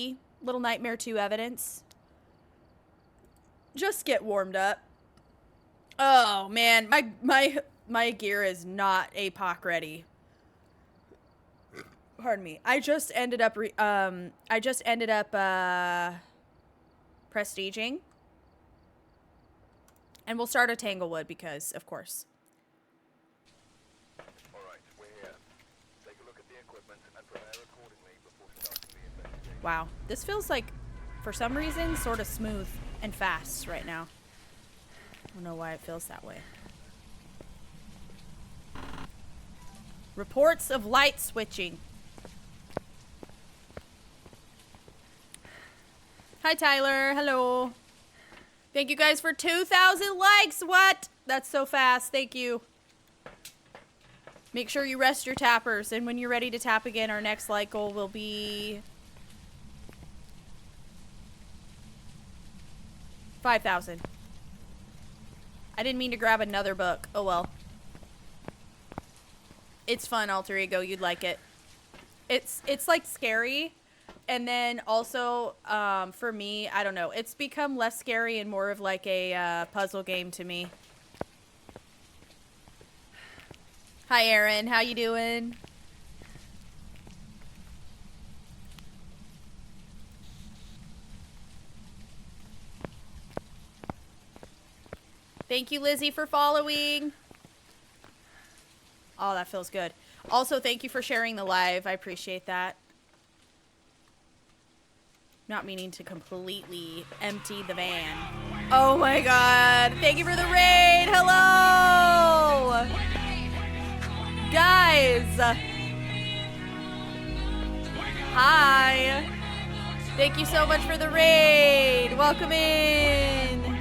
foggy. Little Nightmare 2 evidence. Just get warmed up. Oh man, my gear is not APOC ready. Pardon me. I just ended up prestiging. And we'll start a Tanglewood because, of course. Alright, we're here. Take a look at the equipment and prepare accordingly before starting the investigation. Wow. This feels like, for some reason, sort of smooth and fast right now. I don't know why it feels that way. Reports of light switching. Hi, Tyler. Hello. Thank you guys for 2,000 likes. What? That's so fast. Thank you. Make sure you rest your tappers. And when you're ready to tap again, our next like goal will be 5,000. I didn't mean to grab another book. Oh well. It's fun, Alter Ego. You'd like it. It's like scary. And then also, for me, I don't know. It's become less scary and more of like a puzzle game to me. Hi, Aaron. How you doing? Thank you, Lizzie, for following. Oh, that feels good. Also, thank you for sharing the live. I appreciate that. Not meaning to completely empty the van. Oh my god. Thank you for the raid. Hello. Guys. Hi. Thank you so much for the raid. Welcome in.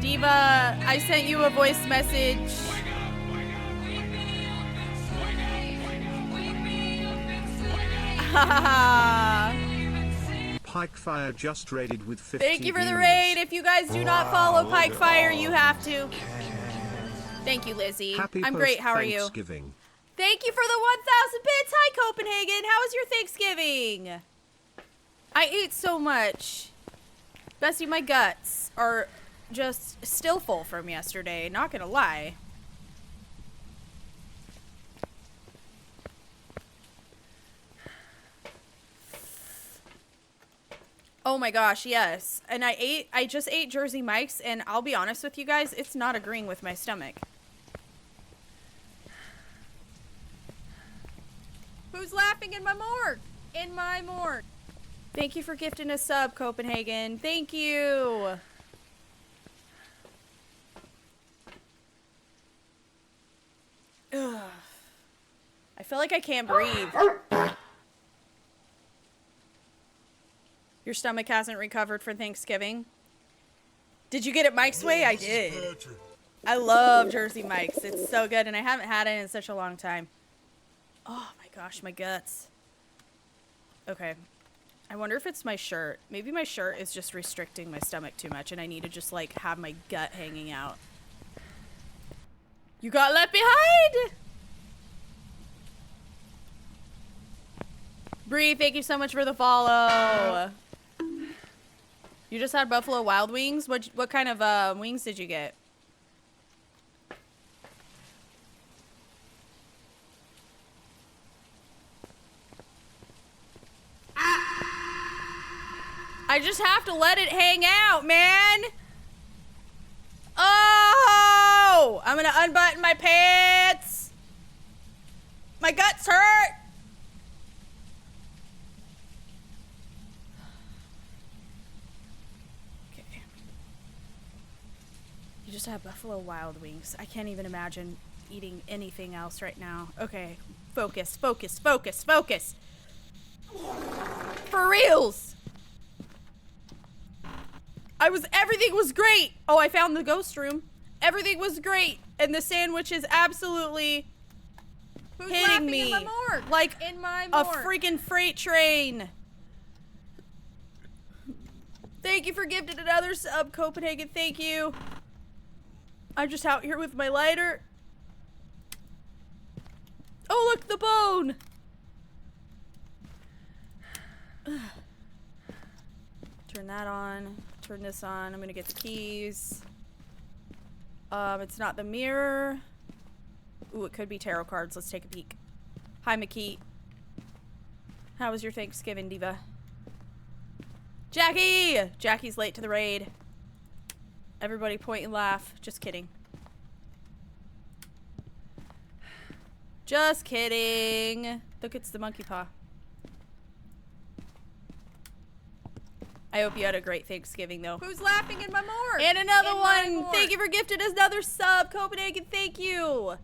Diva, I sent you a voice message. Haha. Pikefire just raided with 50 Thank you for the viewers. raid. If you guys do not follow Pikefire, you have to. Thank you, Lizzie. Happy I'm great. How are you? Thanksgiving. Thank you for the 1,000 bits. Hi, Copenhagen. How was your Thanksgiving? I ate so much. Bestie, my guts are just still full from yesterday. Not gonna lie. Oh my gosh, yes. And I just ate Jersey Mike's, and I'll be honest with you guys, it's not agreeing with my stomach. Who's laughing in my morgue? In my morgue. Thank you for gifting a sub, Copenhagen. Thank you. Ugh. I feel like I can't breathe. Your stomach hasn't recovered for Thanksgiving? Did you get it Mike's way? I did. I love Jersey Mike's. It's so good, and I haven't had it in such a long time. Oh my gosh, my guts. Okay. I wonder if it's my shirt. Maybe my shirt is just restricting my stomach too much, and I need to just, like, have my gut hanging out. You got left behind! Bree, thank you so much for the follow. You just had Buffalo Wild Wings? What kind of wings did you get? I just have to let it hang out, man. Oh! I'm gonna unbutton my pants. My guts hurt. Okay. You just have Buffalo Wild Wings. I can't even imagine eating anything else right now. Okay. Focus, focus, focus, focus. For reals. Everything was great. Oh, I found the ghost room. Everything was great. And the sandwich is absolutely hitting me in my morgue? like In my a morgue. freaking freight train. Thank you for gifting another sub, Copenhagen. Thank you. I'm just out here with my lighter. Oh, look, the bone. Turn that on. Turn this on. I'm gonna get the keys. It's not the mirror. Ooh, it could be tarot cards. Let's take a peek. Hi, McKee. How was your Thanksgiving, Diva? Jackie! Jackie's late to the raid. Everybody point and laugh. Just kidding. Just kidding. Look, it's the monkey paw. I hope you had a great Thanksgiving, though. Who's laughing in my morgue? And another one! Thank you for gifting us another sub, Copenhagen. Thank you!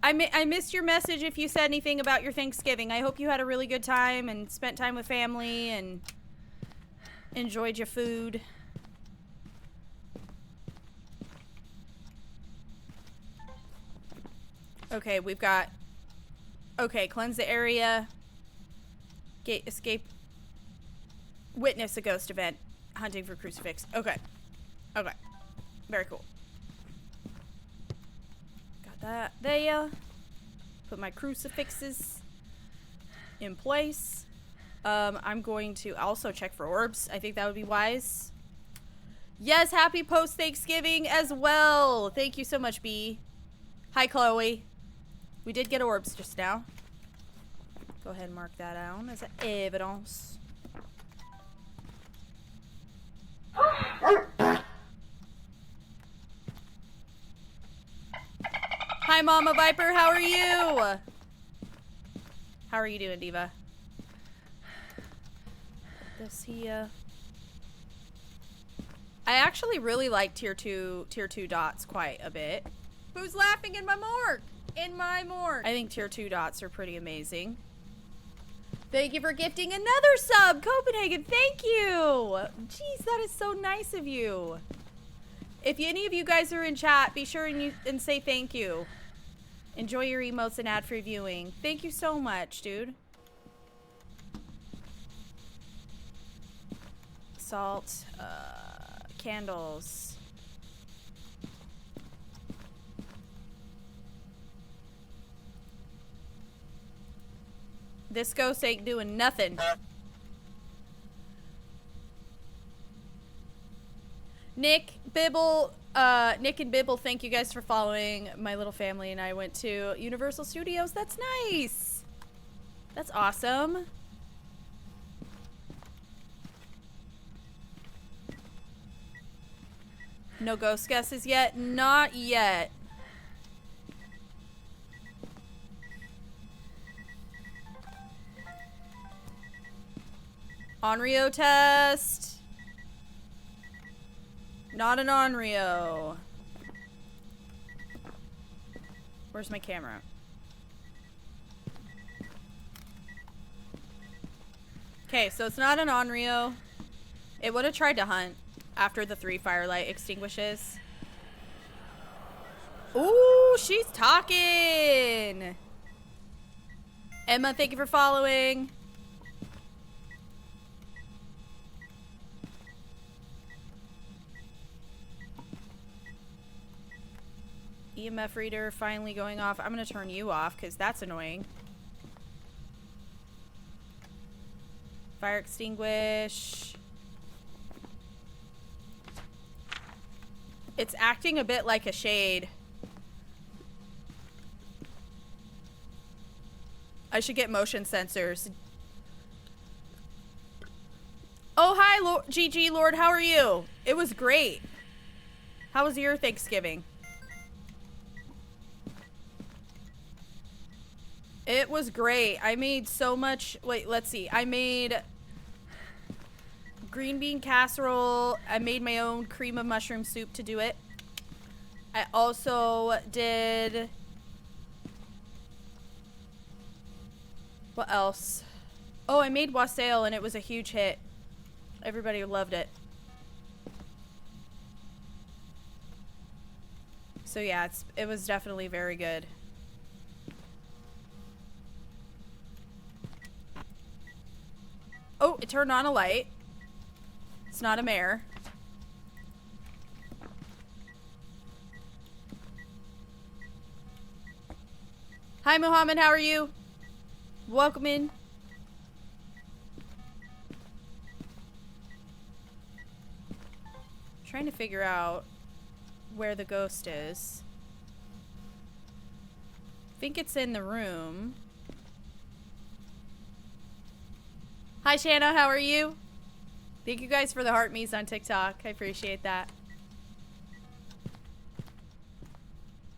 I missed your message if you said anything about your Thanksgiving. I hope you had a really good time and spent time with family and enjoyed your food. Okay, we've got... Okay, cleanse the area. Gate escape. Witness a ghost event. Hunting for crucifix. Okay. Okay. Very cool. Got that there. Put my crucifixes in place. I'm going to also check for orbs. I think that would be wise. Yes, happy post-Thanksgiving as well. Thank you so much, B. Hi, Chloe. We did get orbs just now. Go ahead and mark that down as evidence. Hi, Mama Viper. How are you? How are you doing, Diva? This here. I actually really like tier 2 dots quite a bit. Who's laughing in my morgue? In my morgue. I think tier 2 dots are pretty amazing. Thank you for gifting another sub, Copenhagen. Thank you. Jeez, that is so nice of you. If any of you guys are in chat, be sure and say thank you. Enjoy your emotes and ad-free viewing. Thank you so much, dude. Salt, candles. This ghost ain't doing nothing. Nick, Bibble, Nick and Bibble, thank you guys for following. My little family and I went to Universal Studios. That's nice. That's awesome. No ghost guesses yet? Not yet. Onryo test. Not an Onryo. Where's my camera? Okay, so it's not an Onryo. It would have tried to hunt after the 3 firelight extinguishes. Ooh, she's talking. Emma, thank you for following. EMF reader finally going off. I'm gonna turn you off because that's annoying. Fire extinguish. It's acting a bit like a shade. I should get motion sensors. Oh, hi, GG Lord. How are you? It was great. How was your Thanksgiving? It was great. I made so much. Wait, let's see. I made green bean casserole. I made my own cream of mushroom soup to do it. I also did... What else? Oh, I made wassail and it was a huge hit. Everybody loved it. So yeah, it was definitely very good. Oh, it turned on a light. It's not a mare. Hi, Muhammad. How are you? Welcome in. Trying to figure out where the ghost is. I think it's in the room. Hi Shanna, how are you? Thank you guys for the heart me's on TikTok. I appreciate that.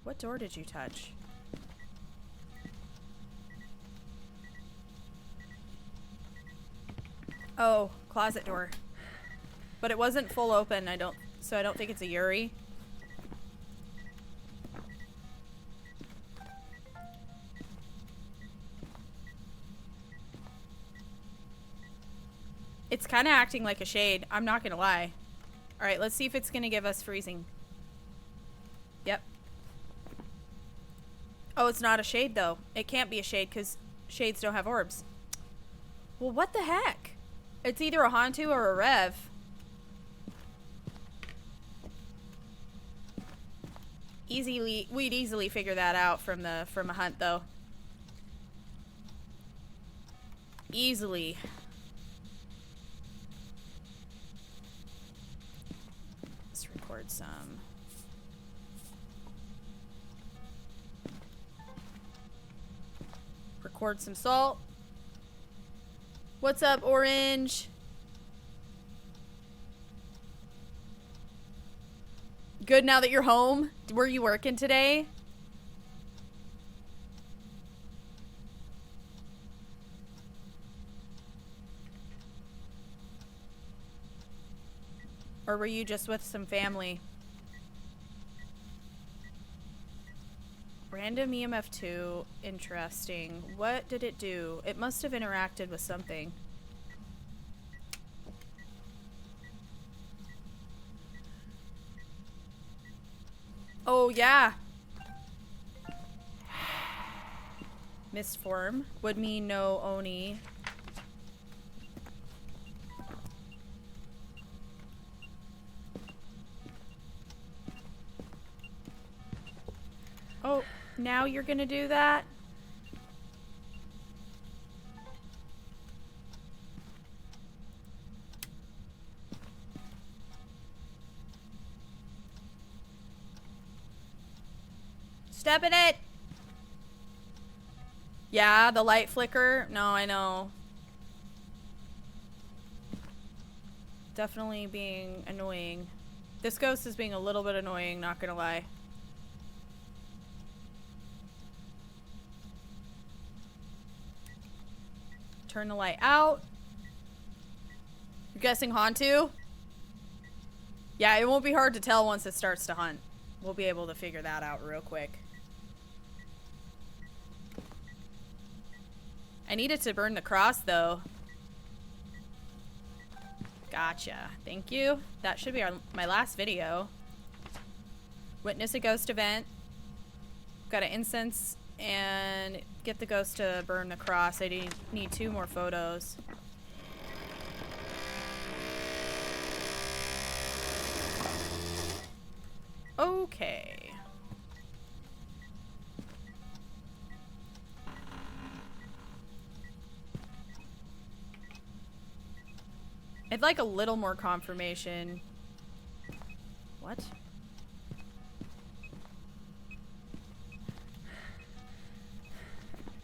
What door did you touch? Oh, closet door. But it wasn't full open, so I don't think it's a Yuri. It's kind of acting like a shade. I'm not gonna lie. Alright, let's see if it's gonna give us freezing. Yep. Oh, it's not a shade though. It can't be a shade because shades don't have orbs. Well, what the heck? It's either a Hantu or a Rev. We'd easily figure that out from a hunt though. Easily. Let's record some. Record some salt. What's up, Orange? Good now that you're home? Were you working today? Or were you just with some family? Random EMF 2. Interesting. What did it do? It must have interacted with something. Oh, yeah. Misform would mean no Oni. Oh, now you're gonna do that? Step in it! Yeah, the light flicker. No, I know. Definitely being annoying. This ghost is being a little bit annoying, not gonna lie. Turn the light out. You're guessing Hantu? Yeah, it won't be hard to tell once it starts to hunt. We'll be able to figure that out real quick. I needed to burn the cross, though. Gotcha. Thank you. That should be my last video. Witness a ghost event. Got an incense and get the ghost to burn the cross. I need 2 more photos. Okay. I'd like a little more confirmation. What?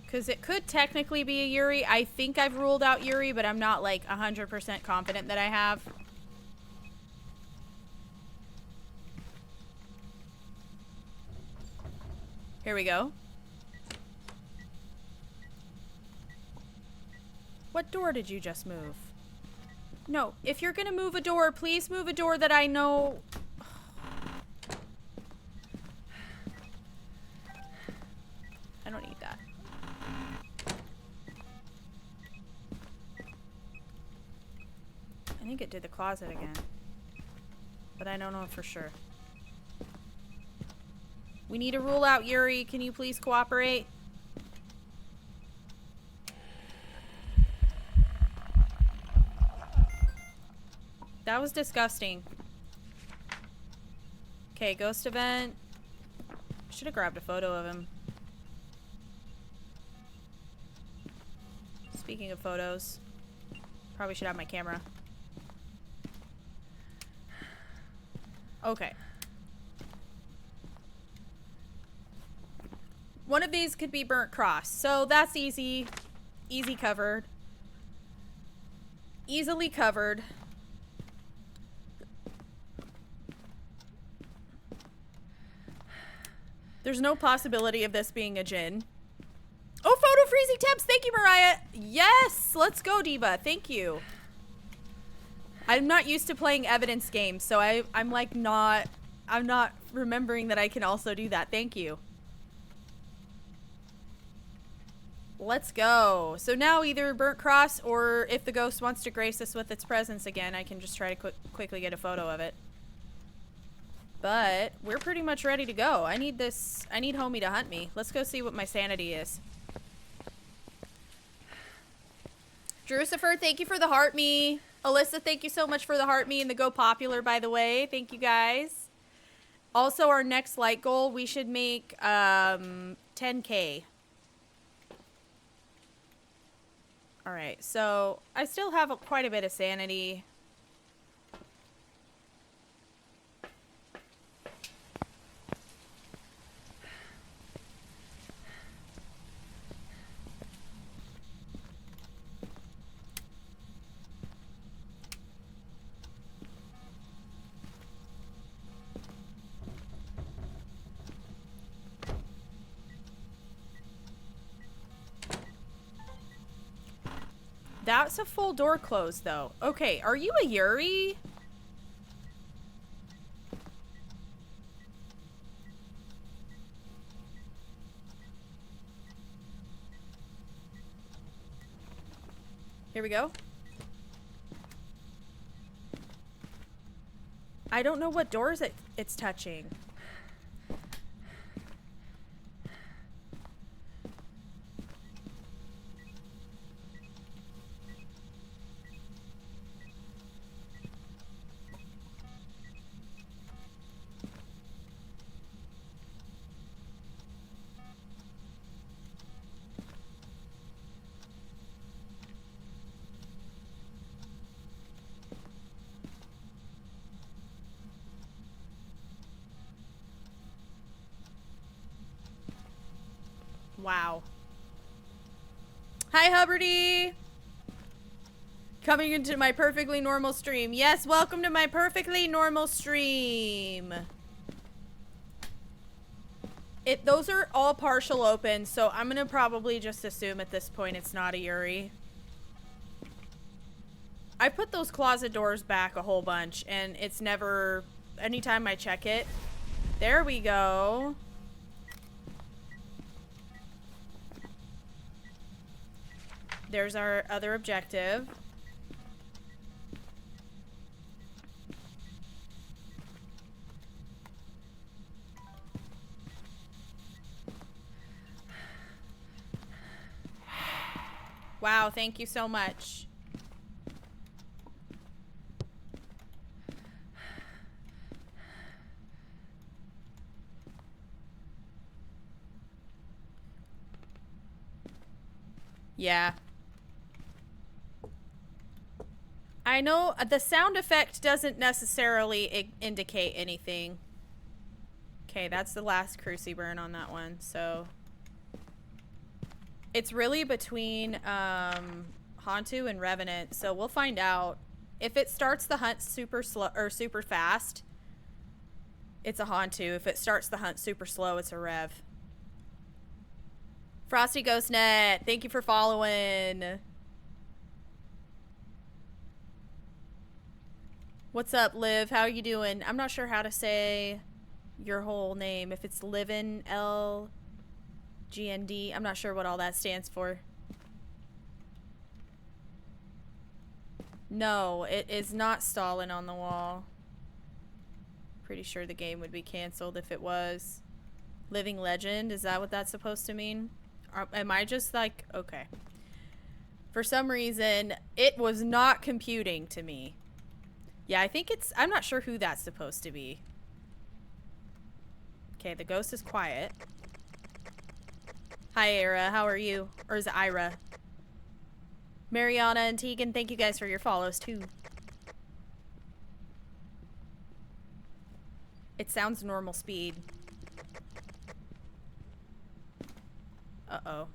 Because it could technically be a Yuri. I think I've ruled out Yuri, but I'm not like 100% confident that I have. Here we go. What door did you just move? No, if you're gonna move a door, please move a door that I know. I don't need that. I think it did the closet again. But I don't know for sure. We need to rule out Yuri. Can you please cooperate? That was disgusting. Okay, ghost event. Should have grabbed a photo of him. Speaking of photos, probably should have my camera. Okay. One of these could be burnt cross. So that's easy. Easy covered. Easily covered. There's no possibility of this being a gin. Oh, photo freezing temps. Thank you, Mariah. Yes. Let's go, Diva. Thank you. I'm not used to playing evidence games, so I'm like not... I'm not remembering that I can also do that. Thank you. Let's go. So now either burnt cross or if the ghost wants to grace us with its presence again, I can just try to quickly get a photo of it. But we're pretty much ready to go. I need homie to hunt me. Let's go see what my sanity is. Drucifer, thank you for the heart me. Alyssa, thank you so much for the heart me and the go popular, by the way. Thank you guys. Also, our next light goal, we should make 10K. Alright, so I still have quite a bit of sanity. That's a full door close, though. Okay, are you a Yuri? Here we go. I don't know what doors it's touching. Wow. Hi, Hubbardy! Coming into my perfectly normal stream. Yes, welcome to my perfectly normal stream. Those are all partial open, so I'm gonna probably just assume at this point it's not a Yuri. I put those closet doors back a whole bunch, and it's never... Anytime I check it... There we go. There's our other objective. Wow, thank you so much. Yeah. I know the sound effect doesn't necessarily indicate anything. Okay, that's the last Cruci burn on that one, so... It's really between Hantu and Revenant, so we'll find out. If it starts the hunt super slow or super fast, it's a Hantu. If it starts the hunt super slow, it's a Rev. Frosty Ghostnet, thank you for following. What's up, Liv? How are you doing? I'm not sure how to say your whole name. If it's Livin, LGND, I'm not sure what all that stands for. No, it is not Stalin on the wall. Pretty sure the game would be canceled if it was. Living Legend, is that what that's supposed to mean? Am I just like, okay. For some reason, it was not computing to me. Yeah, I think it's... I'm not sure who that's supposed to be. Okay, the ghost is quiet. Hi, Era. How are you? Or is it Ira? Mariana and Tegan, thank you guys for your follows, too. It sounds normal speed. Uh-oh.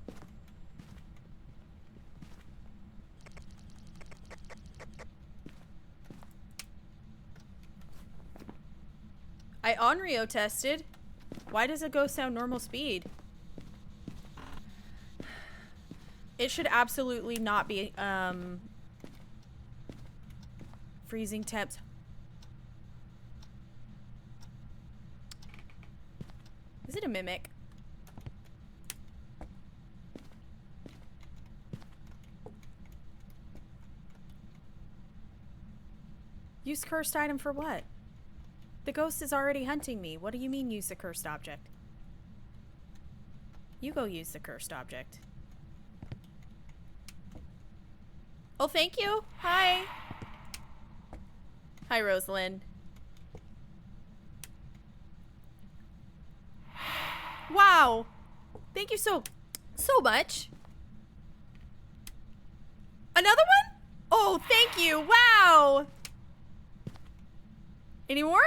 I Onryo tested. Why does it go sound normal speed? It should absolutely not be, freezing temps. Is it a mimic? Use cursed item for what? The ghost is already hunting me. What do you mean use the cursed object? You go use the cursed object. Oh, thank you. Hi. Hi, Rosalind. Wow. Thank you so much. Another one? Oh, thank you. Wow. Any more?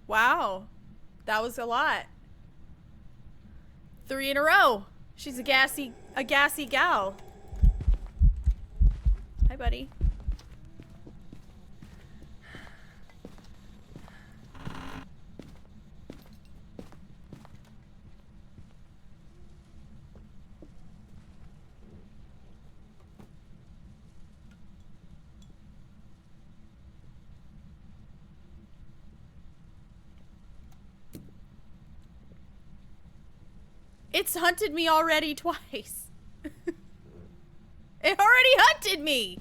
Wow. That was a lot. 3 in a row. She's a gassy gal. Hi, buddy. It's hunted me already twice. It already hunted me.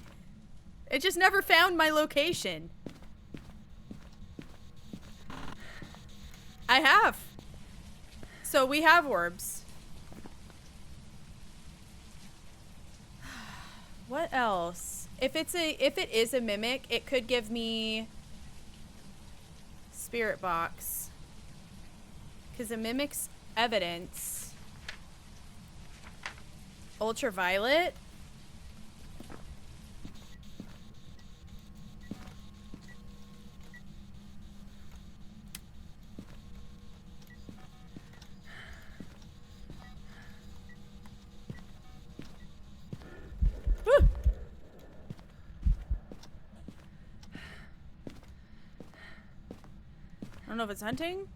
It just never found my location. I have. So we have orbs. What else? If it is a mimic, it could give me spirit box. 'Cause a mimic's evidence. Ultraviolet. Woo. I don't know if it's hunting.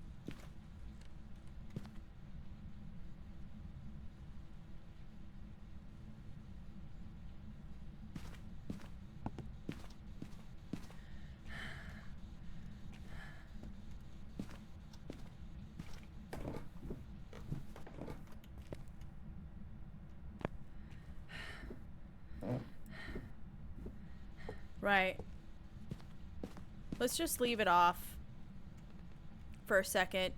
Right. Let's just leave it off for a second.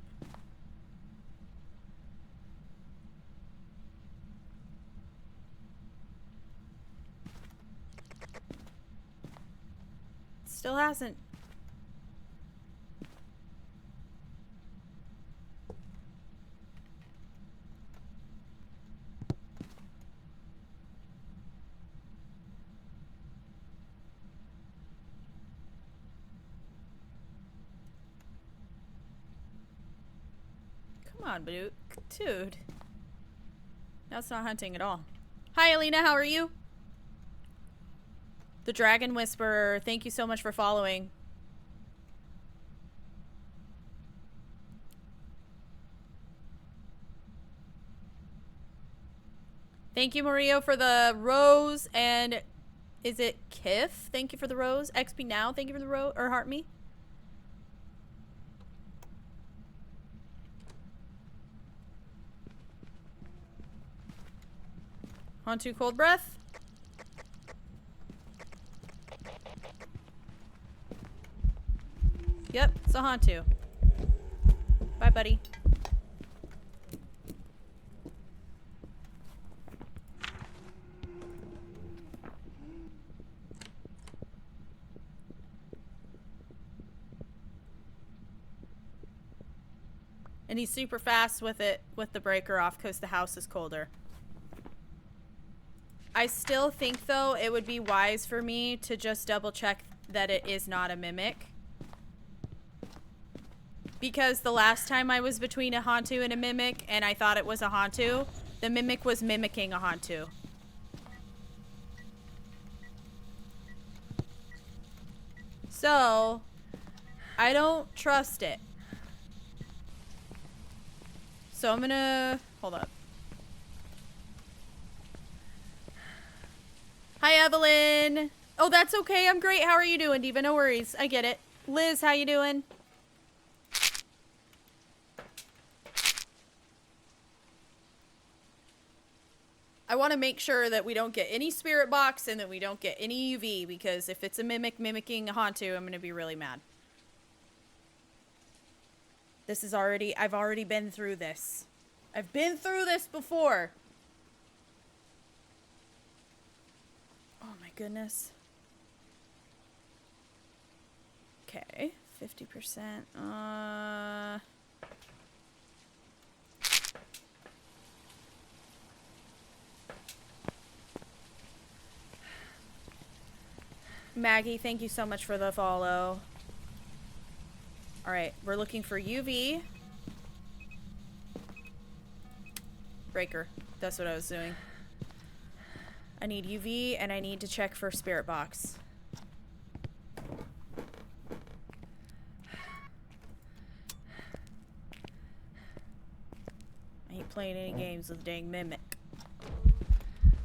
Still hasn't. Come on, dude. Now it's not hunting at all. Hi, Alina. How are you? The Dragon Whisperer. Thank you so much for following. Thank you, Mario, for the rose. And is it Kif? Thank you for the rose. XP Now. Thank you for the rose. Or Heart Me. Onto Cold Breath. Yep, it's a Hantu. Bye, buddy. And he's super fast with it, with the breaker off, because the house is colder. I still think, though, it would be wise for me to just double check that it is not a mimic. Because the last time I was between a Hantu and a mimic, and I thought it was a Hantu, the mimic was mimicking a Hantu. So, I don't trust it. So I'm gonna... Hold up. Hi, Evelyn! Oh, that's okay. I'm great. How are you doing, Diva? No worries. I get it. Liz, how you doing? I want to make sure that we don't get any spirit box and that we don't get any UV, because if it's a mimic mimicking a Hantu, I'm going to be really mad. This is already... I've already been through this. I've been through this before. Oh my goodness. Okay, 50%. Maggie, thank you so much for the follow. Alright, we're looking for UV. Breaker. That's what I was doing. I need UV and I need to check for spirit box. I ain't playing any games with dang mimic.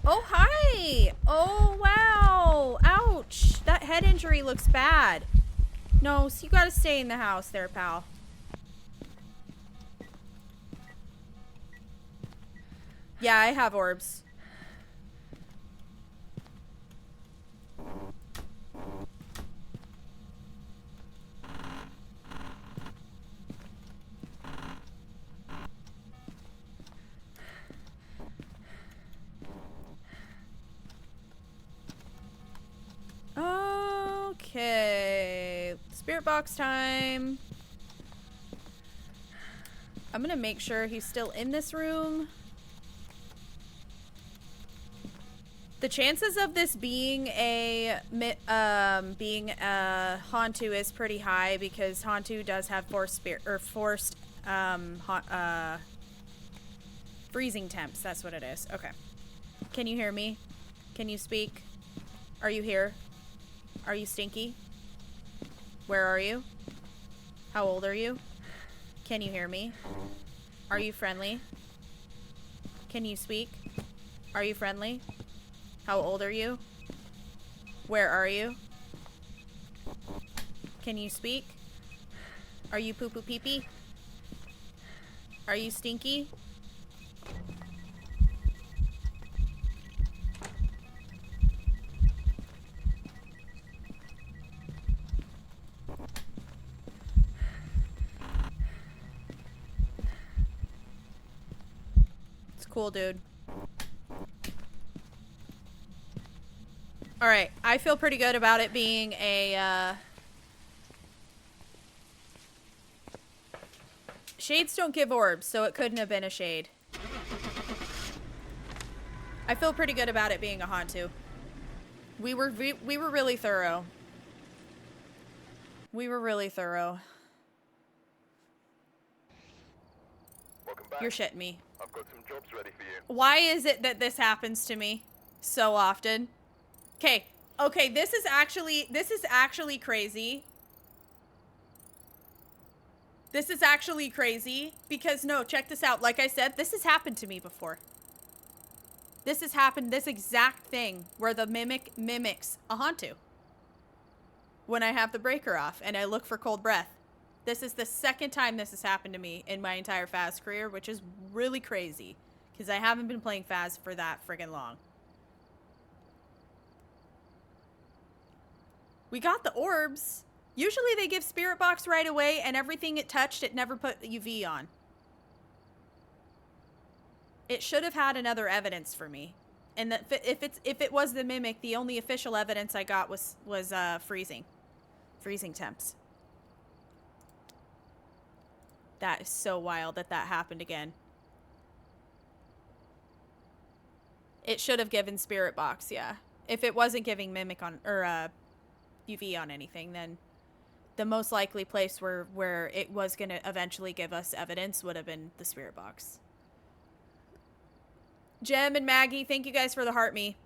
Oh, hi! Oh, wow! Ouch! That head injury looks bad. No, so you gotta stay in the house there, pal. Yeah, I have orbs. Okay. Spirit box time. I'm gonna make sure he's still in this room. The chances of this being a Hantu is pretty high, because Hantu does have forced freezing temps. That's what it is. Okay. Can you hear me? Can you speak? Are you here? Are you stinky? Where are you? How old are you? Can you hear me? Are you friendly? Can you speak? Are you friendly? How old are you? Where are you? Can you speak? Are you poo poo pee pee? Are you stinky? It's cool, dude. Alright, I feel pretty good about it being a, Shades don't give orbs, so it couldn't have been a shade. I feel pretty good about it being a Hantu. We were really thorough. We were really thorough. Welcome back. You're shitting me. I've got some jobs ready for you. Why is it that this happens to me so often? Okay, okay, this is actually crazy. This is actually crazy because, no, check this out. Like I said, this has happened to me before. This has happened, this exact thing where the mimic mimics a Hantu. When I have the breaker off and I look for cold breath. This is the second time this has happened to me in my entire Phas career, which is really crazy because I haven't been playing Phas for that friggin' long. We got the orbs. Usually they give spirit box right away, and everything it touched, it never put UV on. It should have had another evidence for me. And that if it was the mimic, the only official evidence I got was freezing temps. That is so wild that that happened again. It should have given Spirit Box, yeah. If it wasn't giving Mimic on, or UV on anything, then the most likely place where it was going to eventually give us evidence would have been the Spirit Box. Jem and Maggie, thank you guys for the heart me.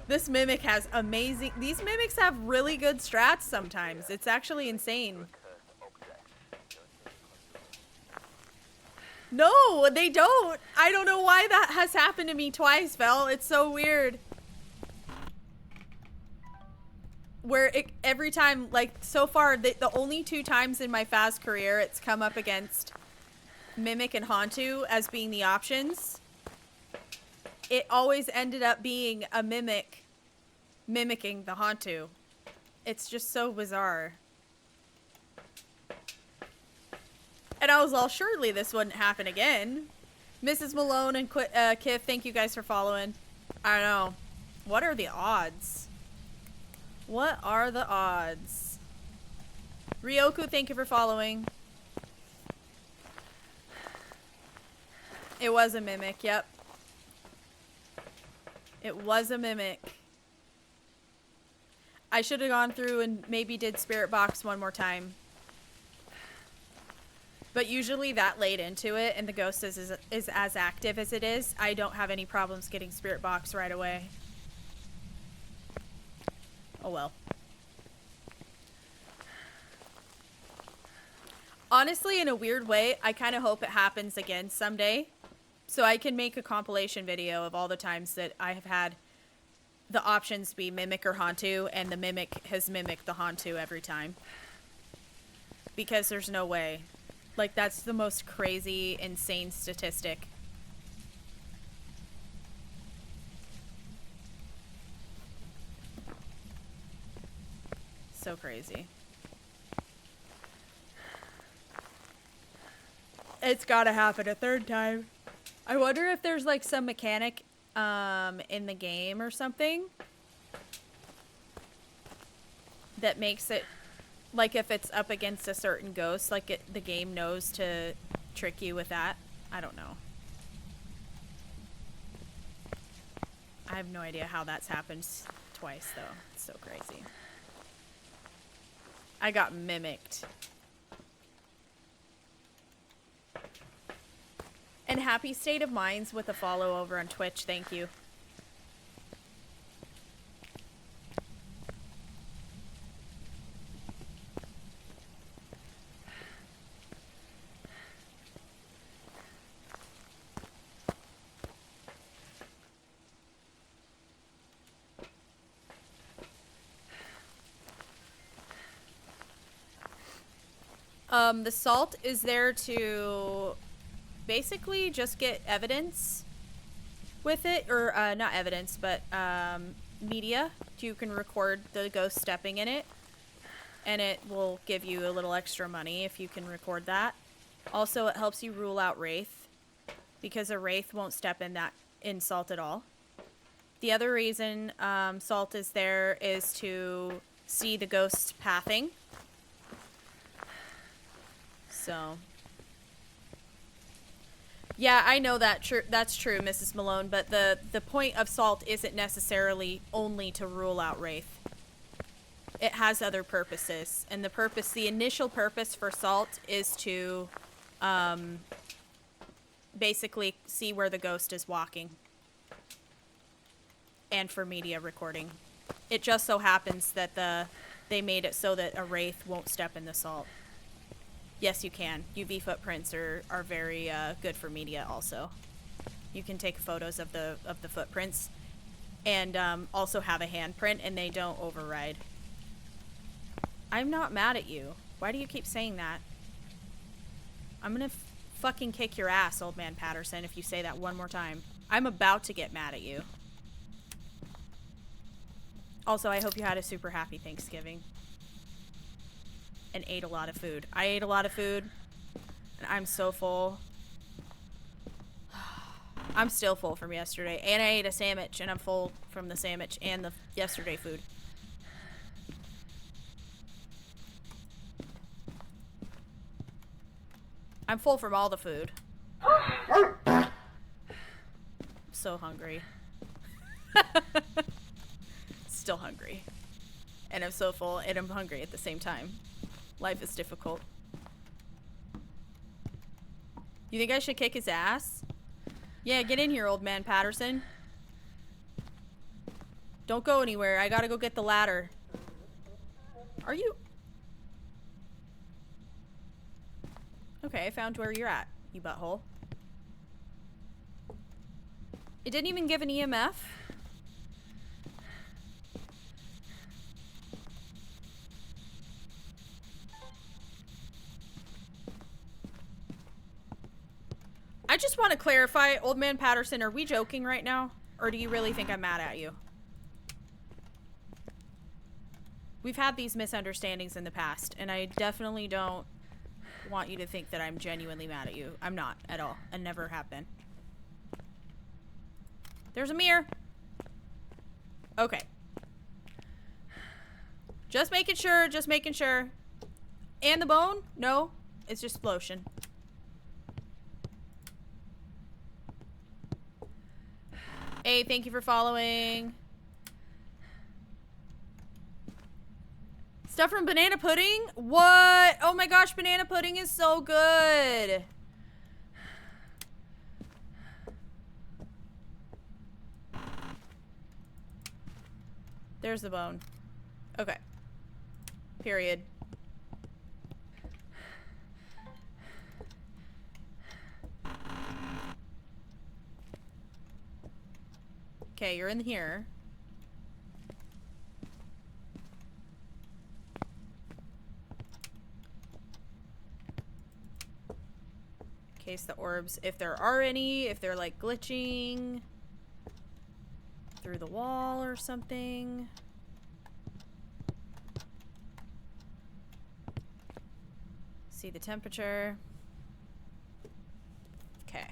This Mimic has amazing... These Mimics have really good strats sometimes. It's actually insane. No, they don't. I don't know why that has happened to me twice, Vel. It's so weird. Where it, every time, like, so far, the only 2 times in my Phas career it's come up against Mimic and Hantu as being the options, it always ended up being a Mimic mimicking the Hantu. It's just so bizarre. And I was all, surely this wouldn't happen again. Mrs. Malone and Kif, thank you guys for following. I don't know. What are the odds? What are the odds? Ryoku, thank you for following. It was a Mimic, yep. It was a Mimic. I should have gone through and maybe did Spirit Box one more time. But usually that late into it and the ghost is as active as it is, I don't have any problems getting Spirit Box right away. Oh well. Honestly, in a weird way, I kind of hope it happens again someday. So I can make a compilation video of all the times that I have had the options be Mimic or Hantu, and the Mimic has mimicked the Hantu every time. Because there's no way. Like, that's the most crazy, insane statistic. So crazy. It's gotta happen a 3rd time. I wonder if there's, like, some mechanic in the game or something that makes it, like, if it's up against a certain ghost, like, the game knows to trick you with that. I don't know. I have no idea how that's happened twice, though. It's so crazy. I got mimicked. And happy state of minds with a follow over on Twitch. Thank you. The salt is there to basically just get evidence with it, or not evidence, but media. You can record the ghost stepping in it, and it will give you a little extra money if you can record that. Also, it helps you rule out wraith, because a wraith won't step in salt at all. The other reason salt is there is to see the ghost pathing. So, yeah, I know that that's true, Mrs. Malone, but the point of salt isn't necessarily only to rule out wraith. It has other purposes, and the initial purpose for salt is to basically see where the ghost is walking, and for media recording. It just so happens that they made it so that a wraith won't step in the salt. Yes, you can. UV footprints are very good for media also. You can take photos of the footprints and also have a handprint, and they don't override. I'm not mad at you. Why do you keep saying that? I'm gonna fucking kick your ass, old man Patterson, if you say that one more time. I'm about to get mad at you. Also, I hope you had a super happy Thanksgiving. And ate a lot of food. I ate a lot of food, and I'm so full. I'm still full from yesterday, and I ate a sandwich, and I'm full from the sandwich and the yesterday food. I'm full from all the food. So hungry. Still hungry. And I'm so full and I'm hungry at the same time. Life is difficult. You think I should kick his ass? Yeah, get in here, old man Patterson. Don't go anywhere. I gotta go get the ladder. Are you? Okay, I found where you're at, you butthole. It didn't even give an EMF. I just want to clarify, old man Patterson, are we joking right now? Or do you really think I'm mad at you? We've had these misunderstandings in the past, and I definitely don't want you to think that I'm genuinely mad at you. I'm not at all, and never have been. There's a mirror. Okay. Just making sure, just making sure. And the bone? No, it's just lotion. Hey, thank you for following. Stuff from banana pudding? What? Oh my gosh, banana pudding is so good. There's the bone. Okay. Period. Okay, you're in here. Case the orbs, if there are any, if they're like glitching through the wall or something. See the temperature. Okay.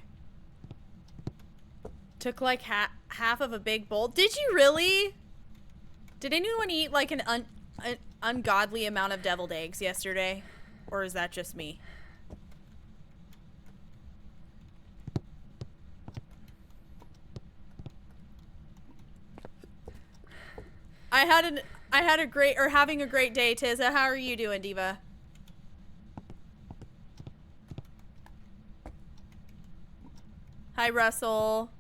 Took like half of a big bowl. Did you really? Did anyone eat like an ungodly amount of deviled eggs yesterday? Or is that just me? I had a great, or having a great day, Tizza. How are you doing, Diva? Hi, Russell.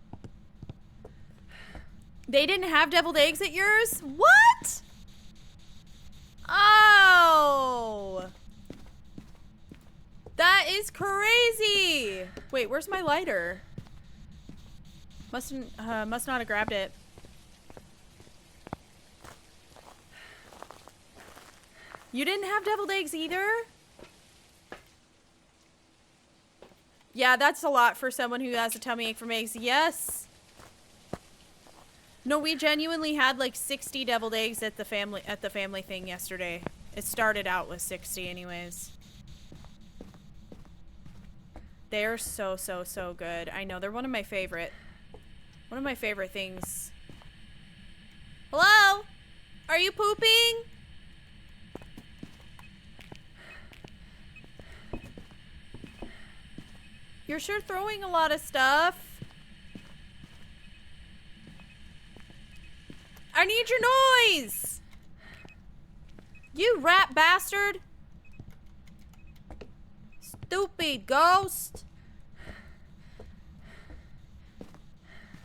They didn't have deviled eggs at yours? What? Oh. That is crazy. Wait, where's my lighter? Must not have grabbed it. You didn't have deviled eggs either? Yeah, that's a lot for someone who has a tummy ache from eggs. Yes. No, we genuinely had like 60 deviled eggs at the family thing yesterday. It started out with 60 anyways. They're so good. I know, they're one of my favorite things. Hello? Are you pooping? You're sure throwing a lot of stuff. I need your noise! You rat bastard! Stupid ghost!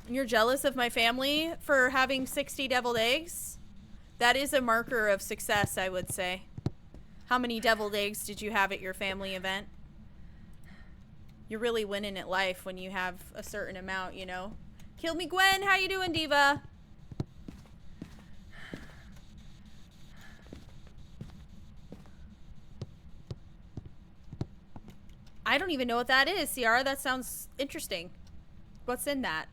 You're jealous of my family for having 60 deviled eggs? That is a marker of success, I would say. How many deviled eggs did you have at your family event? You're really winning at life when you have a certain amount, you know? Kill me, Gwen! How you doing, Diva? I don't even know what that is, Ciara. That sounds interesting. What's in that?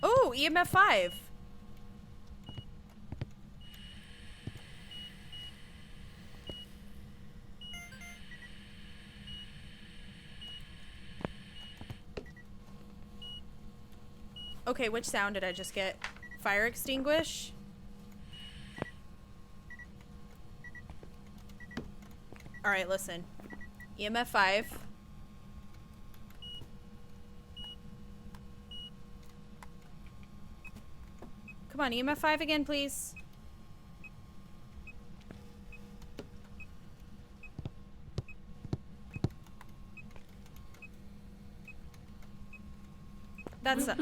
Oh, EMF 5. Okay, which sound did I just get? Fire extinguish? Alright, listen. EMF 5. Come on, EMF 5 again, please. That's a...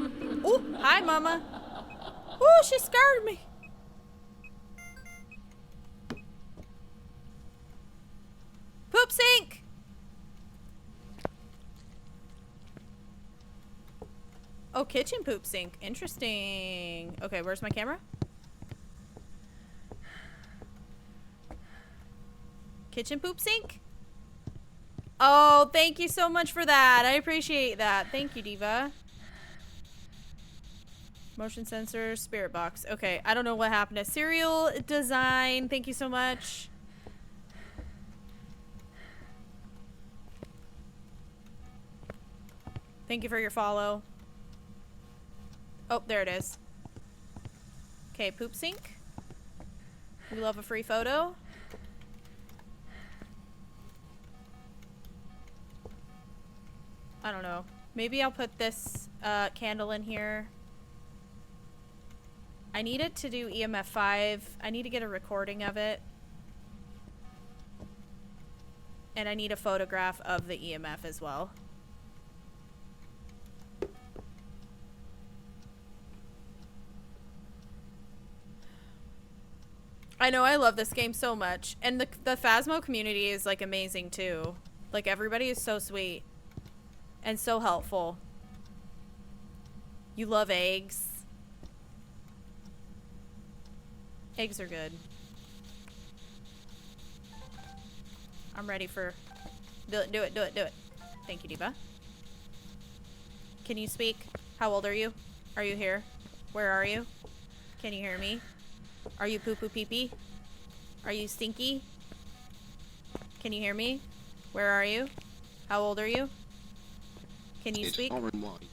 Oh, hi, Mama. Oh, she scared me. Poop sink. Oh, kitchen poop sink. Interesting. Okay, where's my camera? Kitchen poop sink? Oh, thank you so much for that. I appreciate that. Thank you, Diva. Motion sensor, spirit box. Okay, I don't know what happened to cereal design. Thank you so much. Thank you for your follow. Oh, there it is. Okay, poop sink. We love a free photo. I don't know. Maybe I'll put this candle in here. I need it to do EMF 5. I need to get a recording of it. And I need a photograph of the EMF as well. I know, I love this game so much. And the Phasmo community is, like, amazing, too. Like, everybody is so sweet. And so helpful. You love eggs. Eggs are good. I'm ready for... Do it, do it, do it, do it. Thank you, Diva. Can you speak? How old are you? Are you here? Where are you? Can you hear me? Are you poo-poo pee-pee? Are you stinky? Can you hear me? Where are you? How old are you? Can you speak? It's white.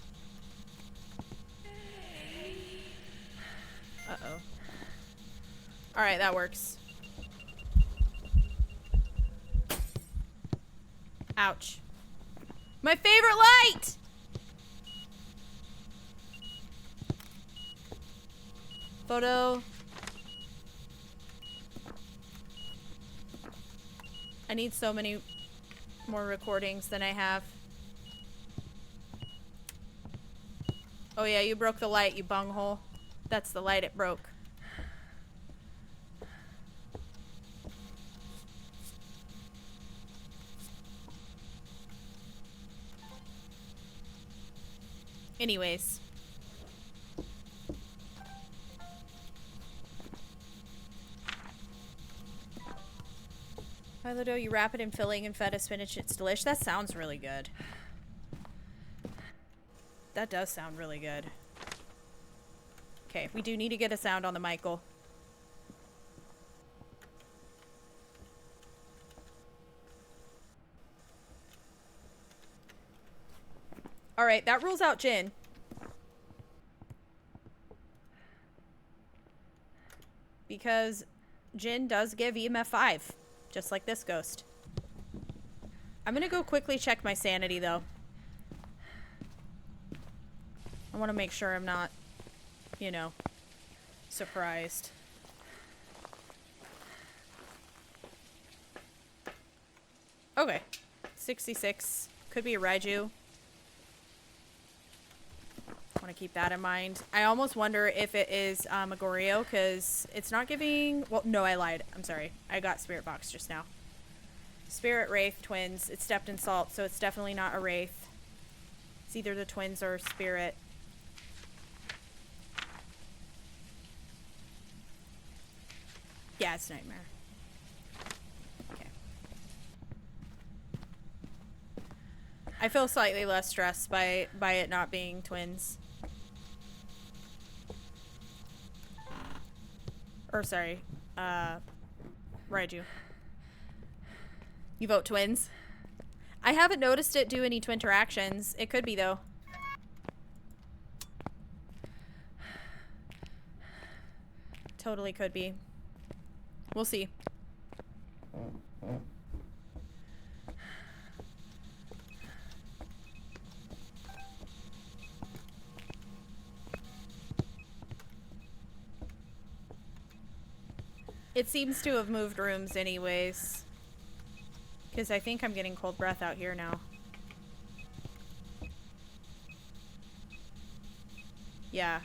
Uh-oh. Alright, that works. Ouch. My favorite light! Photo. I need so many more recordings than I have. Oh yeah, you broke the light, you bunghole. That's the light it broke. Anyways. Milo dough, you wrap it in filling and feta spinach. It's delish. That sounds really good. That does sound really good. Okay, we do need to get a sound on the Michael. Alright, that rules out Jin. Because Jin does give EMF 5. Just like this ghost. I'm gonna go quickly check my sanity, though. I want to make sure I'm not, you know, surprised. Okay. 66. Could be a Raiju. Want to keep that in mind. I almost wonder if it is a Goryo, because it's not giving... Well, no, I lied. I'm sorry. I got Spirit Box just now. Spirit, Wraith, Twins. It's stepped in salt, so it's definitely not a Wraith. It's either the Twins or Spirit. Yeah, it's Nightmare. Okay. I feel slightly less stressed by it not being Twins. Or, sorry. Raiju. You vote Twins? I haven't noticed it do any twin interactions. It could be, though. Totally could be. We'll see. It seems to have moved rooms anyways. Because I think I'm getting cold breath out here now. Yeah.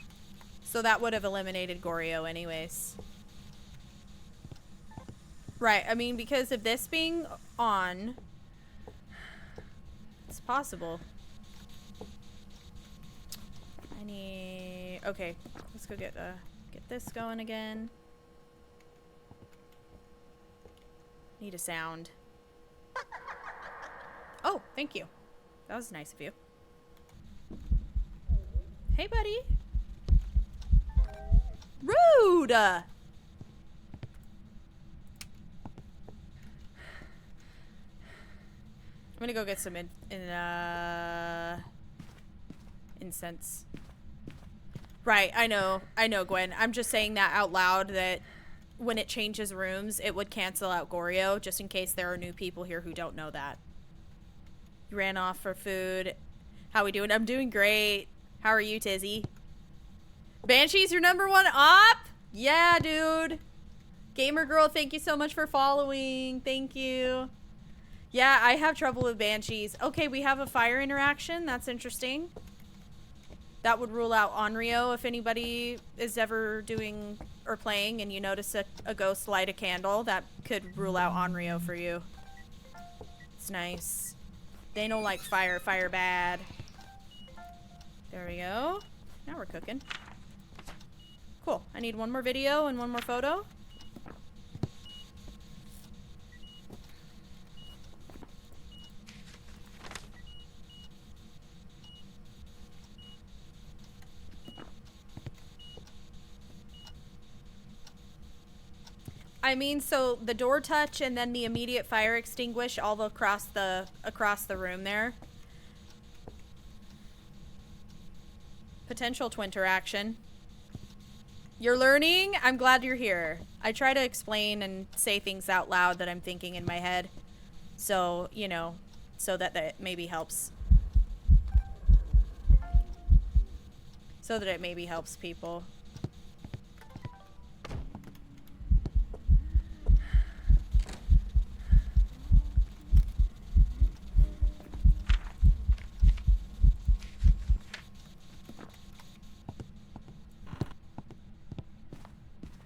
So that would have eliminated Goryo anyways. Right, I mean, because of this being on, it's possible. I need... Okay, let's go get this going again. Need a sound. Oh, thank you. That was nice of you. Hey, buddy. Rude! I'm gonna go get some incense. Right, I know, Gwen. I'm just saying that out loud, that when it changes rooms, it would cancel out Goryo, just in case there are new people here who don't know that. You ran off for food. How we doing? I'm doing great. How are you, Tizzy? Banshee's your #1 op? Yeah, dude. Gamer girl, thank you so much for following. Thank you. Yeah, I have trouble with Banshees. Okay, we have a fire interaction. That's interesting. That would rule out Onryo if anybody is ever doing or playing and you notice a ghost light a candle. That could rule out Onryo for you. It's nice. They don't like fire. Fire bad. There we go. Now we're cooking. Cool. I need one more video and one more photo. I mean, so the door touch and then the immediate fire extinguish all across the room there. Potential twinter action. You're learning? I'm glad you're here. I try to explain and say things out loud that I'm thinking in my head. So, you know, so that maybe helps. So that it maybe helps people.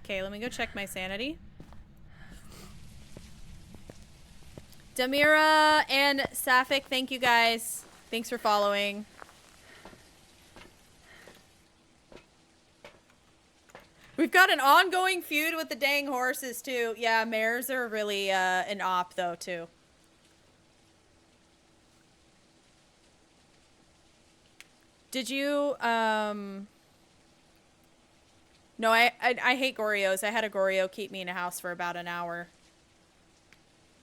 Okay, let me go check my sanity. Damira and Safik, thank you guys. Thanks for following. We've got an ongoing feud with the dang horses, too. Yeah, mares are really an op, though, too. Did you, No, I hate Goryos. I had a Goryo keep me in a house for about an hour.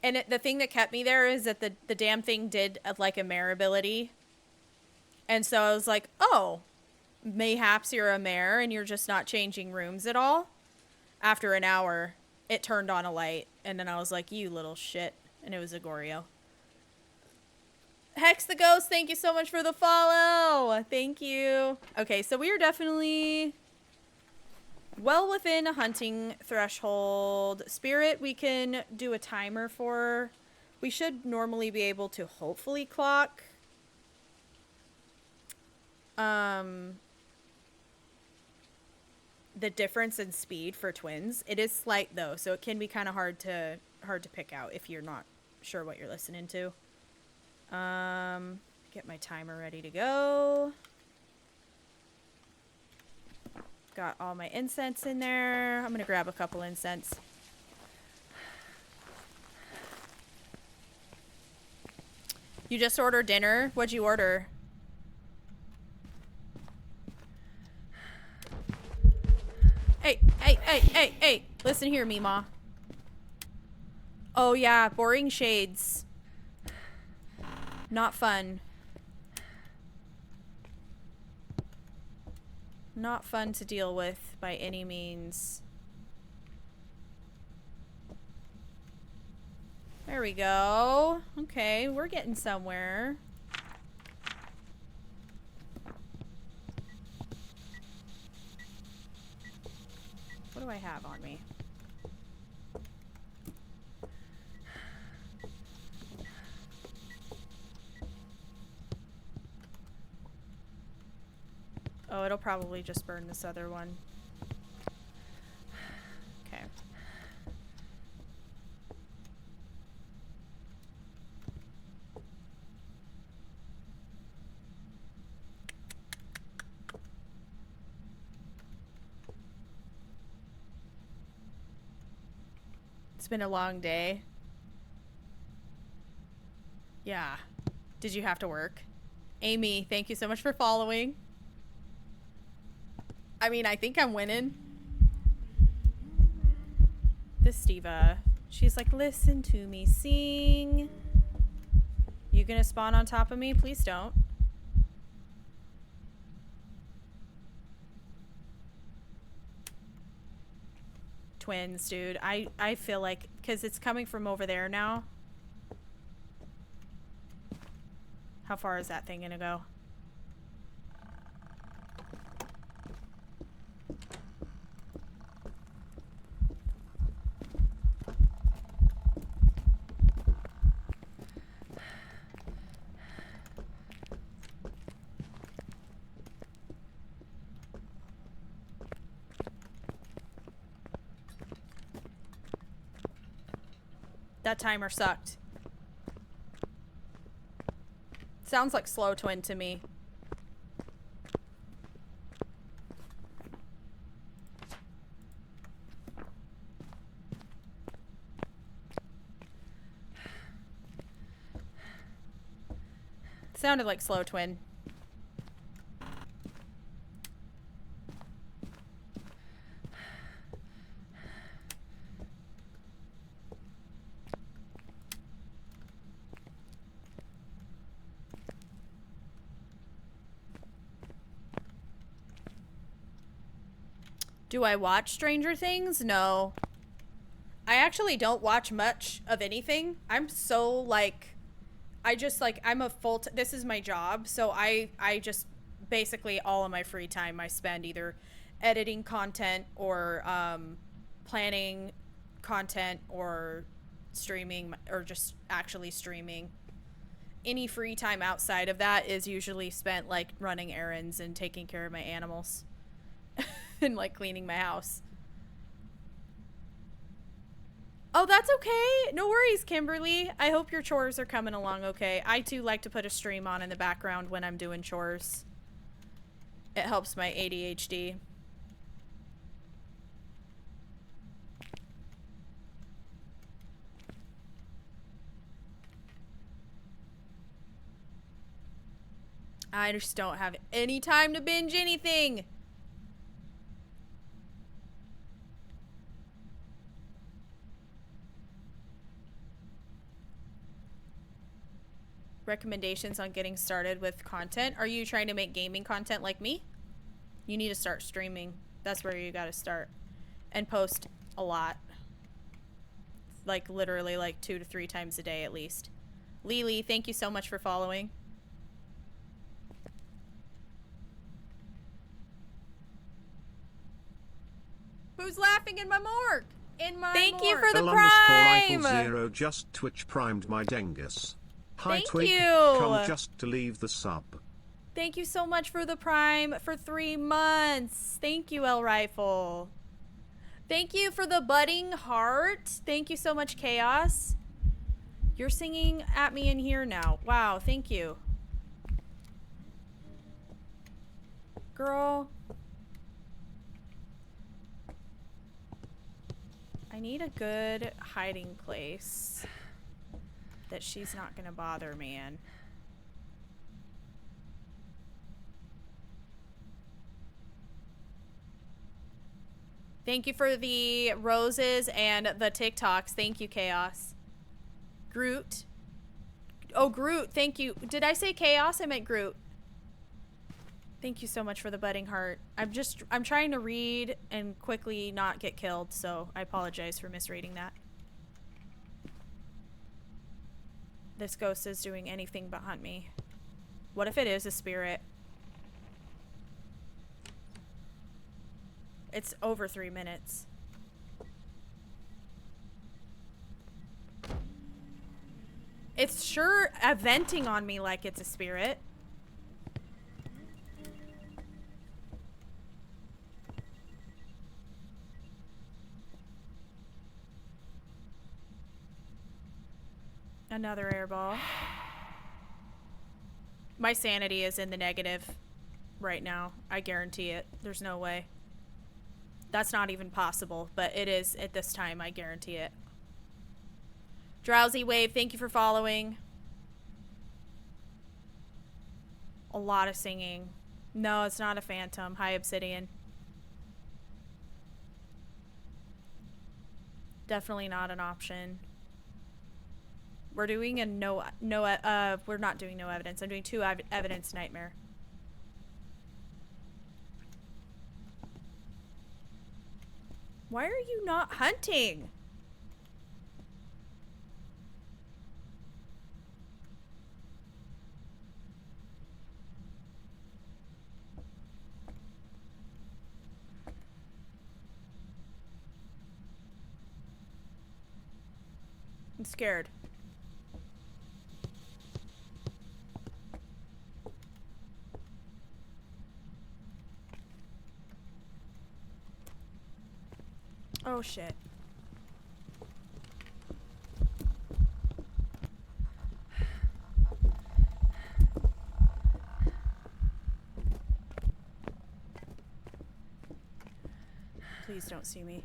And the thing that kept me there is that the damn thing did, like, a mare ability. And so I was like, oh, mayhaps you're a mare and you're just not changing rooms at all. After an hour, it turned on a light. And then I was like, you little shit. And it was a Goryo. Hex the Ghost, thank you so much for the follow. Thank you. Okay, so we are definitely well within a hunting threshold. Spirit, we can do a timer for. We should normally be able to hopefully clock. The difference in speed for twins. It is slight though, so it can be kind of hard to pick out if you're not sure what you're listening to. Get my timer ready to go. Got all my incense in there. I'm gonna grab a couple incense. You just ordered dinner? What'd you order? Hey. Listen here, Meemaw. Oh yeah, boring shades. Not fun. Not fun to deal with by any means. There we go. Okay, we're getting somewhere. What do I have on me? Oh, it'll probably just burn this other one. Okay. It's been a long day. Yeah. Did you have to work? Amy, thank you so much for following. I mean, I think I'm winning. This diva, she's like, listen to me sing. You gonna spawn on top of me? Please don't. Twins, dude. I feel like, because it's coming from over there now. How far is that thing gonna go? That timer sucked. Sounds like slow twin to me. Sounded like slow twin. Do I watch Stranger Things? No. I actually don't watch much of anything. I'm so like, I just like, I'm a this is my job. So I just basically all of my free time I spend either editing content or planning content or streaming or just actually streaming. Any free time outside of that is usually spent like running errands and taking care of my animals. And like cleaning my house. Oh, that's okay. No worries, Kimberly. I hope your chores are coming along okay. I too like to put a stream on in the background when I'm doing chores. It helps my ADHD. I just don't have any time to binge anything. Recommendations on getting started with content. Are you trying to make gaming content like me? You need to start streaming. That's where you got to start. And post a lot. Like literally like 2 to 3 times a day at least. Lily, thank you so much for following. Who's laughing in my morgue? In my Thank you for the prime! Eiffel just Twitch primed my Dengus. Hi Thank Twig, you. come just to leave the sub. Thank you so much for the prime for 3 months. Thank you, El Rifle. Thank you for the budding heart. Thank you so much, Chaos. You're singing at me in here now. Wow, thank you. Girl. I need a good hiding place that she's not gonna bother me in. Thank you for the roses and the TikToks. Thank you, Chaos. Groot. Oh, Groot, thank you. Did I say Chaos? I meant Groot. Thank you so much for the budding heart. I'm trying to read and quickly not get killed, so I apologize for misreading that. This ghost is doing anything but hunt me. What if it is a spirit? It's over 3 minutes. It's sure venting on me like it's a spirit. Another airball. My sanity is in the negative right now. I guarantee it. There's no way. That's not even possible, but it is at this time. I guarantee it. Drowsy Wave, thank you for following. A lot of singing. No, it's not a phantom. Hi, Obsidian. Definitely not an option. We're doing a we're not doing no evidence. I'm doing 2 evidence nightmare. Why are you not hunting? I'm scared. Oh shit. Please don't see me.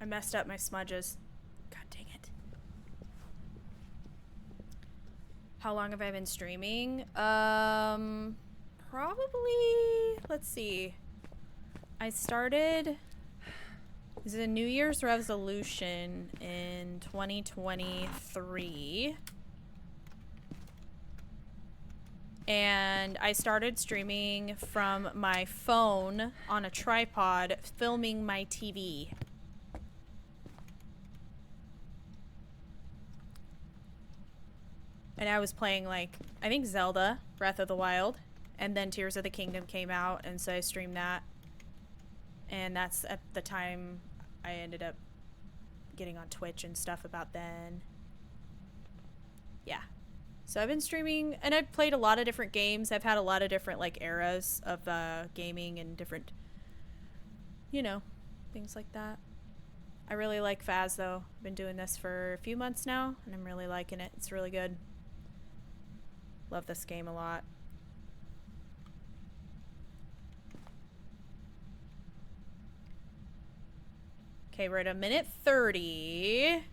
I messed up my smudges. God dang it. How long have I been streaming? Probably, let's see. I started, this is a New Year's resolution in 2023. And I started streaming from my phone on a tripod, filming my TV. And I was playing, like, I think Zelda, Breath of the Wild. And then Tears of the Kingdom came out, and so I streamed that. And that's at the time I ended up getting on Twitch and stuff about then. Yeah. So I've been streaming, and I've played a lot of different games. I've had a lot of different, like, eras of gaming and different, you know, things like that. I really like Phas, though. I've been doing this for a few months now, and I'm really liking it. It's really good. Love this game a lot. Okay, we're at a minute 30.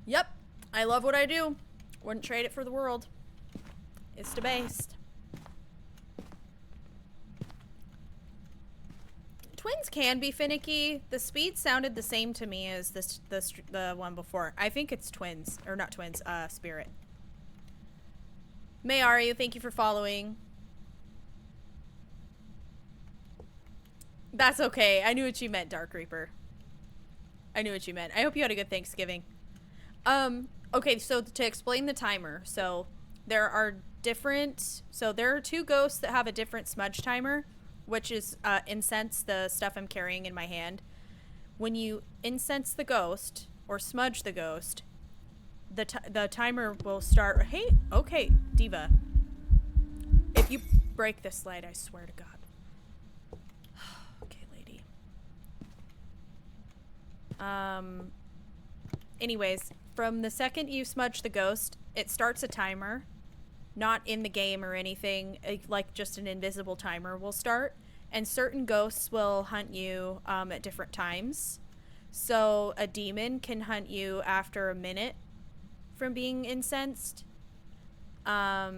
Yep, I love what I do. Wouldn't trade it for the world. It's the best. Twins can be finicky. The speed sounded the same to me as the one before. I think it's twins, or not twins. Spirit. Mayari, thank you for following. That's okay. I knew what you meant, Dark Reaper. I knew what you meant. I hope you had a good Thanksgiving. Okay, so to explain the timer, so there are 2 ghosts that have a different smudge timer, which is incense, the stuff I'm carrying in my hand. When you incense the ghost or smudge the ghost, the timer will start. Hey, okay, Diva. If you break this light, I swear to God. Okay, lady. Anyways, from the second you smudge the ghost, it starts a timer. Not in the game or anything, like just an invisible timer will start, and certain ghosts will hunt you at different times. So a demon can hunt you after a minute from being incensed. A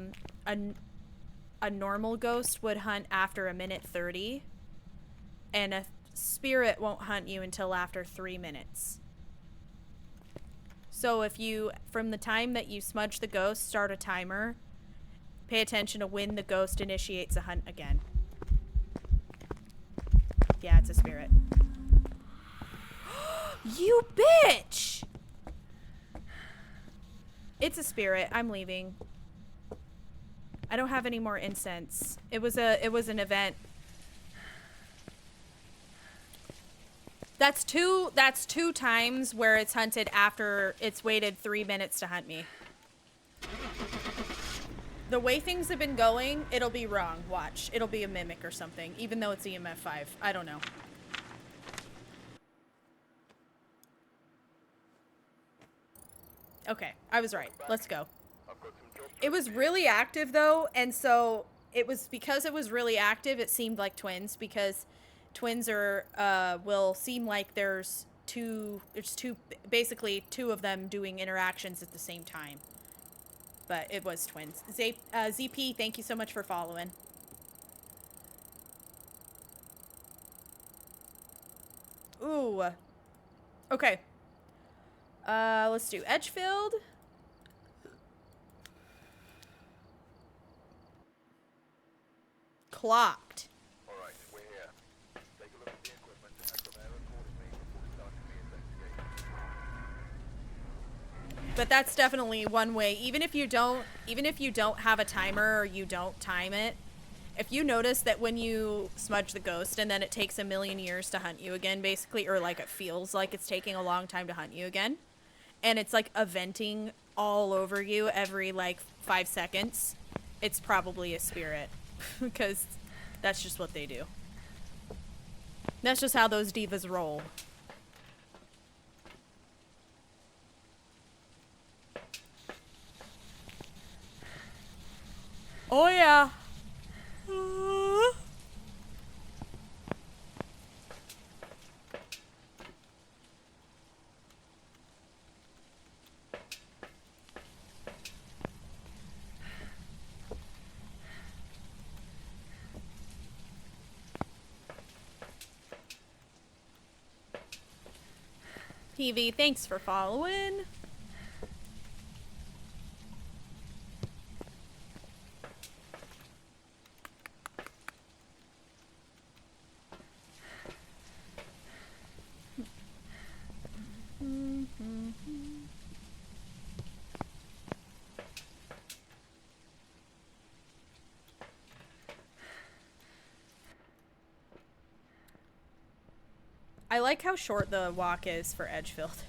normal ghost would hunt after a minute 30, and a spirit won't hunt you until after 3 minutes. So if you, from the time that you smudge the ghost, start a timer, pay attention to when the ghost initiates a hunt again. Yeah, it's a spirit. You bitch! It's a spirit. I'm leaving. I don't have any more incense. It was an event. That's two times where it's hunted after it's waited 3 minutes to hunt me. The way things have been going, it'll be wrong. Watch. It'll be a mimic or something, even though it's EMF 5. I don't know. Okay, I was right. Let's go. It was really active, though, and so it was because it was really active, it seemed like twins, because twins are, will seem like there's basically two of them doing interactions at the same time. But it was twins. ZP, thank you so much for following. Ooh. Okay. Let's do Edgefield. Clocked. Alright, we're here. Take a look at the equipment and prepare accordingly before starting the investigation. But that's definitely one way. Even if you don't have a timer or you don't time it, if you notice that when you smudge the ghost and then it takes a million years to hunt you again, basically, or like it feels like it's taking a long time to hunt you again, and it's like eventing all over you every like 5 seconds, it's probably a spirit. Because that's just what they do. That's just how those divas roll. Oh yeah. PV, thanks for following. I like how short the walk is for Edgefield.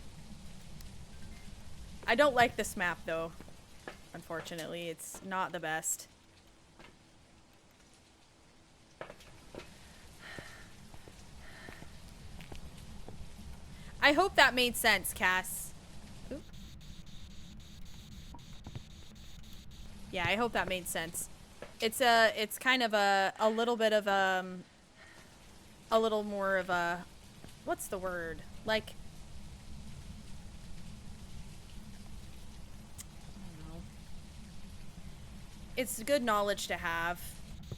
I don't like this map though. Unfortunately, it's not the best. I hope that made sense, Cass. Oop. Yeah, I hope that made sense. It's kind of a little bit of a little more of a, what's the word? Like, I don't know. It's good knowledge to have.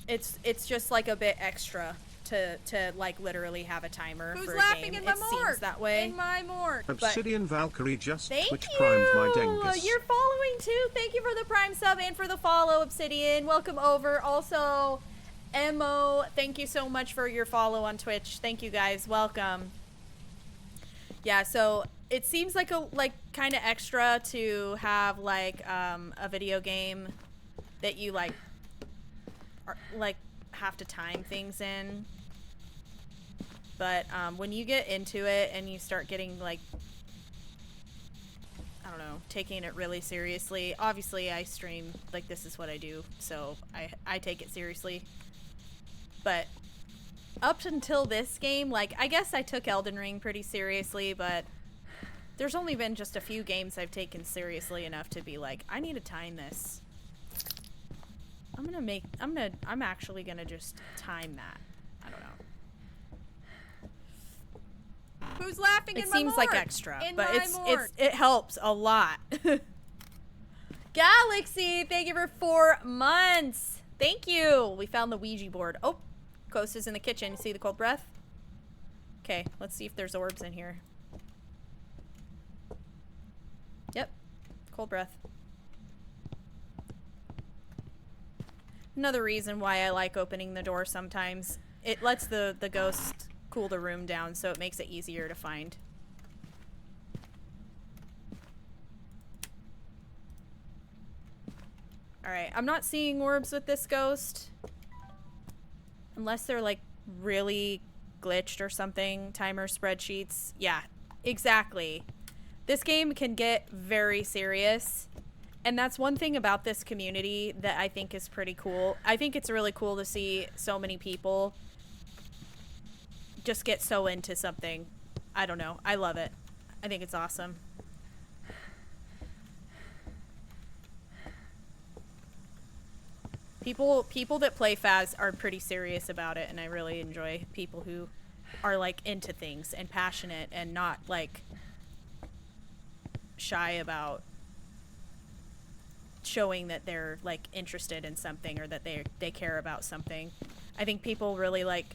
It's just like a bit extra to like literally have a timer for a game. It seems that way. In my morgue. Obsidian Valkyrie just Thank Twitch you! primed my Dengus. You're following too. Thank you for the Prime sub and for the follow, Obsidian. Welcome over. Also, Mo, thank you so much for your follow on Twitch. Thank you guys. Welcome. Yeah, so it seems like kind of extra to have like a video game that you like have to time things in. But when you get into it and you start getting like, I don't know, taking it really seriously. Obviously I stream, like this is what I do, so I take it seriously. But up until this game, like, I guess I took Elden Ring pretty seriously, but there's only been just a few games I've taken seriously enough to be like, I need to time this. I'm actually gonna just time that. I don't know. Who's laughing in my morgue? It seems like extra, in but my it helps a lot. Galaxy, thank you for 4 months. Thank you. We found the Ouija board. Oh, Ghost is in the kitchen. You see the cold breath? Okay, let's see if there's orbs in here. Yep, cold breath. Another reason why I like opening the door sometimes. It lets the ghost cool the room down, so it makes it easier to find. Alright, I'm not seeing orbs with this ghost. Unless they're like really glitched or something. Timer spreadsheets. Yeah, exactly. This game can get very serious. And that's one thing about this community that I think is pretty cool. I think it's really cool to see so many people just get so into something. I don't know. I love it. I think it's awesome. People that play Phas are pretty serious about it, and I really enjoy people who are like into things and passionate and not like shy about showing that they're like interested in something or that they care about something. I think people really like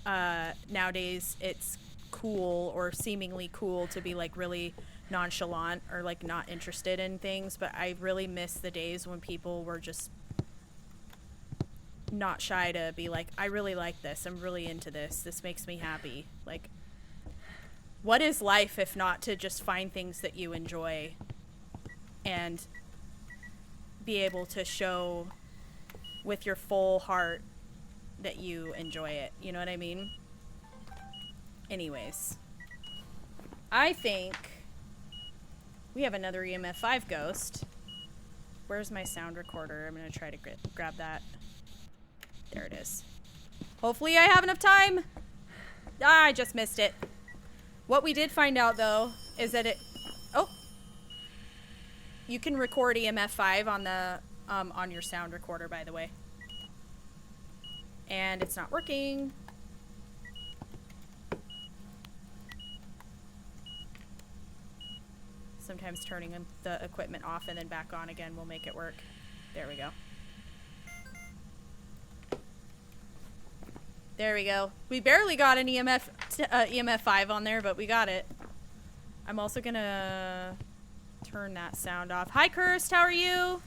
nowadays it's cool or seemingly cool to be like really nonchalant or like not interested in things, but I really miss the days when people were just not shy to be like, I really like this, I'm really into this, this makes me happy. Like, what is life if not to just find things that you enjoy and be able to show with your full heart that you enjoy it, you know what I mean? Anyways, I think we have another EMF 5 ghost. Where's my sound recorder? I'm gonna try to grab that. There it is. Hopefully I have enough time. Ah, I just missed it. What we did find out though is that it, oh, you can record EMF 5 on the on your sound recorder, by the way. And it's not working. Sometimes turning the equipment off and then back on again will make it work. There we go. There we go. We barely got an EMF 5 on there, but we got it. I'm also gonna turn that sound off. Hi, Cursed. How are you?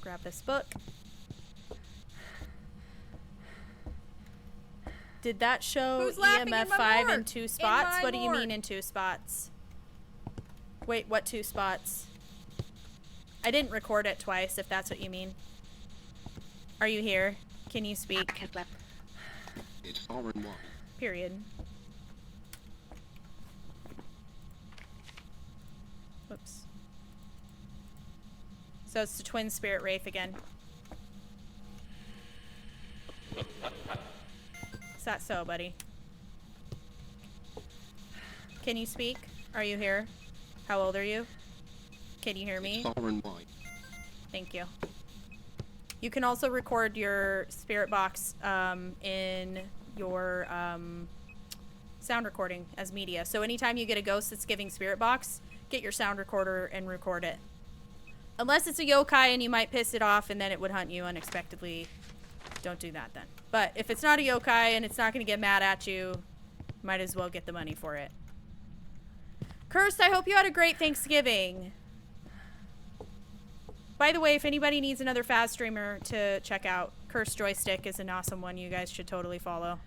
Grab this book. Did that show Who's laughing EMF in my 5 in morgue? 2 spots? my What do you morgue. mean in 2 spots? Wait, what 2 spots? I didn't record it twice, if that's what you mean. Are you here? Can you speak? It's all in one. Period. Whoops. So it's the twin spirit wraith again. Is that so, buddy? Can you speak? Are you here? How old are you? Can you hear me? It's all in one. Thank you. You can also record your spirit box in your sound recording as media. So anytime you get a ghost that's giving spirit box, get your sound recorder and record it. Unless it's a yokai and you might piss it off and then it would hunt you unexpectedly. Don't do that then. But if it's not a yokai and it's not going to get mad at you, might as well get the money for it. Cursed, I hope you had a great Thanksgiving. By the way, if anybody needs another Phas streamer to check out, Cursed Joystick is an awesome one you guys should totally follow.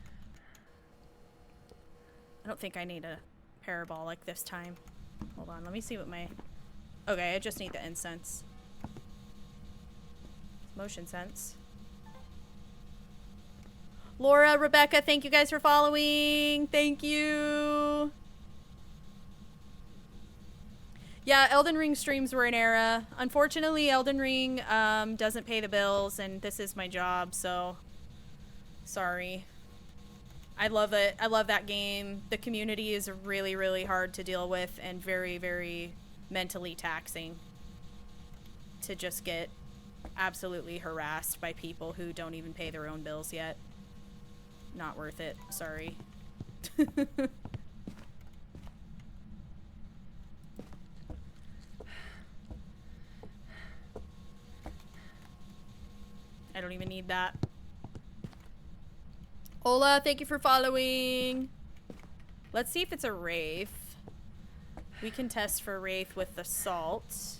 I don't think I need a parabolic this time. Hold on, let me see what my... Okay, I just need the incense. Motion sense. Laura, Rebecca, thank you guys for following. Thank you. Yeah, Elden Ring streams were an era. Unfortunately, Elden Ring doesn't pay the bills, and this is my job, so sorry. I love it. I love that game. The community is really, really hard to deal with and very, very mentally taxing to just get absolutely harassed by people who don't even pay their own bills yet. Not worth it. Sorry. I don't even need that. Ola, thank you for following. Let's see if it's a wraith. We can test for wraith with the salt.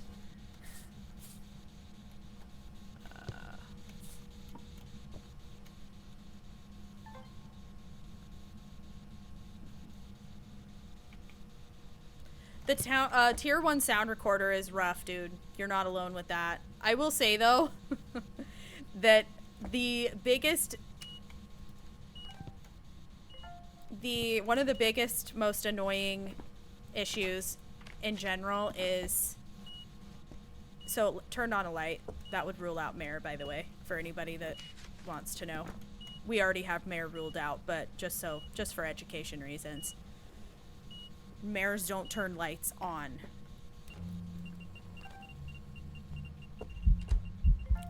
The town, tier 1 sound recorder is rough, dude. You're not alone with that. I will say, though, that one of the biggest, most annoying issues in general is, so turn on a light. That would rule out Mare, by the way, for anybody that wants to know. We already have Mare ruled out, but just for education reasons. Mares don't turn lights on.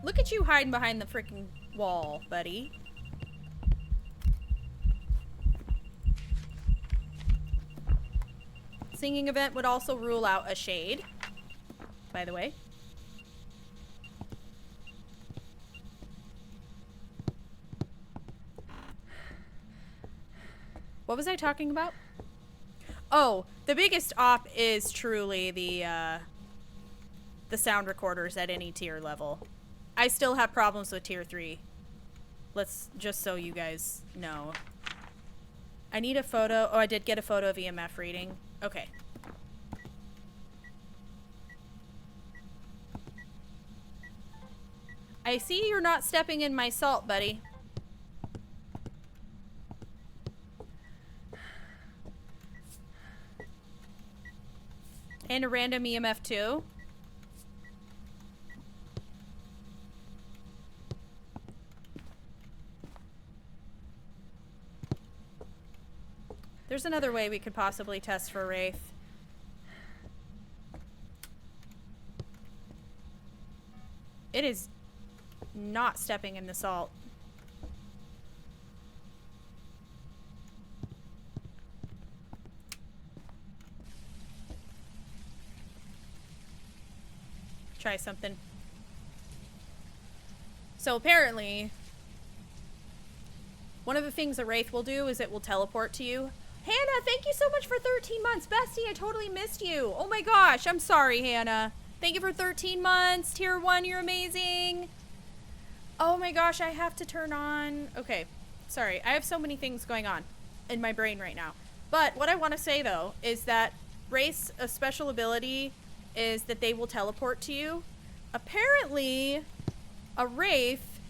Look at you hiding behind the freaking wall, buddy. Singing event would also rule out a shade, by the way. What was I talking about? Oh, the biggest op is truly the sound recorders at any tier level. I still have problems with tier 3. Just so you guys know. I need a photo. Oh, I did get a photo of EMF reading. Okay. I see you're not stepping in my salt, buddy. And a random EMF too. There's another way we could possibly test for Wraith. It is not stepping in the salt. Try something. So apparently, one of the things a Wraith will do is it will teleport to you. Hannah, thank you so much for 13 months. Bestie, I totally missed you. Oh my gosh, I'm sorry, Hannah. Thank you for 13 months. Tier 1, you're amazing. Oh my gosh, I have to turn on... Okay, sorry. I have so many things going on in my brain right now. But what I want to say, though, is that Wraith's a special ability is that they will teleport to you. Apparently, a Wraith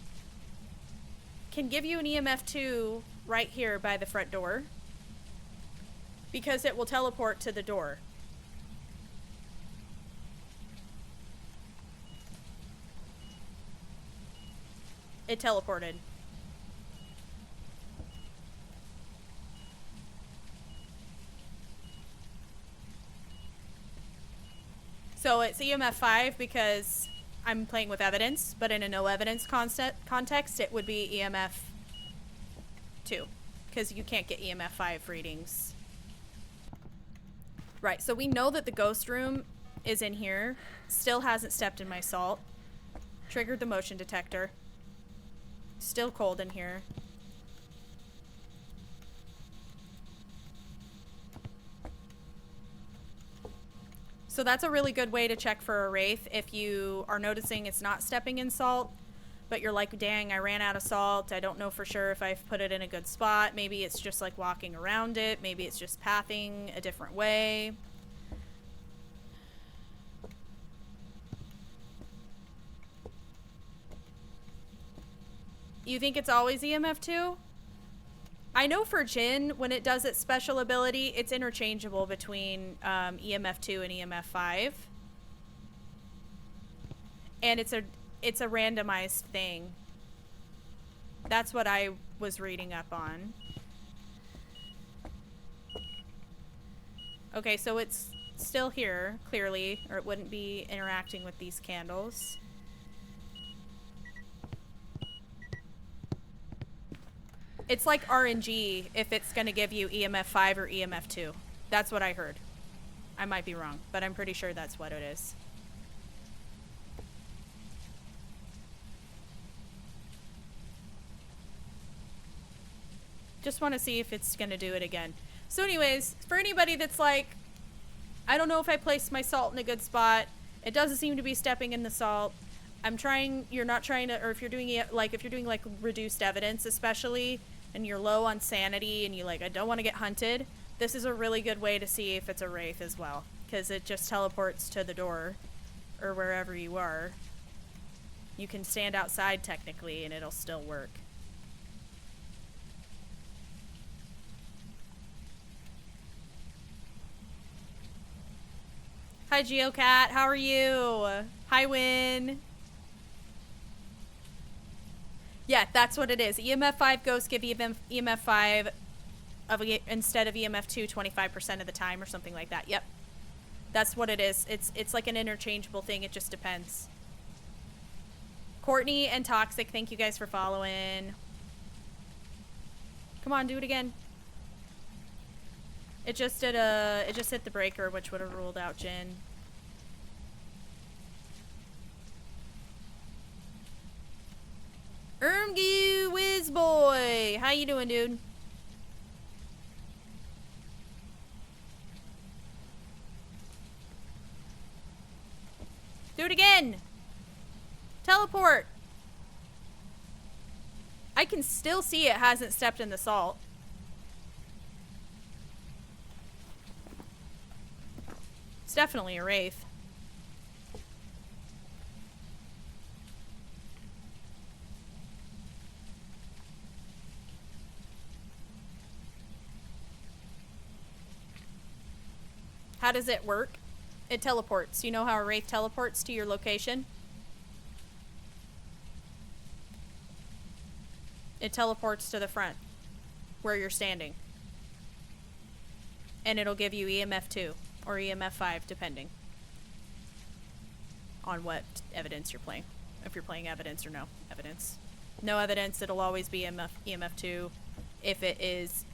can give you an EMF 2 right here by the front door because it will teleport to the door. It teleported. So it's EMF 5 because I'm playing with evidence, but in a no evidence context, it would be EMF 2 because you can't get EMF 5 readings. Right, so we know that the ghost room is in here. Still hasn't stepped in my salt. Triggered the motion detector. Still cold in here. So that's a really good way to check for a Wraith if you are noticing it's not stepping in salt, but you're like, dang, I ran out of salt. I don't know for sure if I've put it in a good spot. Maybe it's just like walking around it. Maybe it's just pathing a different way. You think it's always EMF 2? I know for Jinn, when it does its special ability, it's interchangeable between EMF 2 and EMF 5. And it's a randomized thing. That's what I was reading up on. Okay, so it's still here, clearly, or it wouldn't be interacting with these candles. It's like RNG if it's going to give you EMF 5 or EMF 2. That's what I heard. I might be wrong, but I'm pretty sure that's what it is. Just want to see if it's going to do it again. So anyways, for anybody that's like, I don't know if I placed my salt in a good spot. It doesn't seem to be stepping in the salt. I'm trying, you're not trying to, or if you're doing it, like if you're doing like reduced evidence especially, and you're low on sanity and you like, I don't want to get hunted, this is a really good way to see if it's a Wraith as well. because it just teleports to the door or wherever you are. You can stand outside technically and it'll still work. Hi GeoCat, how are you? Hi Win. Yeah, that's what it is. EMF 5 ghosts give EMF 5 instead of EMF 2 25% of the time or something like that. Yep. That's what it is. It's like an interchangeable thing. It just depends. Courtney and Toxic, thank you guys for following. Come on, do it again. It just hit the breaker, which would have ruled out Jin. Ermgu Whizboy! How you doing, dude? Do it again! Teleport! I can still see it hasn't stepped in the salt. It's definitely a wraith. How does it work? It teleports. You know how a wraith teleports to your location? It teleports to the front where you're standing. And it'll give you EMF 2 or EMF 5 depending on what evidence you're playing. If you're playing evidence or no evidence. No evidence, it'll always be EMF 2. If it is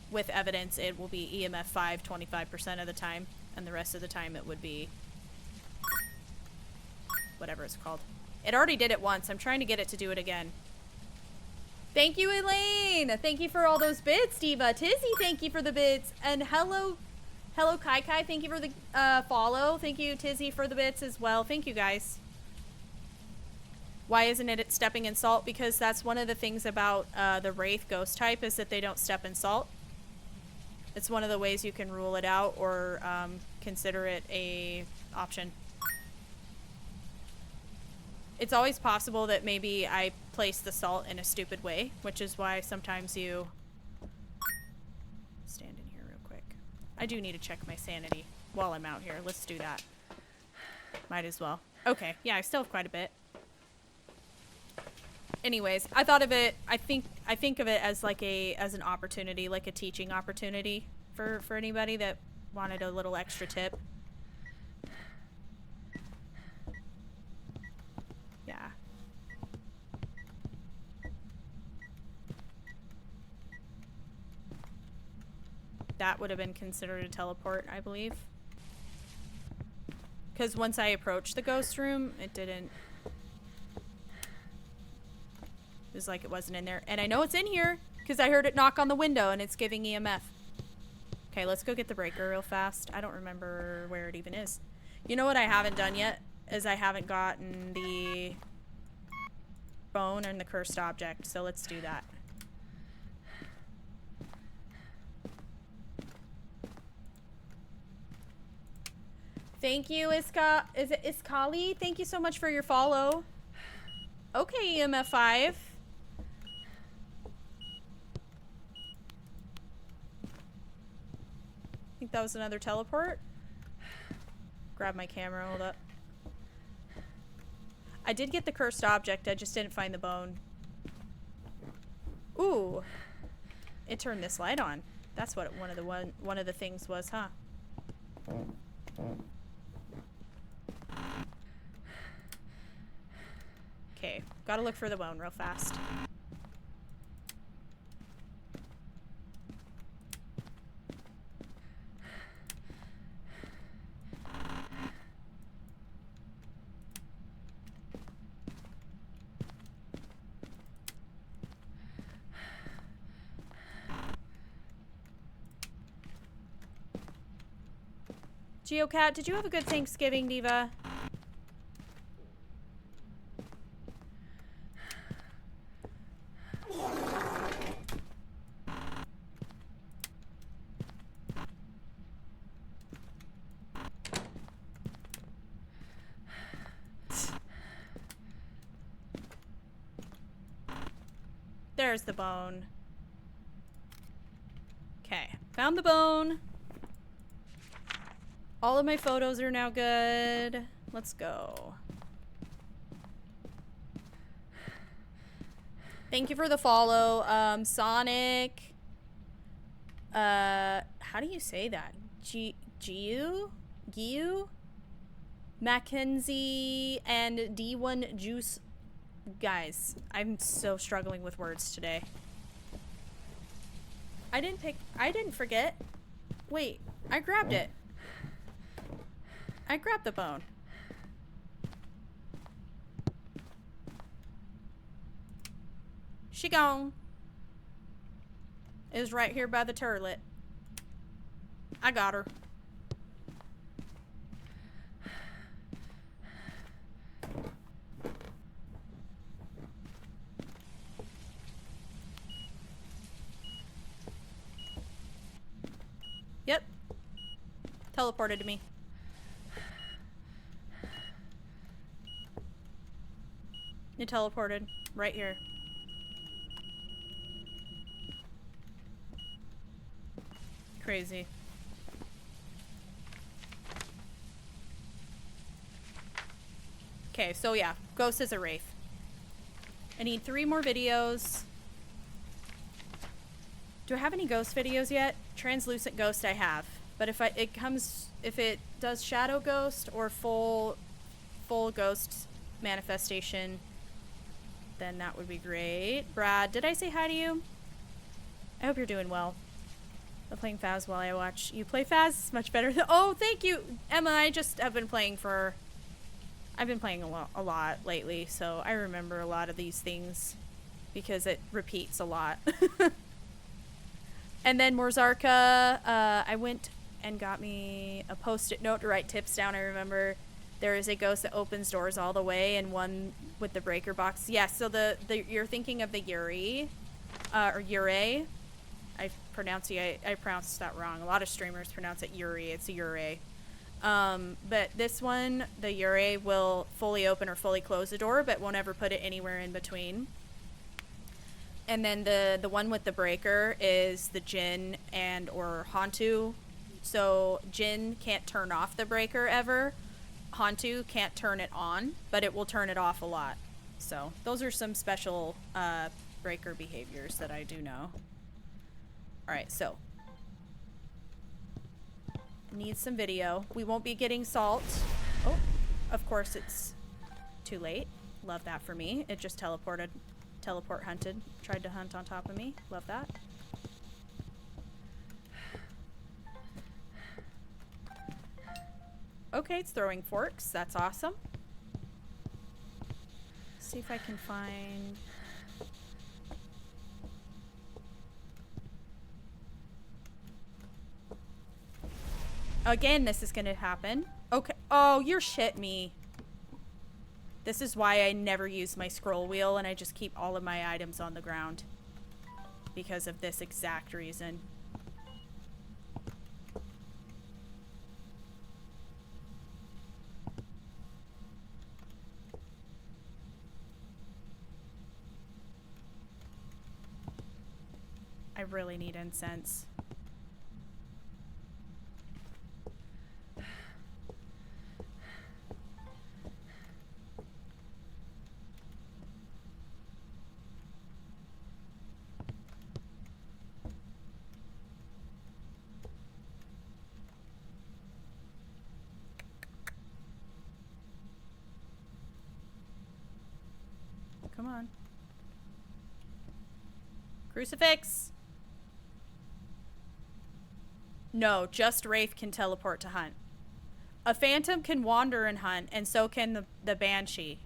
with evidence, it will be EMF 5 25% of the time. And the rest of the time it would be whatever it's called. It already did it once. I'm trying to get it to do it again. Thank you, Elaine. Thank you for all those bits, Diva. Tizzy, thank you for the bits. And hello Kai Kai. Thank you for the follow. Thank you, Tizzy, for the bits as well. Thank you, guys. Why isn't it stepping in salt? Because that's one of the things about the Wraith ghost type is that they don't step in salt. It's one of the ways you can rule it out or consider it a option. It's always possible that maybe I place the salt in a stupid way, which is why sometimes you stand in here real quick. I do need to check my sanity while I'm out here. Let's do that. Might as well. Okay, yeah, I still have quite a bit. Anyways, I thought of it, I think of it as like as an opportunity, like a teaching opportunity for anybody that wanted a little extra tip. Yeah. That would have been considered a teleport, I believe. Because once I approached the ghost room, it didn't. It was like it wasn't in there. And I know it's in here because I heard it knock on the window and it's giving EMF. Okay, let's go get the breaker real fast. I don't remember where it even is. You know what I haven't done yet? Is I haven't gotten the bone and the cursed object. So let's do that. Thank you, Iska. Is it Iskali? Thank you so much for your follow. Okay, EMF 5. I think that was another teleport. Grab my camera, hold up. I did get the cursed object, I just didn't find the bone. Ooh. It turned this light on. That's what one of the things was, huh? Okay, gotta look for the bone real fast. GeoCat, did you have a good Thanksgiving, Diva? There's the bone. Okay, found the bone. All of my photos are now good. Let's go. Thank you for the follow, Sonic. How do you say that? Giu? Mackenzie and D1 Juice. Guys, I'm so struggling with words today. I didn't forget. Wait, I grabbed it. I grabbed the bone. She gone. It was right here by the turlet. I got her. Yep. Teleported to me. You teleported right here. Crazy. Okay, so yeah, Ghost is a wraith. I need 3 more videos. Do I have any ghost videos yet? Translucent ghost I have. But if it does shadow ghost or full ghost manifestation, then that would be great. Brad, did I say hi to you? I hope you're doing well. I'm playing Phas while I watch you play Phas. It's much better than— oh, thank you, Emma. I just have been playing I've been playing a lot lately, so I remember a lot of these things because it repeats a lot. And then Morzarka, I went and got me a post-it note to write tips down. I remember there is a ghost that opens doors all the way and one with the breaker box. Yeah, so you're thinking of the Yuri, or Yurei. I pronounced that wrong. A lot of streamers pronounce it Yuri. It's a Yurei. But this one, the Yurei will fully open or fully close the door, but won't ever put it anywhere in between. And then the one with the breaker is the Jinn and or Hantu. So Jinn can't turn off the breaker ever. Hantu can't turn it on, but it will turn it off a lot. So those are some special breaker behaviors that I do know. Alright, so need some video. We won't be getting salt. Oh, of course it's too late. Love that for me. It just teleport hunted. Tried to hunt on top of me. Love that. Okay, it's throwing forks. That's awesome. See if I can find... Again, this is gonna happen. Okay. Oh, you're shit me. This is why I never use my scroll wheel and I just keep all of my items on the ground. Because of this exact reason. I really need incense. Come on. Crucifix! No, just Wraith can teleport to hunt. A phantom can wander and hunt, and so can the Banshee.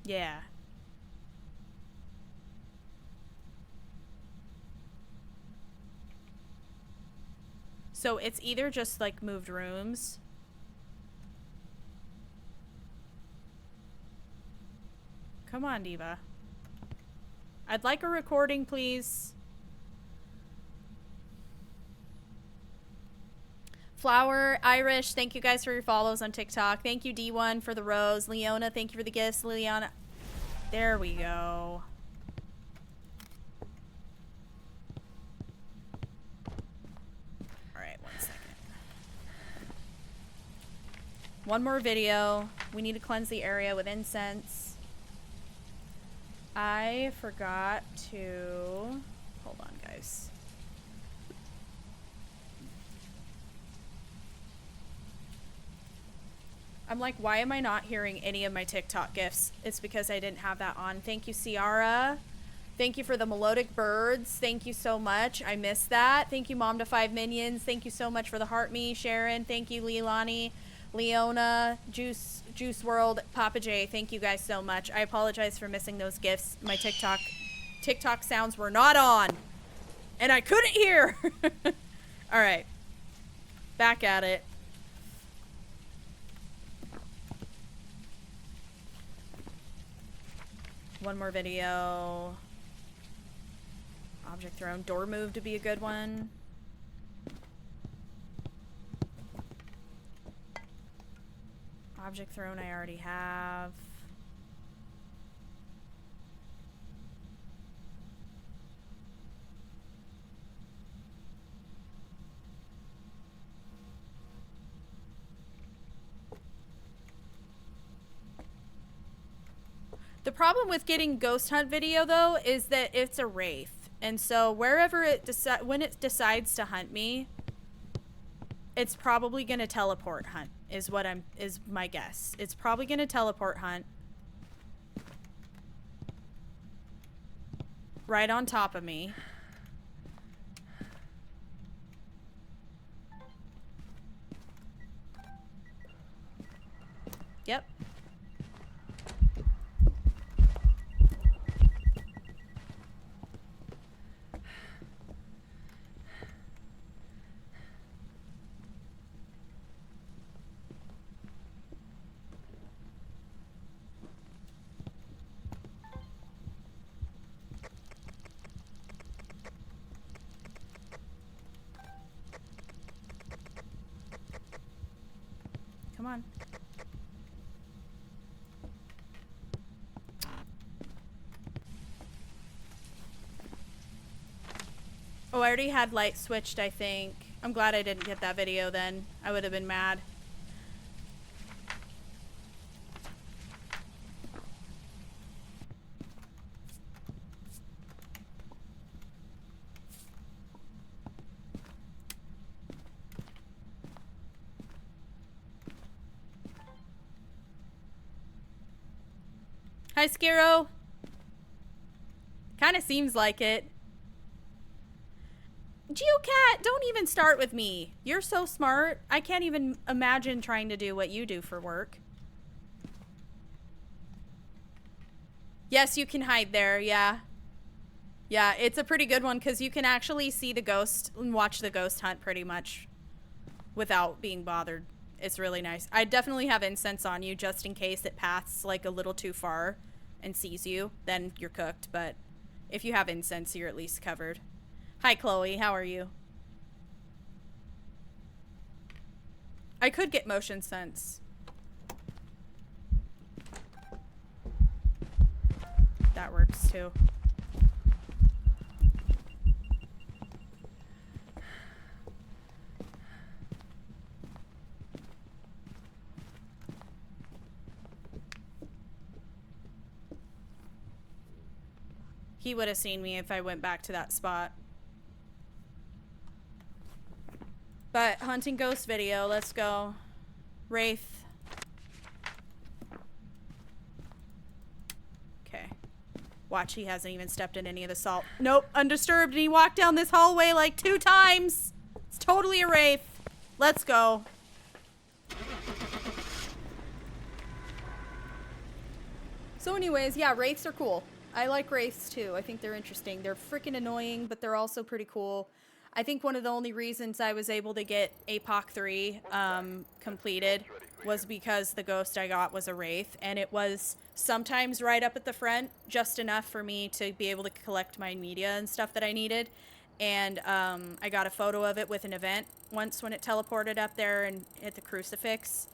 Yeah. So it's either just like moved rooms. Come on, Diva. I'd like a recording, please. Flower, Irish, thank you guys for your follows on TikTok. Thank you, D1, for the rose. Leona, thank you for the gifts. Liliana. There we go. Alright, 1 second. One more video. We need to cleanse the area with incense. I forgot to... Hold on, guys. I'm like, why am I not hearing any of my TikTok gifts? It's because I didn't have that on. Thank you, Ciara. Thank you for the melodic birds. Thank you so much. I missed that. Thank you, Mom to 5 Minions. Thank you so much for the heart me, Sharon. Thank you, Leilani, Leona, Juice World, Papa J. Thank you guys so much. I apologize for missing those gifts. My TikTok sounds were not on. And I couldn't hear. All right. Back at it. One more video. Object thrown. Door move to be a good one. Object thrown I already have. The problem with getting ghost hunt video though is that it's a wraith, and so wherever it when it decides to hunt me, it's probably gonna teleport hunt. Is my guess. It's probably gonna teleport hunt right on top of me. Yep. Come on. Oh, I already had light switched, I think. I'm glad I didn't get that video then. I would have been mad. Hi, Skiro. Kind of seems like it. Geocat, don't even start with me. You're so smart. I can't even imagine trying to do what you do for work. Yes, you can hide there, yeah. Yeah, it's a pretty good one because you can actually see the ghost and watch the ghost hunt pretty much without being bothered. It's really nice. I definitely have incense on you just in case it passes like a little too far and sees you. Then you're cooked, but if you have incense, you're at least covered. Hi, Chloe. How are you? I could get motion sense. That works too. He would have seen me if I went back to that spot. But hunting ghost video, let's go. Wraith. Okay. Watch, he hasn't even stepped in any of the salt. Nope, undisturbed, and he walked down this hallway like 2 times. It's totally a wraith. Let's go. So anyways, yeah, wraiths are cool. I like wraiths too. I think they're interesting. They're freaking annoying, but they're also pretty cool. I think one of the only reasons I was able to get APOC 3 completed was because the ghost I got was a wraith, and it was sometimes right up at the front, just enough for me to be able to collect my media and stuff that I needed. And I got a photo of it with an event once when it teleported up there and hit the crucifix.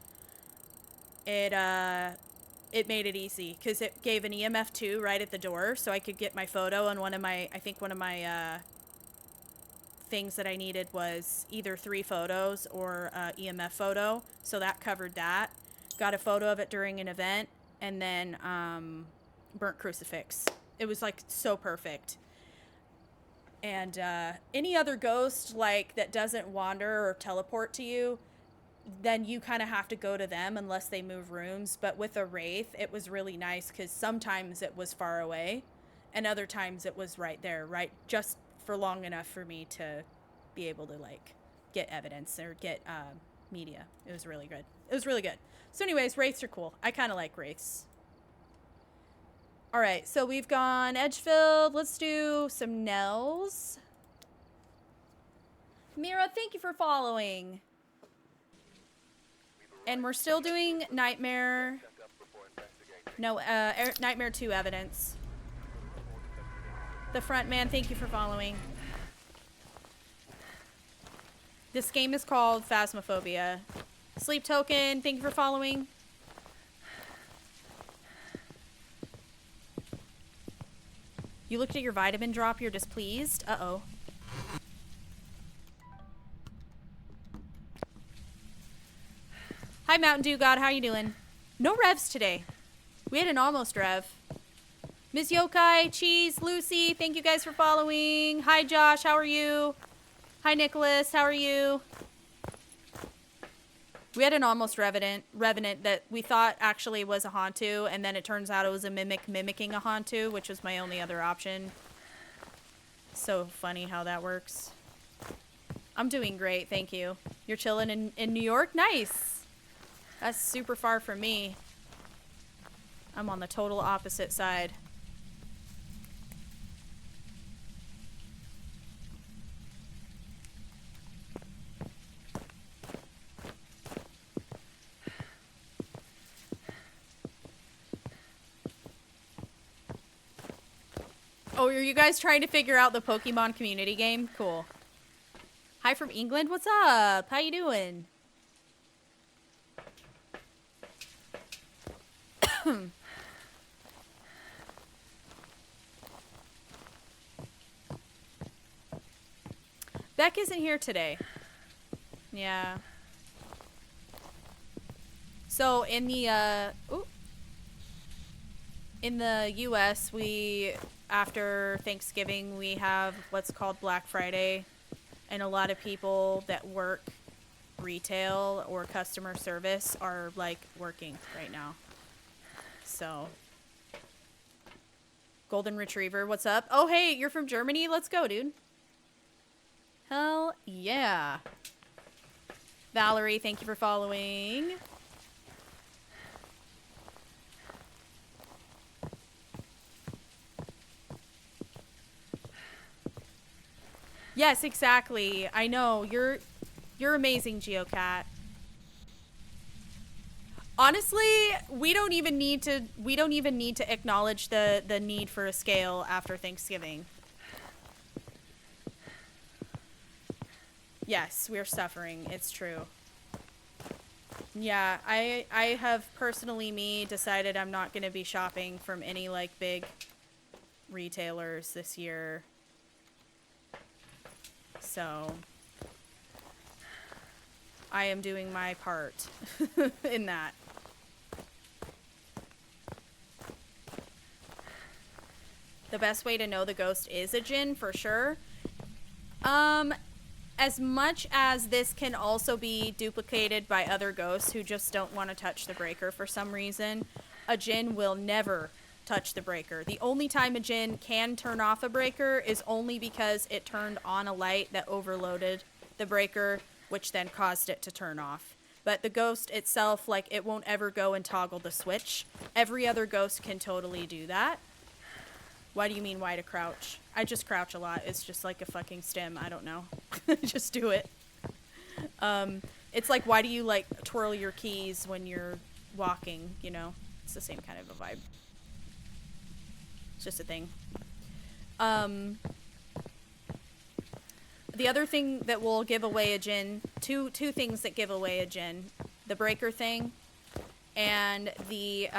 It made it easy because it gave an EMF2 right at the door, so I could get my photo. And one of my things that I needed was either 3 photos or EMF photo, so that covered that. Got a photo of it during an event, and then burnt crucifix. It was like so perfect. And any other ghost like that doesn't wander or teleport to you, then you kind of have to go to them unless they move rooms. But with a wraith, it was really nice because sometimes it was far away and other times it was right there, right just for long enough for me to be able to like get evidence or get media. It was really good. It was really good. So anyways, wraiths are cool. I kind of like wraiths. All right, so we've gone Edgefield. Let's do some Nels. Mira, thank you for following. And we're still doing Nightmare. No, Nightmare 2 evidence. The front man, thank you for following. This game is called Phasmophobia. Sleep Token, thank you for following. You looked at your vitamin drop, you're displeased? Uh-oh. Hi, Mountain Dew God, how you doing? No revs today. We had an almost rev. Ms. Yokai, Cheese, Lucy, thank you guys for following. Hi, Josh, how are you? Hi, Nicholas, how are you? We had an almost revenant that we thought actually was a Hantu, and then it turns out it was a mimic mimicking a Hantu, which was my only other option. So funny how that works. I'm doing great, thank you. You're chilling in New York? Nice! That's super far from me. I'm on the total opposite side. Oh, are you guys trying to figure out the Pokemon community game? Cool. Hi from England, what's up? How you doing? Beck isn't here today. Yeah. So in the US, after Thanksgiving, we have what's called Black Friday, and a lot of people that work retail or customer service are like working right now. So Golden Retriever, what's up? Oh, hey, you're from Germany? Let's go, dude. Hell yeah. Valerie, thank you for following. Yes, exactly. I know. You're amazing, Geocat. Honestly, we don't even need to acknowledge the need for a scale after Thanksgiving. Yes, we're suffering. It's true. Yeah, I have personally decided I'm not going to be shopping from any like big retailers this year. So I am doing my part in that. The best way to know the ghost is a djinn, for sure. As much as this can also be duplicated by other ghosts who just don't want to touch the breaker for some reason, a djinn will never touch the breaker. The only time a djinn can turn off a breaker is only because it turned on a light that overloaded the breaker, which then caused it to turn off. But the ghost itself, like, it won't ever go and toggle the switch. Every other ghost can totally do that. Why do you mean why to crouch? I just crouch a lot. It's just like a fucking stim. I don't know. Just do it. It's like, why do you like twirl your keys when you're walking, you know? It's the same kind of a vibe. It's just a thing. the other thing that will give away a djinn, two things that give away a djinn, the breaker thing, and the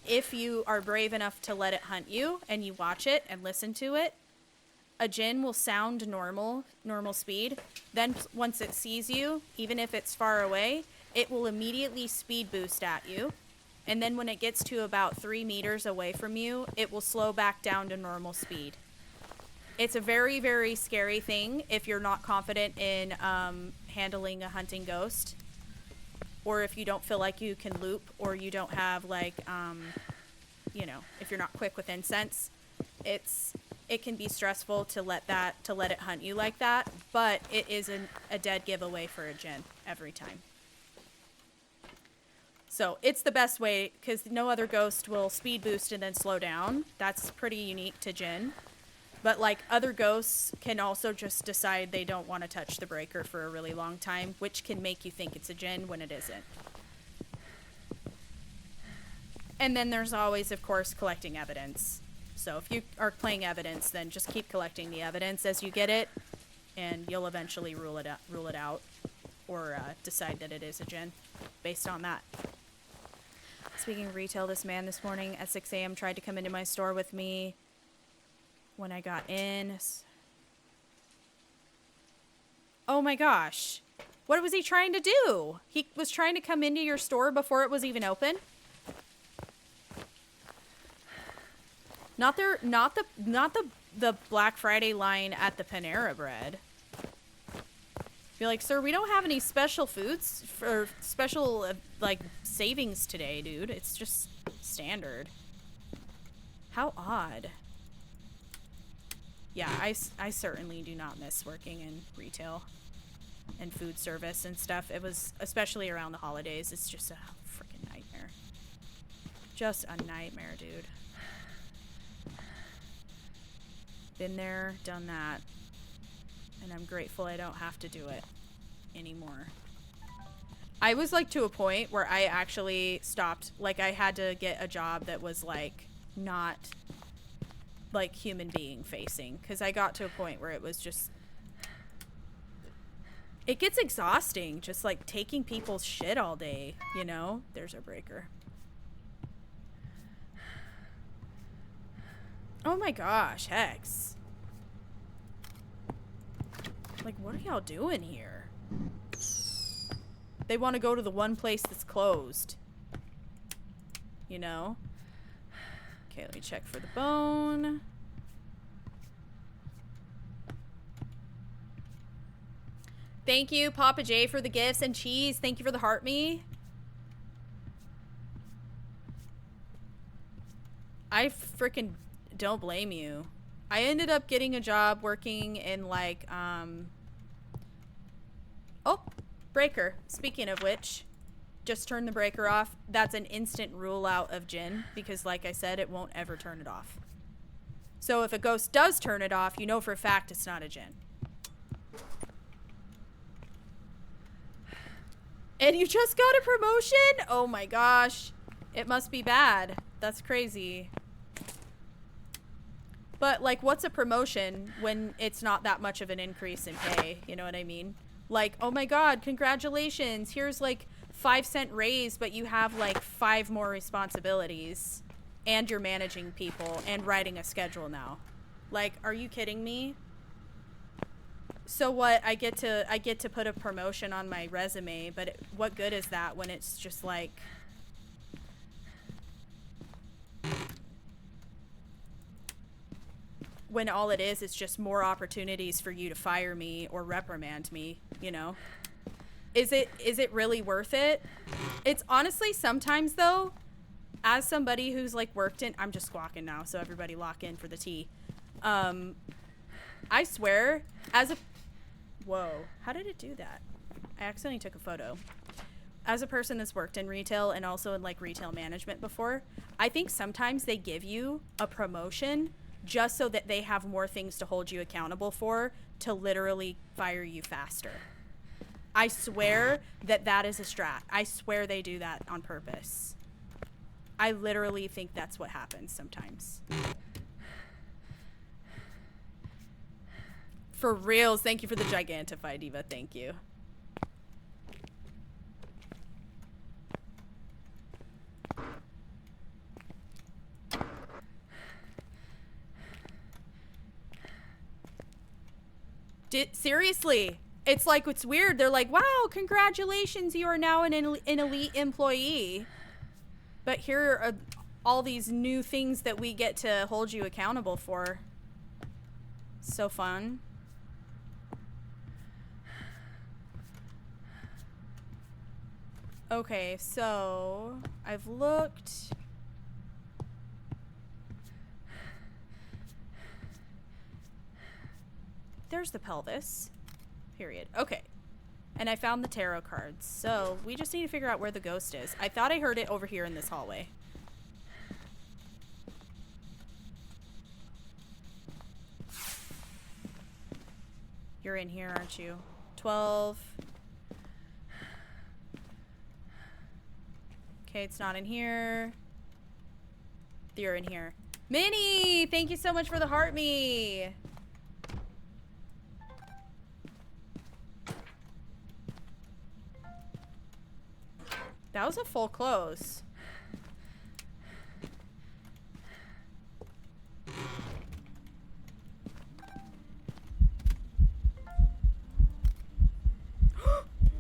if you are brave enough to let it hunt you and you watch it and listen to it, a djinn will sound normal speed. Then once it sees you, even if it's far away, it will immediately speed boost at you. And then when it gets to about 3 meters away from you, it will slow back down to normal speed. It's a very, very scary thing if you're not confident in handling a hunting ghost. Or if you don't feel like you can loop, or you don't have, like, you know, if you're not quick with incense. It can be stressful to let it hunt you like that, but it is a dead giveaway for a djinn every time. So it's the best way, because no other ghost will speed boost and then slow down. That's pretty unique to djinn. But like other ghosts can also just decide they don't want to touch the breaker for a really long time, which can make you think it's a djinn when it isn't. And then there's always, of course, collecting evidence. So if you are playing evidence, then just keep collecting the evidence as you get it, and you'll eventually rule it out, or decide that it is a djinn based on that. Speaking of retail, this man this morning at 6 a.m. tried to come into my store with me when I got in. Oh my gosh. What was he trying to do? He was trying to come into your store before it was even open? Not the Black Friday line at the Panera Bread. Be like, sir, we don't have any special foods for special like savings today, dude. It's just standard. How odd. Yeah, I certainly do not miss working in retail and food service and stuff. It was, especially around the holidays, it's just a freaking nightmare. Just a nightmare, dude. Been there, done that. And I'm grateful I don't have to do it anymore. I was like to a point where I actually stopped. Like I had to get a job that was like not like human being facing, because I got to a point where it was just, it gets exhausting just like taking people's shit all day, you know? There's our breaker. Oh my gosh, Hex. Like, what are y'all doing here? They want to go to the one place that's closed. You know? Okay, let me check for the bone. Thank you, Papa J, for the gifts and cheese. Thank you for the heart me. I freaking don't blame you. I ended up getting a job working in like, oh, breaker. Speaking of which, just turn the breaker off. That's an instant rule out of djinn, because like I said, it won't ever turn it off. So if a ghost does turn it off, you know for a fact it's not a djinn. And you just got a promotion? Oh my gosh. It must be bad. That's crazy. But, like, what's a promotion when it's not that much of an increase in pay? You know what I mean? Like, oh my god, congratulations. Here's, like, 5-cent raise, but you have, like, 5 more responsibilities. And you're managing people and writing a schedule now. Like, are you kidding me? So what, I get to put a promotion on my resume, but what good is that when it's just, like... when all it is just more opportunities for you to fire me or reprimand me, you know? Is it really worth it? It's honestly sometimes though, as somebody who's like worked in, I'm just squawking now, so everybody lock in for the tea. I swear, whoa, how did it do that? I accidentally took a photo. As a person that's worked in retail and also in like retail management before, I think sometimes they give you a promotion just so that they have more things to hold you accountable for, to literally fire you faster. I swear that is a strat. I swear they do that on purpose. I literally think that's what happens sometimes. For reals. Thank you for the Gigantify, Diva. Thank you. Seriously. It's like, it's weird. They're like, wow, congratulations. You are now an elite employee. But here are all these new things that we get to hold you accountable for. So fun. Okay, so I've looked. There's the pelvis. Period. Okay. And I found the tarot cards. So we just need to figure out where the ghost is. I thought I heard it over here in this hallway. You're in here, aren't you? 12. Okay, it's not in here. You're in here. Minnie! Thank you so much for the heart me. That was a full close.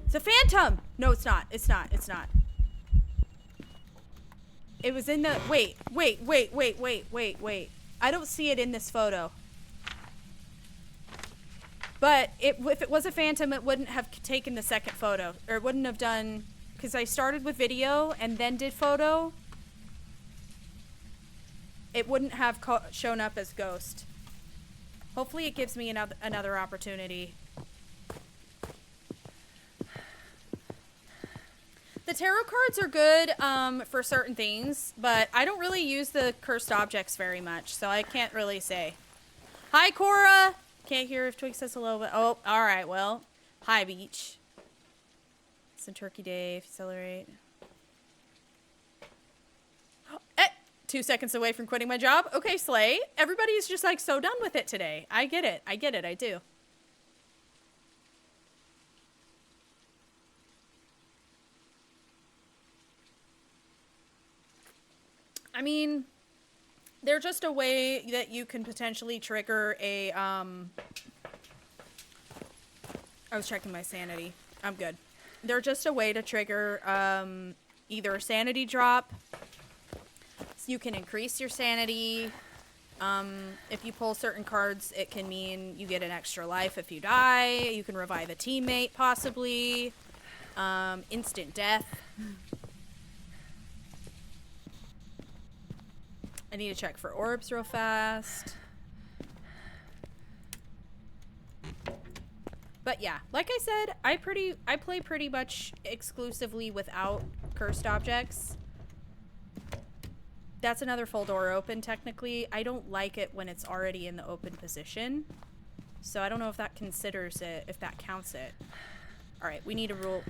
It's a phantom! No, it's not. It's not. It's not. It was in the... Wait. I don't see it in this photo. But if it was a phantom, it wouldn't have taken the second photo. Or it wouldn't have done... Because I started with video and then did photo. It wouldn't have shown up as ghost. Hopefully it gives me another opportunity. The tarot cards are good for certain things, but I don't really use the cursed objects very much, so I can't really say. Hi, Cora! Can't hear if Twig says hello, but... Oh, alright, well. Hi, Beach. It's a turkey day, if you celebrate. 2 seconds away from quitting my job. Okay, Slay. Everybody's just like so done with it today. I get it. I get it. I do. I mean, they're just a way that you can potentially trigger a, I was checking my sanity. I'm good. They're just a way to trigger, either a sanity drop. So you can increase your sanity. If you pull certain cards, it can mean you get an extra life if you die. You can revive a teammate, possibly. Instant death. I need to check for orbs real fast. But yeah, like I said, I play pretty much exclusively without cursed objects. That's another full door open, technically. I don't like it when it's already in the open position. So I don't know if that considers it, if that counts it. Alright, we need a rule.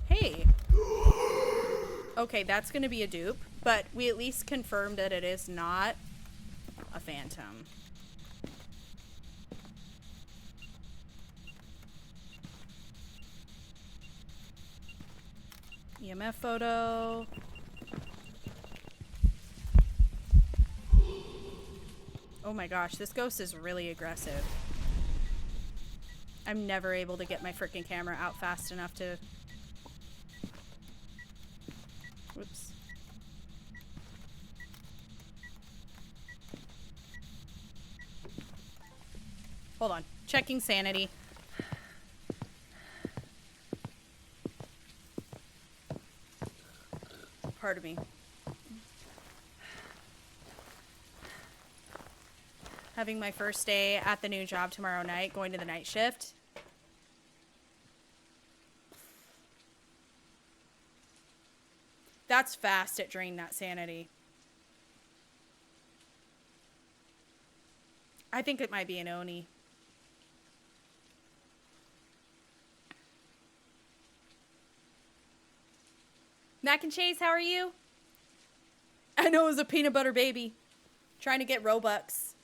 Hey! Okay, that's gonna be a dupe. But we at least confirmed that it is not a phantom. EMF photo. Oh my gosh, this ghost is really aggressive. I'm never able to get my freaking camera out fast enough to... Whoops. Hold on. Checking sanity. Pardon me. Having my first day at the new job tomorrow night, going to the night shift. That's fast at draining that sanity. I think it might be an Oni. Mac and Chase, how are you? I know it was a peanut butter baby. Trying to get Robux.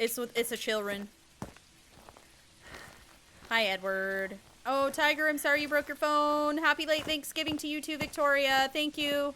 It's a children. Hi, Edward. Oh, Tiger, I'm sorry you broke your phone. Happy late Thanksgiving to you too, Victoria. Thank you.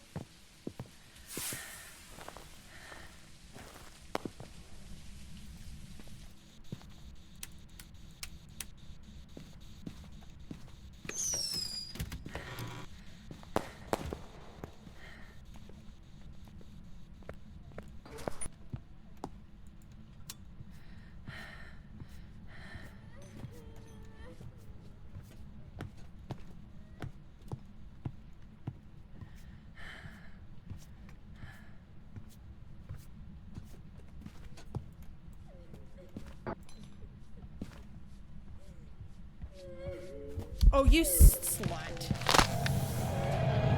Oh, you slut.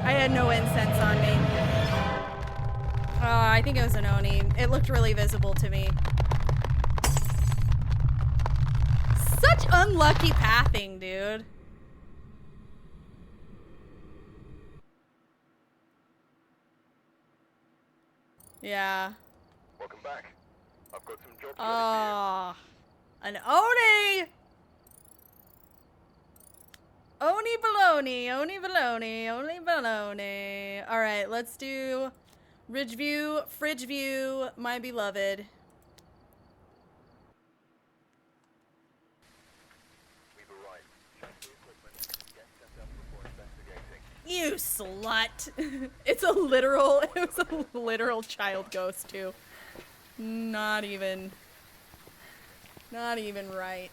I had no incense on me. I think it was an Oni. It looked really visible to me. Such unlucky pathing, dude. Yeah. Welcome back. I've got some jobs Oh, an Oni! Oni baloney, Oni baloney, Oni baloney. All right, let's do Ridgeview, Fridgeview, my beloved. We've arrived. Check the equipment. Get set up before investigating. You slut. It was a literal child ghost too. Not even right.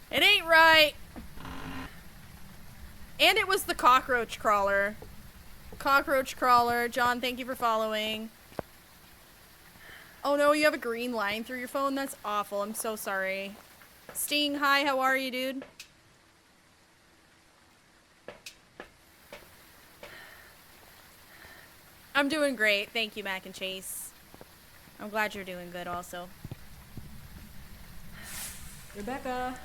It ain't right. And it was the cockroach crawler. Cockroach crawler. John, thank you for following. Oh no, you have a green line through your phone? That's awful. I'm so sorry. Sting, hi, how are you, dude? I'm doing great. Thank you, Mac and Chase. I'm glad you're doing good also. Rebecca.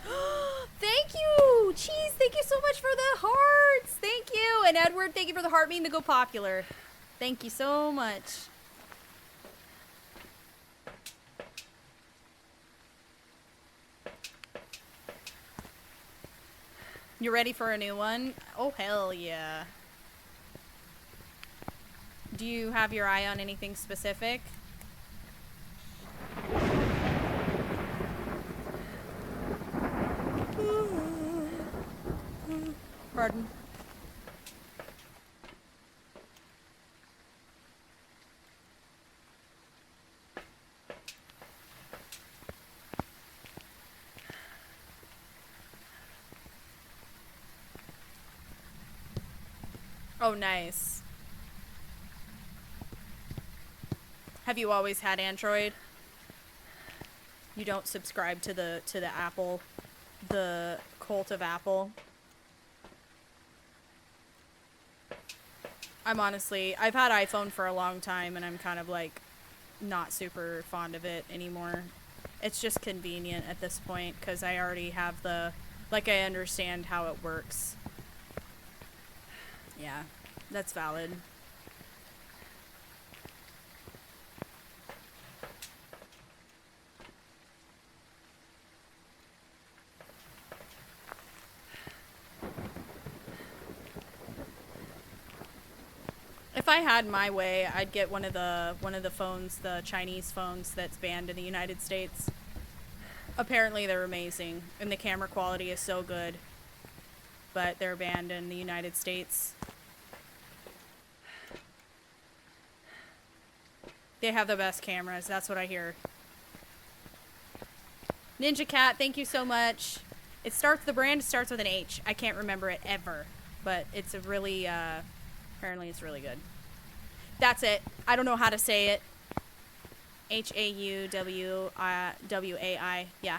Thank you! Cheese, thank you so much for the hearts! Thank you! And Edward, thank you for the heart mean to go popular. Thank you so much. You ready for a new one? Oh, hell yeah. Do you have your eye on anything specific? Pardon. Oh, nice. Have you always had Android? You don't subscribe to the Apple, the cult of Apple? I've had iPhone for a long time and I'm kind of like not super fond of it anymore. It's just convenient at this point because I already have I understand how it works. Yeah, that's valid. If I had my way, I'd get one of the phones, the Chinese phones that's banned in the United States. Apparently they're amazing, and the camera quality is so good. But they're banned in the United States. They have the best cameras, that's what I hear. Ninja Cat, thank you so much. The brand starts with an H. I can't remember it ever, but it's a really, apparently it's really good. That's it. I don't know how to say it. Hauwai. Yeah.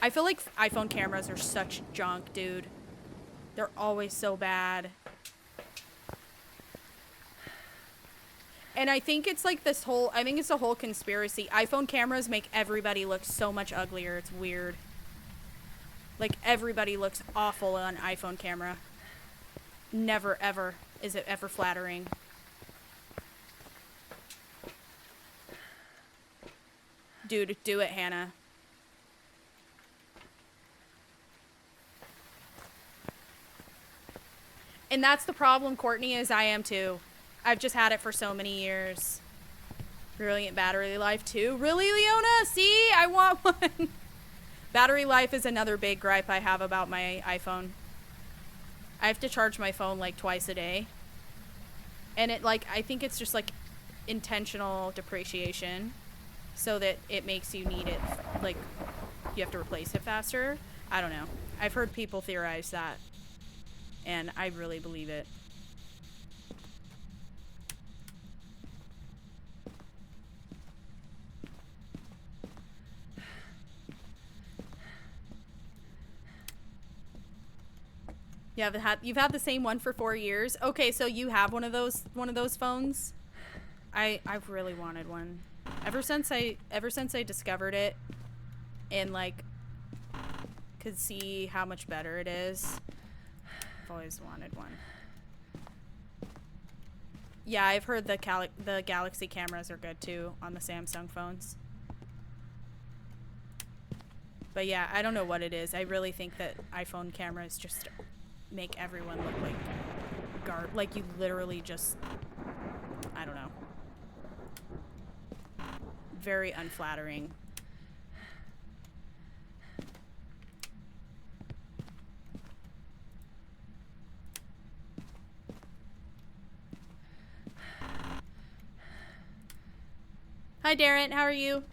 I feel like iPhone cameras are such junk, dude. They're always so bad. And I think it's like it's a whole conspiracy. iPhone cameras make everybody look so much uglier. It's weird. Like, everybody looks awful on iPhone camera. Never, ever is it ever flattering. Dude, do it, Hannah. And that's the problem, Courtney, is I am too. I've just had it for so many years. Brilliant battery life too. Really, Leona? See? I want one. Battery life is another big gripe I have about my iPhone. I have to charge my phone like twice a day. And it like, I think it's just like intentional depreciation so that it makes you need it, like you have to replace it faster. I don't know. I've heard people theorize that. And I really believe it. You've had the same one for 4 years. Okay, so you have one of those phones. I've really wanted one ever since I discovered it and like could see how much better it is. I've always wanted one. Yeah, I've heard the Galaxy cameras are good too on the Samsung phones. But yeah, I don't know what it is. I really think that iPhone cameras just make everyone look like like you literally just, I don't know. Very unflattering. Hi Darren, how are you?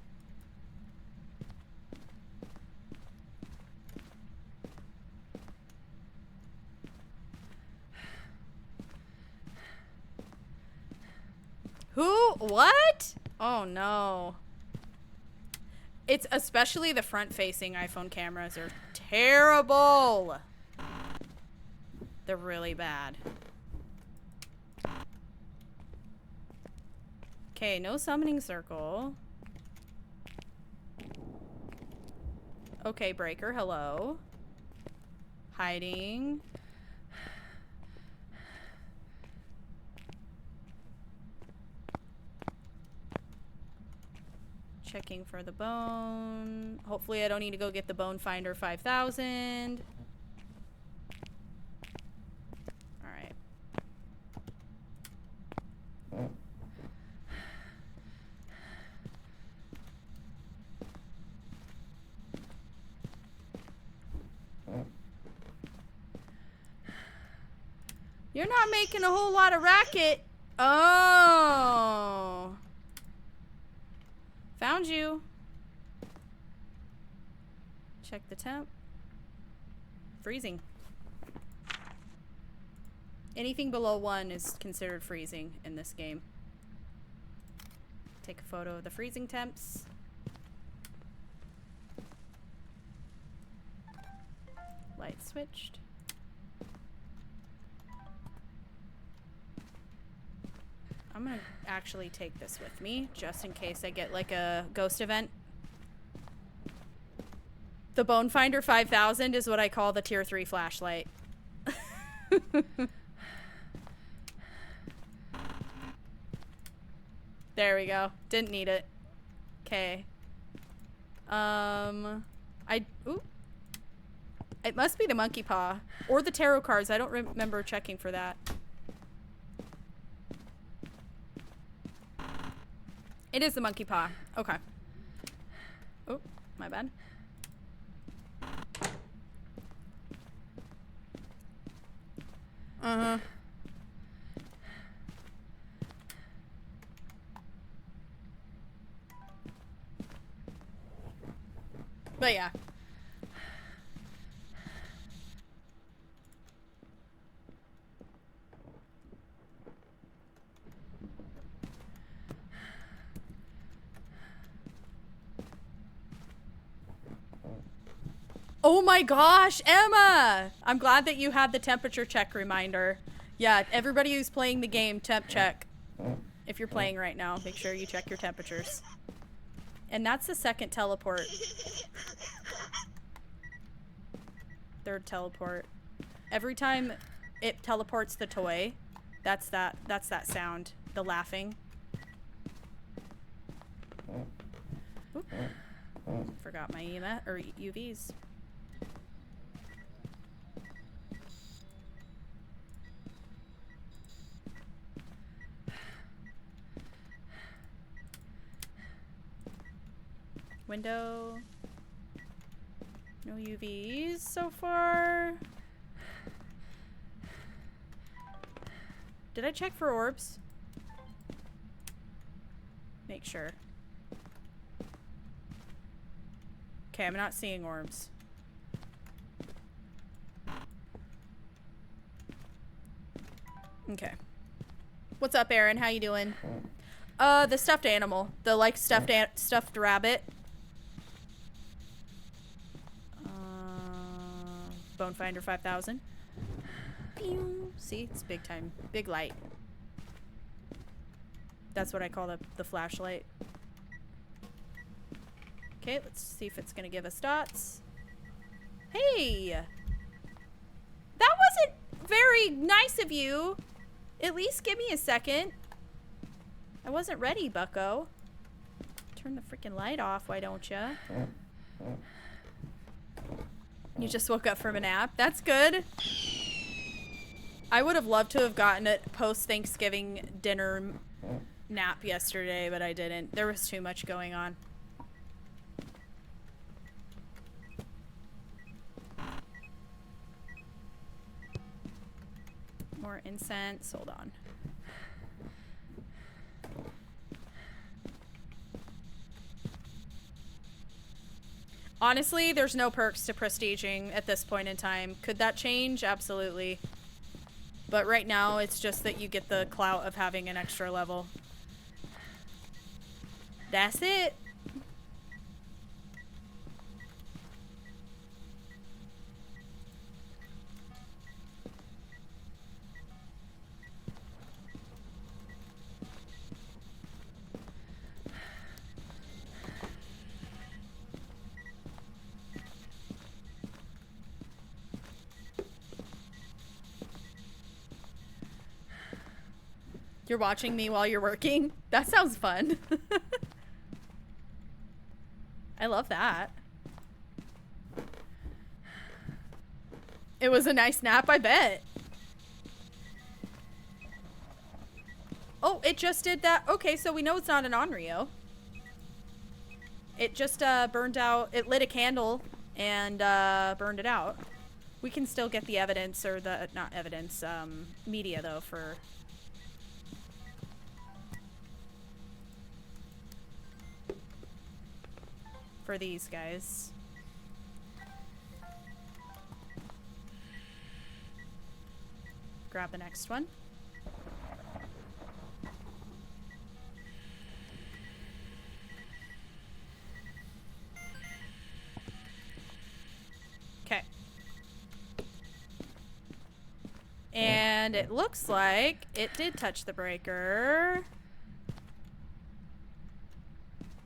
Who? What? Oh no. It's especially the front-facing iPhone cameras are terrible. They're really bad. Okay, no summoning circle. Okay, breaker, hello. Hiding. Checking for the bone. Hopefully I don't need to go get the bone finder 5000. Alright. You're not making a whole lot of racket. Oh. Found you. Check the temp. Freezing. Anything below 1 is considered freezing in this game. Take a photo of the freezing temps. Light switched. I'm gonna actually take this with me, just in case I get like a ghost event. The Bone Finder 5000 is what I call the tier 3 flashlight. There we go. Didn't need it. Okay. Ooh. It must be the monkey paw. Or the tarot cards. I don't remember checking for that. It is the monkey paw. Okay. Oh, my bad. Uh-huh. But yeah. Oh my gosh, Emma! I'm glad that you had the temperature check reminder. Yeah, everybody who's playing the game, temp check. If you're playing right now, make sure you check your temperatures. And that's the second teleport. Third teleport. Every time it teleports the toy, that's that sound. The laughing. Oop. Forgot my EMF or UVs. Window. No UVs so far. Did I check for orbs? Make sure. Okay, I'm not seeing orbs. Okay. What's up, Aaron? How you doing? The stuffed animal. The, like, stuffed rabbit. Bone Finder 5000. Pew. See? It's big time. Big light. That's what I call the flashlight. Okay, let's see if it's gonna give us dots. Hey! That wasn't very nice of you. At least give me a second. I wasn't ready, bucko. Turn the freaking light off, why don't ya? You just woke up from a nap. That's good. I would have loved to have gotten a post-Thanksgiving dinner nap yesterday, but I didn't. There was too much going on. More incense. Hold on. Honestly, there's no perks to prestiging at this point in time. Could that change? Absolutely. But right now, it's just that you get the clout of having an extra level. That's it. You're watching me while you're working? That sounds fun. I love that. It was a nice nap, I bet. Oh, it just did that. Okay, so we know it's not an Onryo. It just burned out. It lit a candle and burned it out. We can still get the evidence, or the, not evidence, media though, for these guys. Grab the next one. Okay. And it looks like it did touch the breaker.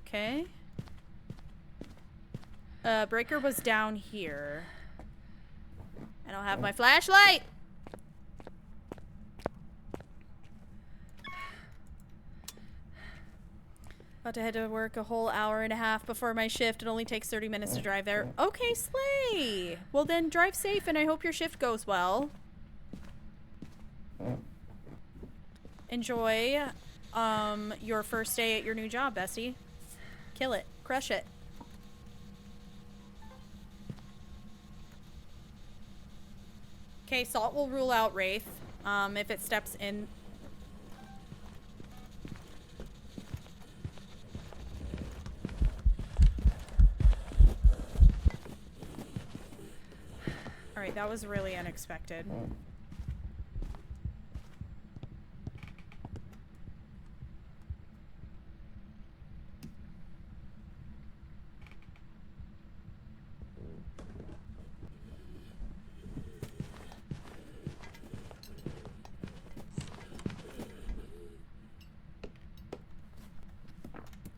Okay. Breaker was down here. And I'll have my flashlight! About to head to work a whole hour and a half before my shift. It only takes 30 minutes to drive there. Okay, Slay! Well then, drive safe and I hope your shift goes well. Enjoy, your first day at your new job, bestie. Kill it. Crush it. Okay, Salt will rule out Wraith, if it steps in. Alright, that was really unexpected.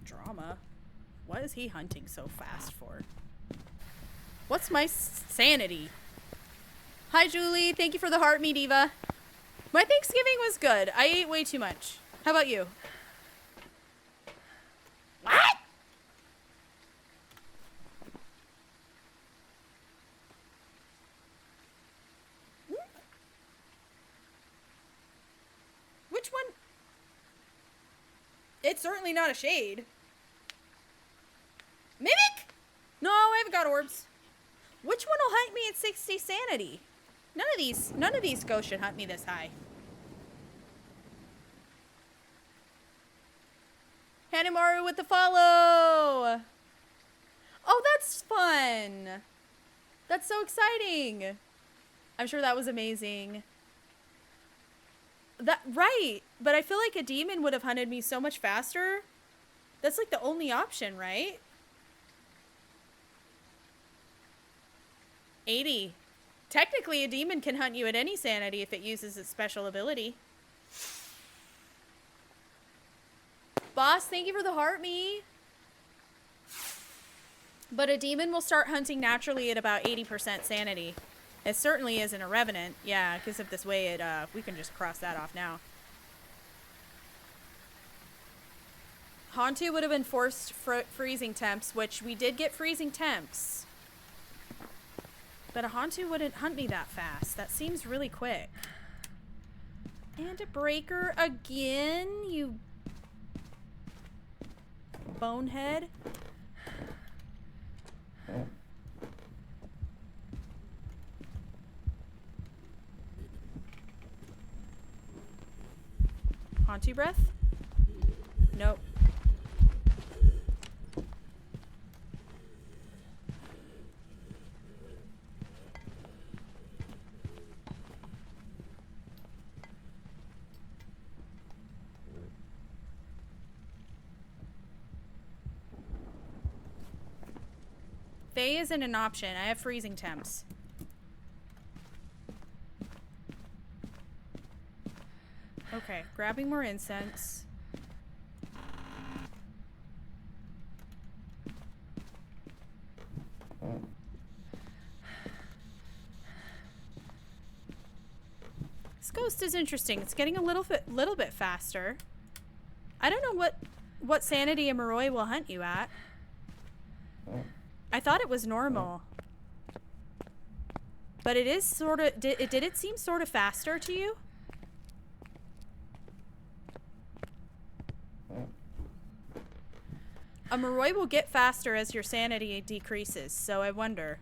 Drama? What is he hunting so fast for? What's my sanity? Hi, Julie. Thank you for the heart, me diva. My Thanksgiving was good. I ate way too much. How about you? What? It's certainly not a shade. Mimic? No, I haven't got orbs. Which one will hunt me at 60 sanity? None of these ghosts should hunt me this high. Hanamaru with the follow. Oh, that's fun. That's so exciting. I'm sure that was amazing. Right, but I feel like a demon would have hunted me so much faster. That's like the only option, right? 80. Technically, a demon can hunt you at any sanity if it uses its special ability. Boss, thank you for the heart me. But a demon will start hunting naturally at about 80% sanity. It certainly isn't a revenant. Yeah, because of this way it, we can just cross that off now. Hantu would have been forced freezing temps, which we did get freezing temps. But a Hantu wouldn't hunt me that fast. That seems really quick. And a breaker again, you bonehead. Hantu breath? Nope. Fae isn't an option. I have freezing temps. Okay, grabbing more incense. This ghost is interesting. It's getting a little bit faster. I don't know what sanity a Moroi will hunt you at. I thought it was normal. But it is sort of... Did it seem sort of faster to you? A Moroi will get faster as your sanity decreases, so I wonder.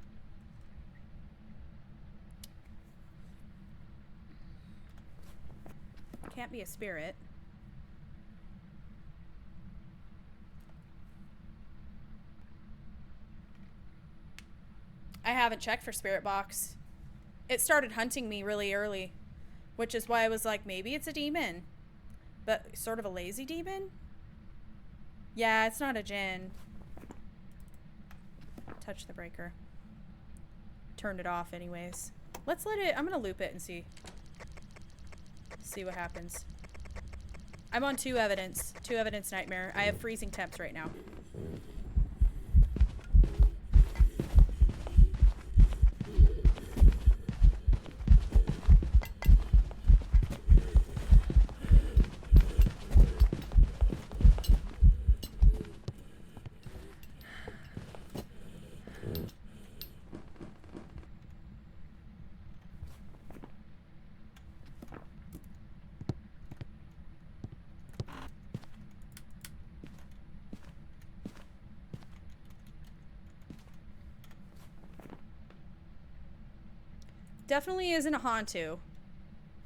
Can't be a spirit. I haven't checked for spirit box. It started hunting me really early, which is why I was like, maybe it's a demon. But sort of a lazy demon? Yeah, it's not a djinn. Touch the breaker. Turned it off anyways. Let's let it... I'm gonna loop it and see. See what happens. I'm on 2 evidence. 2 evidence nightmare. I have freezing temps right now. Definitely isn't a Hantu.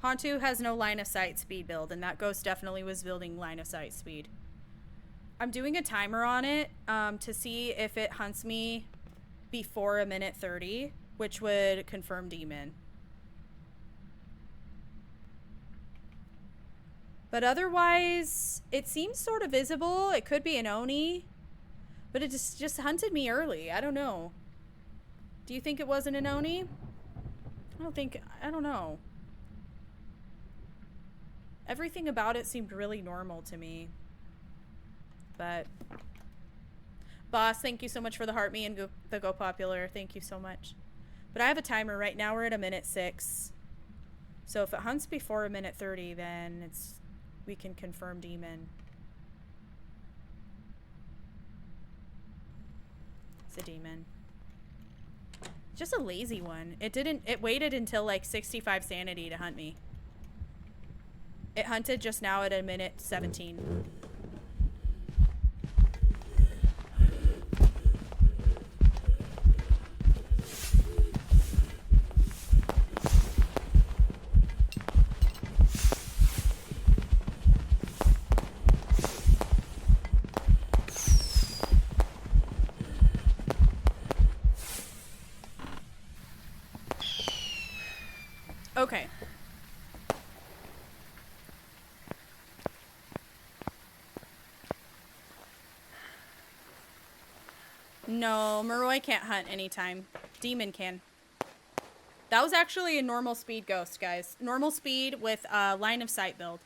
Hantu has no line of sight speed build, and that ghost definitely was building line of sight speed. I'm doing a timer on it to see if it hunts me before a minute 30, which would confirm demon. But otherwise, it seems sort of visible. It could be an Oni, but it just hunted me early. I don't know. Do you think it wasn't an Oni? I don't know. Everything about it seemed really normal to me. But, boss, thank you so much for the heart me and the Go Popular. Thank you so much. But I have a timer right now. We're at a minute 6. So if it hunts before a minute 30, then we can confirm demon. It's a demon. Just a lazy one. It waited until like 65 sanity to hunt me. It hunted just now at a minute 17. No, Moroi can't hunt anytime. Demon can. That was actually a normal speed ghost, guys. Normal speed with a line of sight build.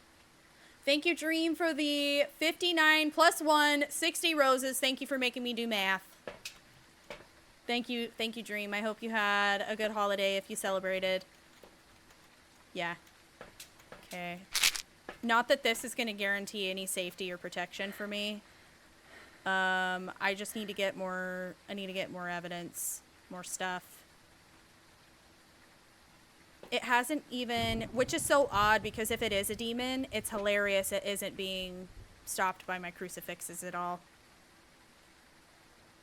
Thank you, Dream, for the 59 plus 1, 60 roses. Thank you for making me do math. Thank you, Dream. I hope you had a good holiday if you celebrated. Yeah. Okay. Not that this is going to guarantee any safety or protection for me. I just need to get more, evidence, more stuff. It hasn't even, which is so odd because if it is a demon, it's hilarious it isn't being stopped by my crucifixes at all.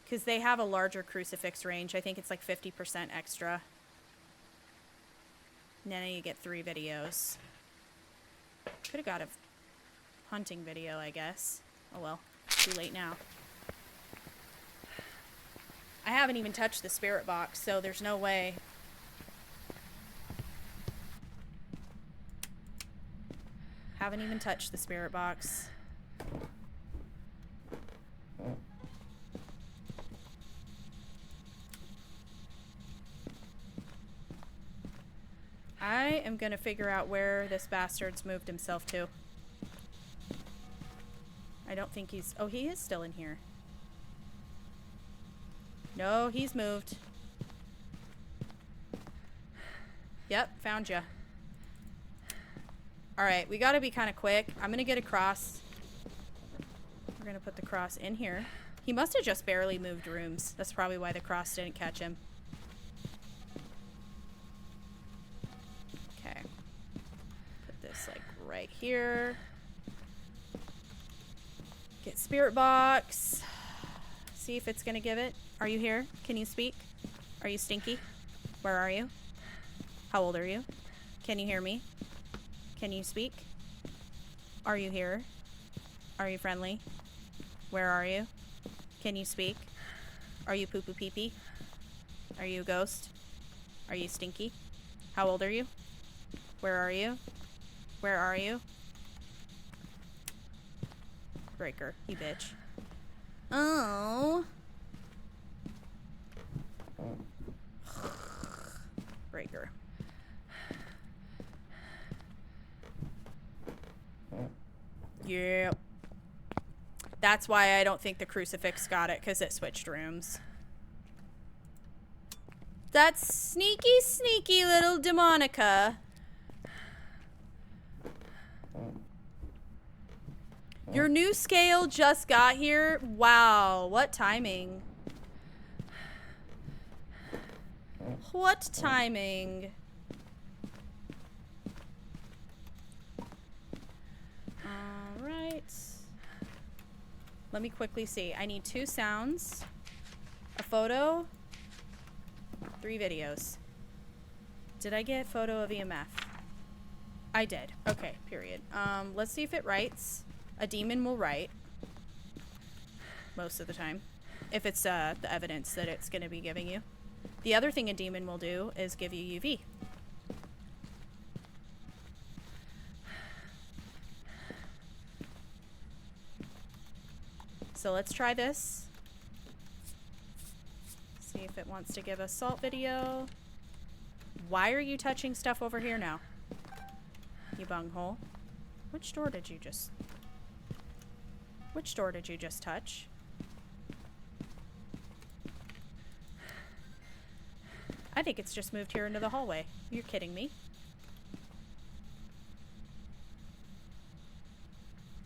Because they have a larger crucifix range. I think it's like 50% extra. And then you get 3 videos. Could have got a hunting video, I guess. Oh well, too late now. I haven't even touched the spirit box, so there's no way. Haven't even touched the spirit box. I am gonna figure out where this bastard's moved himself to. I don't think he's... Oh, he is still in here. No, he's moved. Yep, found ya. Alright, we gotta be kind of quick. I'm gonna get a cross. We're gonna put the cross in here. He must have just barely moved rooms. That's probably why the cross didn't catch him. Okay. Put this, like, right here. Get spirit box. See if it's gonna give it. Are you here? Can you speak? Are you stinky? Where are you? How old are you? Can you hear me? Can you speak? Are you here? Are you friendly? Where are you? Can you speak? Are you poo poo pee pee? Are you a ghost? Are you stinky? How old are you? Where are you? Where are you? Breaker, you bitch. Oh. Breaker. Yep. That's why I don't think the crucifix got it, because it switched rooms. That's sneaky, sneaky little demonica. Your new scale just got here? Wow, what timing? What timing? Alright. Let me quickly see. I need 2 sounds, a photo, 3 videos. Did I get photo of EMF? I did. Okay, period. Let's see if it writes. A demon will write. Most of the time. If it's the evidence that it's going to be giving you. The other thing a demon will do is give you UV. So let's try this. See if it wants to give us salt video. Why are you touching stuff over here now? You bunghole. Which door did you just... Which door did you just touch? I think it's just moved here into the hallway. You're kidding me.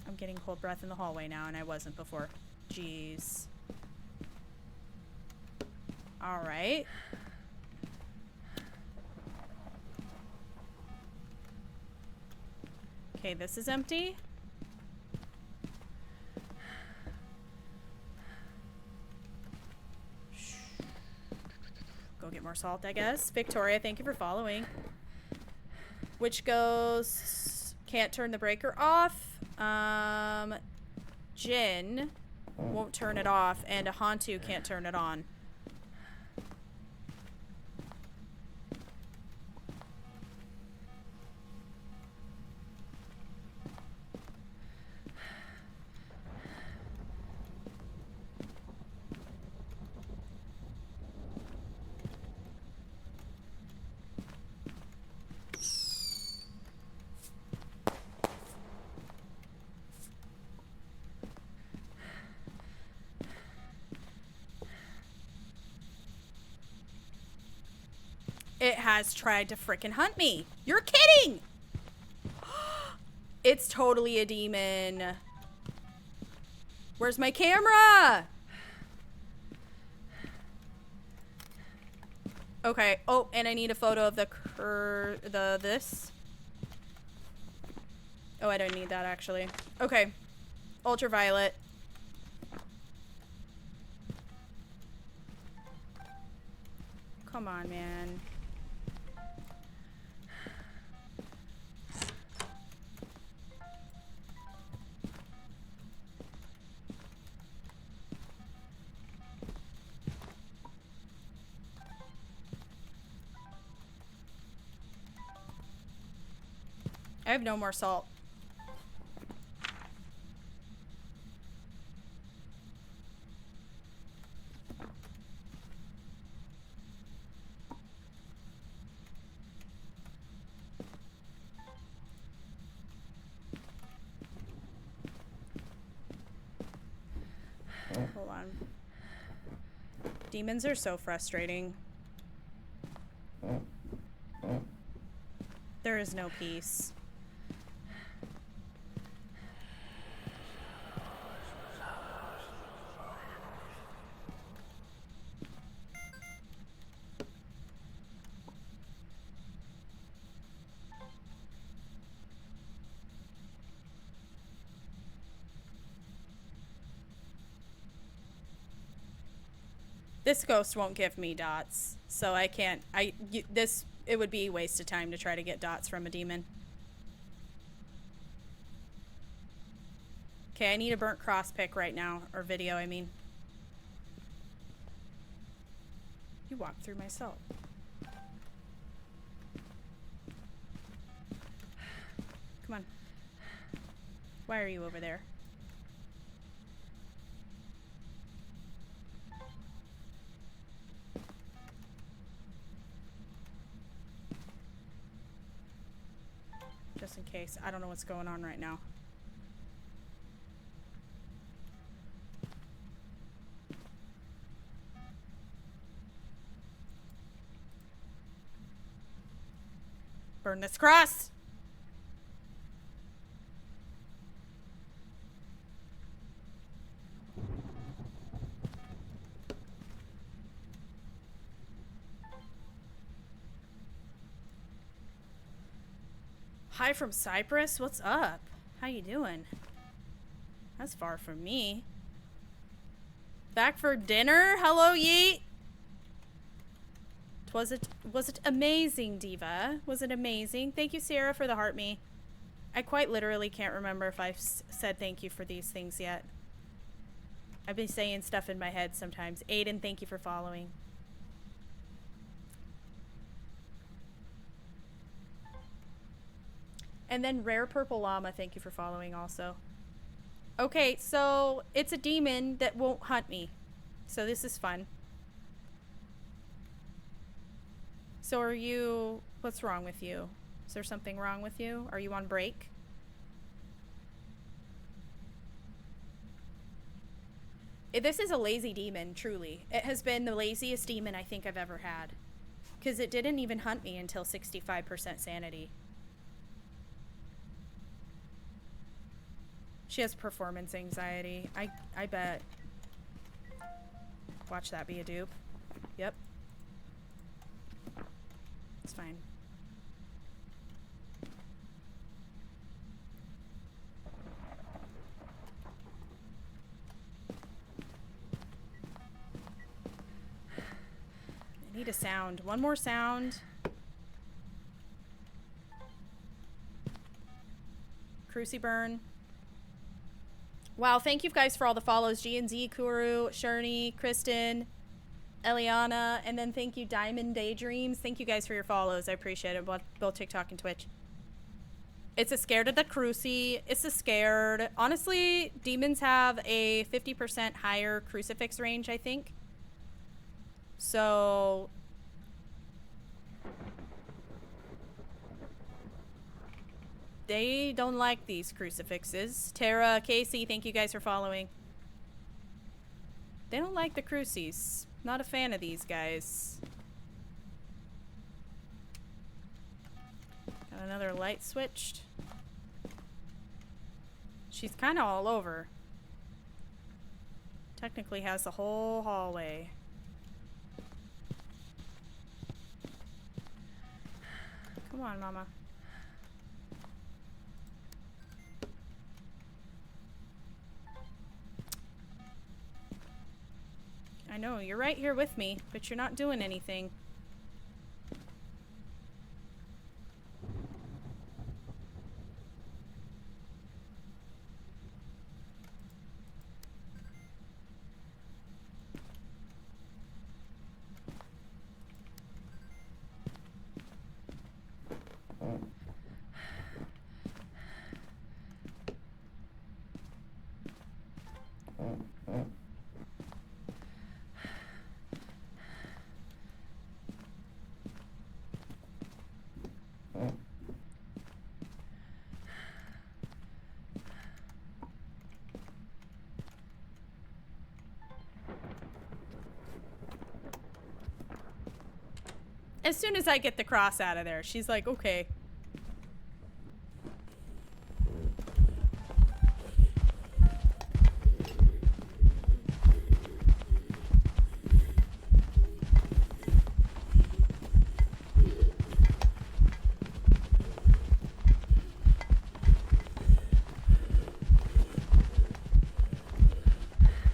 I'm getting cold breath in the hallway now, and I wasn't before. Jeez. Alright. Okay, this is empty. Go get more salt, I guess. Victoria, thank you for following. Which goes... Can't turn the breaker off. Jin won't turn it off, and a Hantu can't turn it on. It has tried to frickin' hunt me. You're kidding! It's totally a demon. Where's my camera? Okay. Oh, and I need a photo of this. Oh, I don't need that actually. Okay. Ultraviolet. Come on, man. I have no more salt. Hold on. Demons are so frustrating. There is no peace. This ghost won't give me dots, so I can't, it would be a waste of time to try to get dots from a demon. Okay, I need a burnt cross pick right now, or video, I mean. You walked through my salt. Come on. Why are you over there? Just in case. I don't know what's going on right now. Burn this cross! Hi from Cyprus? What's up? How you doing? That's far from me. Back for dinner? Hello, Yeet! Was it amazing, Diva? Was it amazing? Thank you, Sarah, for the heart me. I quite literally can't remember if I've said thank you for these things yet. I've been saying stuff in my head sometimes. Aiden, thank you for following. And then Rare Purple Llama, thank you for following also. Okay, so it's a demon that won't hunt me. So this is fun. So are you, what's wrong with you? Is there something wrong with you? Are you on break? This is a lazy demon, truly. It has been the laziest demon I think I've ever had. Because it didn't even hunt me until 65% sanity. She has performance anxiety. I bet. Watch that be a dupe. Yep. It's fine. I need a sound. One more sound. Cruci burn. Wow, thank you guys for all the follows. G&Z, Kuru, Sherney, Kristen, Eliana, and then thank you, Diamond Daydreams. Thank you guys for your follows. I appreciate it, both TikTok and Twitch. It's a scared of the Cruci. It's a scared. Honestly, demons have a 50% higher crucifix range, I think. So... they don't like these crucifixes. Tara, Casey, thank you guys for following. They don't like the crucis. Not a fan of these guys. Got another light switched. She's kind of all over. Technically has the whole hallway. Come on, Mama. I know, you're right here with me, but you're not doing anything. As soon as I get the cross out of there, she's like, okay.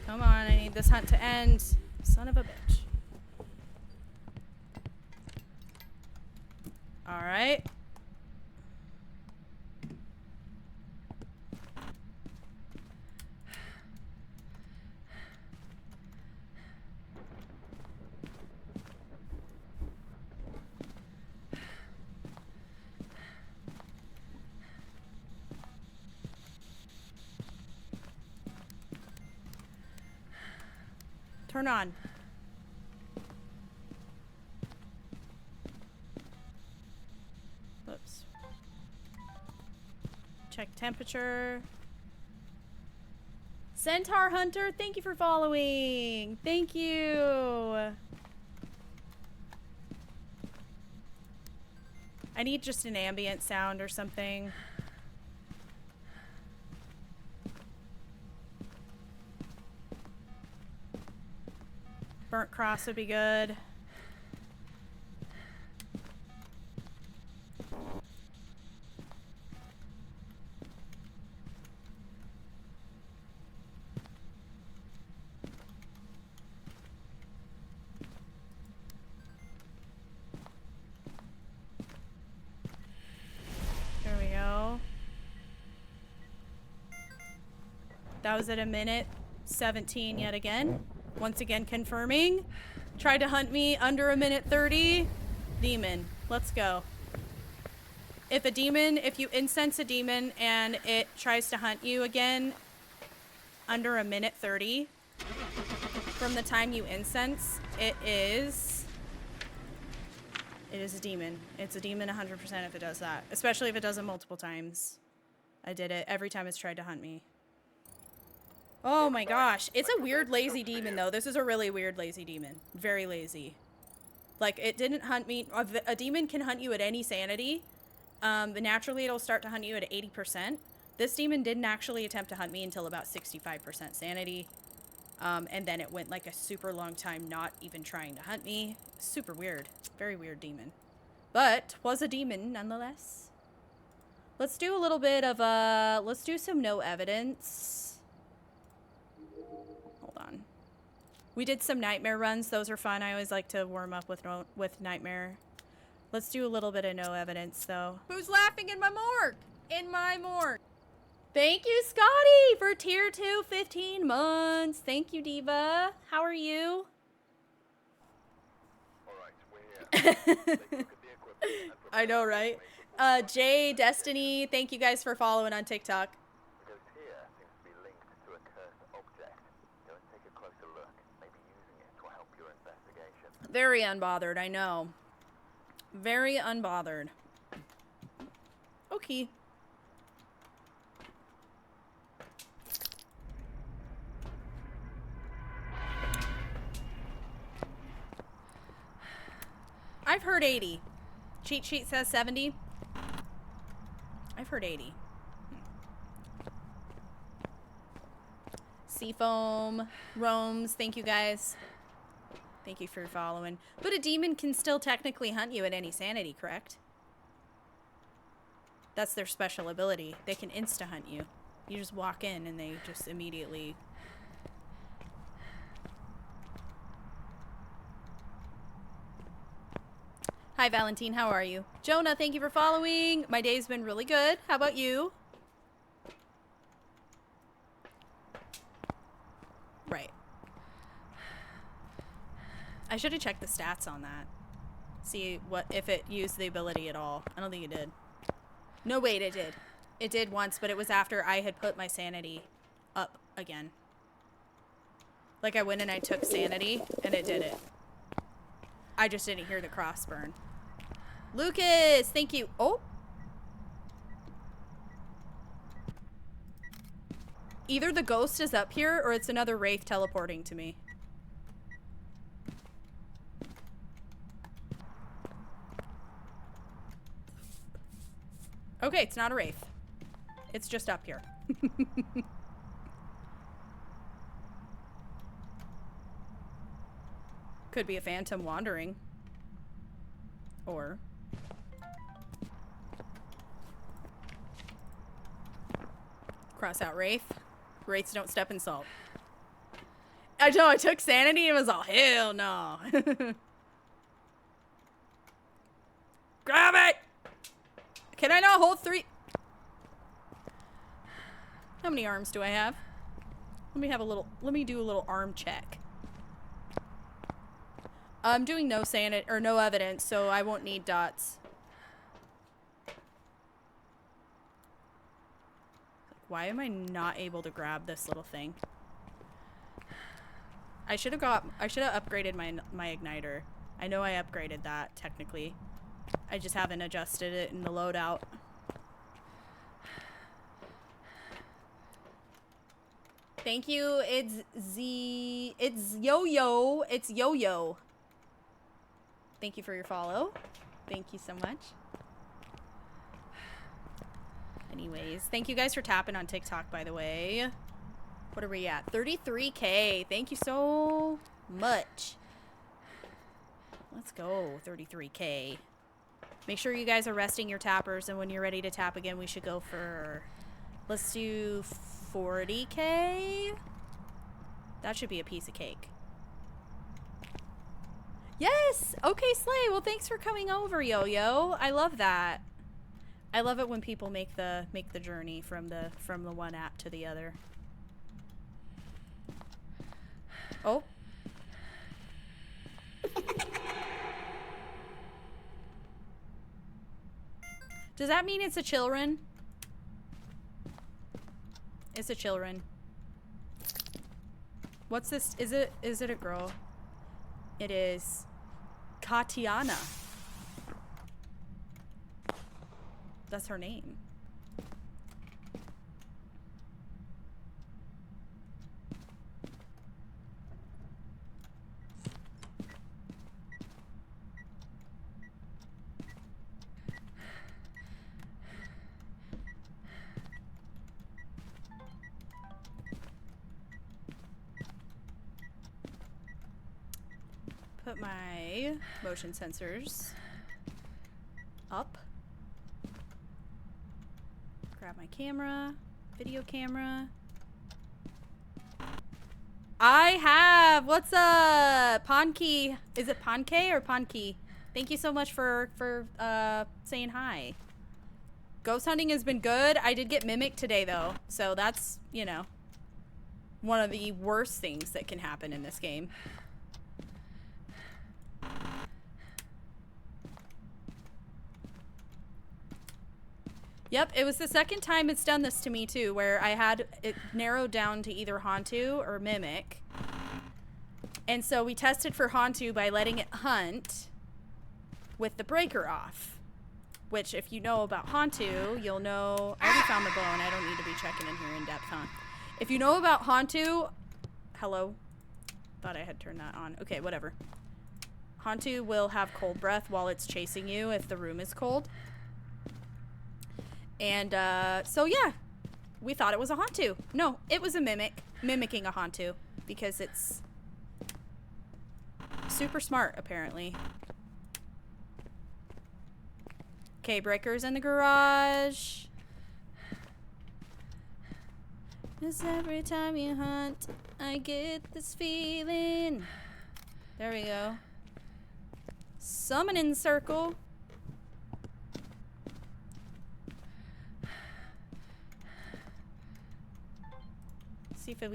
Come on, I need this hunt to end. Son of a bitch. All right. Turn on. Whoops. Check temperature. Centaur Hunter, thank you for following. Thank you. I need just an ambient sound or something. Burnt cross would be good. There we go. That was at a minute 17 yet again. Once again confirming. Tried to hunt me under a minute 30. Demon. Let's go. If you incense a demon and it tries to hunt you again under a minute 30 from the time you incense, it is a demon. It's a demon 100% if it does that. Especially if it does it multiple times. I did it every time it's tried to hunt me. Oh my gosh. It's a weird lazy demon though. This is a really weird lazy demon. Very lazy. Like, it didn't hunt me. A demon can hunt you at any sanity. But naturally it'll start to hunt you at 80%. This demon didn't actually attempt to hunt me until about 65% sanity. And then it went like a super long time not even trying to hunt me. Super weird. Very weird demon. But was a demon nonetheless. Let's do a little bit of let's do some no evidence. Hold on. We did some nightmare runs. Those are fun. I always like to warm up with nightmare. Let's do a little bit of no evidence though. Who's laughing in my morgue? In my morgue. Thank you, Scotty, for tier 2, 15 months. Thank you, Diva. How are you? Alright, we're here. Take a look at the equipment and I know, right? Jay, Destiny, thank you guys for following on TikTok. Because here seems to be linked to a cursed object. Go and take a closer look. Maybe using it will help your investigation. Very unbothered, I know. Very unbothered. Okay. I've heard 80. Cheat sheet says 70. heard 80. Seafoam, roams, thank you guys. Thank you for following. But a demon can still technically hunt you at any sanity, correct? That's their special ability. They can insta-hunt you. You just walk in and they just immediately... Hi, Valentine. How are you? Jonah, thank you for following. My day's been really good. How about you? Right. I should have checked the stats on that. See what if it used the ability at all. I don't think it did. No, wait, it did. It did once, but it was after I had put my sanity up again. Like I went and I took sanity and it did it. I just didn't hear the cross burn. Lucas, thank you. Oh. Either the ghost is up here or it's another wraith teleporting to me. Okay, it's not a wraith. It's just up here. Could be a phantom wandering. Or... cross out wraith. Wraiths don't step in salt. I know, I took sanity and was all, hell no. Grab it! Can I not hold 3? How many arms do I have? Let me do a little arm check. I'm doing no sanity or no evidence, so I won't need dots. Why am I not able to grab this little thing? I should have upgraded my igniter. I know I upgraded that technically. I just haven't adjusted it in the loadout. Thank you. It's Yo-Yo. It's Yo-Yo. Thank you for your follow. Thank you so much. Anyways, thank you guys for tapping on TikTok, by the way. What are we at? 33K. Thank you so much. Let's go. 33K. Make sure you guys are resting your tappers, and when you're ready to tap again, we should go for... let's do 40K. That should be a piece of cake. Yes! Okay, Slay. Well, thanks for coming over, Yo-Yo. I love that. I love it when people make the journey from the one app to the other. Oh. Does that mean it's a children? It's a children. What's this? Is it a girl? It is Katiana. That's her name. Put my motion sensors up. Grab my camera, video camera. I have, what's up? Ponki, is it Ponke or Ponki? Thank you so much for saying hi. Ghost hunting has been good. I did get mimicked today though, so that's, you know, one of the worst things that can happen in this game. Yep, it was the second time it's done this to me too, where I had it narrowed down to either Hantu or Mimic. And so we tested for Hantu by letting it hunt with the breaker off. Which, if you know about Hantu, you'll know... I already found the bone. I don't need to be checking in here in depth, huh? If you know about Hantu... Hello? Thought I had turned that on. Okay, whatever. Hantu will have cold breath while it's chasing you if the room is cold. And so yeah, we thought it was a Hantu. No, it was a mimic mimicking a Hantu because it's super smart apparently. Okay, breakers in the garage. 'Cause every time you hunt, I get this feeling. There we go. Summoning circle. See if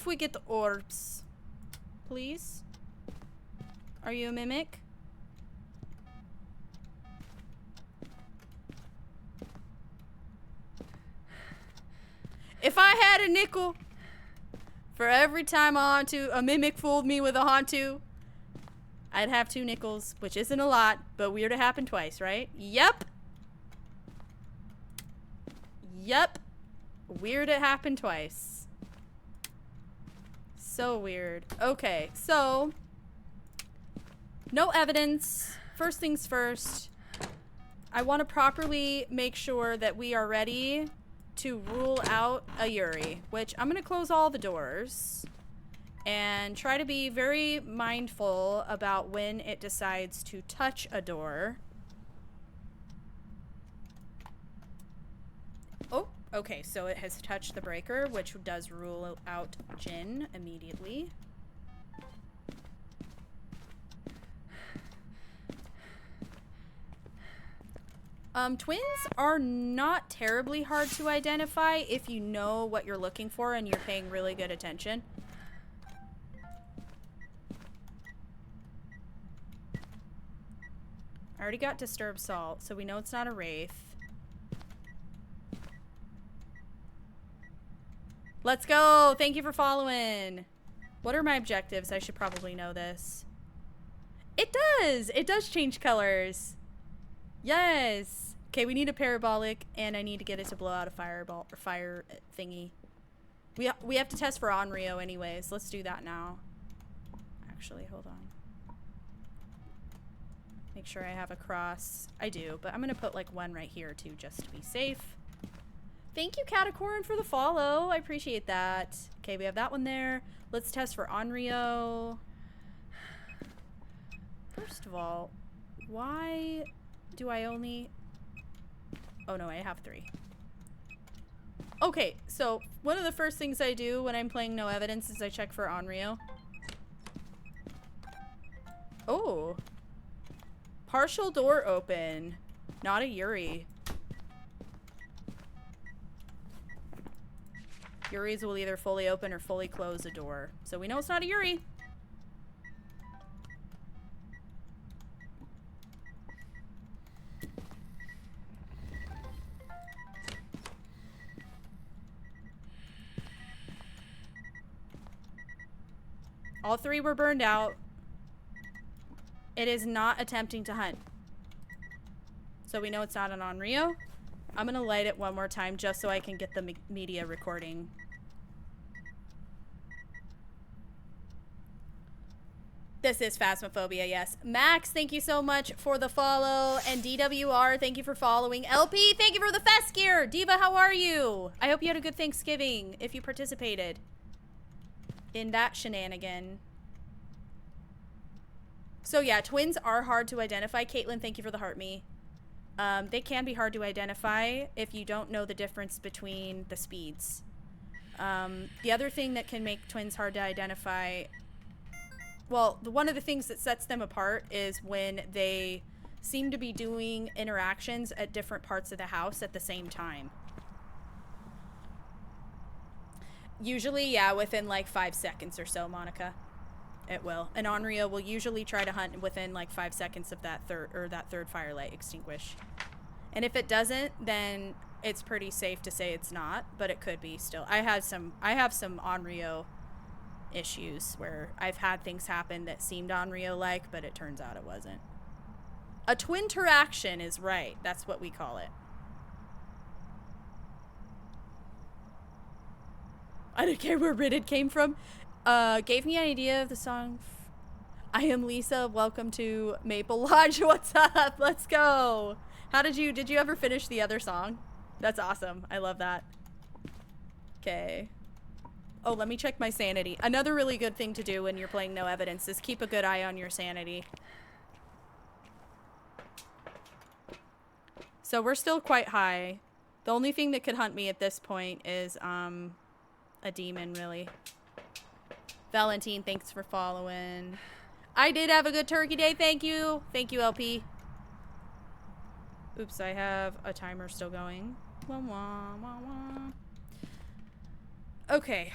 we get the orbs. Please. Are you a mimic? If I had a nickel for every time a mimic fooled me with a Hantu, I'd have 2 nickels, which isn't a lot, but weird to happen twice, right? Yep. Yep. Weird it happened twice. So weird. Okay, so no evidence. First things first. I want to properly make sure that we are ready to rule out a Yuri, which I'm going to close all the doors and try to be very mindful about when it decides to touch a door. Oh, okay, so it has touched the breaker, which does rule out Jinn immediately. Twins are not terribly hard to identify if you know what you're looking for and you're paying really good attention. I already got Disturbed Salt, so we know it's not a Wraith. Let's go! Thank you for following! What are my objectives? I should probably know this. It does! It does change colors! Yes! Okay, we need a parabolic, and I need to get it to blow out a fireball or fire thingy. We have to test for Onryo anyways. Let's do that now. Actually, hold on. Make sure I have a cross. I do, but I'm gonna put like one right here too, just to be safe. Thank you, Catacorin, for the follow. I appreciate that. Okay, we have that one there. Let's test for Onryo. First of all, why do I only... Oh no, I have 3. Okay, so one of the first things I do when I'm playing no evidence is I check for Onryo. Oh. Partial door open. Not a Yuri. Yuris will either fully open or fully close a door. So we know it's not a Yuri. All 3 were burned out. It is not attempting to hunt. So we know it's not an Onryo. I'm gonna light it one more time just so I can get the media recording. This is Phasmophobia, yes. Max, thank you so much for the follow. And DWR, thank you for following. LP, thank you for the fest gear. Diva, how are you? I hope you had a good Thanksgiving if you participated in that shenanigan. So yeah, twins are hard to identify. Caitlin, thank you for the heart me. They can be hard to identify if you don't know the difference between the speeds. The other thing that can make twins hard to identify, well, one of the things that sets them apart is when they seem to be doing interactions at different parts of the house at the same time. Usually, yeah, within like 5 seconds or so, Monica. It will. An Onryo will usually try to hunt within like 5 seconds of that third firelight extinguish. And if it doesn't, then it's pretty safe to say it's not, but it could be still. I have some Onryo issues where I've had things happen that seemed Onryo-like, but it turns out it wasn't. A twin interaction is right. That's what we call it. I don't care where Ridded came from. Gave me an idea of the song. I am Lisa. Welcome to Maple Lodge. What's up? Let's go. How did you ever finish the other song? That's awesome. I love that. Okay. Oh, let me check my sanity. Another really good thing to do when you're playing no evidence is keep a good eye on your sanity. So we're still quite high. The only thing that could hunt me at this point is a demon, really. Valentine, thanks for following. I did have a good turkey day. Thank you. Thank you, LP. Oops, I have a timer still going. Wah, wah, wah, wah. Okay.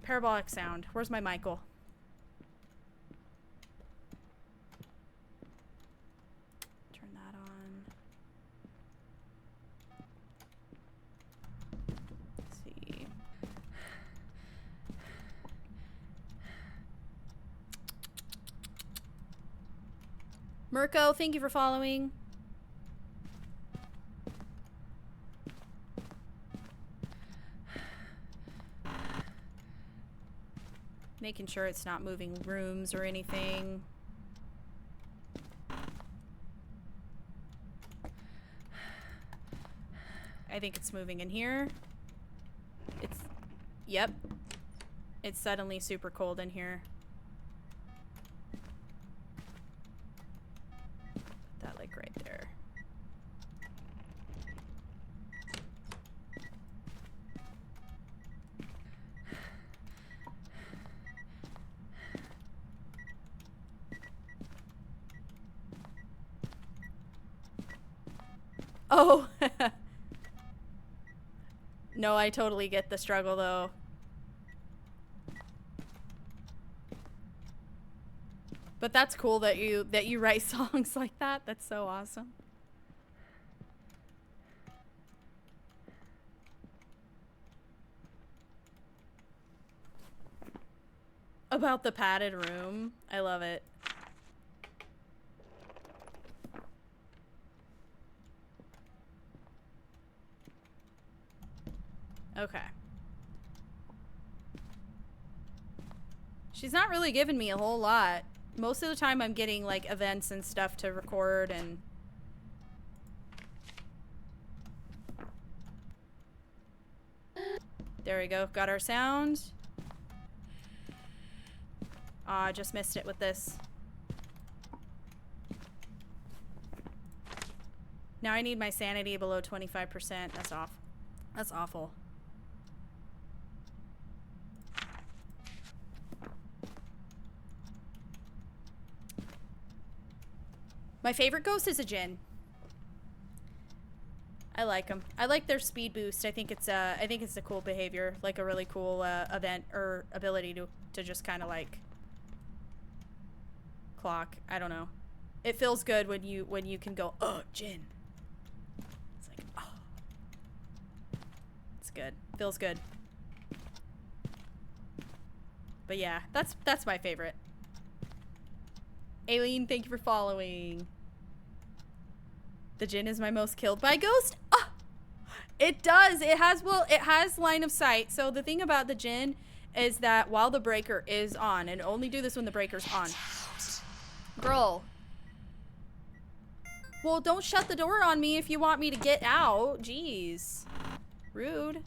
Parabolic sound. Where's my Michael? Turn that on. Let's see. Mirko, thank you for following. Making sure it's not moving rooms or anything. I think it's moving in here. It's, yep. It's suddenly super cold in here. Put that like right there. Oh, no, I totally get the struggle though. But that's cool that you write songs like that. That's so awesome. About the padded room. I love it. Okay. She's not really giving me a whole lot. Most of the time I'm getting like events and stuff to record and... There we go. Got our sound. Aw, I just missed it with this. Now I need my sanity below 25%. That's off. That's awful. My favorite ghost is a Djinn. I like them. I like their speed boost. I think it's a cool behavior, like a really cool event or ability to just kind of like clock. I don't know. It feels good when you can go, oh, Djinn. It's like, oh, it's good. Feels good. But yeah, that's my favorite. Aileen, thank you for following. The Djinn is my most killed by ghost. Ah, it does. It has line of sight. So the thing about the Djinn is that while the breaker is on, and only do this when the breaker's on. Girl. Well, don't shut the door on me if you want me to get out. Jeez. Rude.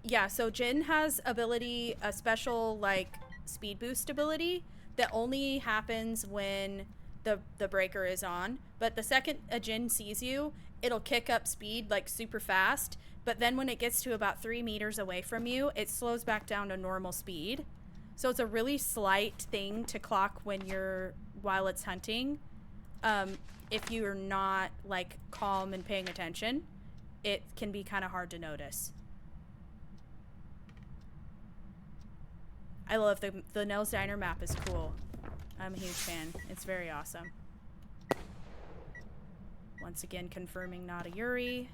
Yeah, so Djinn has ability, a special, like, speed boost ability that only happens when the breaker is on. But the second a Djinn sees you, it'll kick up speed, like, super fast. But then when it gets to about 3 meters away from you, it slows back down to normal speed. So it's a really slight thing to clock while it's hunting. If you're not, like, calm and paying attention, it can be kind of hard to notice. I love the Nels Diner map is cool. I'm a huge fan. It's very awesome. Once again, confirming not a Yuri.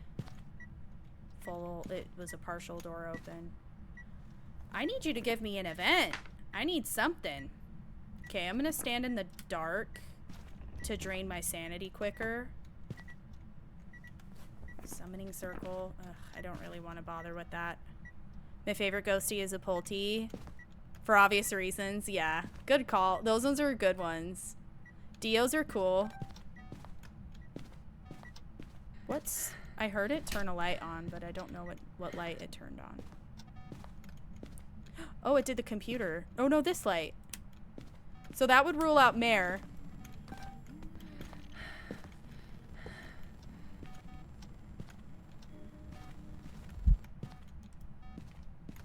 It was a partial door open. I need you to give me an event. I need something. Okay, I'm gonna stand in the dark to drain my sanity quicker. Summoning circle. Ugh, I don't really want to bother with that. My favorite ghostie is a Polty. For obvious reasons, yeah. Good call. Those ones are good ones. Dios are cool. What's... I heard it turn a light on, but I don't know what light it turned on. Oh, it did the computer. Oh no, this light. So that would rule out Mare.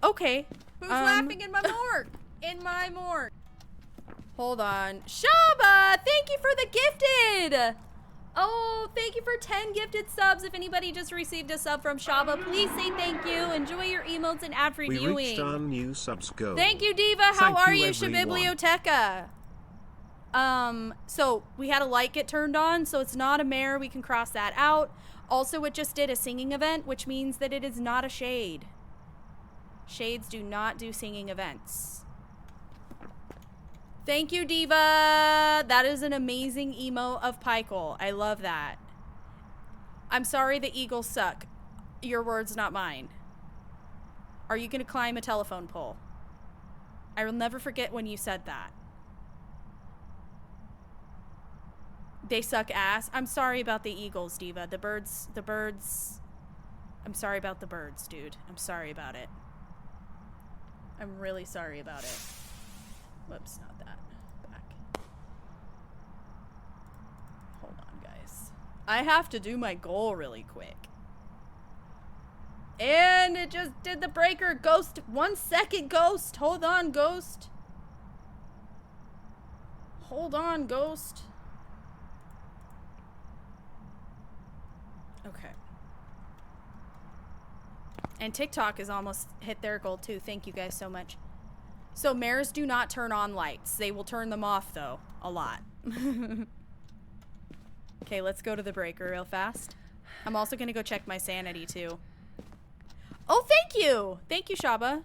Okay. Who's laughing in my morgue? In my morgue. Hold on. Shaba, thank you for the gifted. Oh, thank you for 10 gifted subs. If anybody just received a sub from Shaba, please say thank you. Enjoy your emotes and ad-free We viewing. reached our new subs goal. Thank you, Diva. How Thank are you, you, everyone. Shabiblioteca? So we had a light get turned on, so it's not a mare. We can cross that out. Also, it just did a singing event, which means that it is not a shade. Shades do not do singing events. Thank you, Diva. That is an amazing emo of Pykel. I love that. I'm sorry the Eagles suck. Your words, not mine. Are you going to climb a telephone pole? I will never forget when you said that. They suck ass. I'm sorry about the Eagles, Diva. The birds. I'm sorry about the birds, dude. I'm sorry about it. I'm really sorry about it. Whoops, not that. Back. Hold on, guys. I have to do my goal really quick. And it just did the breaker. Ghost. 1 second, Ghost. Hold on, Ghost. Hold on, Ghost. Okay. And TikTok has almost hit their goal too. Thank you guys so much. So mares do not turn on lights. They will turn them off though. A lot. Okay, let's go to the breaker real fast. I'm also gonna go check my sanity too. Oh, thank you! Thank you, Shaba.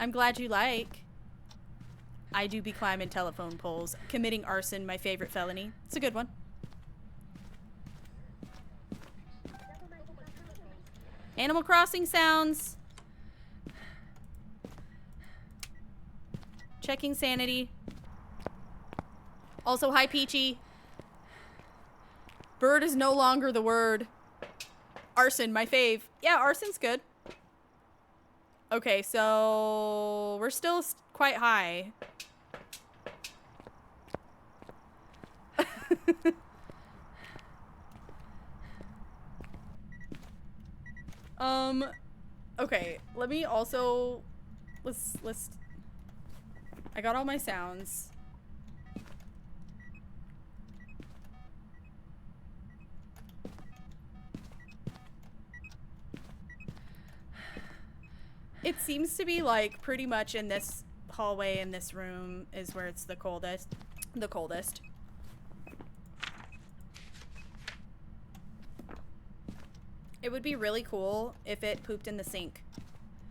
I'm glad you like. I do be climbing telephone poles. Committing arson, my favorite felony. It's a good one. Animal Crossing sounds. Checking sanity. Also, hi, Peachy. Bird is no longer the word. Arson, my fave. Yeah, arson's good. Okay, so we're still quite high. Okay, let me also, let's, I got all my sounds. It seems to be like pretty much in this hallway in this room is where it's the coldest. It would be really cool if it pooped in the sink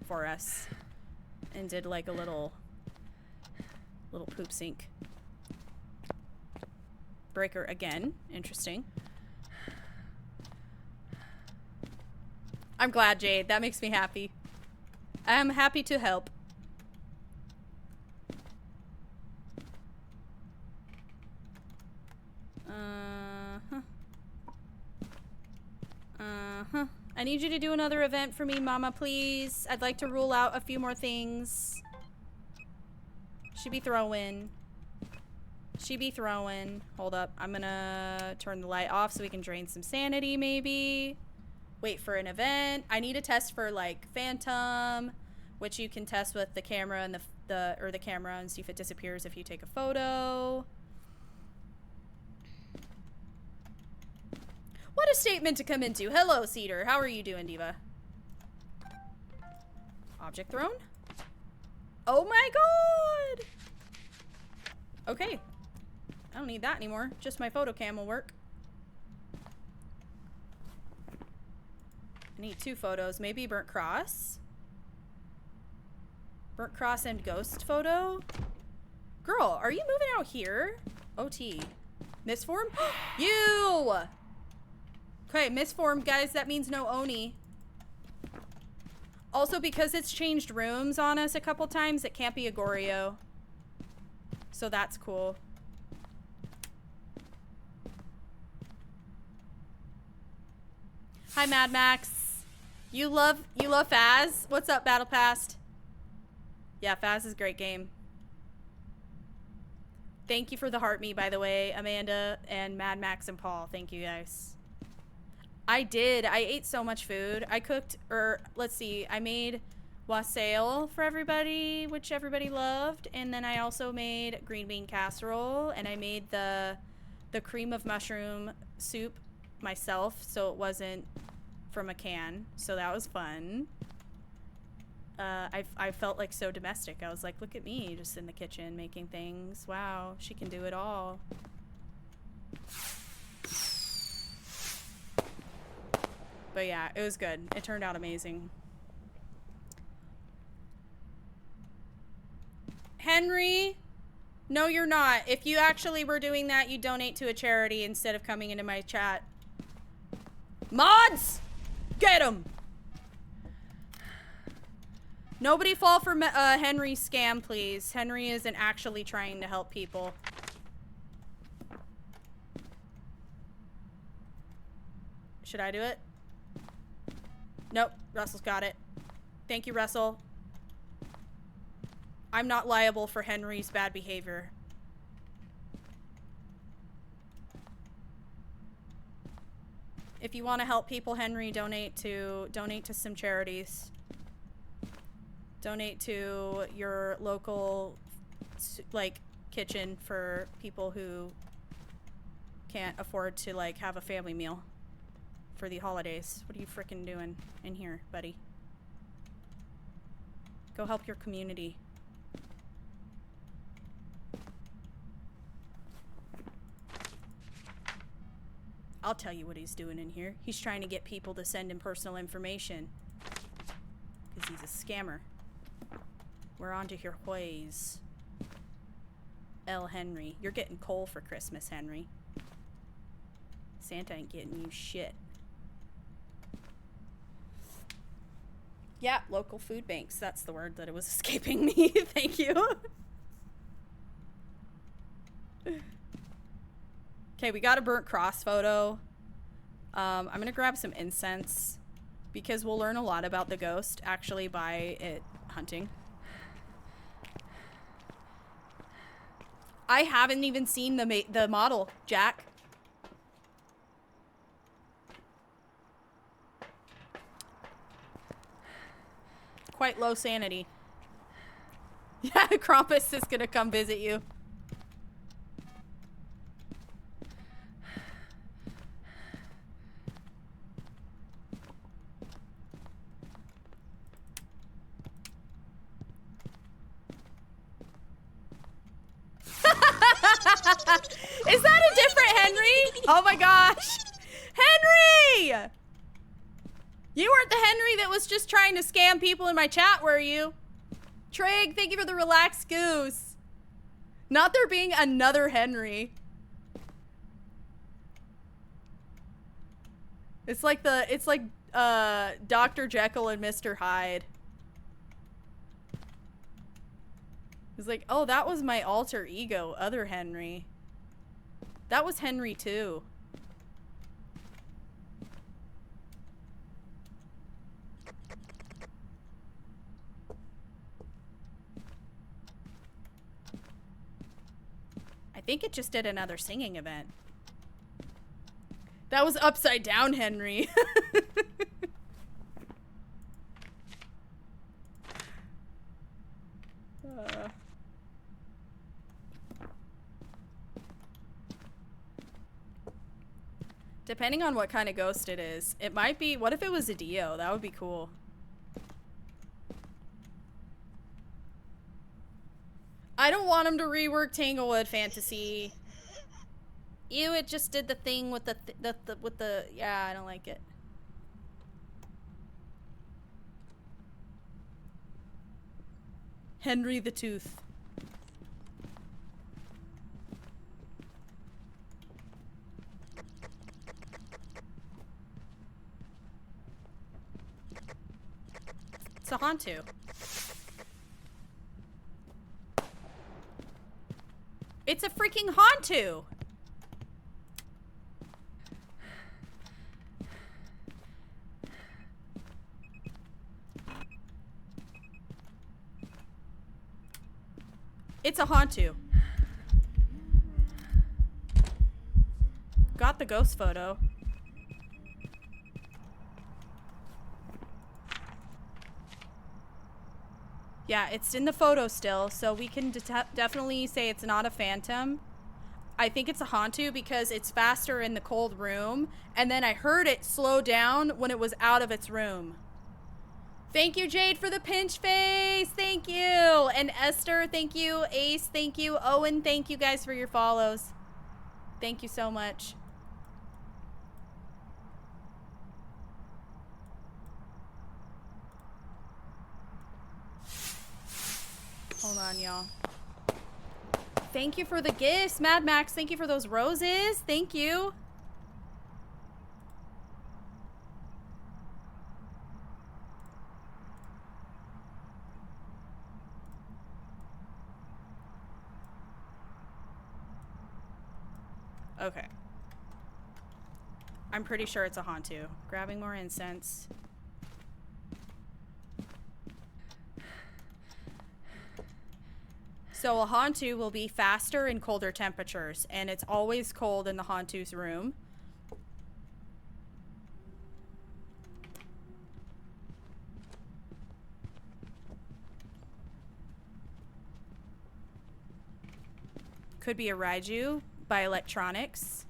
for us and did like a little poop sink. Breaker again. Interesting. I'm glad, Jade. That makes me happy. I'm happy to help. I need you to do another event for me, Mama, please. I'd like to rule out a few more things. She be throwing. Hold up. I'm gonna turn the light off so we can drain some sanity, maybe. Wait for an event. I need a test for, like, Phantom, which you can test with the camera and the camera and see if it disappears if you take a photo. What a statement to come into. Hello, Cedar. How are you doing, Diva? Object thrown? Oh my god! Okay. I don't need that anymore. Just my photo cam will work. I need 2 photos. Maybe Burnt Cross. Burnt Cross and Ghost photo. Girl, are you moving out here? OT. Misform? You! Okay, misform, guys. That means no Oni. Also, because it's changed rooms on us a couple times, it can't be a Goryo. So that's cool. Hi, Mad Max. You love Phas? What's up, Battle Past? Yeah, Phas is a great game. Thank you for the heart me, by the way, Amanda and Mad Max and Paul. Thank you, guys. I did. I ate so much food. I cooked, or let's see, I made wassail for everybody, which everybody loved, and then I also made green bean casserole, and I made the cream of mushroom soup myself, so it wasn't from a can, so that was fun. I felt like so domestic. I was like, look at me, just in the kitchen making things. Wow, she can do it all. But yeah, it was good. It turned out amazing. Henry, no, you're not. If you actually were doing that, you donate to a charity instead of coming into my chat. Mods, get him. Nobody fall for Henry's scam, please. Henry isn't actually trying to help people. Should I do it? Nope, Russell's got it. Thank you, Russell. I'm not liable for Henry's bad behavior. If you want to help people, Henry, donate to some charities. Donate to your local, like, kitchen for people who can't afford to, like, have a family meal for the holidays. What are you frickin' doing in here, buddy? Go help your community. I'll tell you what he's doing in here. He's trying to get people to send him personal information. Because he's a scammer. We're on to your ways. L. Henry. You're getting coal for Christmas, Henry. Santa ain't getting you shit. Yeah, local food banks. That's the word that it was escaping me. Thank you. Okay, we got a burnt cross photo. I'm gonna grab some incense because we'll learn a lot about the ghost actually by it hunting. I haven't even seen the model, Jack. Quite low sanity. Yeah, Krampus is gonna come visit you. Is that a different Henry? Oh my gosh. Henry! You weren't the Henry that was just trying to scam people in my chat, were you? Trig, thank you for the relaxed goose. Not there being another Henry. It's like Dr. Jekyll and Mr. Hyde. It's like, oh, that was my alter ego, other Henry. That was Henry too. I think it just did another singing event. That was upside down Henry. Depending on what kind of ghost it is. It might be, what if it was a Dio? That would be cool. I don't want him to rework Tanglewood Fantasy. Ew, it just did the thing with the yeah, I don't like it. Henry the Tooth. It's a Hantu. It's a freaking Hantu! It's a Hantu. Got the ghost photo. Yeah, it's in the photo still, so we can definitely say it's not a phantom. I think it's a Hantu because it's faster in the cold room, and then I heard it slow down when it was out of its room. Thank you, Jade, for the pinch face. Thank you. And Esther, thank you. Ace, thank you. Owen, thank you guys for your follows. Thank you so much. Hold on, y'all. Thank you for the gifts. Mad Max, thank you for those roses. Thank you. Okay. I'm pretty sure it's a Hantu. Grabbing more incense. So a Hantu will be faster in colder temperatures, and it's always cold in the Hantu's room. Could be a Raiju by electronics.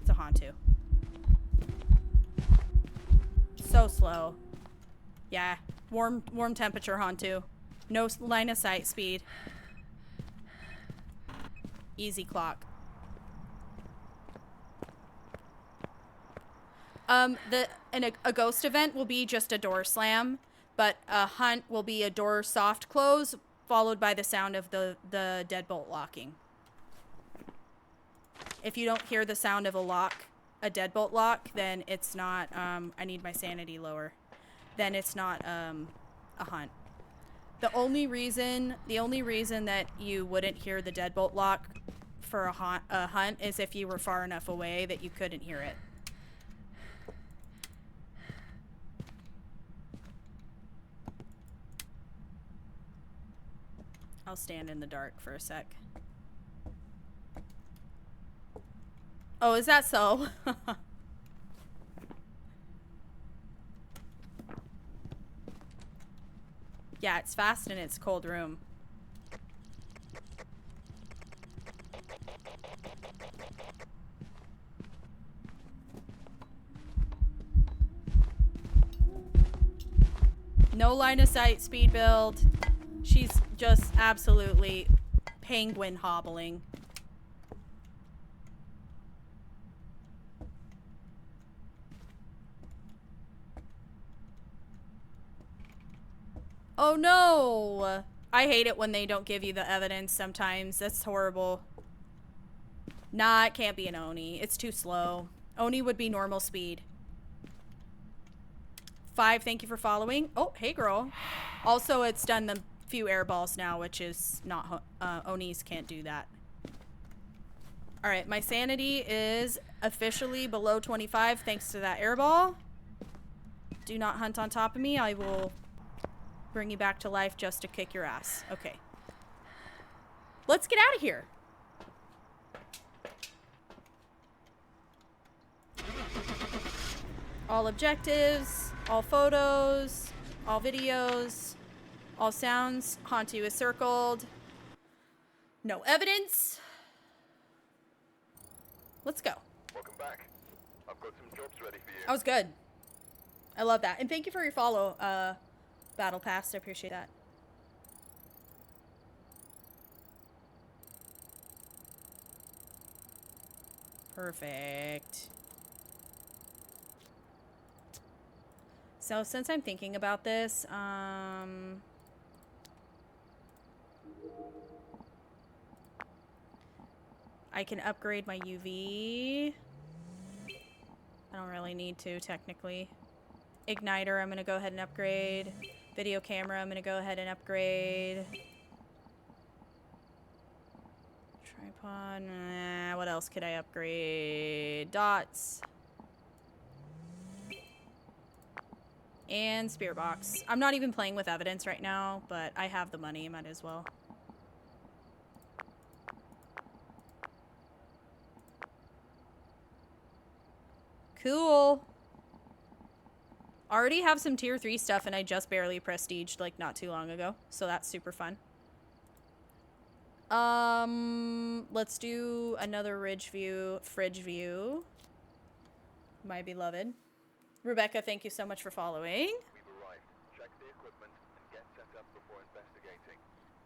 It's a Hantu. So slow. Yeah, warm temperature Hantu. No line of sight speed. Easy clock. A ghost event will be just a door slam, but a hunt will be a door soft close followed by the sound of the deadbolt locking. If you don't hear the sound of a deadbolt lock, then it's not, I need my sanity lower. Then it's not a hunt. The only reason that you wouldn't hear the deadbolt lock for a hunt is if you were far enough away that you couldn't hear it. I'll stand in the dark for a sec. Oh, is that so? Yeah, it's fast in its cold room. No line of sight, speed build. She's just absolutely penguin hobbling. Oh no! I hate it when they don't give you the evidence sometimes. That's horrible. Nah, it can't be an Oni. It's too slow. Oni would be normal speed. 5, thank you for following. Oh, hey girl. Also, it's done the few air balls now, which is not, Onis can't do that. Alright, my sanity is officially below 25 thanks to that air ball. Do not hunt on top of me. I will bring you back to life just to kick your ass. Okay. Let's get out of here. All objectives, all photos, all videos, all sounds. Hantu is circled. No evidence. Let's go. Welcome back. I've got some jobs ready for you. That was good. I love that. And thank you for your follow, Battle Pass. I appreciate that. Perfect. So since I'm thinking about this, I can upgrade my UV. I don't really need to, technically. Igniter, I'm going to go ahead and upgrade. Video camera, I'm going to go ahead and upgrade. Tripod, what else could I upgrade? Dots. And spirit box. I'm not even playing with evidence right now, but I have the money, might as well. Cool. Already have some tier 3 stuff and I just barely prestiged like not too long ago. So that's super fun. Let's do another fridge view. My beloved. Rebecca, thank you so much for following. We've arrived. Check the equipment and get set up before investigating.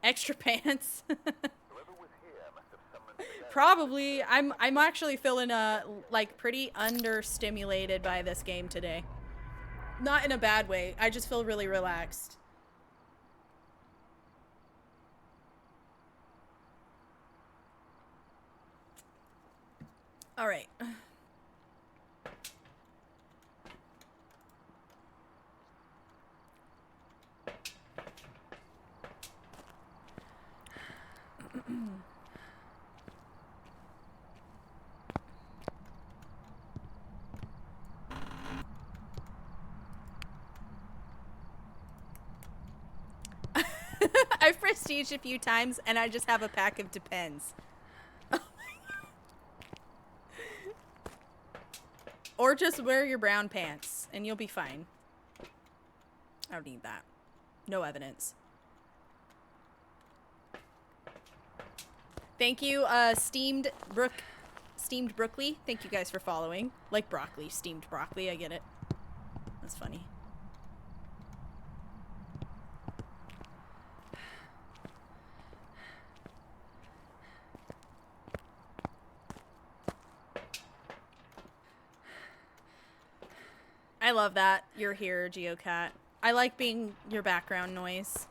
Extra pants. Whoever was here must have summoned the Probably. I'm actually feeling like pretty understimulated by this game today. Not in a bad way. I just feel really relaxed. All right. I've prestiged a few times and I just have a pack of Depends. Or just wear your brown pants and you'll be fine. I don't need that. No evidence. Thank you, Steamed Broccoli. Thank you guys for following. Like broccoli, steamed broccoli, I get it. That's funny. I love that you're here, Geocat. I like being your background noise.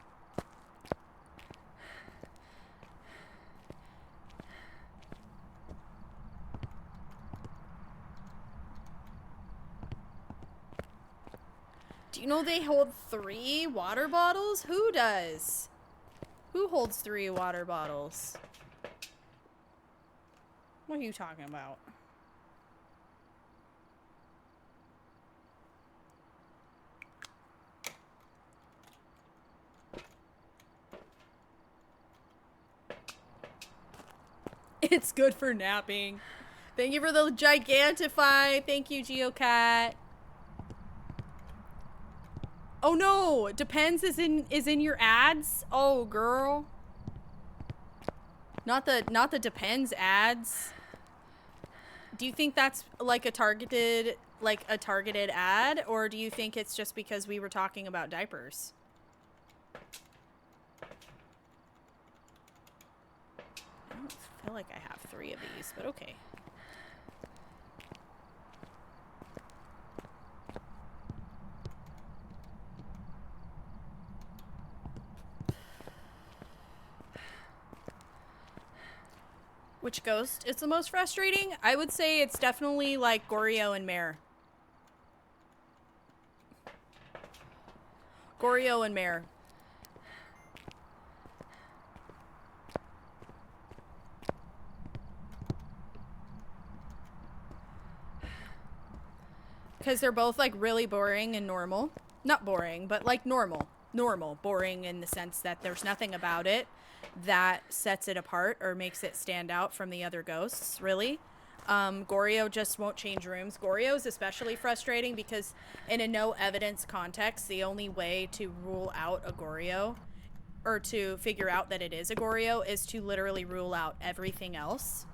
Do you know they hold 3 water bottles? Who does? Who holds 3 water bottles? What are you talking about? It's good for napping. Thank you for the Gigantify. Thank you, Geocat. Oh no, Depends is in your ads. Oh girl. Not the Depends ads. Do you think that's like a targeted ad, or do you think it's just because we were talking about diapers? I don't feel like I have 3 of these, but okay. Which ghost is the most frustrating? I would say it's definitely like Goryo and Mare. Goryo and Mare. Because they're both like really boring and normal. Not boring, but like normal. Normal. Boring in the sense that there's nothing about it that sets it apart or makes it stand out from the other ghosts, really. Goryo just won't change rooms. Goryo is especially frustrating because in a no evidence context, the only way to rule out a Goryo or to figure out that it is a Goryo is to literally rule out everything else.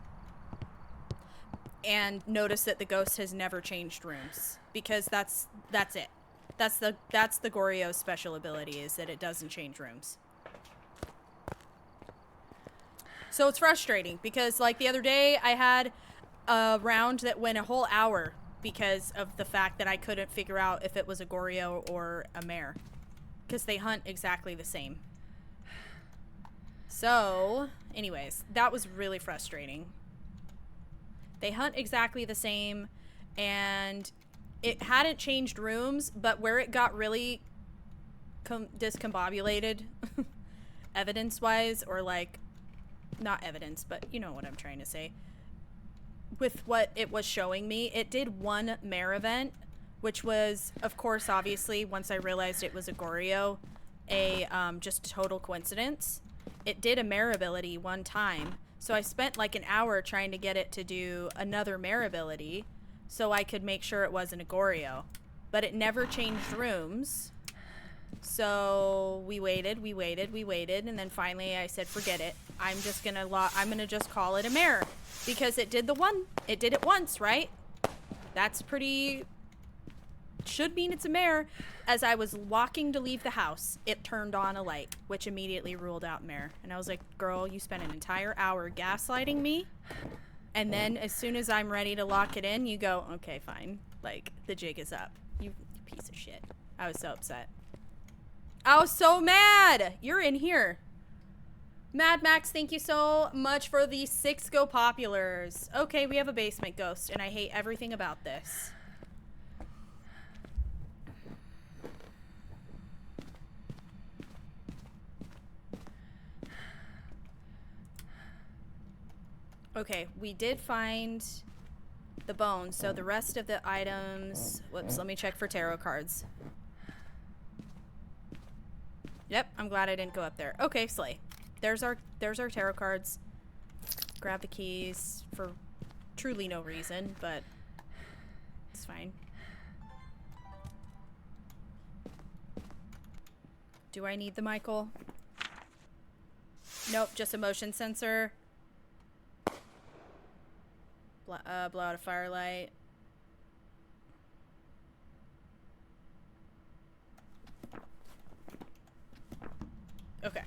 And notice that the ghost has never changed rooms because that's it. That's the Goryo's special ability, is that it doesn't change rooms. So it's frustrating because like the other day I had a round that went a whole hour because of the fact that I couldn't figure out if it was a Goryo or a Mare because they hunt exactly the same. So anyways, that was really frustrating. They hunt exactly the same and it hadn't changed rooms, but where it got really discombobulated, evidence-wise, or like, not evidence, but you know what I'm trying to say, with what it was showing me, it did one mare event, which was, of course, obviously, once I realized it was a Goryo, a just total coincidence. It did a mare ability one time, so I spent like an hour trying to get it to do another mare ability so I could make sure it wasn't a Goryo. But it never changed rooms. So we waited, and then finally I said, forget it. I'm gonna just call it a mare. Because it did it once, right? That's pretty, should mean it's a mare. As I was walking to leave the house, it turned on a light, which immediately ruled out mare. And I was like, girl, you spent an entire hour gaslighting me. And then as soon as I'm ready to lock it in, you go, okay, fine. Like, the jig is up. You piece of shit. I was so upset. I was so mad. You're in here. Mad Max, thank you so much for the 6 Go Populars. Okay, we have a basement ghost, and I hate everything about this. Okay, we did find the bone, so the rest of the items... Whoops, let me check for tarot cards. Yep, I'm glad I didn't go up there. Okay, slay. There's our tarot cards. Grab the keys for truly no reason, but it's fine. Do I need the Michael? Nope, just a motion sensor. Blow out a firelight. Okay.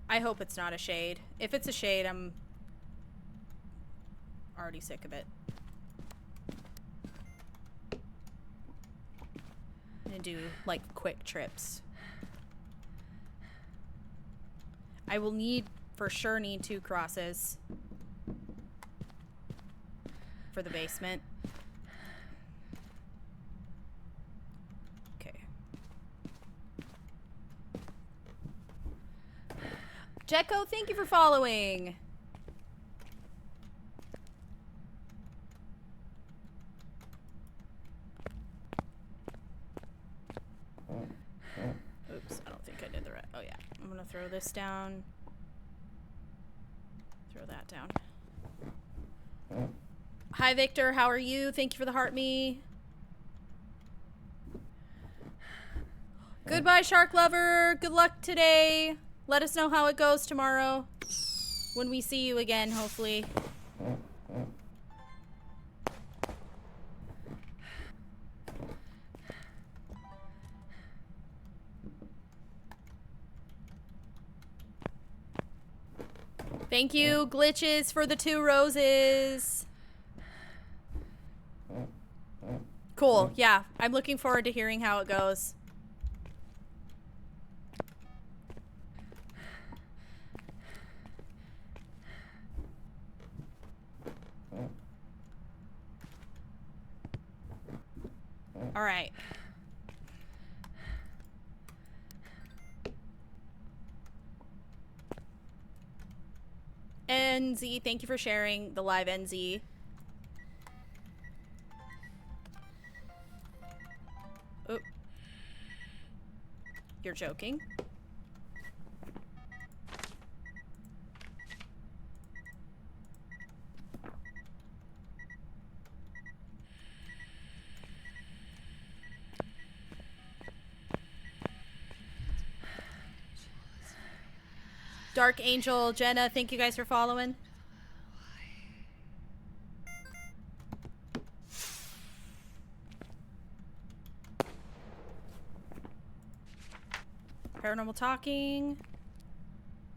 I hope it's not a shade. If it's a shade, I'm already sick of it. I'm gonna do like quick trips. I will for sure need 2 crosses for the basement. Okay. Jekko, thank you for following. Oops, I don't think I did the right. Oh yeah, I'm gonna throw this down. Throw that down. Hi Victor, how are you? Thank you for the heart me. Goodbye Shark Lover. Good luck today. Let us know how it goes tomorrow when we see you again, hopefully. Thank you, Glitches, for the 2 roses. Cool, yeah. I'm looking forward to hearing how it goes. All right. NZ, thank you for sharing the live, NZ. Oh. You're joking? Dark Angel, Jenna, thank you guys for following. Paranormal talking.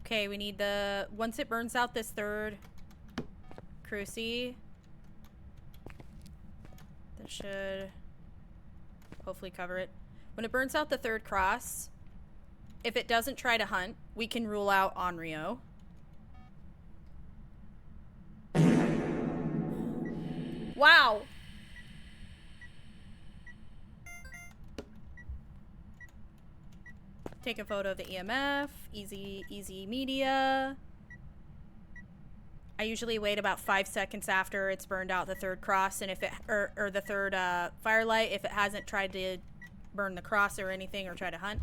Okay, we need the... Once it burns out this 3rd cruci, that should hopefully cover it. When it burns out the third cross, if it doesn't try to hunt, we can rule out Onryo. Wow. Take a photo of the EMF. Easy media. I usually wait about 5 seconds after it's burned out the third cross, and if it or the third firelight, if it hasn't tried to burn the cross or anything or try to hunt,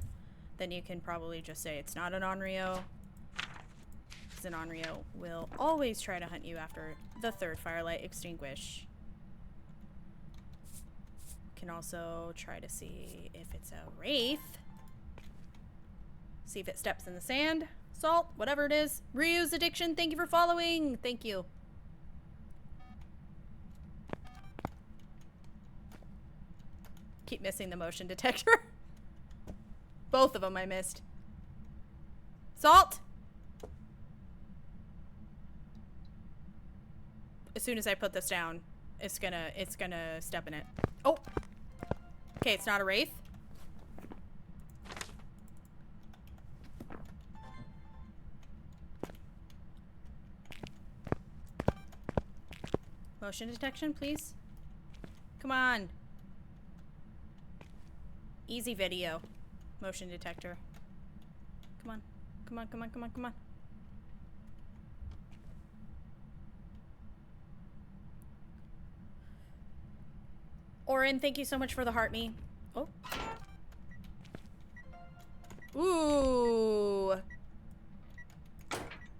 then you can probably just say it's not an Onryo. Because an Onryo will always try to hunt you after the third firelight extinguish. Can also try to see if it's a wraith. See if it steps in the sand, salt, whatever it is. Reuse addiction, thank you for following. Thank you. Keep missing the motion detector. Both of them I missed. Salt. As soon as I put this down, it's gonna step in it. Oh. Okay, it's not a wraith. Motion detection, please. Come on. Easy video. Motion detector. Come on. Come on, come on, come on, come on. Orin, thank you so much for the heart me. Oh. Ooh.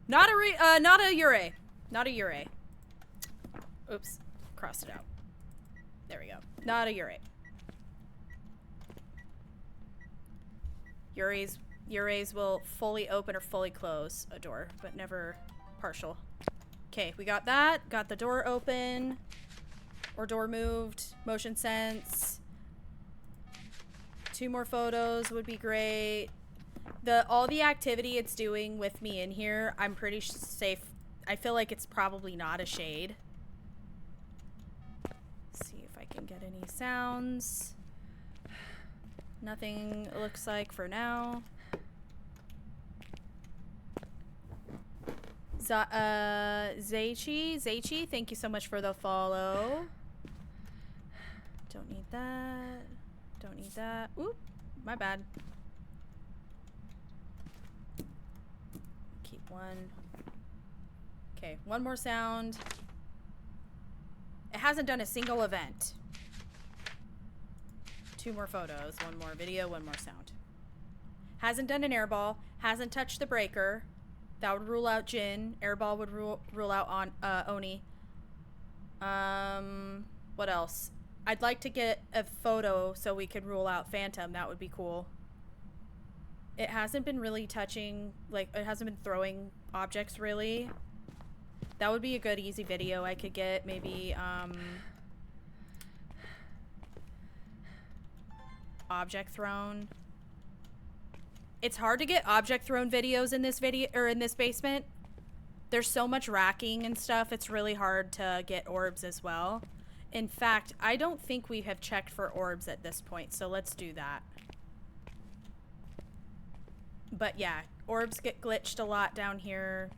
Not a Ure. Not a Ure. Oops. Crossed it out. There we go. Not a Ure. Ures will fully open or fully close a door, but never partial. Okay, we got that. Got the door open. Or door moved. Motion sense. 2 more photos would be great. All the activity it's doing with me in here, I'm pretty safe. I feel like it's probably not a shade. Let's see if I can get any sounds. Nothing it looks like for now. Zaichi, thank you so much for the follow. Don't need that. Don't need that. Oop, my bad. Keep one. Okay, one more sound. It hasn't done a single event. 2 more photos, 1 more video, 1 more sound. Hasn't done an airball. Hasn't touched the breaker. That would rule out Jin. Airball would rule out on Oni. What else? I'd like to get a photo so we could rule out Phantom. That would be cool. It hasn't been really touching, like, it hasn't been throwing objects really. That would be a good easy video I could get. Maybe, object thrown. It's hard to get object thrown videos in this video or in this basement. There's so much racking and stuff. It's really hard to get orbs as well. In fact, I don't think we have checked for orbs at this point, so let's do that. But yeah, orbs get glitched a lot down here.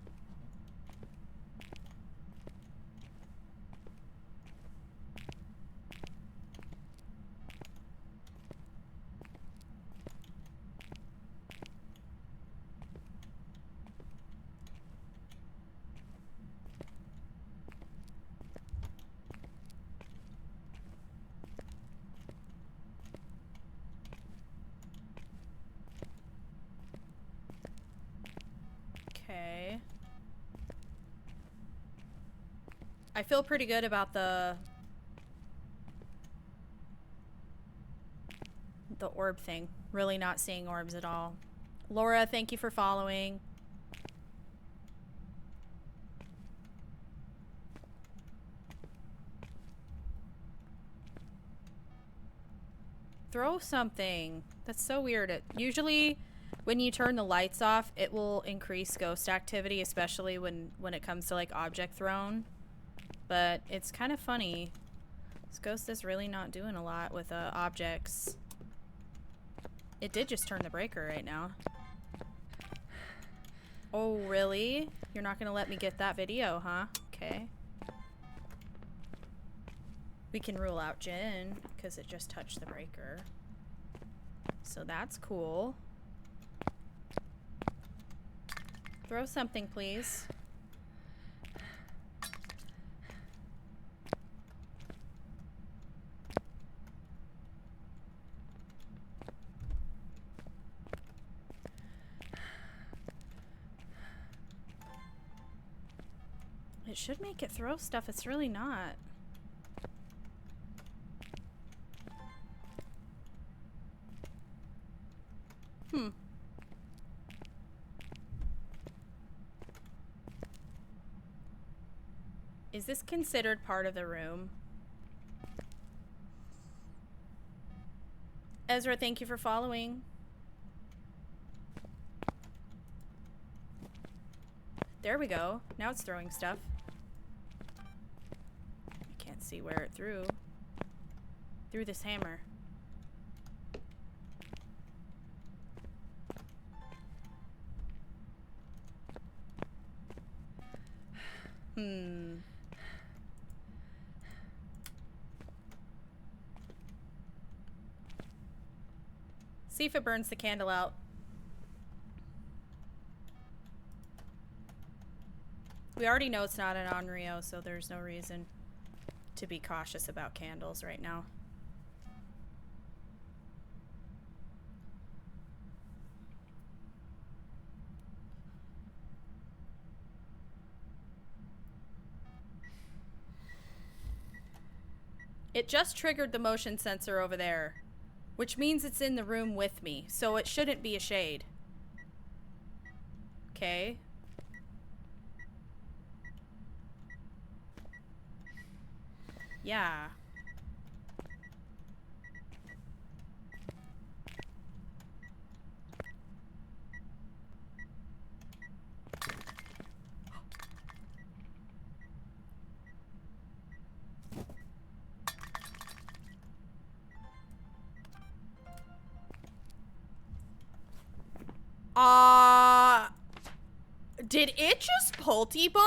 Okay. I feel pretty good about the orb thing. Really not seeing orbs at all. Laura, thank you for following. Throw something. That's so weird. Usually when you turn the lights off, it will increase ghost activity, especially when it comes to like object thrown. But it's kind of funny. This ghost is really not doing a lot with objects. It did just turn the breaker right now. Oh, really? You're not gonna let me get that video, huh? Okay. We can rule out Jin, because it just touched the breaker. So that's cool. Throw something, please. It should make it throw stuff. It's really not. Hmm. Is this considered part of the room? Ezra, thank you for following. There we go. Now it's throwing stuff. I can't see where it threw. Threw this hammer. Hmm. See if it burns the candle out. We already know it's not an Onryo, so there's no reason to be cautious about candles right now. It just triggered the motion sensor over there, which means it's in the room with me, so it shouldn't be a shade. Okay. Yeah. Did it just Pulty bomb?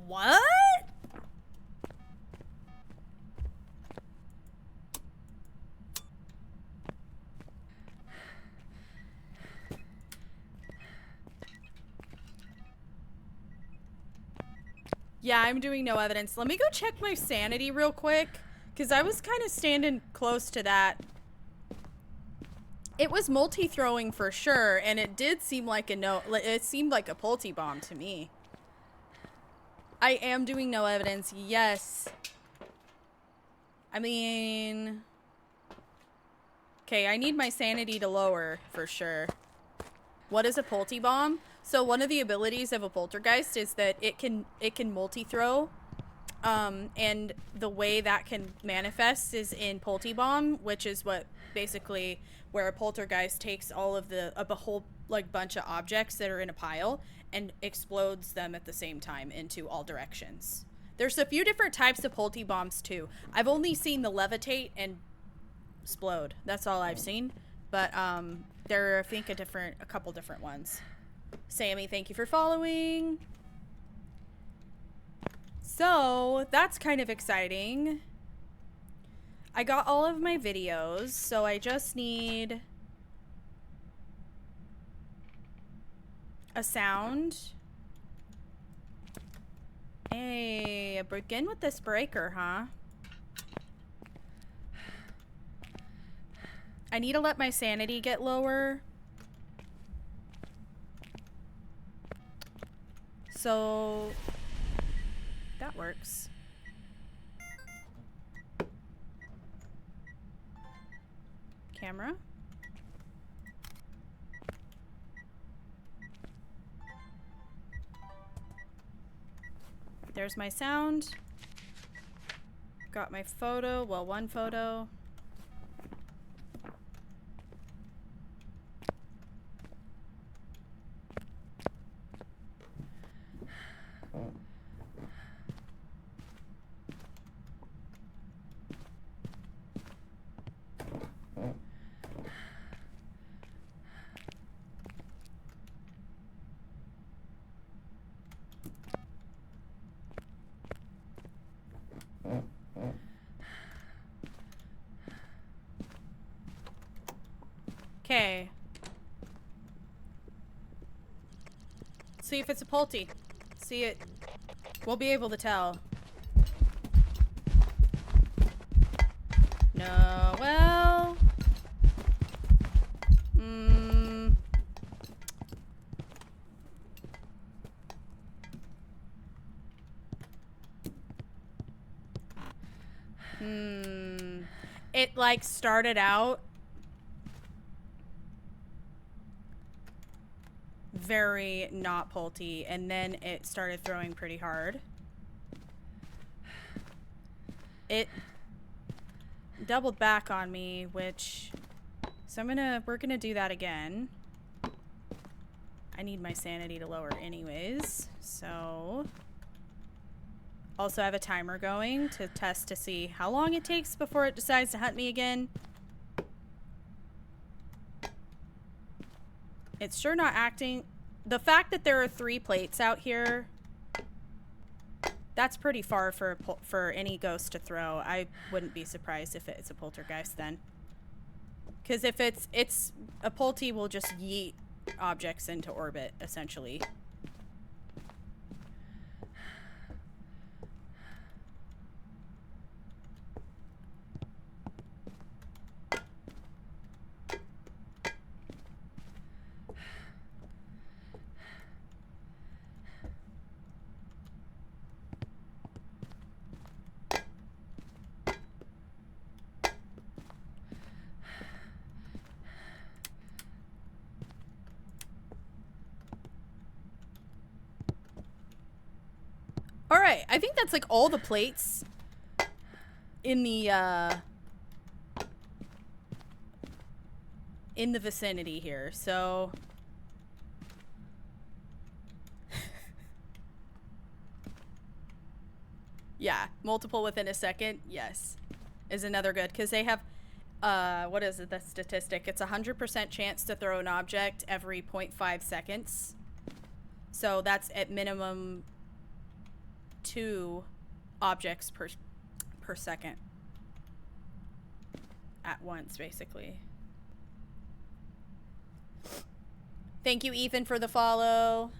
What? Yeah, I'm doing no evidence. Let me go check my sanity real quick, because I was kind of standing close to that. It was multi-throwing for sure, and it did seem like it seemed like a Pulty bomb to me. I am doing no evidence, yes. I mean... Okay, I need my sanity to lower, for sure. What is a Pulty bomb? So one of the abilities of a poltergeist is that it can multi-throw. And the way that can manifest is in Pulty bomb, which is what basically where a poltergeist takes all of a whole like bunch of objects that are in a pile and explodes them at the same time into all directions. There's a few different types of Pulty bombs too. I've only seen the levitate and explode. That's all I've seen. But there are I think a couple different ones. Sammy, thank you for following. So that's kind of exciting. I got all of my videos, so I just need a sound. Hey, begin with this breaker, huh? I need to let my sanity get lower. So that works. Camera. There's my sound. Got my photo. Well, one photo. Okay. See if it's a Polty. See it. We'll be able to tell. No, well. It like started out very not Polty, and then it started throwing pretty hard. It doubled back on me, which, so we're gonna do that again. I need my sanity to lower anyways, so. Also have a timer going to test to see how long it takes before it decides to hunt me again. It's sure not acting. The fact that there are 3 plates out here, that's pretty far for any ghost to throw. I wouldn't be surprised if it's a poltergeist then. Because if it's a Polty will just yeet objects into orbit, essentially. Alright, I think that's like all the plates in the vicinity here, so yeah, multiple within a second, yes, is another good, because they have what is it, the statistic? It's 100% chance to throw an object every 0.5 seconds, so that's at minimum 2 objects per second at once, basically. Thank you, Ethan, for the follow.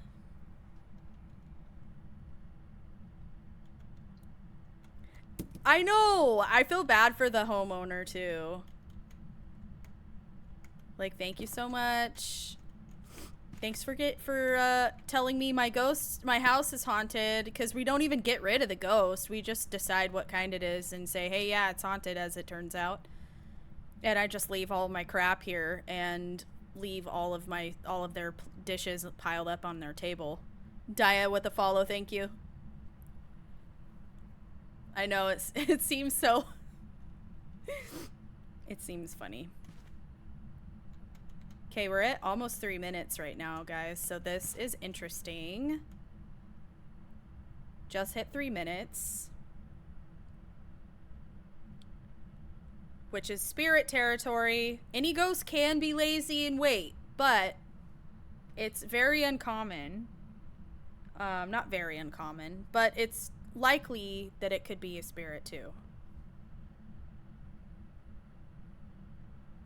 I know! I feel bad for the homeowner, too. Like, thank you so much. Thanks for telling me my house is haunted, because we don't even get rid of the ghost. We just decide what kind it is and say, hey, yeah, it's haunted, as it turns out. And I just leave all my crap here and leave all of their dishes piled up on their table. Dia with a follow, thank you. I know it seems so it seems funny. Okay, we're at almost 3 minutes right now, guys, so this is interesting. Just hit 3 minutes. Which is spirit territory. Any ghost can be lazy and wait, but it's very uncommon. Not very uncommon, but it's likely that it could be a spirit too.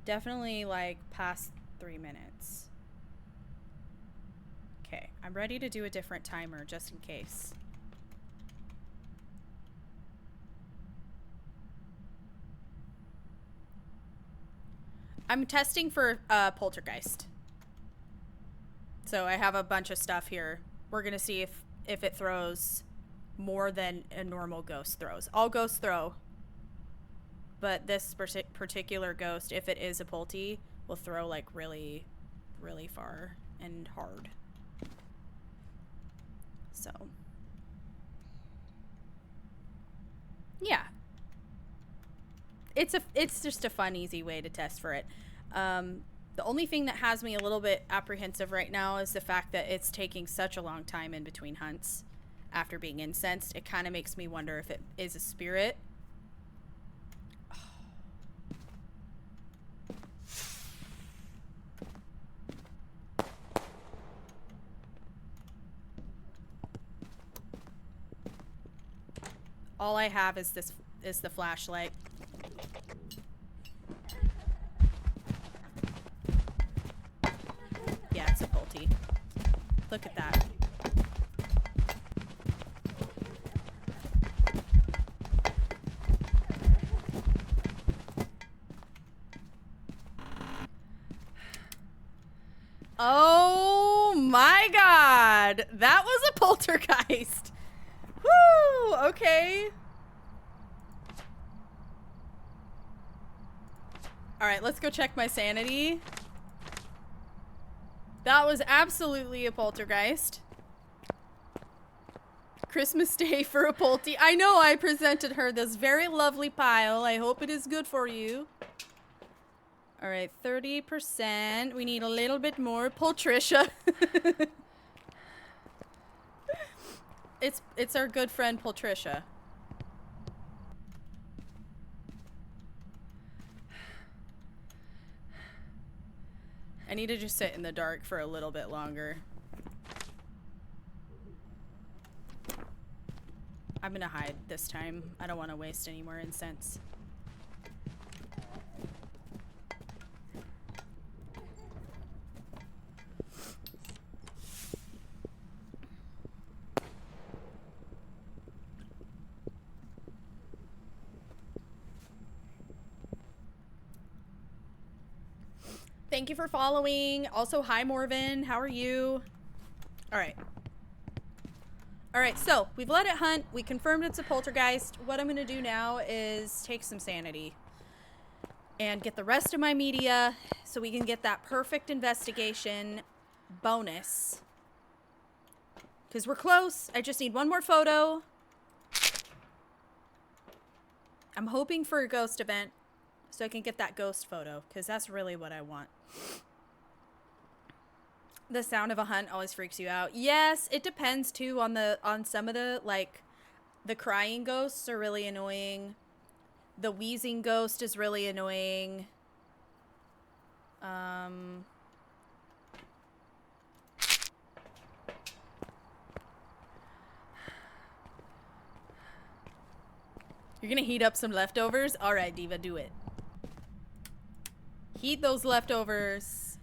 Definitely like past 3 minutes. Okay, I'm ready to do a different timer just in case. I'm testing for poltergeist. So I have a bunch of stuff here. We're gonna see if it throws more than a normal ghost throws. All ghosts throw. But this particular ghost, if it is a Polty, will throw like really, really far and hard. So. Yeah. It's just a fun, easy way to test for it. The only thing that has me a little bit apprehensive right now is the fact that it's taking such a long time in between hunts after being incensed. It kind of makes me wonder if it is a spirit. All I have is the flashlight. Oh my god. That was a poltergeist. Woo! Okay. Alright, let's go check my sanity. That was absolutely a poltergeist. Christmas Day for a polty. I know I presented her this very lovely pile. I hope it is good for you. Alright, 30%. We need a little bit more. Poltricia. It's our good friend Poltricia. I need to just sit in the dark for a little bit longer. I'm gonna hide this time. I don't want to waste any more incense. Thank you for following. Also, hi Morven. How are you? Alright. Alright, so we've let it hunt. We confirmed it's a poltergeist. What I'm gonna do now is take some sanity and get the rest of my media so we can get that perfect investigation bonus. Because we're close. I just need one more photo. I'm hoping for a ghost event so I can get that ghost photo, because that's really what I want. The sound of a hunt always freaks you out. Yes, it depends too on some of the, like, the crying ghosts are really annoying. The wheezing ghost is really annoying. You're gonna heat up some leftovers? Alright, Diva, do it. Heat those leftovers.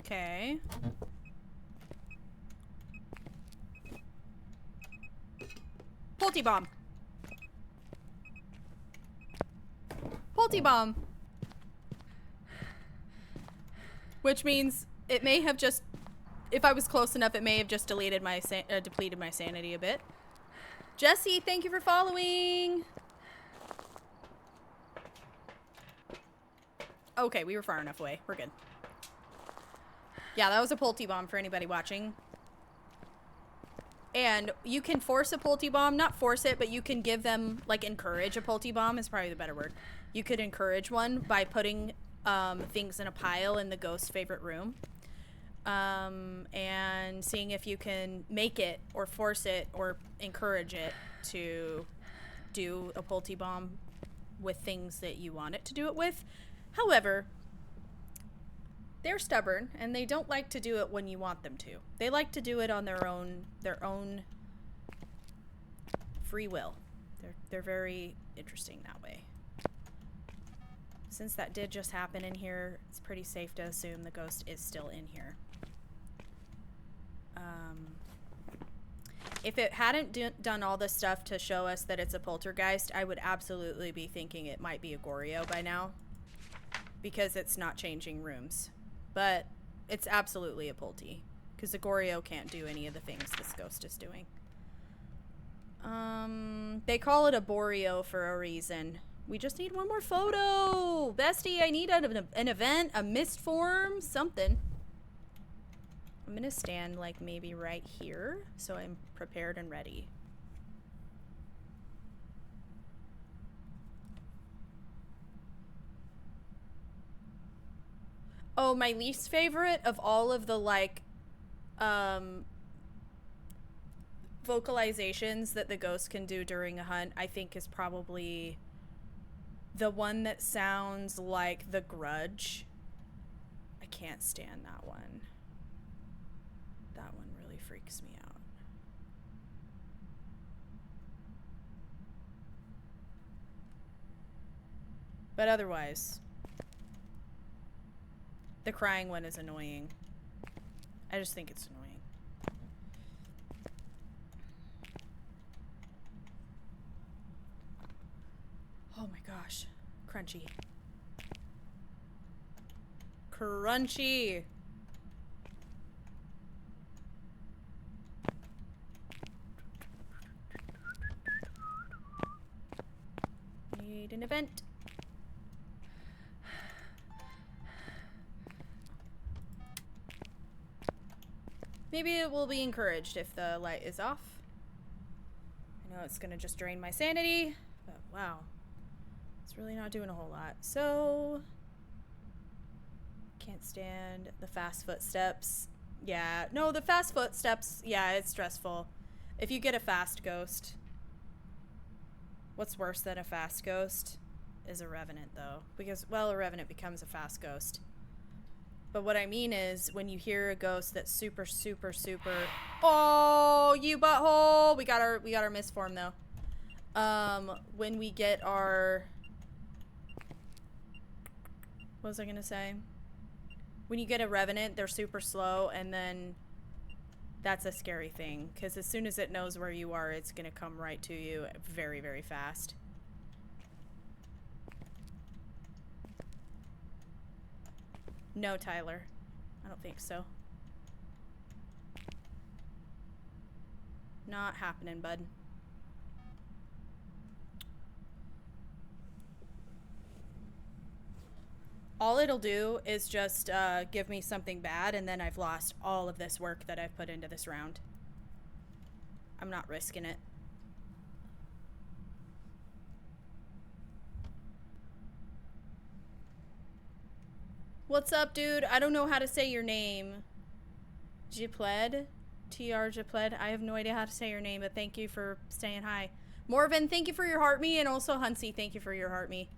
Okay. Polty bomb. Polty bomb. Which means it may have just, if I was close enough, it may have just depleted my sanity a bit. Jesse, thank you for following. Okay, we were far enough away. We're good. Yeah, that was a Polty bomb for anybody watching. And you can force a Polty bomb. Not force it, but you can give them, like, encourage a Polty bomb is probably the better word. You could encourage one by putting things in a pile in the ghost's favorite room. And seeing if you can make it or force it or encourage it to do a Polty bomb with things that you want it to do it with. However, they're stubborn and they don't like to do it when you want them to. They like to do it on their own free will. They're very interesting that way. Since that did just happen in here, it's pretty safe to assume the ghost is still in here. If it hadn't done all this stuff to show us that it's a poltergeist, I would absolutely be thinking it might be a Goryo by now. Because it's not changing rooms. But it's absolutely a Polty. Because the Goryo can't do any of the things this ghost is doing. They call it a Boreo for a reason. We just need one more photo! Bestie, I need an event, a mist form, something. I'm gonna stand, like, maybe right here, so I'm prepared and ready. Oh, my least favorite of all of the, like, vocalizations that the ghost can do during a hunt, I think is probably the one that sounds like The Grudge. I can't stand that one. That one really freaks me out. But otherwise, the crying one is annoying. I just think it's annoying. Crunchy. Crunchy. Need an event. Maybe it will be encouraged if the light is off. I know it's gonna just drain my sanity, but wow. It's really not doing a whole lot. So, can't stand the fast footsteps. Yeah, no, the fast footsteps, yeah, it's stressful. If you get a fast ghost, what's worse than a fast ghost is a revenant, though. Because, well, a revenant becomes a fast ghost. But what I mean is, when you hear a ghost that's super, super, super... Oh, you butthole! We got our misform, though. When we get our... What was I gonna say? When you get a revenant, they're super slow, and then... That's a scary thing. Because as soon as it knows where you are, it's gonna come right to you very, very fast. No, Tyler. I don't think so. Not happening, bud. All it'll do is just give me something bad, and then I've lost all of this work that I've put into this round. I'm not risking it. What's up, dude? I don't know how to say your name. Jipled? TR Jipled? I have no idea how to say your name, but thank you for staying high. Morven, thank you for your heart me, and also Hunsy, thank you for your heart me.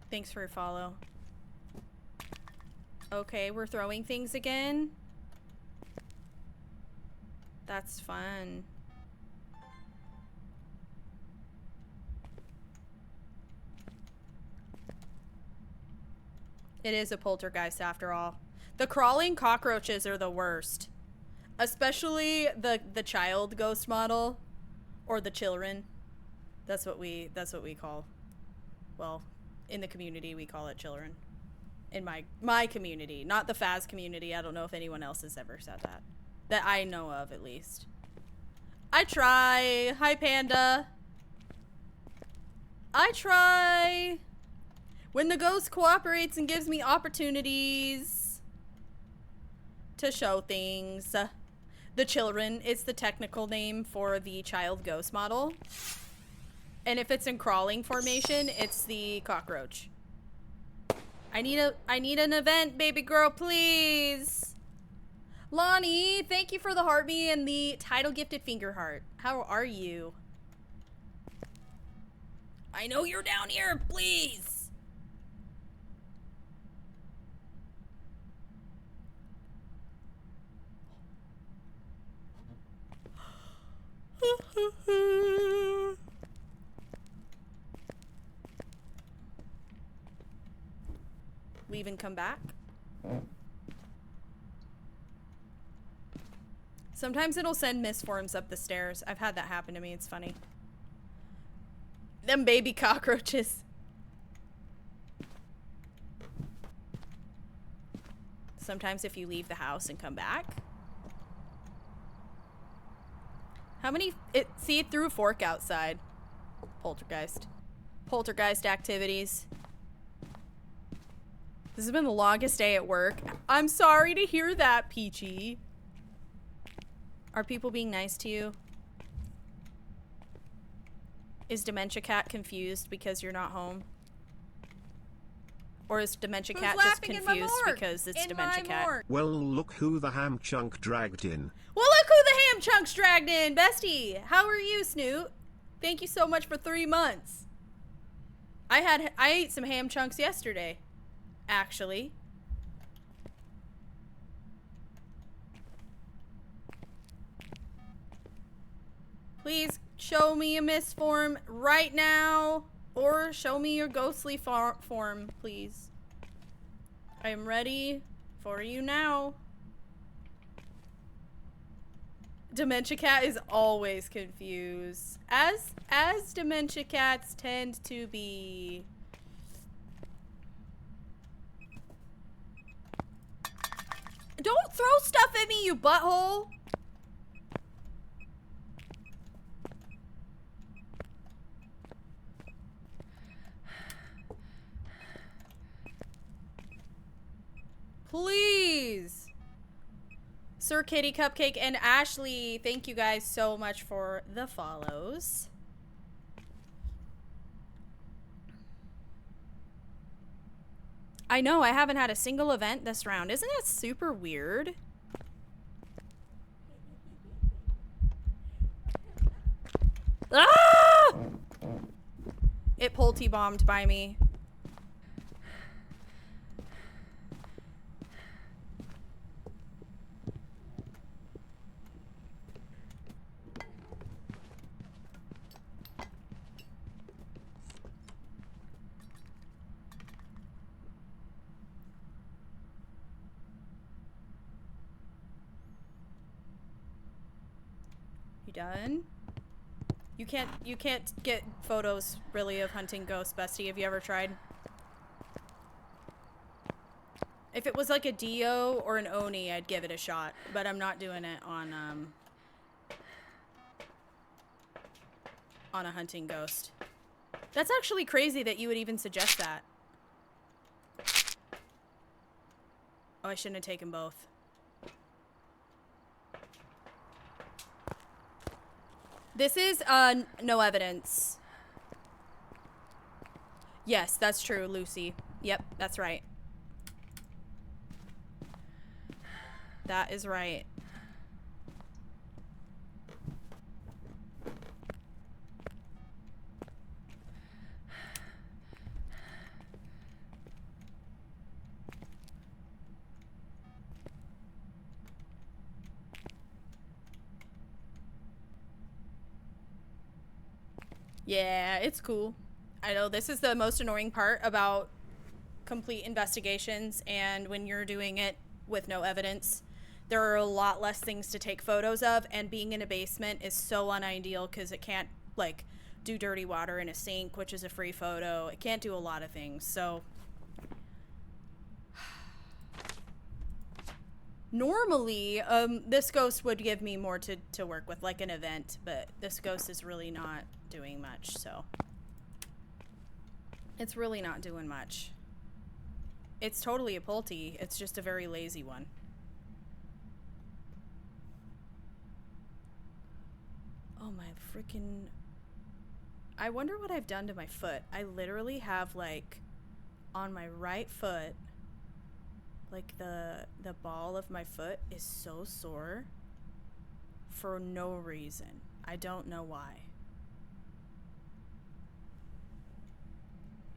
Thanks for your follow. Okay, we're throwing things again. That's fun. It is a poltergeist after all. The crawling cockroaches are the worst. Especially the child ghost model. Or the children. That's what we call. Well, in the community we call it children. In my community. Not the Phas community. I don't know if anyone else has ever said that. That I know of, at least. I try. Hi, Panda. I try. When the ghost cooperates and gives me opportunities to show things. The children is the technical name for the child ghost model. And if it's in crawling formation, it's the cockroach. I need an event, baby girl, please. Lonnie, thank you for the heart me and the title gifted finger heart. How are you? I know you're down here, please. Leave and come back. Sometimes it'll send misforms up the stairs. I've had that happen to me. It's funny. Them baby cockroaches. Sometimes if you leave the house and come back. How many... See, it threw a fork outside. Poltergeist. Poltergeist activities. This has been the longest day at work. I'm sorry to hear that, Peachy. Are people being nice to you? Is Dementia Cat confused because you're not home? Or is Dementia Cat just confused because it's Dementia Cat? Well, look who the ham chunk dragged in. Well, look who the ham chunks dragged in, bestie. How are you, Snoot? Thank you so much for 3 months. I ate some ham chunks yesterday, actually. Please show me a misform right now, or show me your ghostly form, please. I am ready for you now. Dementia Cat is always confused. As dementia cats tend to be. Don't throw stuff at me, you butthole! Please! Sir Kitty Cupcake and Ashley, thank you guys so much for the follows. I know, I haven't had a single event this round. Isn't that super weird? Ah! It Pulte-bombed by me. You done? You can't get photos really of hunting ghosts, Bestie. Have you ever tried? If it was like a Dio or an Oni, I'd give it a shot, but I'm not doing it on a hunting ghost. That's actually crazy that you would even suggest that. Oh, I shouldn't have taken both. This is, no evidence. Yes, that's true, Lucy. Yep, that's right. That is right. Yeah, it's cool. I know this is the most annoying part about complete investigations, and when you're doing it with no evidence, there are a lot less things to take photos of, and being in a basement is so unideal because it can't, like, do dirty water in a sink, which is a free photo. It can't do a lot of things, so... Normally, this ghost would give me more to work with, like an event, but this ghost is really not doing much, so... It's really not doing much. It's totally a Pulte, it's just a very lazy one. Oh my freaking... I wonder what I've done to my foot. I literally have, like, on my right foot, like, the ball of my foot is so sore for no reason. I don't know why.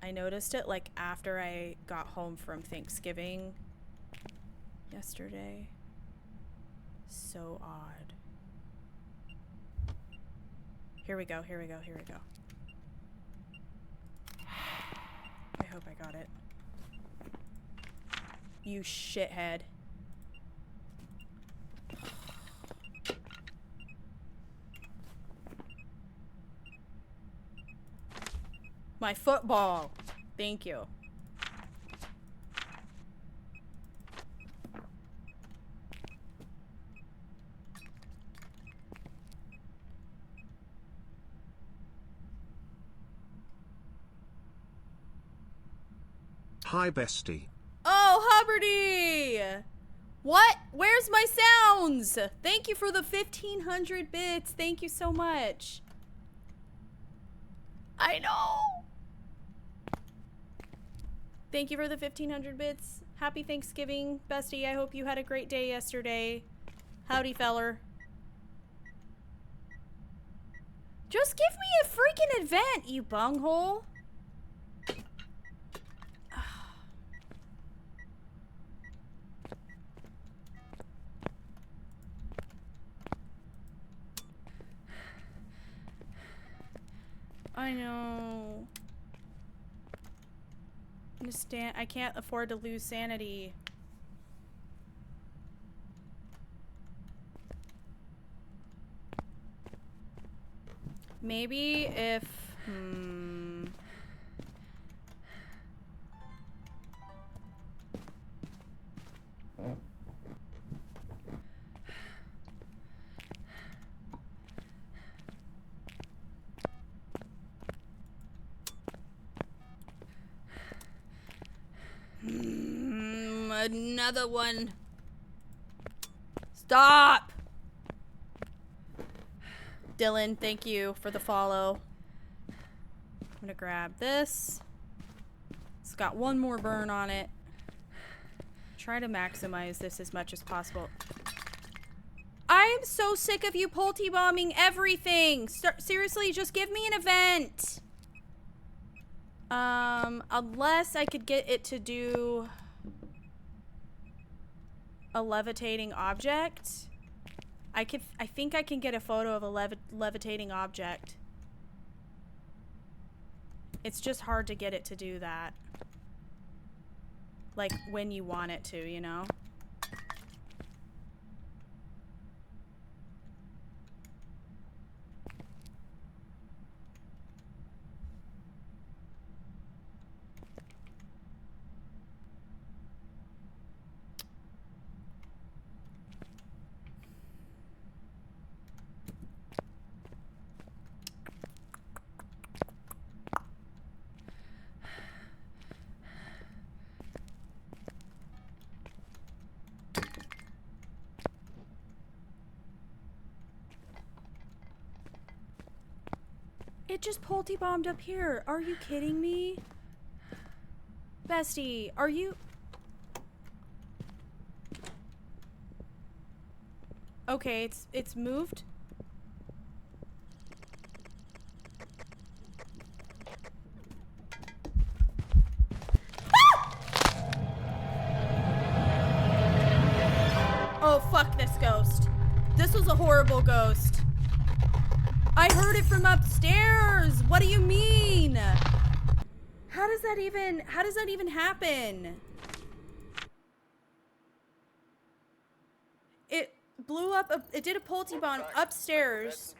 I noticed it, like, after I got home from Thanksgiving yesterday. So odd. Here we go, here we go, here we go. I hope I got it. You shithead. My football. Thank you. Hi, bestie. Oh, Hubbardy! What? Where's my sounds? Thank you for the 1,500 bits. Thank you so much. I know. Thank you for the 1,500 bits. Happy Thanksgiving, bestie. I hope you had a great day yesterday. Howdy, feller. Just give me a freaking event, you bunghole. I know. Understand? I can't afford to lose sanity. Maybe if... Another one. Stop! Dylan, thank you for the follow. I'm gonna grab this. It's got one more burn on it. Try to maximize this as much as possible. I am so sick of you multi-bombing everything. Seriously, just give me an event. Unless I could get it to do a levitating object. I think I can get a photo of a levitating object. It's just hard to get it to do that. Like, when you want it to, you know? It just multi-bombed up here. Are you kidding me? Bestie, are you... Okay, it's moved. Oh, fuck this ghost. This was a horrible ghost. I heard it from upstairs. What do you mean? How does that even happen? It blew up, it did a multi-bomb upstairs,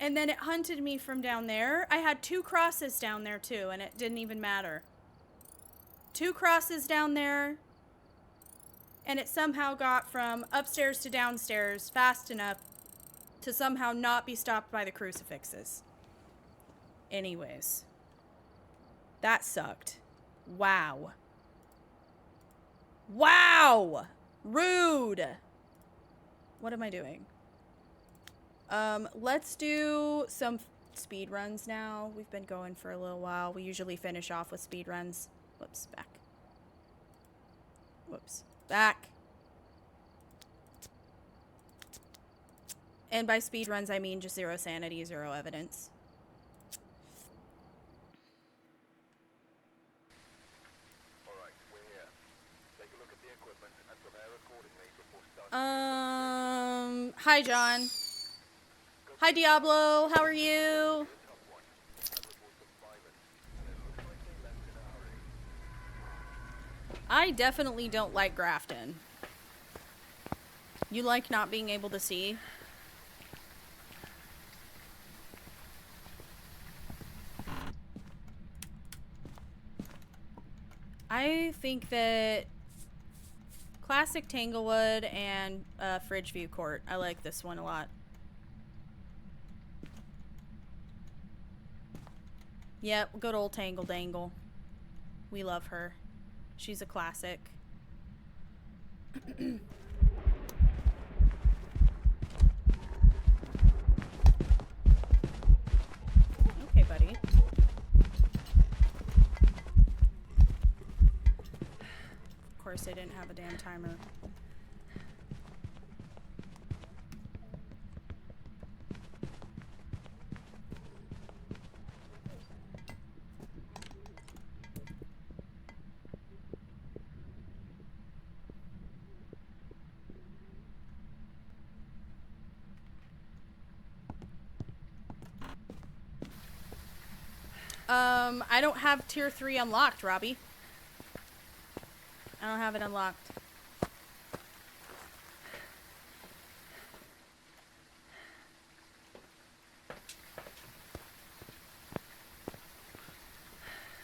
and then it hunted me from down there. I had 2 crosses down there too, and it didn't even matter. 2 crosses down there, and it somehow got from upstairs to downstairs fast enough to somehow not be stopped by the crucifixes. Anyways. That sucked. Wow. Wow! Rude! What am I doing? Let's do some speed runs now. We've been going for a little while. We usually finish off with speed runs. Whoops, back. Whoops, back. And by speed runs, I mean just 0 sanity, 0 evidence. Alright, we're here. Take a look at the equipment and prepare accordingly before starting. Hi, John. Hi, Diablo. How are you? I definitely don't like Grafton. You like not being able to see? I think that classic Tanglewood and Fridgeview Court. I like this one a lot. Yep, good old Tangle Dangle. We love her. She's a classic. Okay, buddy. Of course, I didn't have a damn timer. I don't have tier 3 unlocked, Robbie. I don't have it unlocked.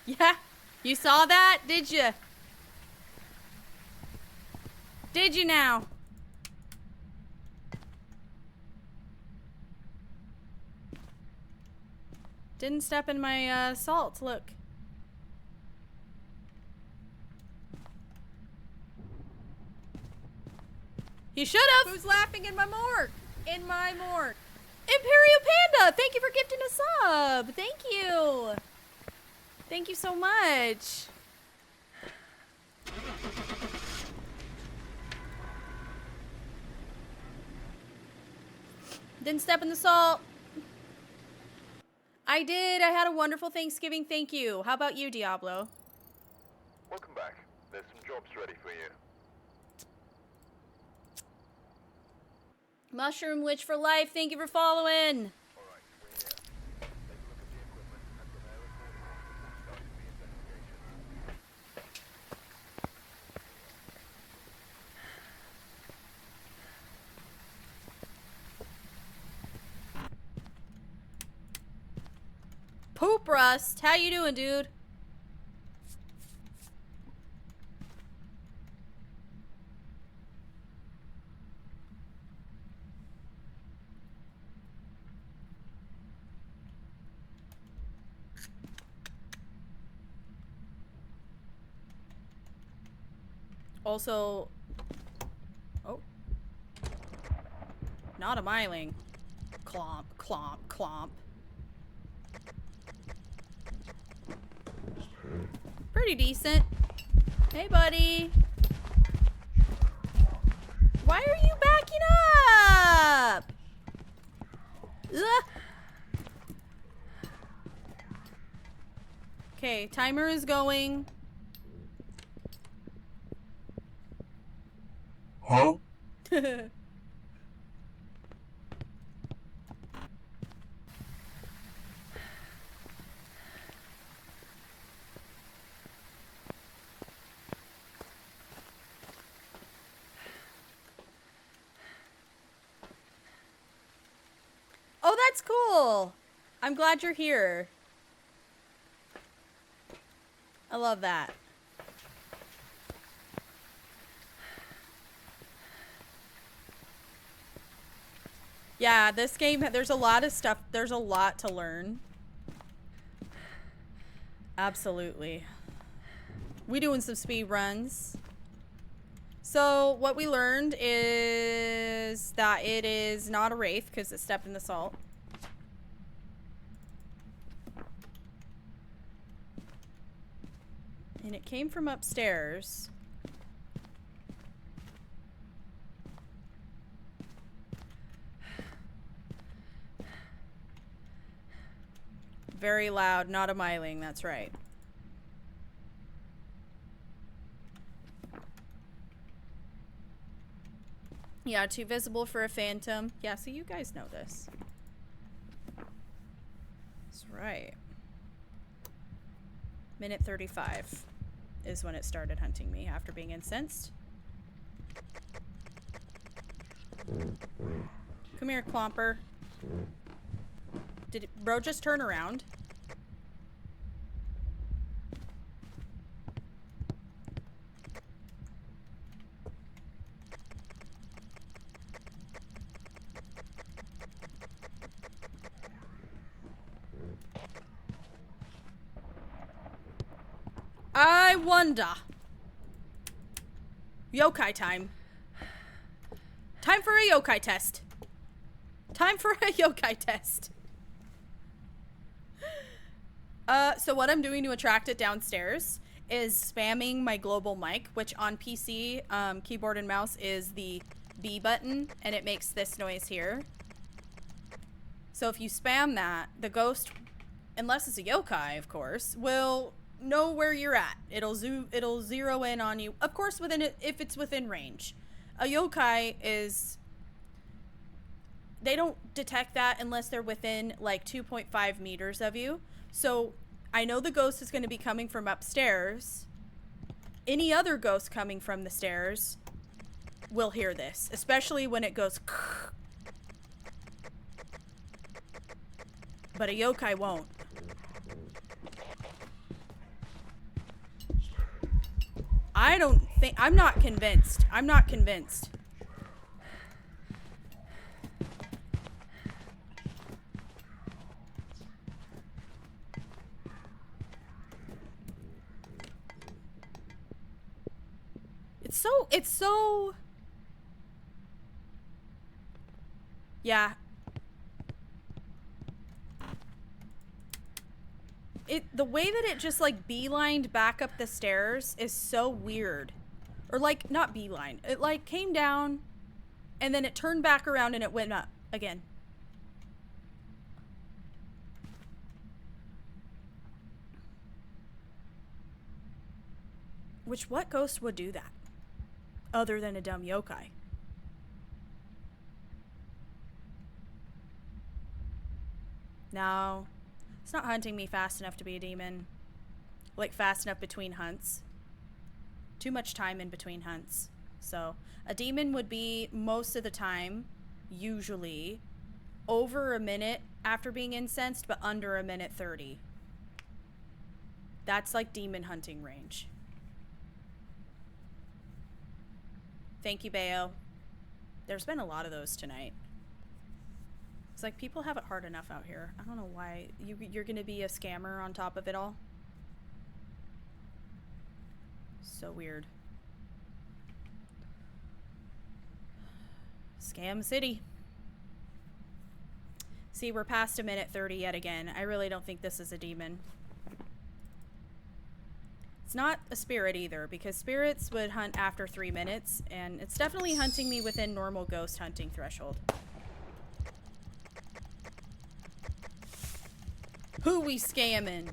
Yeah, you saw that, did you? Did you now? Didn't step in my salt, look. He should have. Who's laughing in my morgue? In my morgue. Imperial Panda, thank you for gifting a sub. Thank you. Thank you so much. Didn't step in the salt. I did. I had a wonderful Thanksgiving. Thank you. How about you, Diablo? Welcome back. There's some jobs ready for you. Mushroom Witch for life. Thank you for following. Poop Rust. How you doing, dude? Also, oh, not a miling. Clomp, clomp, clomp. Pretty decent. Hey, buddy. Why are you backing up? Ugh. Okay, timer is going. Huh? Oh, that's cool. I'm glad you're here. I love that. Yeah, this game, there's a lot of stuff. There's a lot to learn. Absolutely. We doing some speed runs. So what we learned is that it is not a wraith because it stepped in the salt. And it came from upstairs. Very loud, not a miling, that's right. Yeah, too visible for a phantom. Yeah, so you guys know this. That's right. Minute 35 is when it started hunting me after being incensed. Come here, Clomper. Did it, bro just turn around? I wonder. Yokai time. Time for a yokai test. Time for a yokai test. So what I'm doing to attract it downstairs is spamming my global mic, which on PC, keyboard and mouse is the B button, and it makes this noise here. So if you spam that, the ghost, unless it's a yokai, of course, will know where you're at. It'll zero in on you. Of course, within it, if it's within range. A yokai is, they don't detect that unless they're within like 2.5 meters of you. So I know the ghost is going to be coming from upstairs. Any other ghost coming from the stairs will hear this, especially when it goes. But a yokai won't. I don't think, I'm not convinced. I'm not convinced. It's so, yeah. The way that it just like beelined back up the stairs is so weird. Or like, not beeline. It like came down and then it turned back around and it went up again. Which, what ghost would do that? Other than a dumb yokai. No. It's not hunting me fast enough to be a demon. Like, fast enough between hunts. Too much time in between hunts. So, a demon would be, most of the time, usually, over a minute after being incensed, but under a minute 30. That's like demon hunting range. Thank you, Bayo. There's been a lot of those tonight. It's like people have it hard enough out here. I don't know why. You're gonna be a scammer on top of it all. So weird. Scam City. See, we're past a minute 30 yet again. I really don't think this is a demon. It's not a spirit either, because spirits would hunt after 3 minutes, and it's definitely hunting me within normal ghost hunting threshold. Who we scamming?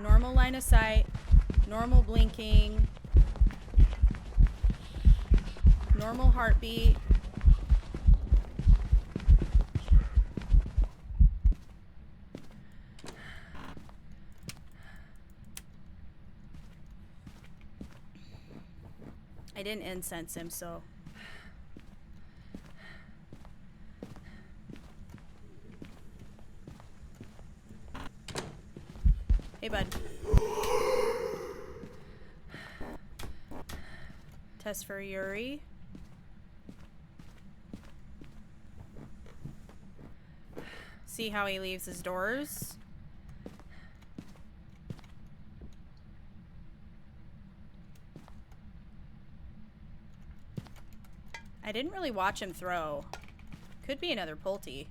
Normal line of sight, normal blinking, normal heartbeat. I didn't incense him, so. Hey, bud. Test for Yuri. See how he leaves his doors. I didn't really watch him throw. Could be another Pulte.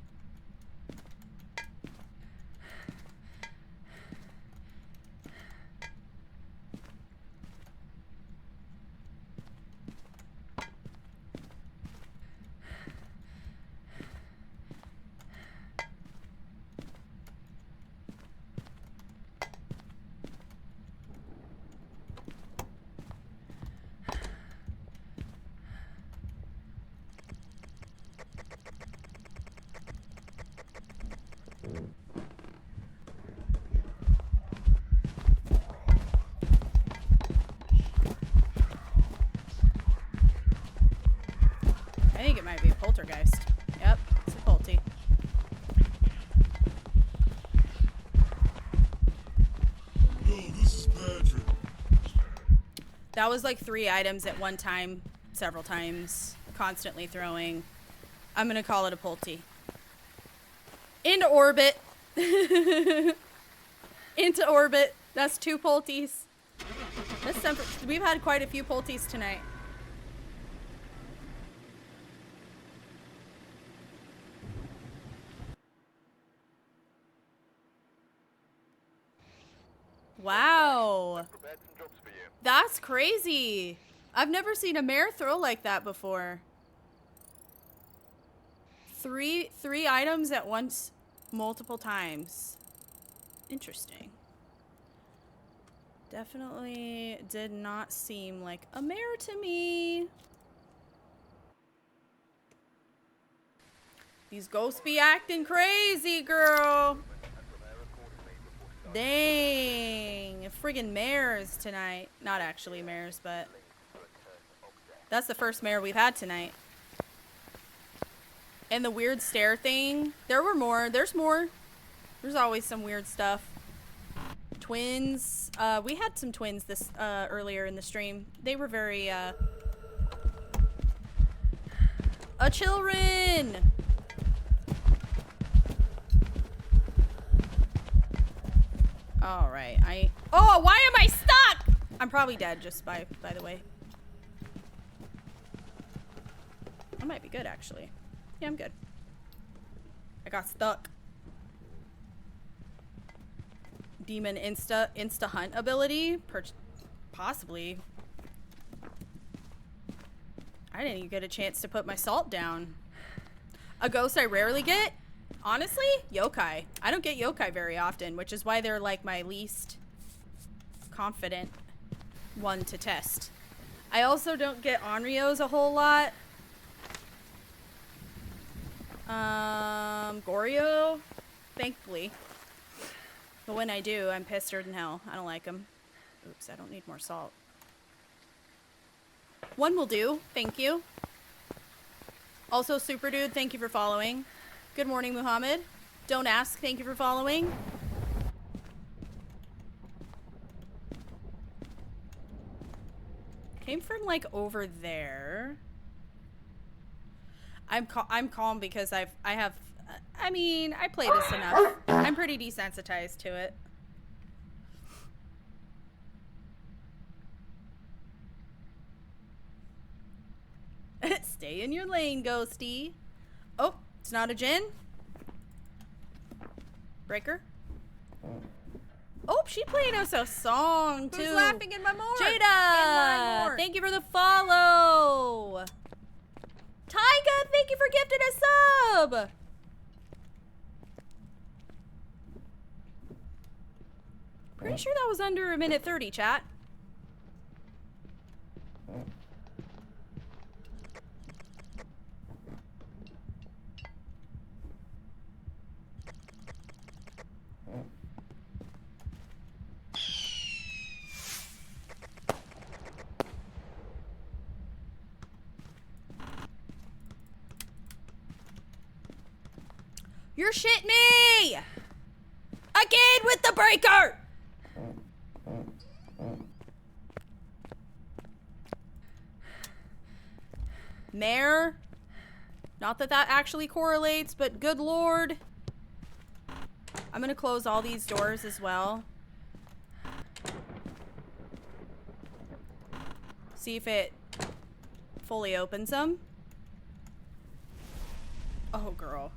I think it might be a poltergeist. Yep, it's a Pulte. No, this is Patrick. That was like 3 items at one time, several times, constantly throwing. I'm gonna call it a Pulte. Into orbit. Into orbit. That's 2 Pultes. We've had quite a few Pultes tonight. Wow. Prepared some jobs for you. That's crazy. I've never seen a mare throw like that before. Three items at once, multiple times. Interesting. Definitely did not seem like a mare to me. These ghosts be acting crazy, girl. Dang. Friggin' mares tonight. Not actually mares, but that's the first mare we've had tonight. And the weird stare thing. There were more. There's more. There's always some weird stuff. Twins. We had some twins this earlier in the stream. They were very children. All right. Oh, why am I stuck? I'm probably dead. Just by the way. I might be good actually. Yeah, I'm good. I got stuck. Demon insta hunt ability? Possibly. I didn't even get a chance to put my salt down. A ghost I rarely get? Honestly, yokai. I don't get yokai very often, which is why they're like my least confident one to test. I also don't get Onryos a whole lot. Goryo, thankfully. But when I do, I'm pisser than hell. I don't like them. Oops, I don't need more salt. One will do. Thank you. Also, Super Dude, thank you for following. Good morning, Muhammad. Don't ask, thank you for following. Came from like over there. I'm calm because I play this enough. I'm pretty desensitized to it. Stay in your lane, ghosty. Oh, it's not a Jinn. Breaker. Oh, she played us a song too. Who's laughing in my morgue? Jada, In my morgue. thank you for the follow. Tyga, thank you for gifting a sub. Pretty sure that was under 1:30, chat. You're shitting me! Again with the breaker! Mare? Not that that actually correlates, but good lord. I'm gonna close all these doors as well. See if it fully opens them. Oh, girl.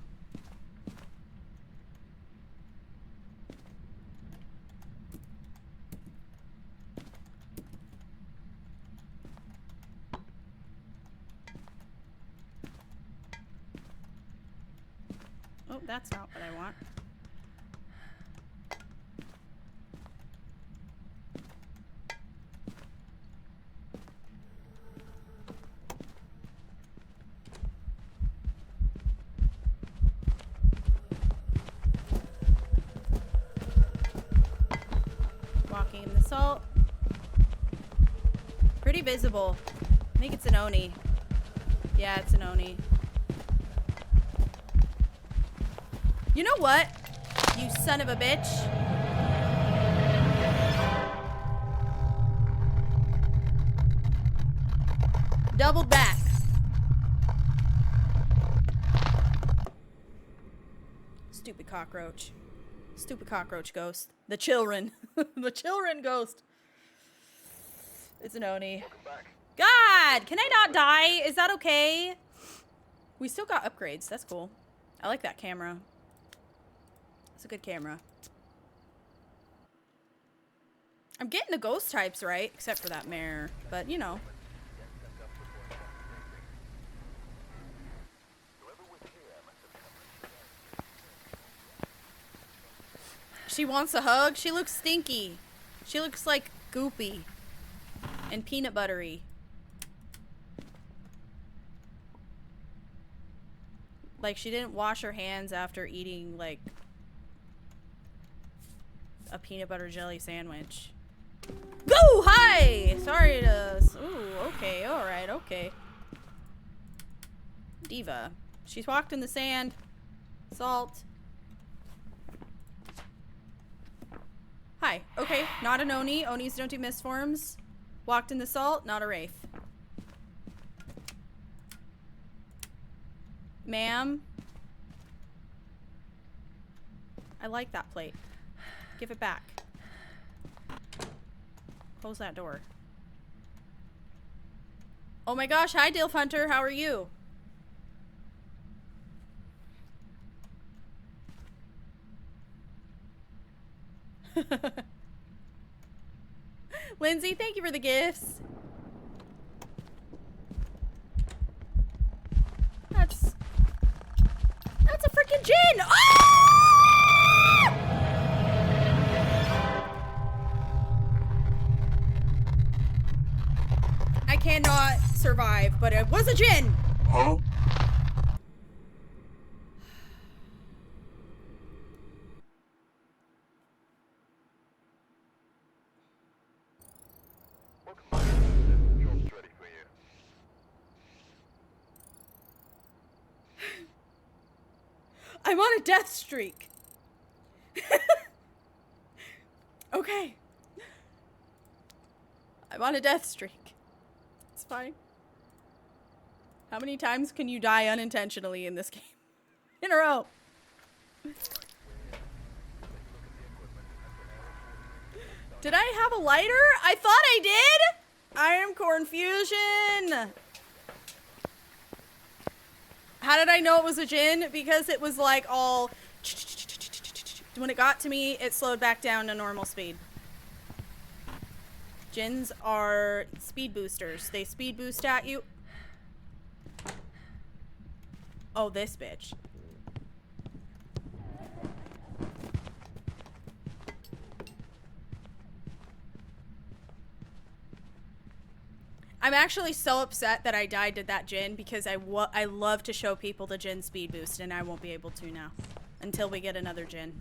Oh, that's not what I want. Walking in the salt. Pretty visible. I think it's an Oni. Yeah, it's an Oni. You know what? You son of a bitch. Doubled back. Stupid cockroach. Stupid cockroach ghost. The children. The children ghost. It's an Oni. God, can I not die? Is that okay? We still got upgrades. That's cool. I like that camera. It's a good camera. I'm getting the ghost types right, except for that mare. But, you know. She wants a hug. She looks stinky. She looks like goopy and peanut buttery. Like she didn't wash her hands after eating like a peanut butter jelly sandwich. Go! Hi! Sorry to... Ooh, okay, alright, okay. Diva. She's walked in the sand. Salt. Hi. Okay, not an Oni. Onis don't do misforms. Walked in the salt, not a wraith. Ma'am. I like that plate. Give it back. Close that door. Oh my gosh, hi Dilf Hunter, how are you? Lindsay, thank you for the gifts. That's a freaking gin! Ah! I cannot survive, but it was a gin! Huh? Job's ready for you. I'm on a death streak. Okay. I'm on a death streak. It's fine. How many times can you die unintentionally in this game? In a row. Did I have a lighter? I thought I did! Iron Corn Fusion! How did I know it was a gin? Because it was like all... When it got to me, it slowed back down to normal speed. Gins are speed boosters. They speed boost at you. Oh, this bitch. I'm actually so upset that I died to that gin because I love to show people the gin speed boost and I won't be able to now until we get another gin.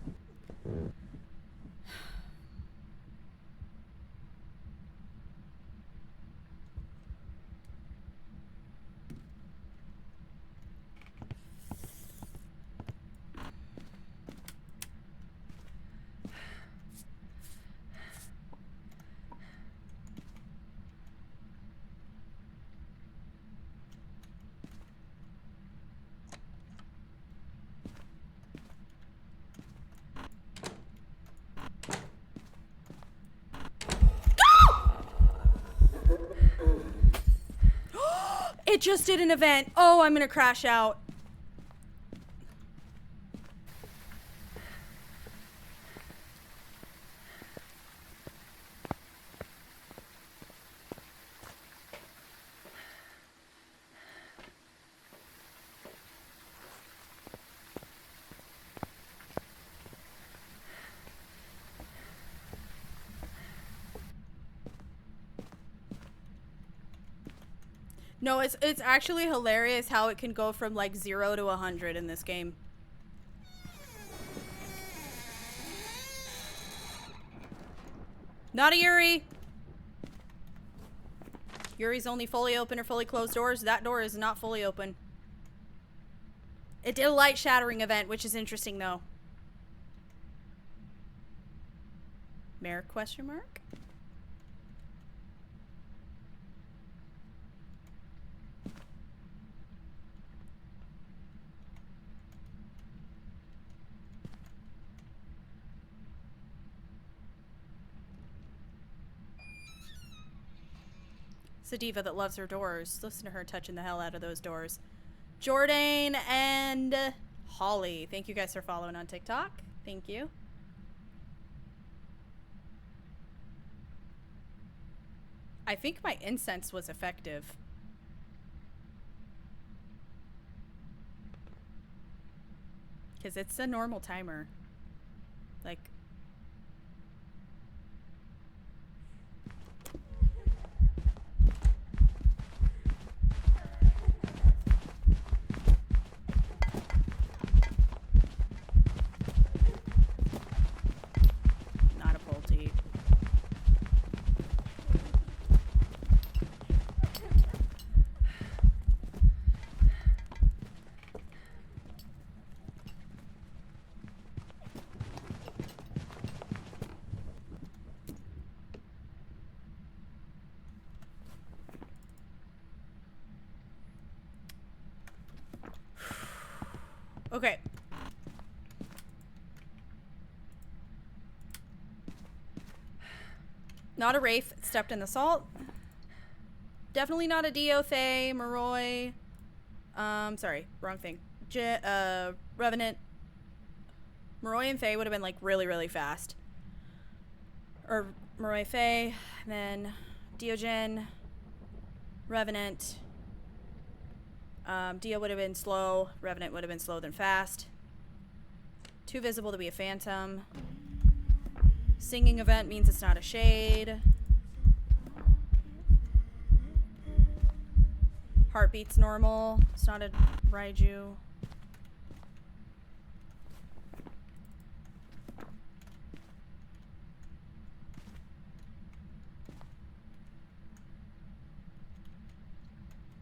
It just did an event. Oh, I'm gonna crash out. No, it's actually hilarious how it can go from like 0 to 100 in this game. Not a Yuri. Yuri's only fully open or fully closed doors. That door is not fully open. It did a light shattering event, which is interesting though. Merrick question mark? It's a diva that loves her doors. Listen to her touching the hell out of those doors. Jordan and Holly. Thank you guys for following on TikTok. Thank you. I think my incense was effective. Because it's a normal timer. Like... Not a Pulte. Okay. Not a Wraith. Stepped in the salt. Definitely not a Diothay, Moroi. Sorry. Wrong thing. Revenant. Moroi and Fae would have been, like, really, really fast. Or Moroi, Fae. Then Diogen. Revenant. Dio would have been slow. Revenant would have been slow then fast. Too visible to be a phantom. Singing event means it's not a shade. Heartbeat's normal. It's not a Raiju.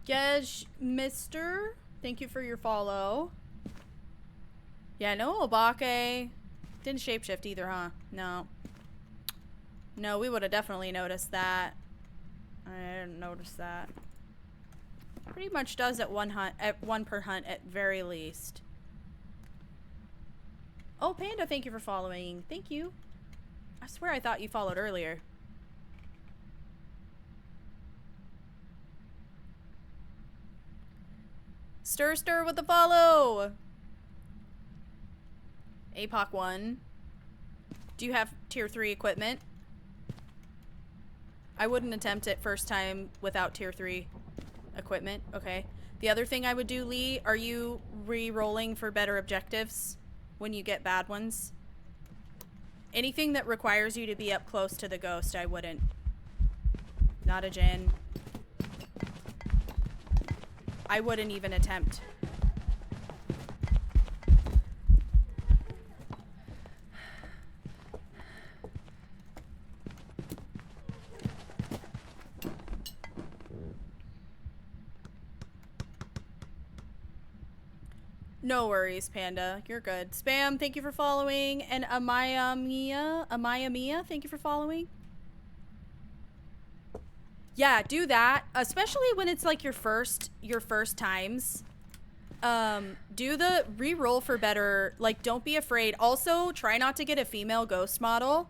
Gej Mister, thank you for your follow. Yeah, no Obake. Didn't shapeshift either, huh? No. No, we would have definitely noticed that. I didn't notice that. Pretty much does at one per hunt at very least. Oh, Panda, thank you for following. Thank you. I swear I thought you followed earlier. Stir with the follow. APOC 1. Do you have tier 3 equipment? I wouldn't attempt it first time without tier 3 equipment. Okay. The other thing I would do, Lee, are you re-rolling for better objectives when you get bad ones? Anything that requires you to be up close to the ghost, I wouldn't. Not a Jin. I wouldn't even attempt. No worries, Panda. You're good. Spam, thank you for following. And Amaya Mia, thank you for following. Yeah, do that. Especially when it's like your first times. Do the re-roll for better. Like, don't be afraid. Also, try not to get a female ghost model.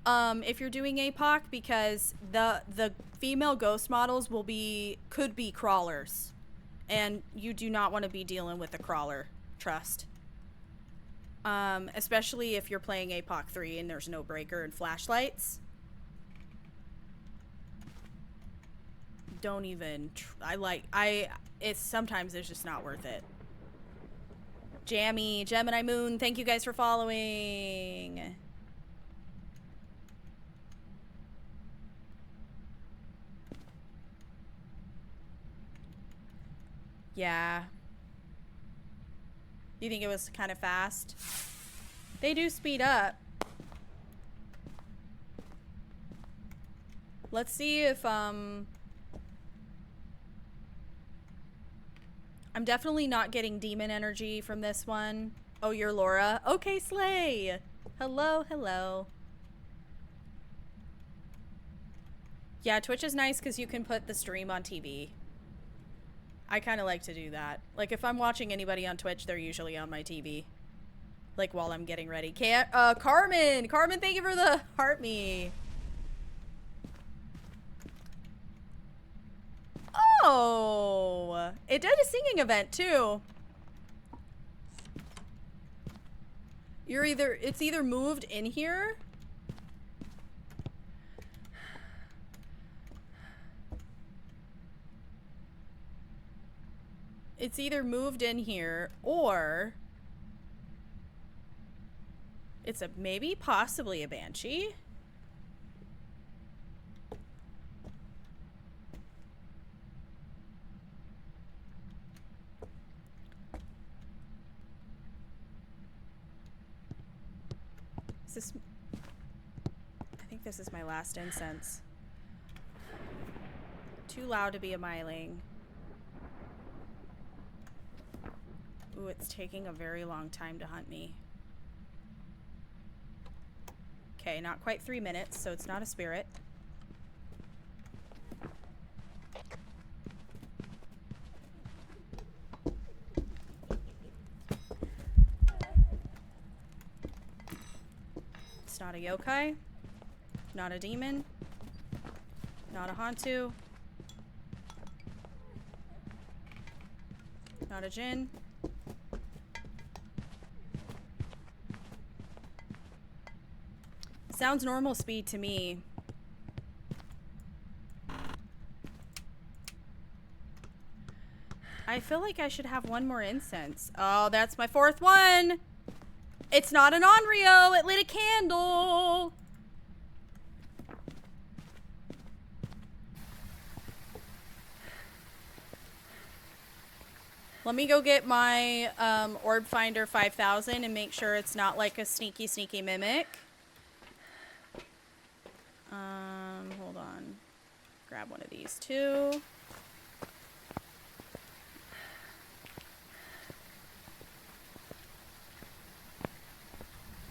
If you're doing APOC, because the female ghost models could be crawlers. And you do not want to be dealing with a crawler. Trust. Especially if you're playing APOC 3 and there's no breaker and flashlights. Don't even... it's sometimes it's just not worth it. Jammy, Gemini Moon, thank you guys for following. Yeah. You think it was kind of fast? They do speed up. Let's see if, I'm definitely not getting demon energy from this one. Oh, you're Laura? Okay, Slay! Hello, hello. Yeah, Twitch is nice because you can put the stream on TV. I kind of like to do that. Like, if I'm watching anybody on Twitch, they're usually on my TV. Like, while I'm getting ready. Carmen! Carmen, thank you for the heart me. Oh! It did a singing event, too. It's either moved in here... It's either moved in here, or it's possibly a Banshee. I think this is my last incense. Too loud to be a myling. Ooh, it's taking a very long time to hunt me. Okay, not quite 3 minutes, so it's not a spirit. Not a yokai. Not a demon. Not a Hantu. Not a Jinn. Sounds normal speed to me. I feel like I should have one more incense. Oh, that's my fourth one. It's not an Onryo. It lit a candle. Let me go get my Orb Finder 5000 and make sure it's not like a sneaky, sneaky mimic. Hold on. Grab one of these too.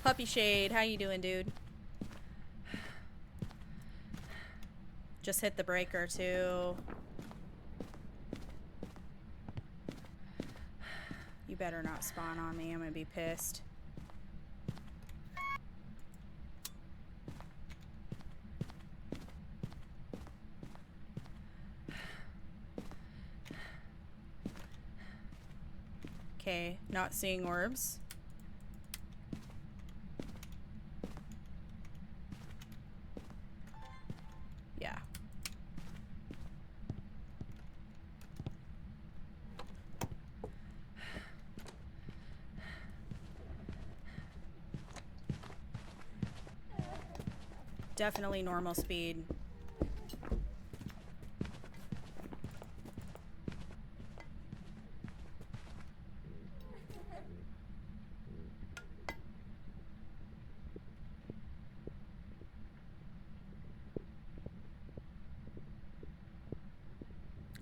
Puppy Shade, how you doing, dude? Just hit the breaker too. You better not spawn on me, I'm gonna be pissed. Okay, not seeing orbs. Yeah. Definitely normal speed.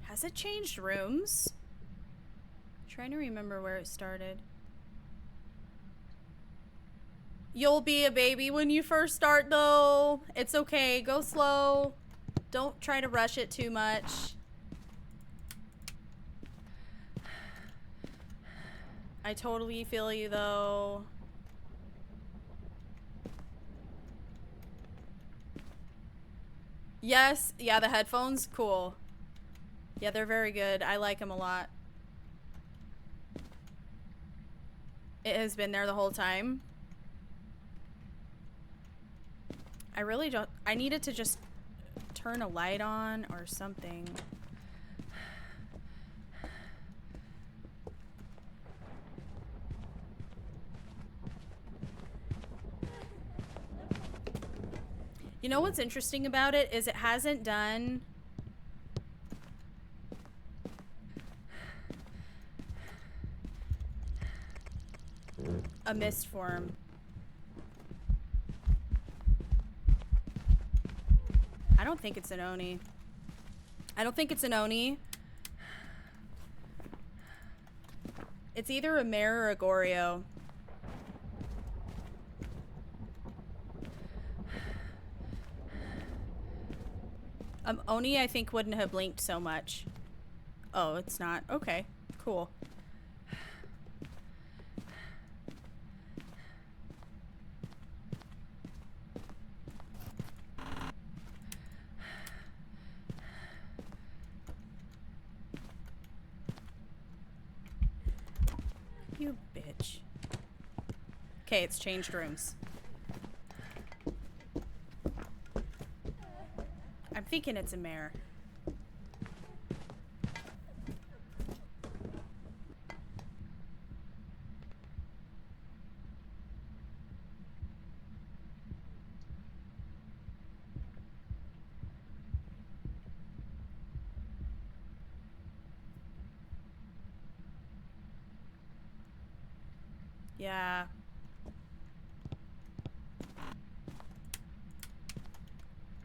Has it changed rooms? Trying to remember where it started. You'll be a baby when you first start though. It's okay, go slow. Don't try to rush it too much. I totally feel you though. Yes, yeah, the headphones, cool. Yeah, they're very good. I like them a lot. It has been there the whole time. I really don't... I needed to just turn a light on or something. You know what's interesting about it is it hasn't done... a mist form. I don't think it's an Oni. I don't think it's an Oni. It's either a mare or a Goryo. Oni I think wouldn't have blinked so much. Oh, it's not. Okay, cool. You bitch. Okay, it's changed rooms. I'm thinking it's a mare. Yeah.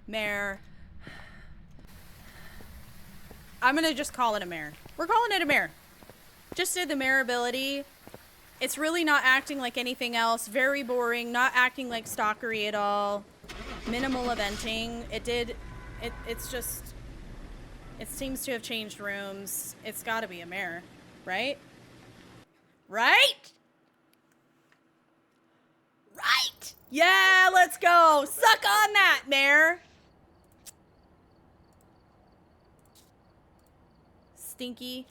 Mare. I'm gonna just call it a mare. We're calling it a mare. Just did the mare ability. It's really not acting like anything else. Very boring. Not acting like stalkery at all. Minimal eventing. It's just... It seems to have changed rooms. It's gotta be a mare. Right? Right? Right! Yeah, let's go. Suck on that, Mare. Stinky.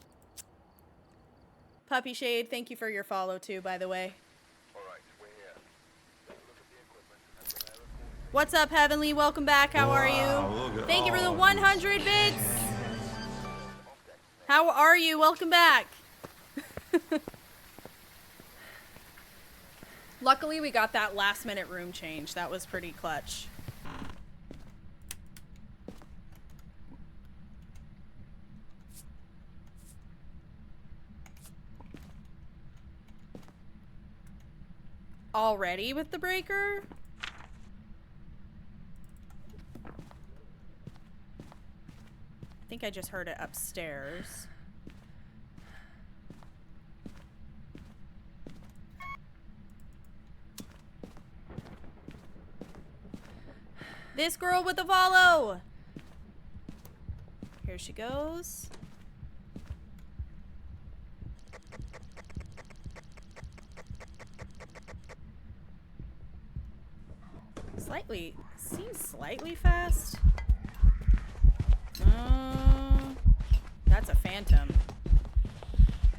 Puppy Shade, thank you for your follow too, by the way. Alright, we're here. Take a look at the equipment and prepare a course. What's up, Heavenly? Welcome back. How are you? Thank you for the 100 bits. How are you? Welcome back. Luckily, we got that last minute room change. That was pretty clutch. Already with the breaker? I think I just heard it upstairs. This girl with the follow! Here she goes. Seems slightly fast. That's a phantom.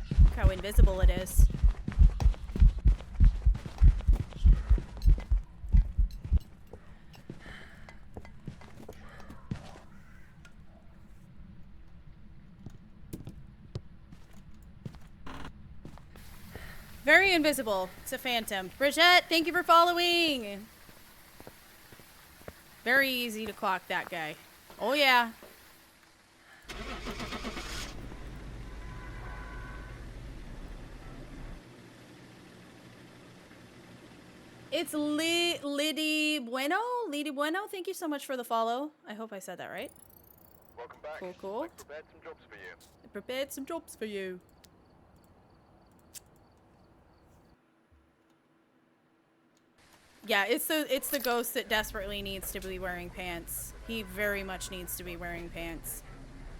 Look how invisible it is. Very invisible. It's a phantom. Bridget, thank you for following. Very easy to clock that guy. Oh, yeah. It's Liddy Bueno? Liddy Bueno, thank you so much for the follow. I hope I said that right. Welcome back. Cool, cool. I prepared some jobs for you. I prepared some jobs for you. Yeah, it's the ghost that desperately needs to be wearing pants. He very much needs to be wearing pants.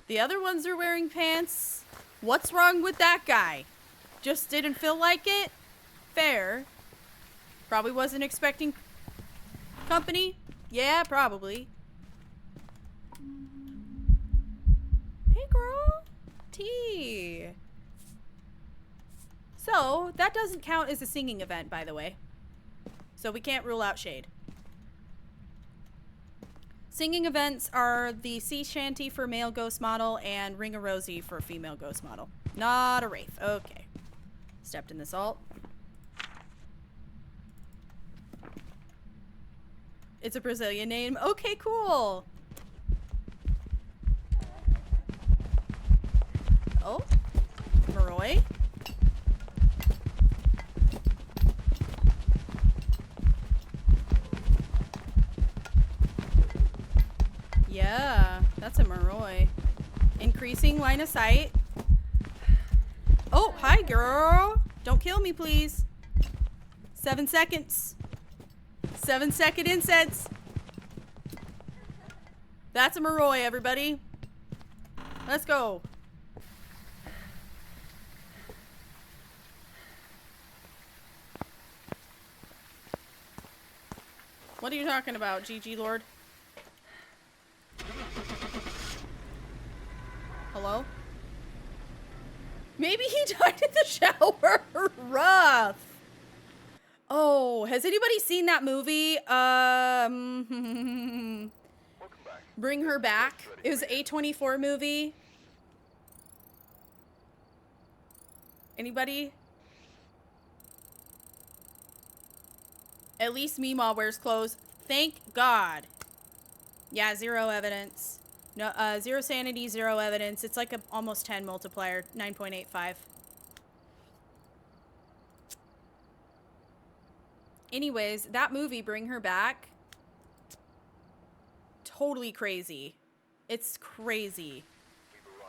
The other ones are wearing pants. What's wrong with that guy? Just didn't feel like it? Fair. Probably wasn't expecting company? Yeah, probably. Hey, girl. Tea. So, that doesn't count as a singing event, by the way. So we can't rule out shade. Singing events are the sea shanty for male ghost model and Ring a Rosie for female ghost model. Not a wraith. Okay. Stepped in the salt. It's a Brazilian name. Okay, cool. Oh. Maroy. Yeah, that's a Maroy. Increasing line of sight. Oh, hi, girl. Don't kill me, please. 7 seconds. 7-second incense. That's a Maroy, everybody. Let's go. What are you talking about, GG Lord? Hello? Maybe he died in the shower. Rough. Oh, has anybody seen that movie? Bring Her Back. It was an A24 movie. Anybody? At least Meemaw wears clothes. Thank God. Yeah, 0 evidence. No, 0 sanity, 0 evidence. It's like a almost 10 multiplier, 9.85. Anyways, that movie, Bring Her Back, totally crazy. It's crazy.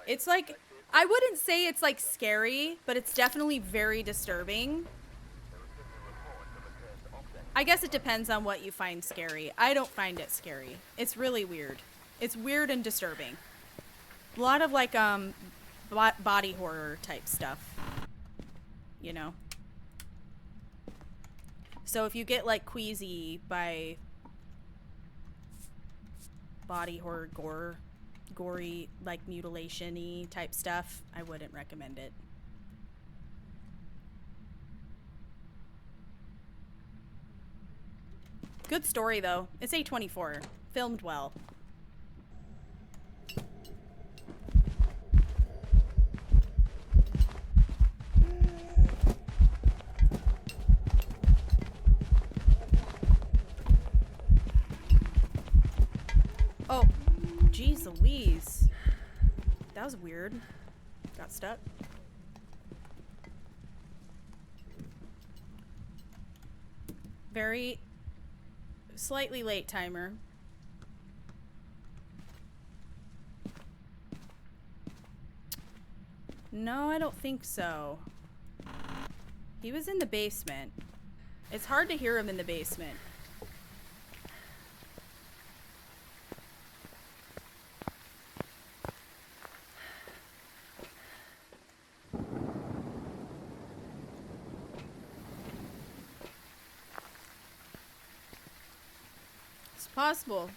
It's like, I wouldn't say it's like scary, but it's definitely very disturbing. I guess it depends on what you find scary. I don't find it scary. It's really weird. It's weird and disturbing. A lot of like body horror type stuff. You know. So if you get like queasy by body horror, gory, like mutilation-y type stuff, I wouldn't recommend it. Good story though. It's A24. Filmed well. Oh, geez Louise. That was weird. Got stuck. Very slightly late timer. No, I don't think so. He was in the basement. It's hard to hear him in the basement. It's possible.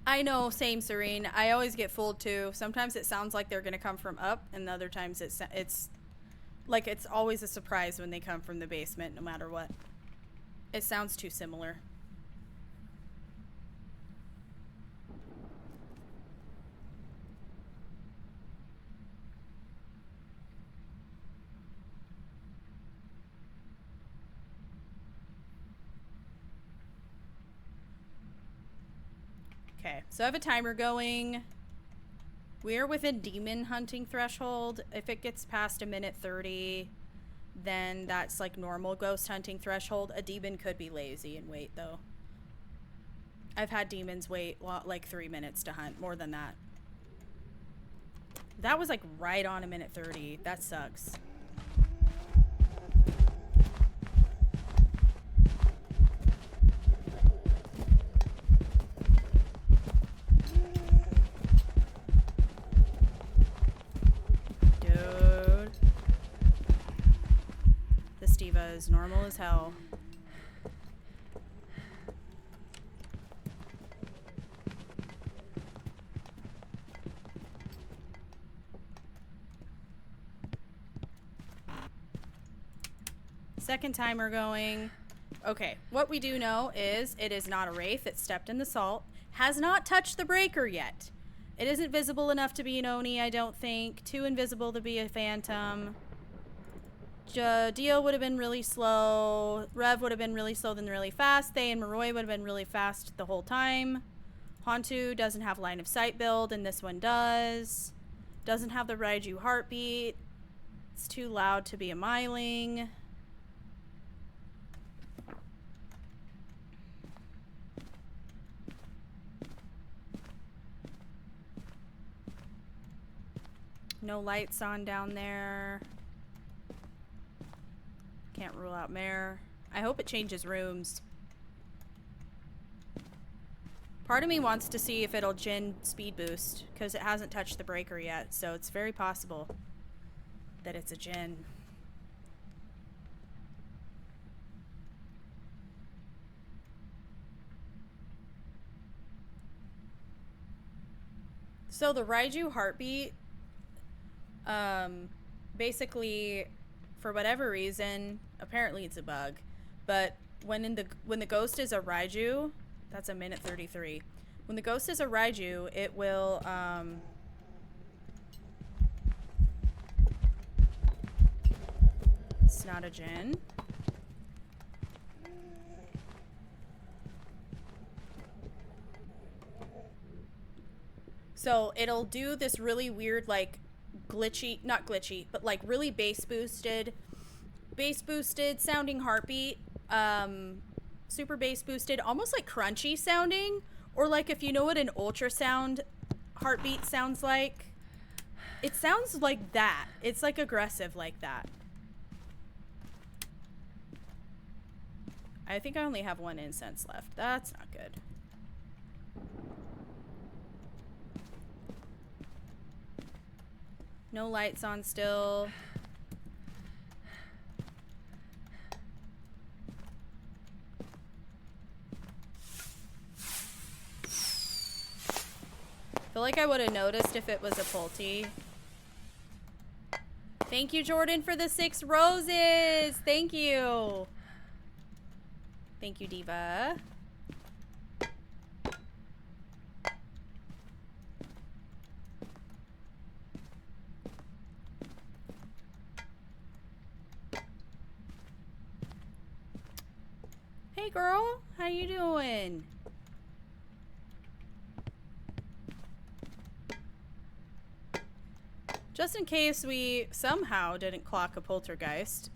I know, same, Serene. I always get fooled too. Sometimes it sounds like they're gonna come from up, and other times it's like it's always a surprise when they come from the basement, no matter what. It sounds too similar. Okay, so I have a timer going. We're within demon hunting threshold. If it gets past 1:30, then that's like normal ghost hunting threshold. A demon could be lazy and wait though. I've had demons wait like 3 minutes to hunt, more than that. That was like right on 1:30. That sucks. Dude. This diva is normal as hell. Second timer going. Okay, what we do know is it is not a wraith. It stepped in the salt. Has not touched the breaker yet. It isn't visible enough to be an Oni, I don't think. Too invisible to be a phantom. Dio would have been really slow. Rev would have been really slow then really fast. They and Maroi would have been really fast the whole time. Hantu doesn't have line of sight build, and this one does. Doesn't have the Raiju heartbeat. It's too loud to be a Myling. No lights on down there. Can't rule out Mare. I hope it changes rooms. Part of me wants to see if it'll Jin speed boost, because it hasn't touched the breaker yet, so it's very possible that it's a Jin. So the Raiju heartbeat, basically, for whatever reason, apparently it's a bug, but when the ghost is a Raiju, that's 1:33. When the ghost is a Raiju, it will it's not a Jin. So it'll do this really weird, like, glitchy, not glitchy, but like really bass boosted sounding heartbeat, super bass boosted, almost like crunchy sounding, or like if you know what an ultrasound heartbeat sounds like, it sounds like that. It's like aggressive like that. I think I only have one incense left. That's not good. No lights on still. Feel like I would have noticed if it was a Pulte. Thank you, Jordan, for the 6 roses. Thank you. Thank you, Diva. Hey, girl. How you doing? Just in case we somehow didn't clock a poltergeist.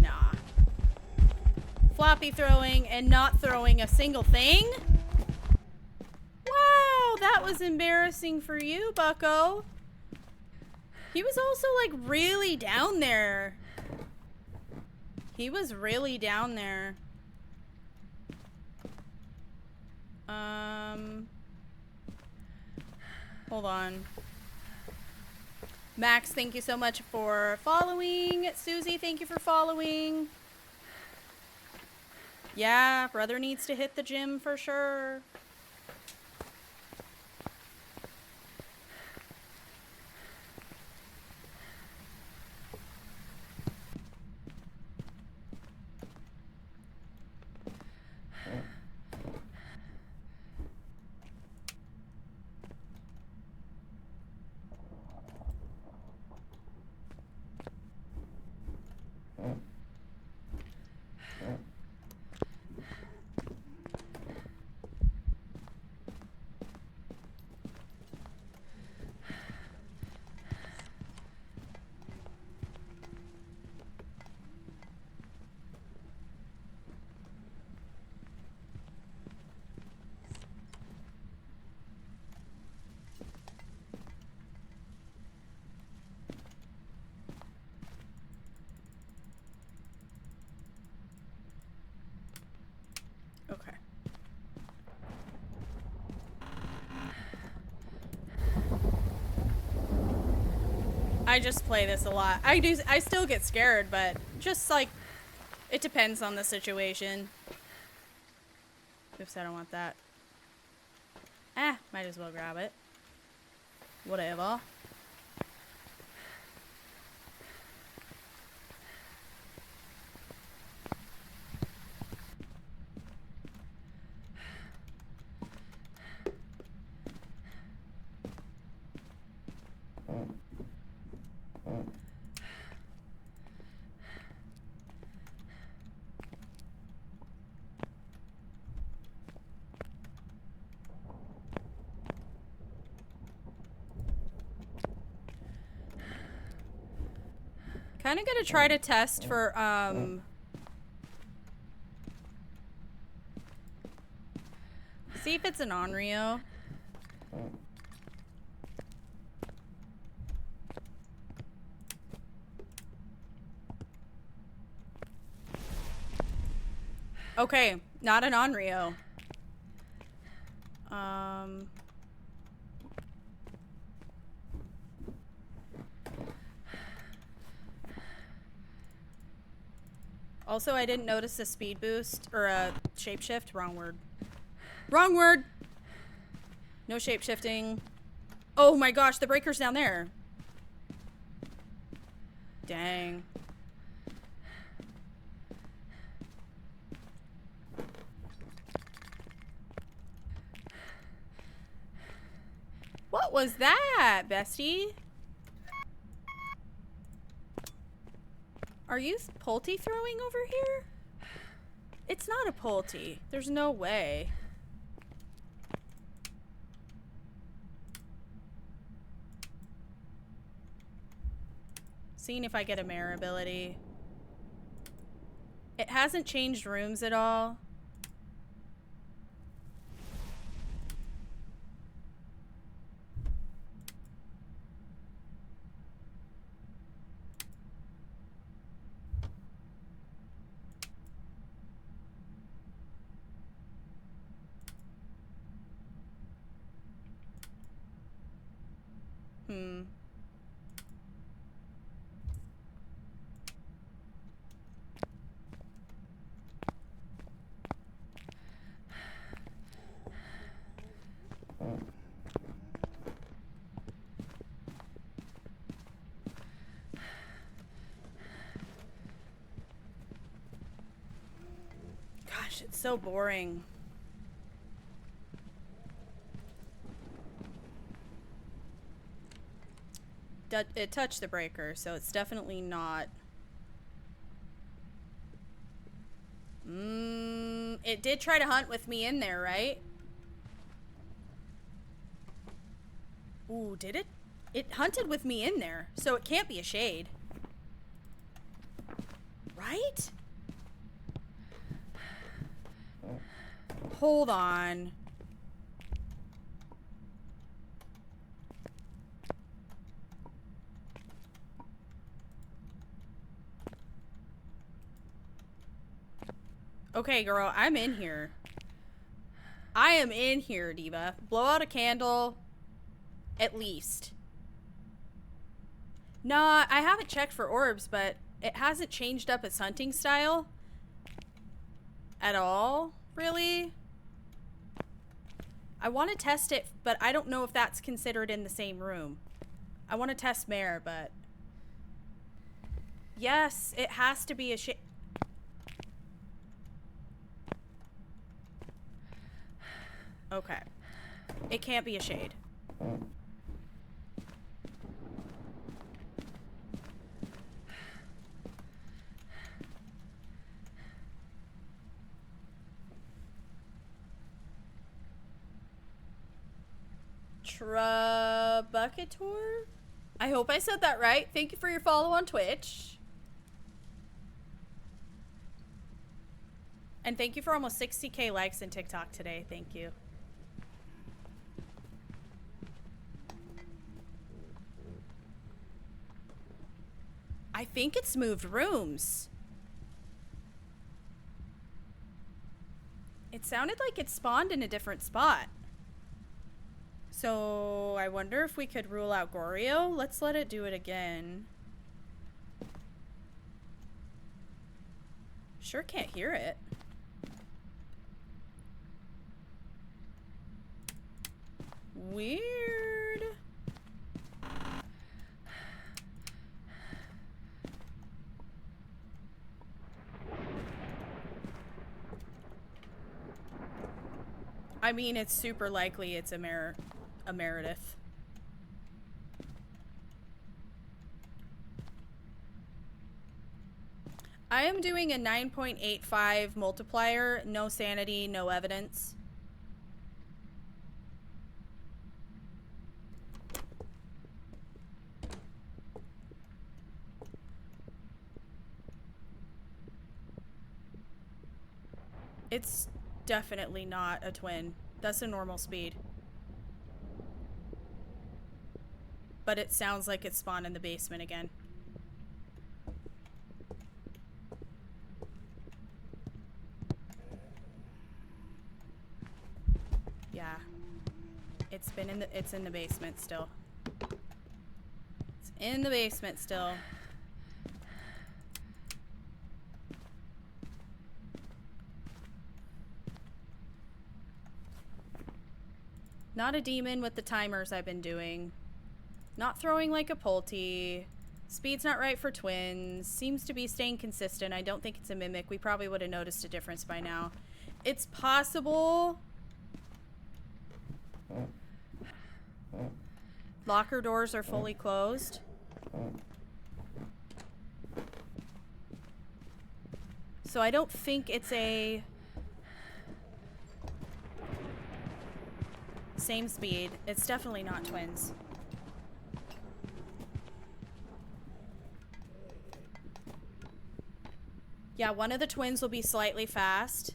Nah. Floppy throwing and not throwing a single thing? Wow, that was embarrassing for you, Bucko. He was also, like, really down there. He was really down there. Hold on. Max, thank you so much for following. Susie, thank you for following. Yeah, brother needs to hit the gym for sure. Okay. I just play this a lot. I still get scared, but just like, it depends on the situation. Oops, I don't want that. Ah, might as well grab it. Whatever. Kind of gonna try to test for, see if it's an Onryo. Okay, not an Onryo. Also, I didn't notice a speed boost or a shapeshift. Wrong word. Wrong word! No shapeshifting. Oh my gosh, the breaker's down there. Dang. What was that, bestie? Are you Pulte throwing over here? It's not a Pulte. There's no way. Seeing if I get a mare ability. It hasn't changed rooms at all. Gosh, it's so boring. It touched the breaker, so it's definitely not. It did try to hunt with me in there, right? Ooh, did it? It hunted with me in there, so it can't be a shade. Right? Hold on. Okay, girl, I'm in here. I am in here, Diva. Blow out a candle. At least. Nah, I haven't checked for orbs, but it hasn't changed up its hunting style. At all, really. I want to test it, but I don't know if that's considered in the same room. I want to test Mare, but... Yes, it has to be a shade. Okay. It can't be a shade. Bucketor? I hope I said that right. Thank you for your follow on Twitch. And thank you for almost 60K likes in TikTok today. Thank you. I think it's moved rooms. It sounded like it spawned in a different spot. So I wonder if we could rule out Goryo. Let's let it do it again. Sure can't hear it. Weird. I mean, it's super likely it's a Meredith. I am doing a 9.85 multiplier, no sanity, no evidence. It's definitely not a twin. That's a normal speed. But it sounds like it spawned in the basement again. Yeah. It's in the basement still. It's in the basement still. Not a demon with the timers I've been doing. Not throwing like a Pulte. Speed's not right for twins. Seems to be staying consistent. I don't think it's a mimic. We probably would have noticed a difference by now. It's possible. Locker doors are fully closed. So I don't think it's a... Same speed. It's definitely not twins. Yeah, one of the twins will be slightly fast.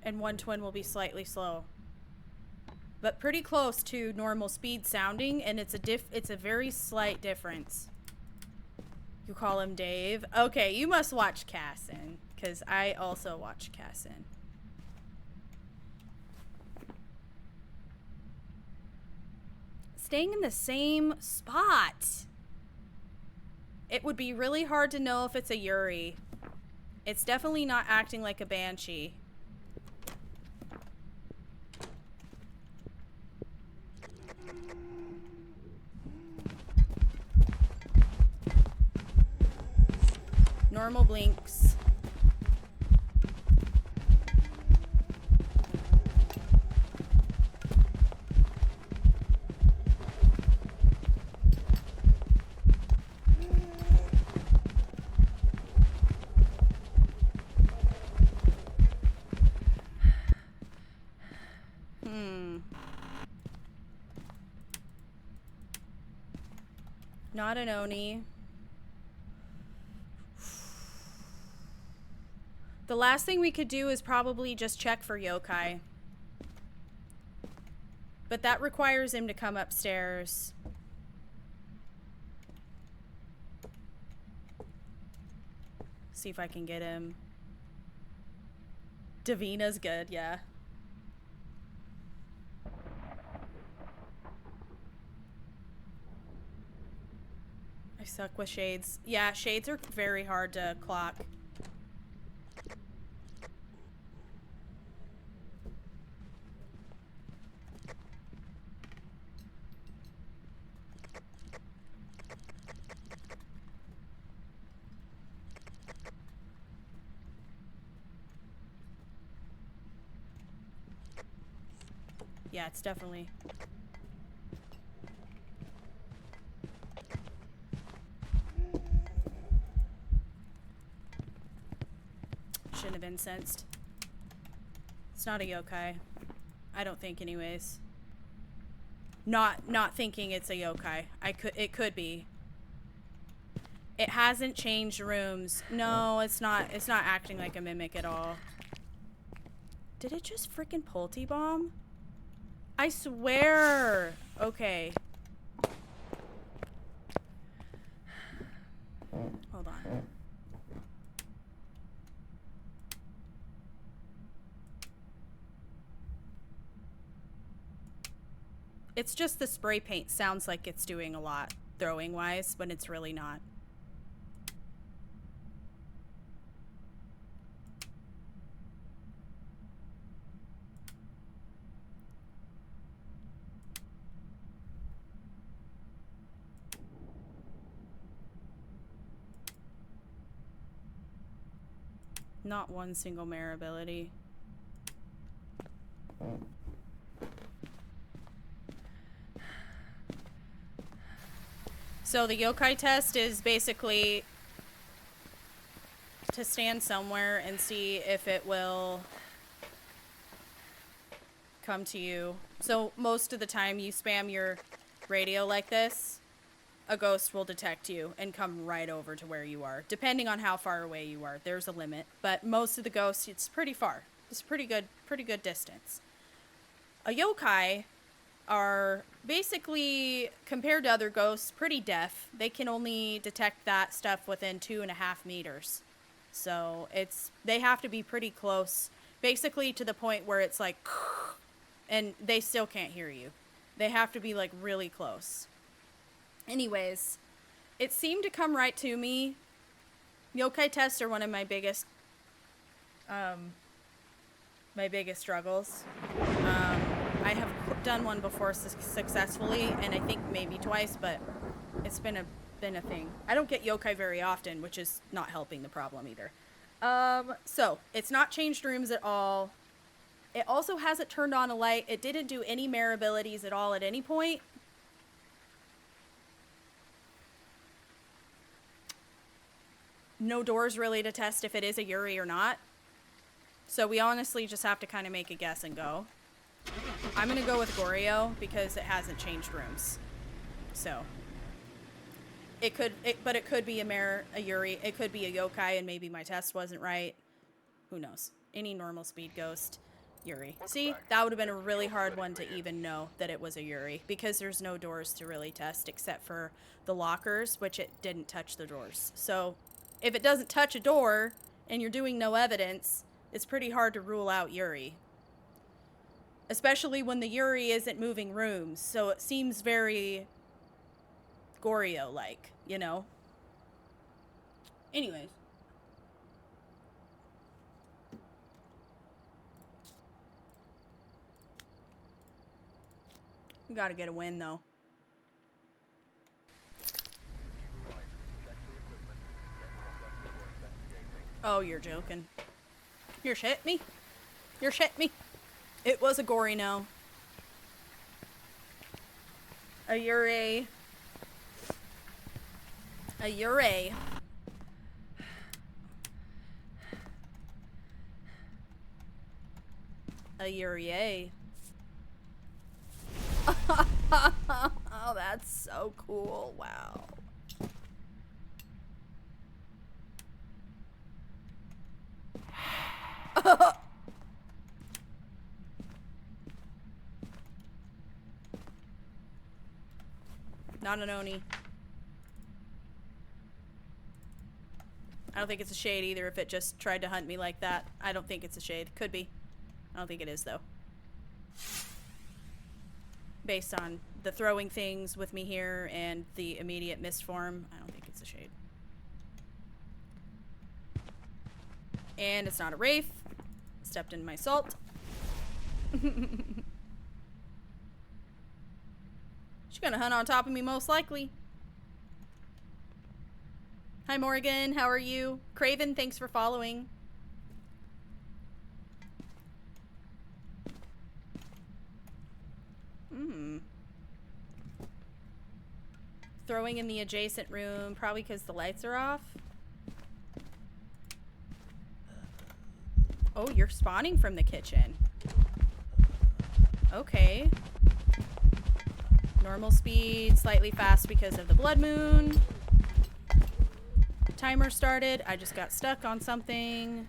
And one twin will be slightly slow. But pretty close to normal speed sounding, and it's a very slight difference. You call him Dave? Okay, you must watch Cassin, because I also watch Cassin. Staying in the same spot. It would be really hard to know if it's a Yuri. It's definitely not acting like a banshee. Normal blinks. Not an Oni. The last thing we could do is probably just check for yokai. But that requires him to come upstairs. See if I can get him. Davina's good, yeah. I suck with shades. Yeah, shades are very hard to clock. Yeah, it's definitely... Shouldn't have been sensed. It's not a yokai. I don't think anyways. Not thinking it's a yokai. It could be. It hasn't changed rooms. No, it's not acting like a mimic at all. Did it just freaking Pulte bomb? I swear. Okay. Hold on. It's just the spray paint sounds like it's doing a lot throwing wise, but it's really not. Not one single mare ability. So the yokai test is basically to stand somewhere and see if it will come to you. So most of the time you spam your radio like this, a ghost will detect you and come right over to where you are, depending on how far away you are. There's a limit, but most of the ghosts, it's pretty far. It's pretty good distance. A yokai are basically, compared to other ghosts, pretty deaf. They can only detect that stuff within 2.5 meters. So they have to be pretty close, basically to the point where it's like, and they still can't hear you. They have to be like really close. Anyways, it seemed to come right to me. Yokai tests are one of my biggest struggles. I have done one before successfully, and I think maybe twice, but it's been a thing. I don't get yokai very often, which is not helping the problem either. So it's not changed rooms at all. It also hasn't turned on a light. It didn't do any mare abilities at all at any point. No doors really to test if it is a Yuri or not. So we honestly just have to kind of make a guess and go. I'm going to go with Goryo because it hasn't changed rooms. So but it could be a Yuri. It could be a yokai, and maybe my test wasn't right. Who knows? Any normal speed ghost, Yuri. See, that would have been a really hard one to even know that it was a Yuri, because there's no doors to really test except for the lockers, which it didn't touch the doors. So if it doesn't touch a door and you're doing no evidence, it's pretty hard to rule out Yuri. Especially when the Yuri isn't moving rooms, so it seems very Goryo-like, you know? Anyways. We gotta get a win, though. Oh, you're joking. You're shitting me? You're shitting me? It was a gory no. A Yuri. A Yuri. A Yuri. Oh, that's so cool. Wow. Not an Oni. I don't think it's a shade either if it just tried to hunt me like that. I don't think it's a shade. Could be. I don't think it is, though. Based on the throwing things with me here and the immediate mist form, I don't think it's a shade. And it's not a wraith. Stepped in my salt. She's gonna hunt on top of me most likely. Hi Morgan, how are you? Craven, thanks for following. Throwing in the adjacent room, probably because the lights are off. Oh, you're spawning from the kitchen. Okay. Normal speed, slightly fast because of the blood moon. Timer started. I just got stuck on something.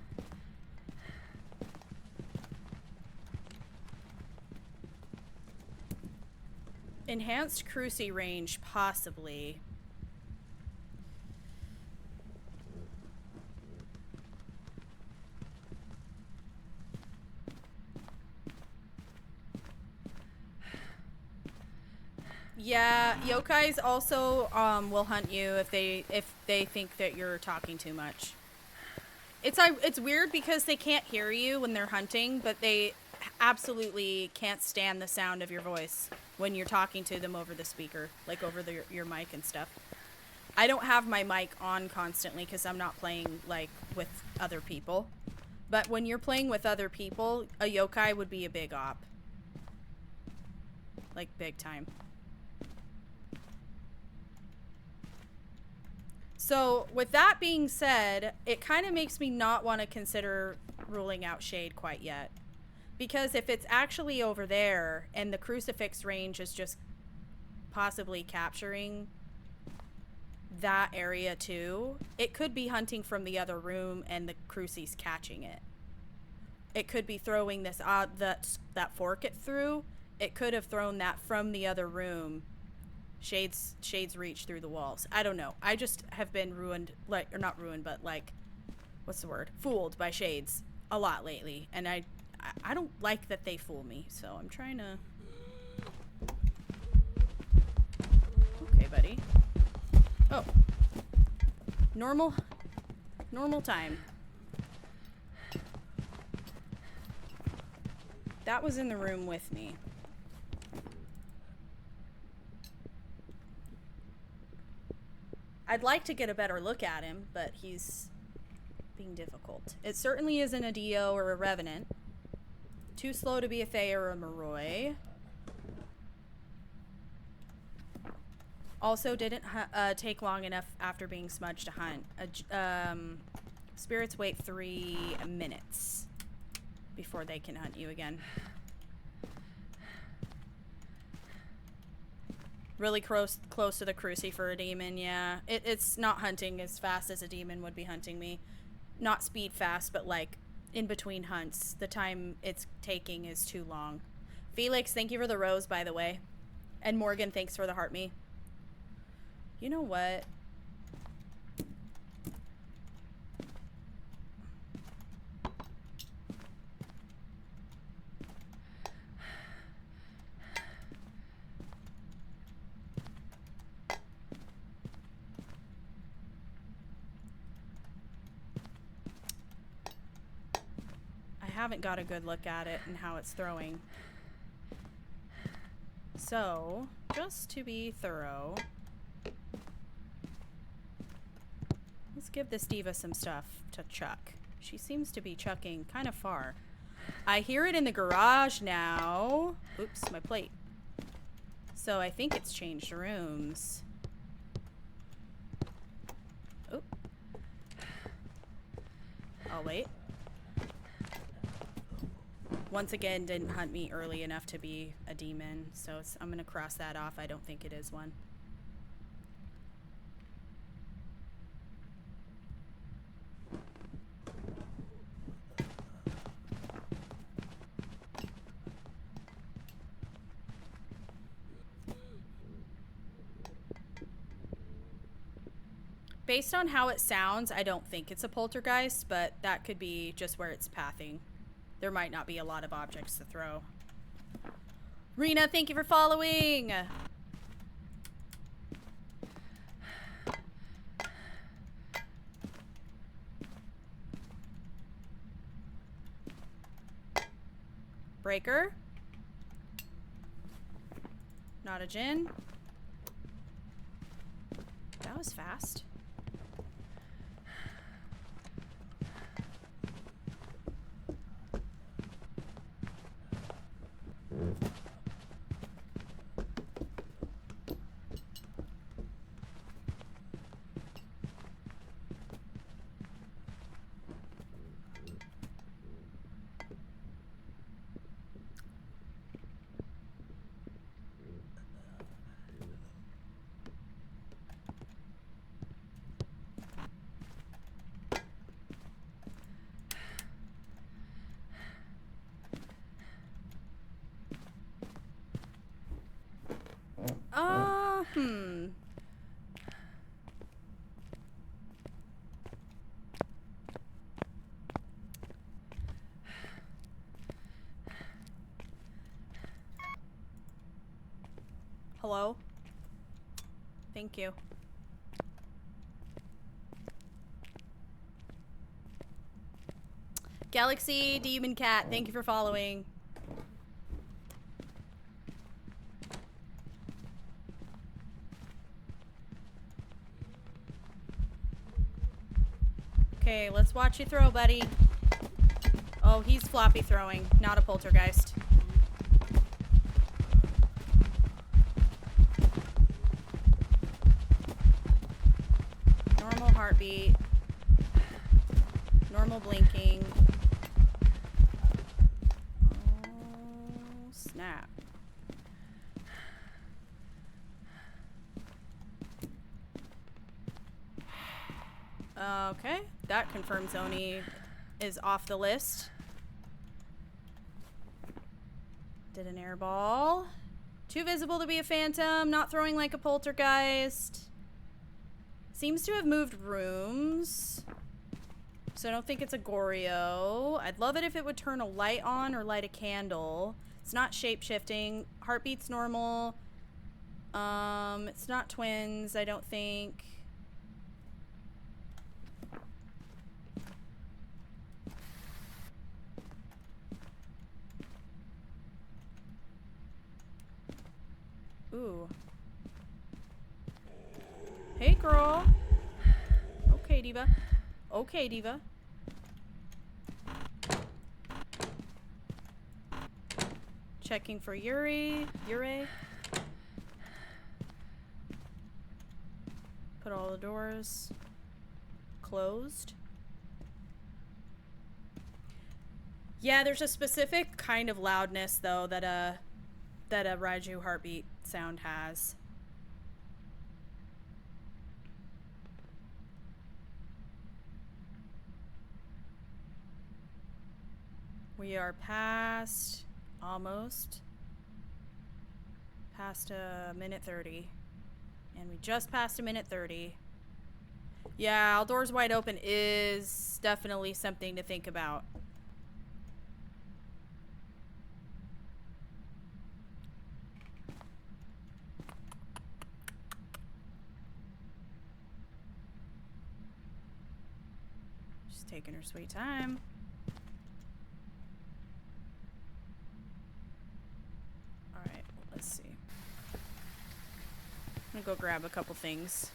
Enhanced cruci range, possibly. Yeah, yokais also will hunt you if they think that you're talking too much. It's weird because they can't hear you when they're hunting, but they absolutely can't stand the sound of your voice when you're talking to them over the speaker, like over your mic and stuff. I don't have my mic on constantly because I'm not playing like with other people. But when you're playing with other people, a yokai would be a big op. Like big time. So, with that being said, it kind of makes me not want to consider ruling out shade quite yet. Because if it's actually over there, and the crucifix range is just possibly capturing that area too, it could be hunting from the other room and the crucifix catching it. It could be throwing this that fork it through. It could have thrown that from the other room. Shades reach through the walls. I don't know. I just have been ruined, like, or not ruined, but like, what's the word? Fooled by shades a lot lately, and I don't like that they fool me. So I'm trying to. Okay, buddy. Oh, normal time. That was in the room with me. I'd like to get a better look at him, but he's being difficult. It certainly isn't a Dio or a Revenant. Too slow to be a Fae or a Moroi. Also didn't take long enough after being smudged to hunt. Spirits wait 3 minutes before they can hunt you again. Really close to the crucifer demon, yeah. It's not hunting as fast as a demon would be hunting me. Not speed fast, but like in between hunts. The time it's taking is too long. Felix, thank you for the rose, by the way. And Morgan, thanks for the heart me. You know what? I haven't got a good look at it and how it's throwing. So, just to be thorough, let's give this diva some stuff to chuck. She seems to be chucking kind of far. I hear it in the garage now. Oops, my plate. So I think it's changed rooms. Oh. I'll wait. Once again, didn't hunt me early enough to be a demon, so I'm gonna cross that off. I don't think it is one. Based on how it sounds, I don't think it's a poltergeist, but that could be just where it's pathing. There might not be a lot of objects to throw. Rena, thank you for following! Breaker. Not a Jinn. That was fast. Hello? Thank you. Galaxy Demon Cat, thank you for following. Okay, let's watch you throw, buddy. Oh, he's floppy throwing, not a poltergeist. Normal heartbeat. Normal blinking. Oh, snap. Okay, that confirms Oni is off the list. Did an airball. Too visible to be a phantom, not throwing like a poltergeist. Seems to have moved rooms. So I don't think it's a Goryo. I'd love it if it would turn a light on or light a candle. It's not shape-shifting. Heartbeat's normal. It's not twins, I don't think. Ooh. Hey, girl. Okay, Diva. Okay, Diva. Checking for Yuri. Put all the doors closed. Yeah, there's a specific kind of loudness though that a Raiju heartbeat sound has. We are past, almost, past a minute 30. And we just passed a minute 30. Yeah, all doors wide open is definitely something to think about. Just taking her sweet time. Alright, let's see. I'm gonna go grab a couple things.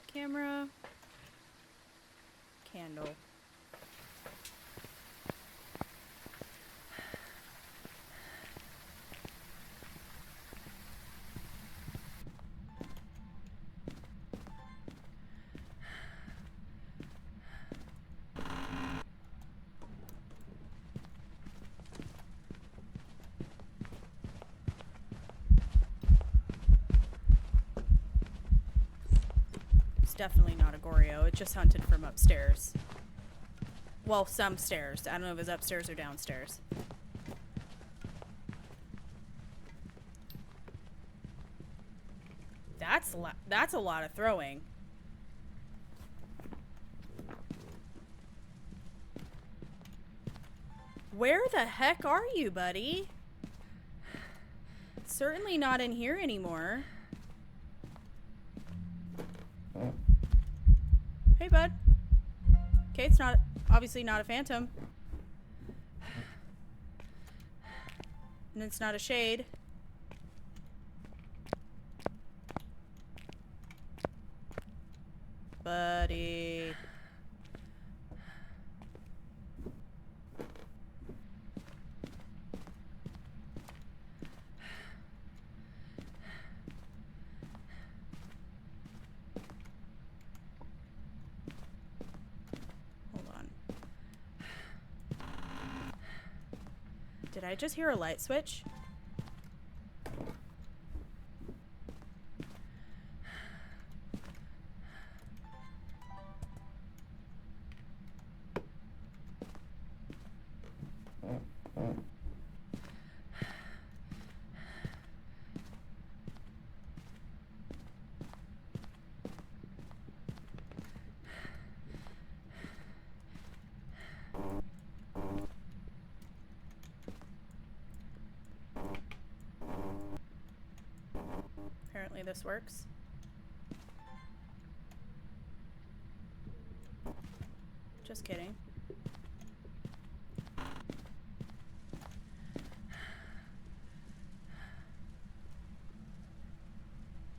Camera. Candle. Definitely not a Goryo. It just hunted from upstairs. Well, some stairs. I don't know if it's upstairs or downstairs. That's a lot of throwing. Where the heck are you, buddy? Certainly not in here anymore. Hey, bud. Okay, it's not, obviously not a phantom. And it's not a shade. Buddy. Did I just hear a light switch? Apparently this works. Just kidding.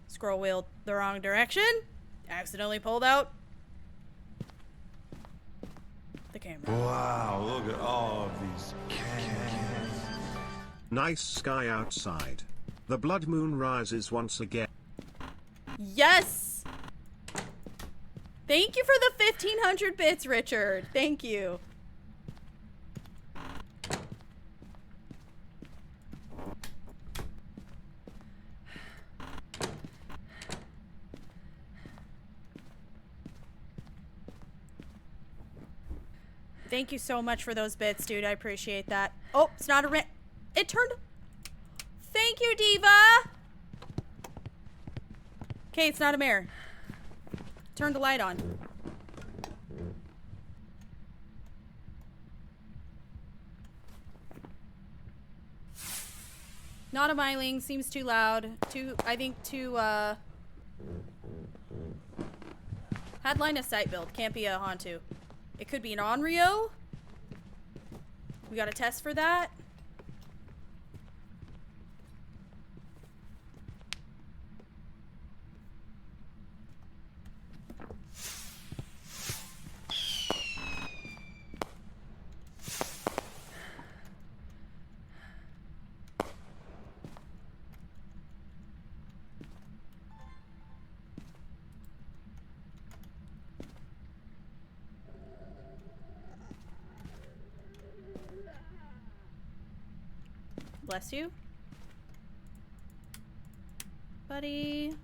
Scroll wheel the wrong direction. Accidentally pulled out the camera. Wow, look at all of these cans. Nice sky outside. The blood moon rises once again. Yes! Thank you for the 1500 bits, Richard. Thank you. Thank you so much for those bits, dude. I appreciate that. Oh, it's not a it turned. Thank you, Diva. Okay, it's not a mirror. Turn the light on. Not a Myling. Seems too loud. I think too, had line of sight build. Can't be a Hantu. It could be an Onryo. We got a test for that. Bless you. buddy.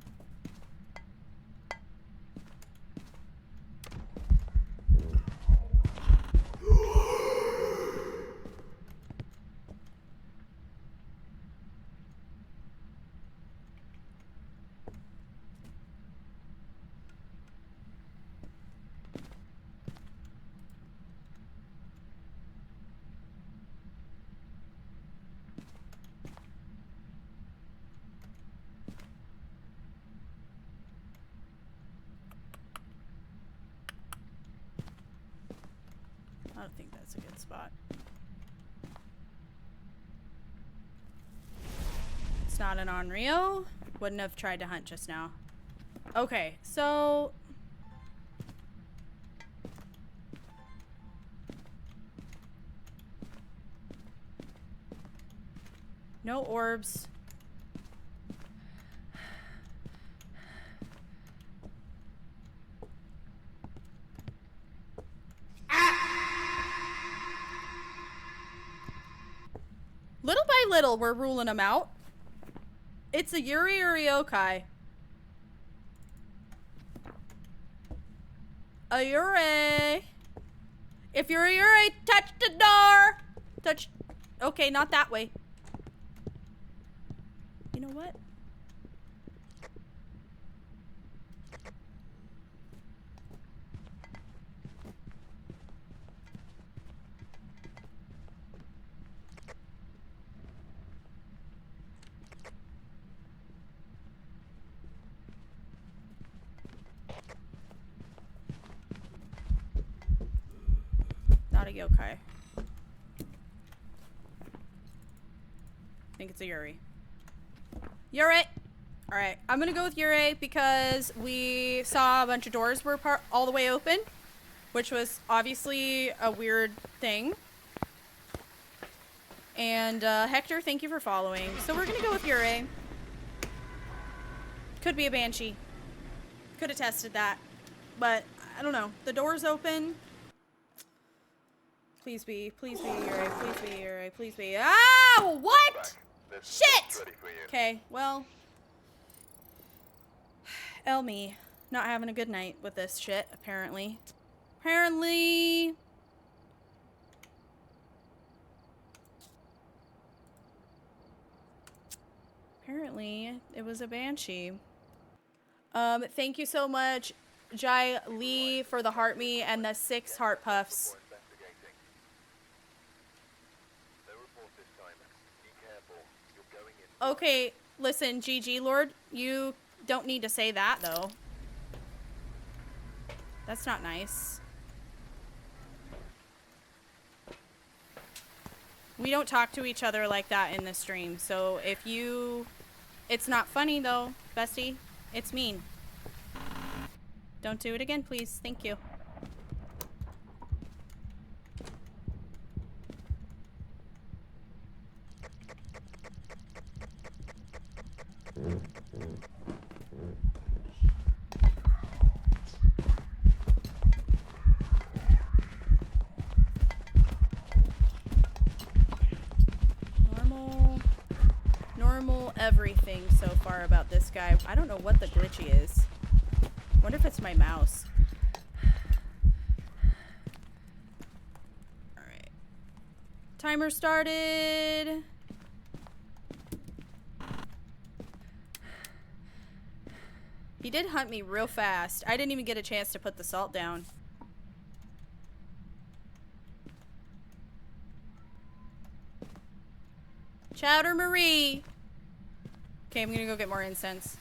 I don't think that's a good spot. It's not an Onryo. Wouldn't have tried to hunt just now. Okay, so... no orbs. Little by little, we're ruling them out. It's a Yuri or Yokai. A Yuri. If you're a Yuri, touch the door. Touch. Okay, not that way. You know what? Not a yokai. I think it's a Yuri. Yuri! Alright, I'm gonna go with Yuri because we saw a bunch of doors were all the way open, which was obviously a weird thing. And Hector, thank you for following. So we're gonna go with Yuri. Could be a Banshee. Could have tested that. But, I don't know. The door's open. Please be Yuri, please be Yuri, please be. Ah! What? Shit! Okay, well. Elmi, not having a good night with this shit, apparently. Apparently it was a Banshee. Thank you so much, Jai Lee, for the heart me and the 6 heart puffs. Okay, listen, GG Lord, you don't need to say that, though. That's not nice. We don't talk to each other like that in the stream, so if you... It's not funny, though, bestie. It's mean. Don't do it again, please. Thank you. Normal everything so far about this guy. I don't know what the glitchy is. Wonder if it's my mouse. Alright. Timer started. He did hunt me real fast. I didn't even get a chance to put the salt down. Chowder Marie. Okay, I'm gonna go get more incense.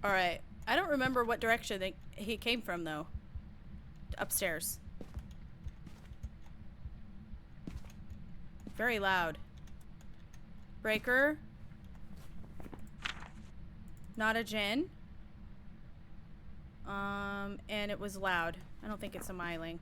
Alright. I don't remember what direction he came from, though. Upstairs. Very loud. Breaker. Not a Jin. And it was loud. I don't think it's a Myling.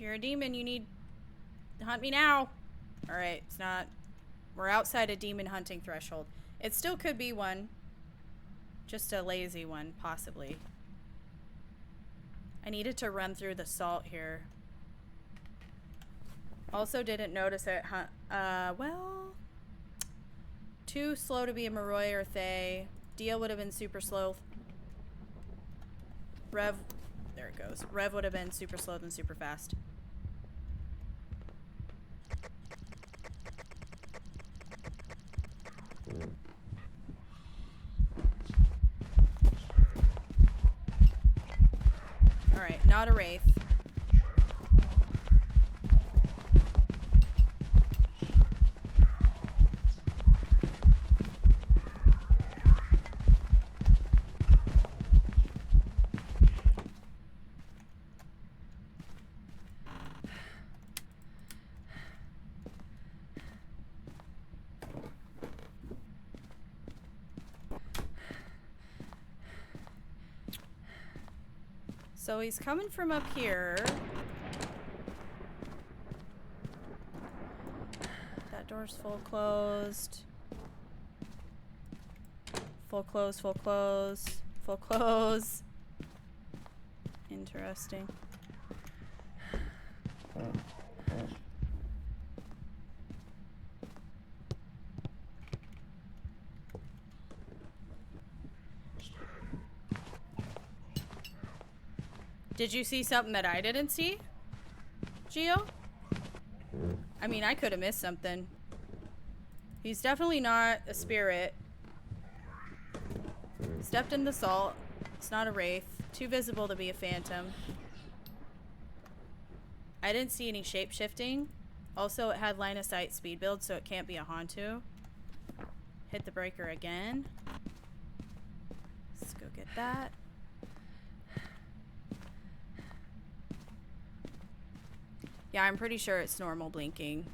you're a demon, you need to hunt me now. Alright, it's not... We're outside a demon hunting threshold. It still could be one. Just a lazy one, possibly. I needed to run through the salt here. Also didn't notice it, well... Too slow to be a Moroi or Thay. Deal would have been super slow. Rev... There it goes. Rev would have been super slow than super fast. Alright, not a wraith. So he's coming from up here. That door's full closed. Full close, full close, full close. Interesting. Did you see something that I didn't see, Gio? I mean, I could have missed something. He's definitely not a spirit. Stepped in the salt. It's not a wraith. Too visible to be a phantom. I didn't see any shape-shifting. Also, it had line of sight speed build, so it can't be a Hantu. Hit the breaker again. Let's go get that. Yeah, I'm pretty sure it's normal blinking.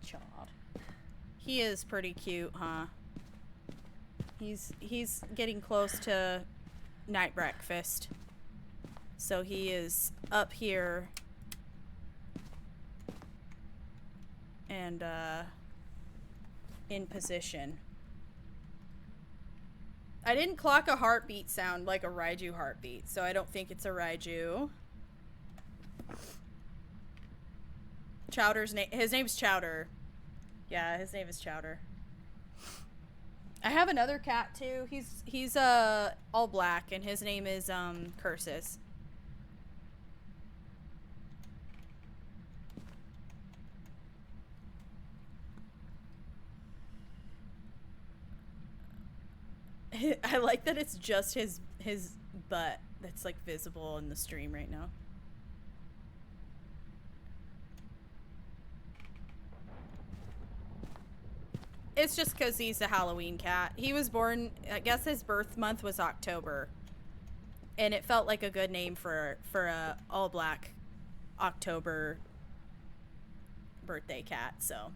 Chod. He is pretty cute, huh? He's getting close to night breakfast. So he is up here. And, in position. I didn't clock a heartbeat sound like a Raiju heartbeat, so I don't think it's a Raiju. Chowder's name, his name's Chowder. Yeah, his name is Chowder. I have another cat too. He's all black and his name is Curses. I like that it's just his butt that's like visible in the stream right now. It's just because he's a Halloween cat. He was born, I guess his birth month was October. And it felt like a good name for a all black October birthday cat, so.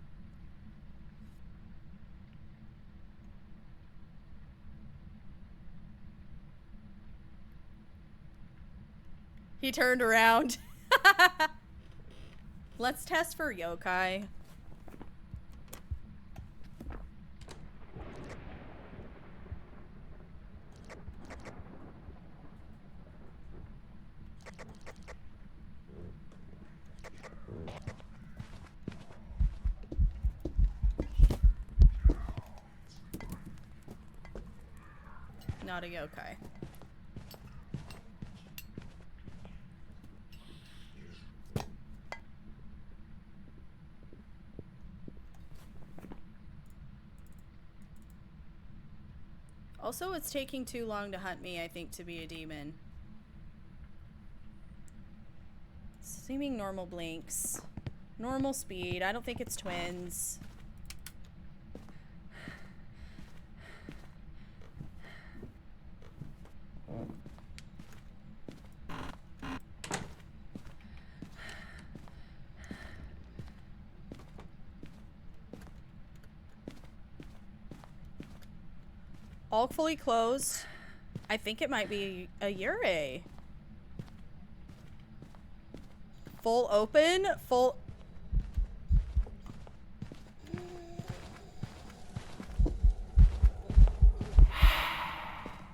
He turned around. Let's test for yokai. Not a yokai. Also, it's taking too long to hunt me, I think, to be a demon. Seeming normal blinks. Normal speed. I don't think it's twins. All fully closed. I think it might be a Yurei. Full open, full...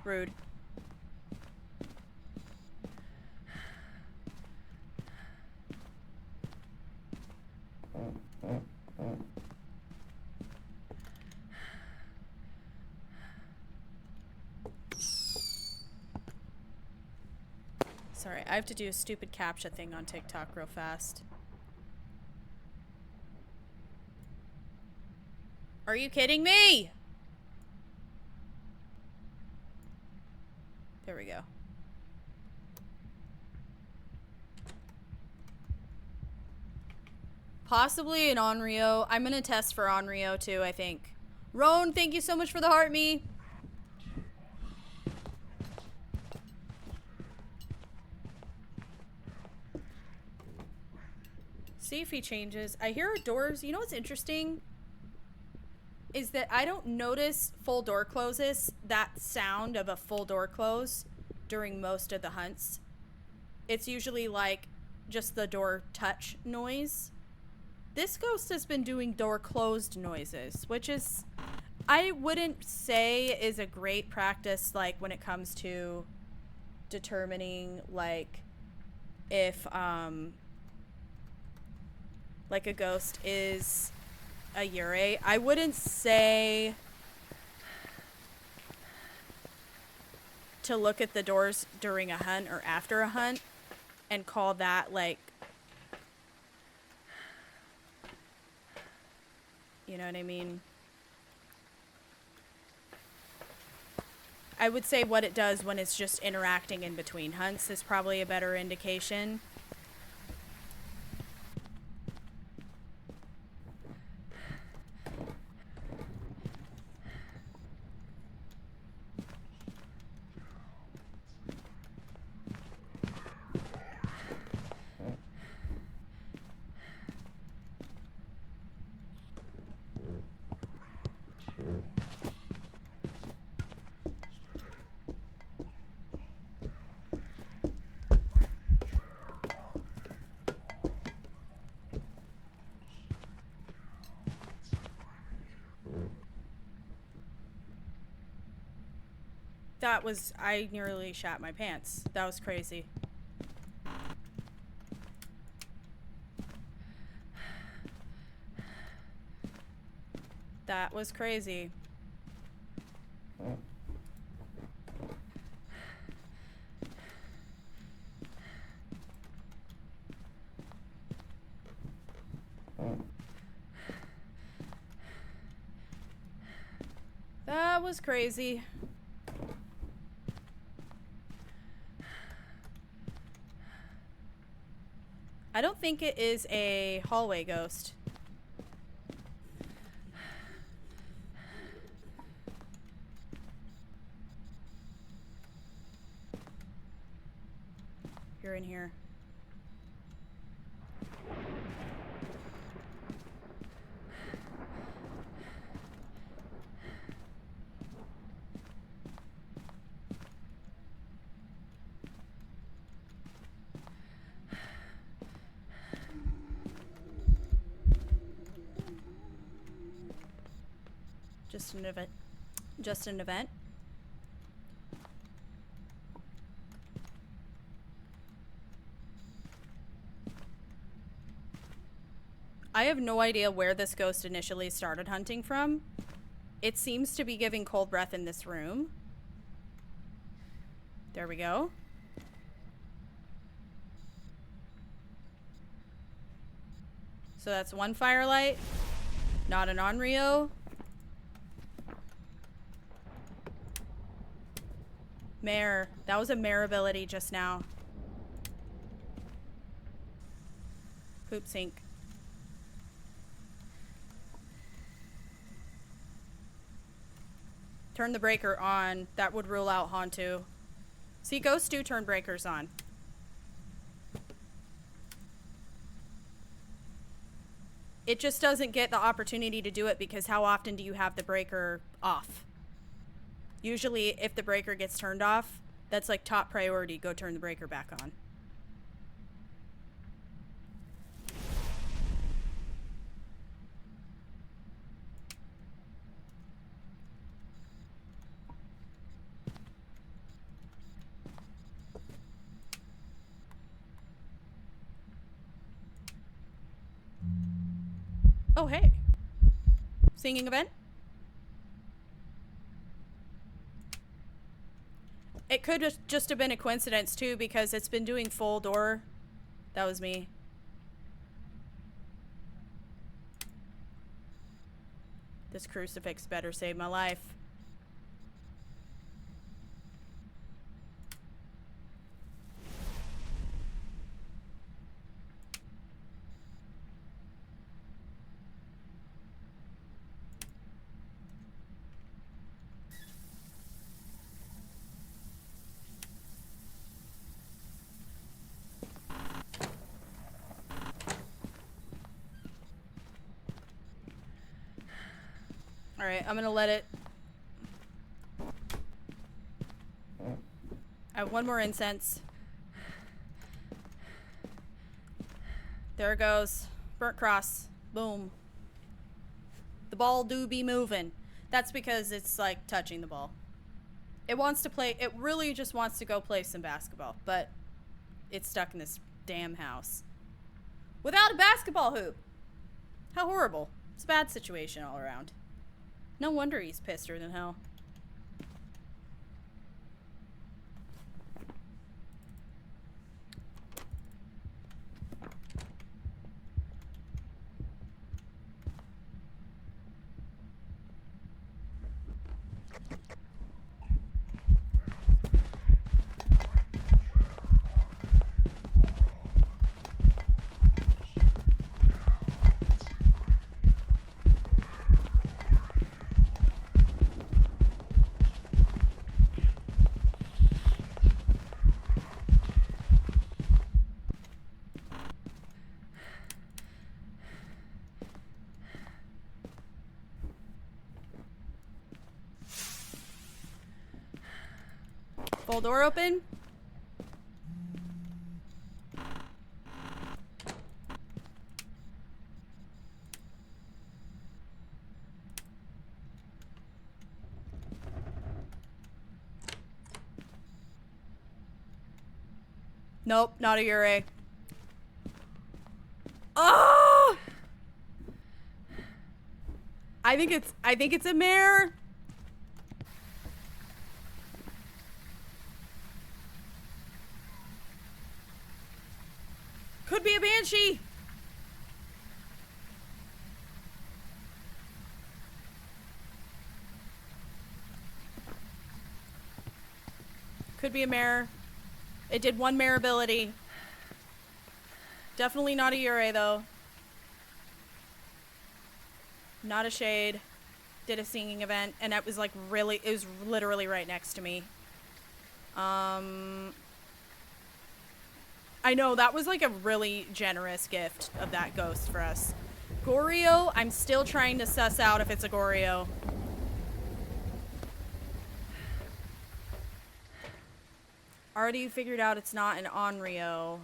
Rude. Sorry, I have to do a stupid CAPTCHA thing on TikTok real fast. Are you kidding me? There we go. Possibly an Onryo. I'm gonna test for Onryo too, I think. Roan, thank you so much for the heart me. See if he changes. I hear doors. You know what's interesting? Is that I don't notice full door closes, that sound of a full door close during most of the hunts. It's usually like just the door touch noise. This ghost has been doing door closed noises, which is, I wouldn't say is a great practice, like when it comes to determining like if like a ghost is a Yurei. I wouldn't say to look at the doors during a hunt or after a hunt and call that like, you know what I mean? I would say what it does when it's just interacting in between hunts is probably a better indication. That was, I nearly shat my pants. That was crazy. That was crazy. That was crazy. I don't think it is a hallway ghost. You're in here. Just an event. Just an event. I have no idea where this ghost initially started hunting from. It seems to be giving cold breath in this room. There we go. So that's one firelight. Not an Onryo. Mare. That was a mare ability just now. Poop sink. Turn the breaker on. That would rule out Hantu. See, ghosts do turn breakers on. It just doesn't get the opportunity to do it because how often do you have the breaker off? Usually, if the breaker gets turned off, that's like top priority. Go turn the breaker back on. Oh, hey. Singing event? It could just have been a coincidence, too, because it's been doing full door. That was me. This crucifix better save my life. Alright, I'm gonna let it... I have one more incense. There it goes. Burnt cross. Boom. The ball do be moving. That's because it's like touching the ball. It wants to play... It really just wants to go play some basketball, but it's stuck in this damn house. Without a basketball hoop! How horrible. It's a bad situation all around. No wonder he's pisser than hell. Full door open. Nope, not a Ure. Oh! I think it's a mare. Could be a banshee. Could be a mare. It did one mare ability. Definitely not a Ure though. Not a shade. Did a singing event, and that was like really, it was literally right next to me. I know, that was like a really generous gift of that ghost for us. Goryo, I'm still trying to suss out if it's a Goryo. Already figured out it's not an Onryo.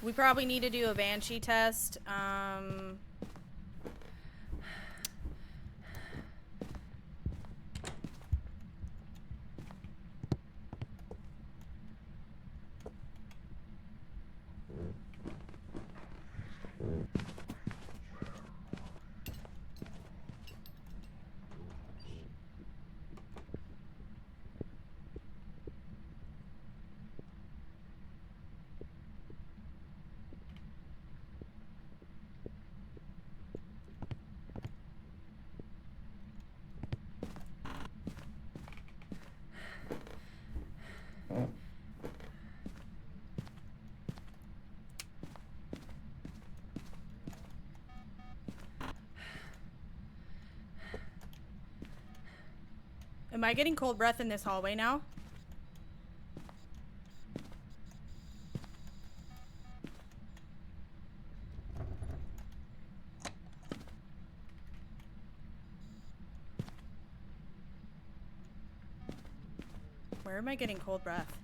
We probably need to do a Banshee test. Am I getting cold breath in this hallway now? Where am I getting cold breath?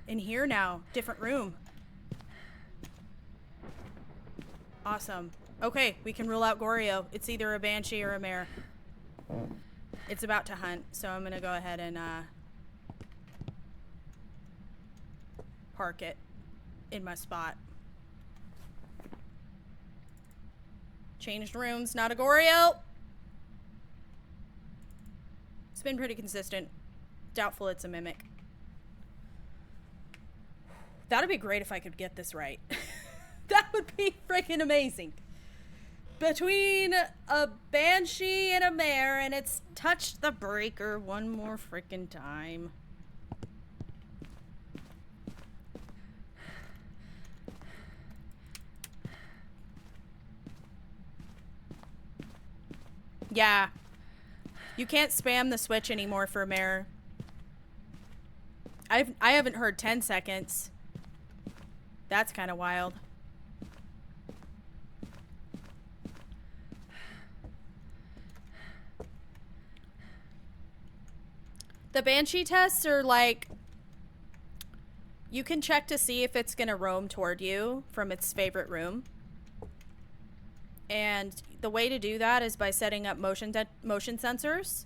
In here now. Different room. Awesome. Okay, we can rule out Goryo. It's either a Banshee or a mare. It's about to hunt, so I'm gonna go ahead and park it in my spot. Changed rooms, not a Goryo. It's been pretty consistent. Doubtful it's a mimic. That'd be great if I could get this right. That would be freaking amazing. Between a banshee and a mare, and it's touched the breaker one more freaking time. Yeah. You can't spam the switch anymore for mare. I haven't heard 10 seconds. That's kind of wild. The banshee tests are like, you can check to see if it's gonna roam toward you from its favorite room. And the way to do that is by setting up motion sensors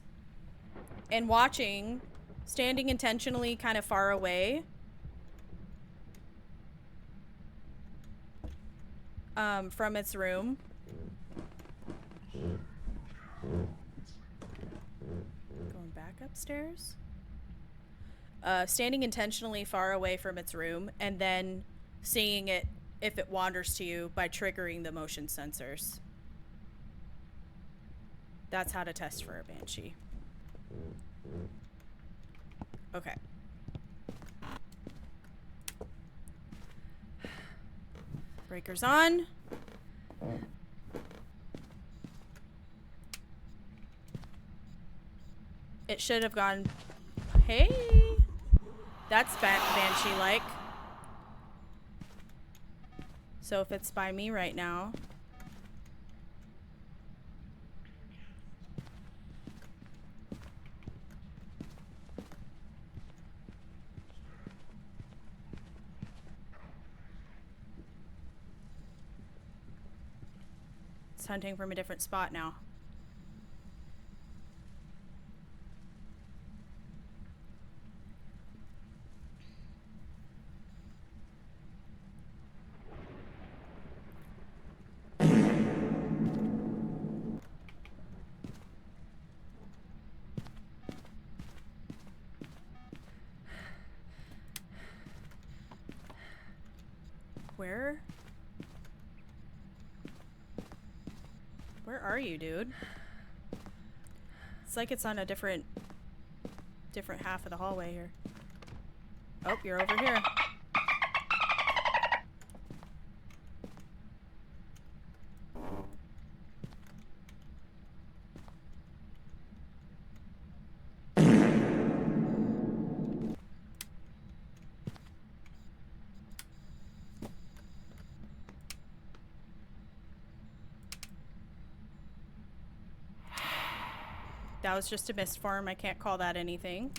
and watching, standing intentionally kind of far away. From its room. Going back upstairs. Standing intentionally far away from its room and then seeing it if it wanders to you by triggering the motion sensors. That's how to test for a banshee. Okay. Breaker's on. It should have gone. Hey, that's banshee-like. So if it's by me right now. It's hunting from a different spot now. Where are you, dude? It's like it's on a different half of the hallway here. Oh, you're over here. That was just a misform. I can't call that anything.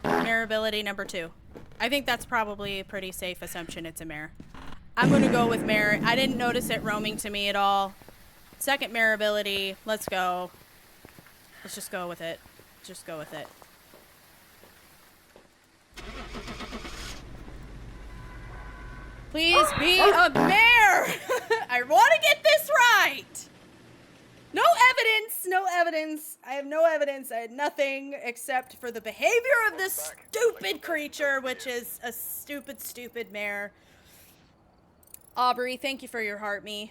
Mare ability number 2. I think that's probably a pretty safe assumption it's a mare. I'm gonna go with mare. I didn't notice it roaming to me at all. Second mare ability. Let's go. Let's just go with it. Just go with it. Please be a mare! I want to get this right! No evidence! No evidence. I have no evidence. I had nothing except for the behavior of this stupid creature, which is a stupid, stupid mare. Aubrey, thank you for your heart, me.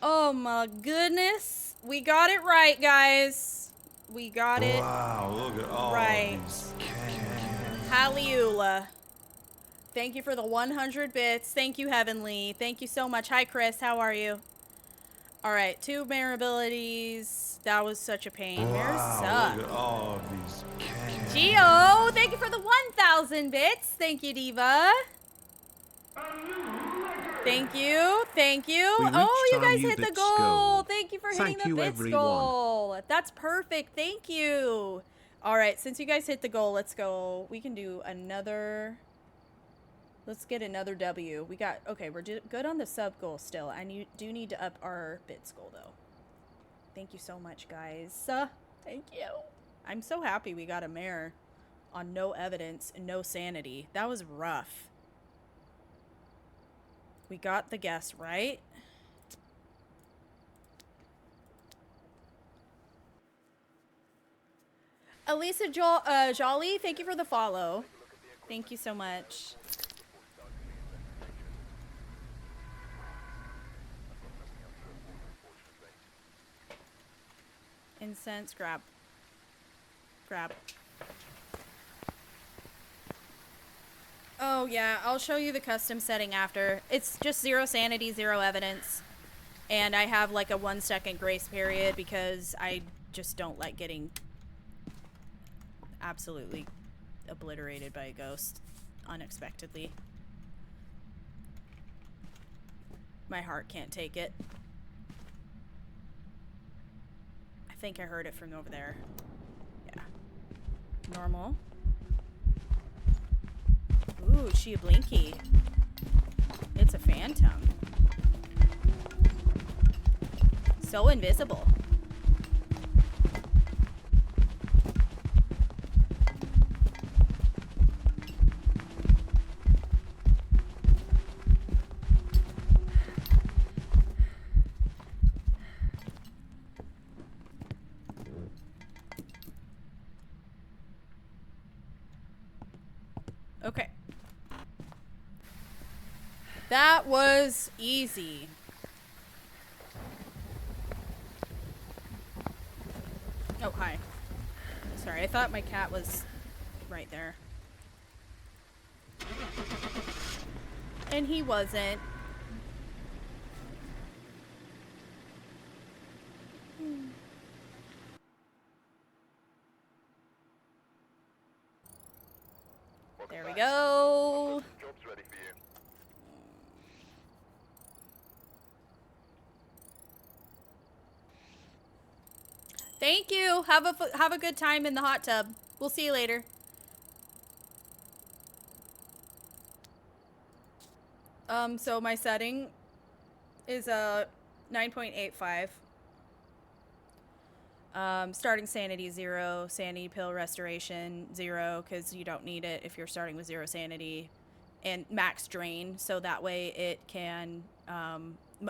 Oh my goodness. We got it right, guys. We got it Wow, look at all right. these cans. Hallelujah. Thank you for the 100 bits. Thank you, Heavenly. Thank you so much. Hi, Chris. How are you? All right, 2 mare abilities. That was such a pain. Mares suck. Look at all these cans. Geo, thank you for the 1,000 bits. Thank you, Diva. Thank you. Thank you. We Oh, you reached our guys new hit the bits goal. goal. Thank you for Thank hitting you, the bits everyone. goal. That's perfect. Thank you. All right, since you guys hit the goal, let's go. We can do another. Let's get another W. We got, okay, we're good on the sub goal still. I do need to up our bits goal, though. Thank you so much, guys. Thank you. I'm so happy we got a mare on no evidence and no sanity. That was rough. We got the guess right. Elisa Jolly, thank you for the follow. Thank you so much. Incense, grab. Oh yeah, I'll show you the custom setting after. It's just 0 sanity, 0 evidence. And I have like a 1-second grace period because I just don't like getting absolutely obliterated by a ghost unexpectedly. My heart can't take it. I think I heard it from over there. Yeah. Normal. Ooh, is she a blinky? It's a phantom. So invisible. Okay. That was easy. Oh, hi. Sorry, I thought my cat was right there. And he wasn't. There we go. Job's ready for you. Thank you. Have a good time in the hot tub. We'll see you later. So my setting is a 9.85. Starting sanity 0, sanity pill restoration 0, because you don't need it if you're starting with 0 sanity, and max drain, so that way it can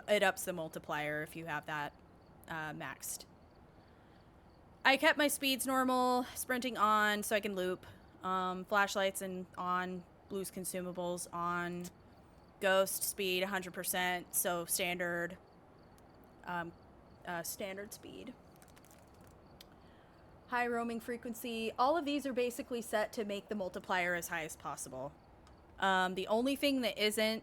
it ups the multiplier if you have that maxed. I kept my speeds normal, sprinting on so I can loop, flashlights and on, blues consumables on, ghost speed 100%, so standard standard speed. High roaming frequency. All of these are basically set to make the multiplier as high as possible. The only thing that isn't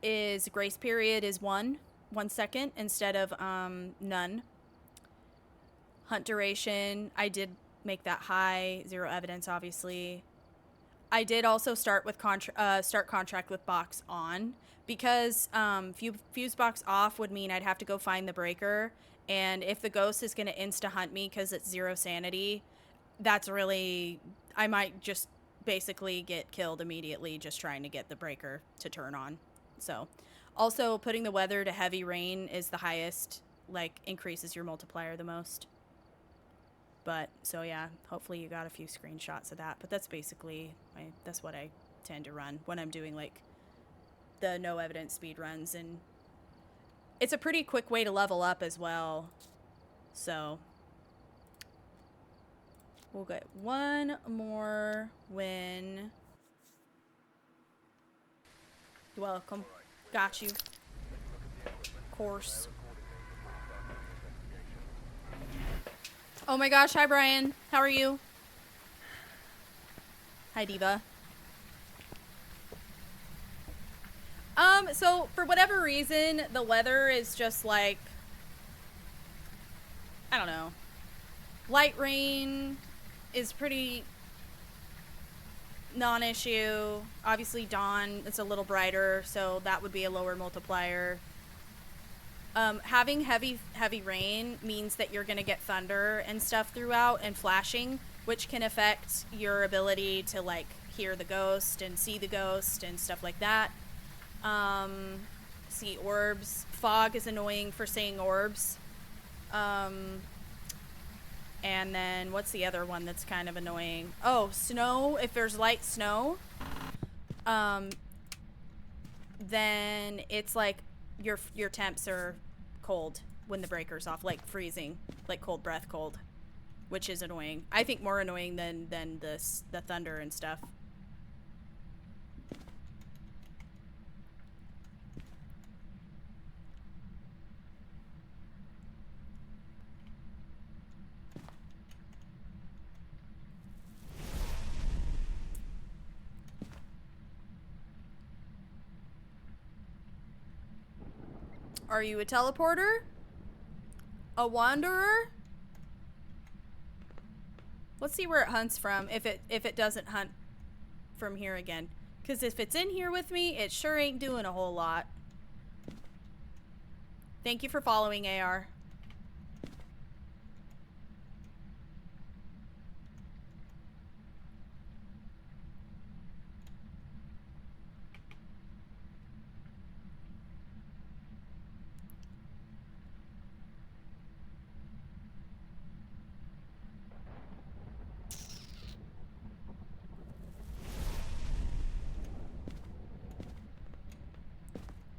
is grace period is 1 second instead of none. Hunt duration, I did make that high. 0 evidence, obviously. I did also start with start contract with box on, because fuse box off would mean I'd have to go find the breaker, and if the ghost is going to insta hunt me because it's 0 sanity, that's really, I might just basically get killed immediately just trying to get the breaker to turn on. So also putting the weather to heavy rain is the highest, like increases your multiplier the most. But so yeah, hopefully you got a few screenshots of that, but that's basically that's what I tend to run when I'm doing like the no evidence speed runs, and it's a pretty quick way to level up as well. So we'll get one more win. Welcome. Got you. Of course. Oh my gosh, hi Brian. How are you? Hi Diva. So for whatever reason, the weather is just like, I don't know. Light rain is pretty non-issue. Obviously dawn, it's a little brighter, so that would be a lower multiplier. Having heavy rain means that you're gonna get thunder and stuff throughout and flashing, which can affect your ability to like hear the ghost and see the ghost and stuff like that. See orbs. Fog is annoying for seeing orbs. And then what's the other one that's kind of annoying? Oh, snow. If there's light snow, then it's like your temps are cold when the breaker's off, like freezing, like cold breath cold, which is annoying. I think more annoying than the thunder and stuff. Are you a teleporter? A wanderer? Let's see where it hunts from, if it doesn't hunt from here again. Because if it's in here with me, it sure ain't doing a whole lot. Thank you for following, AR.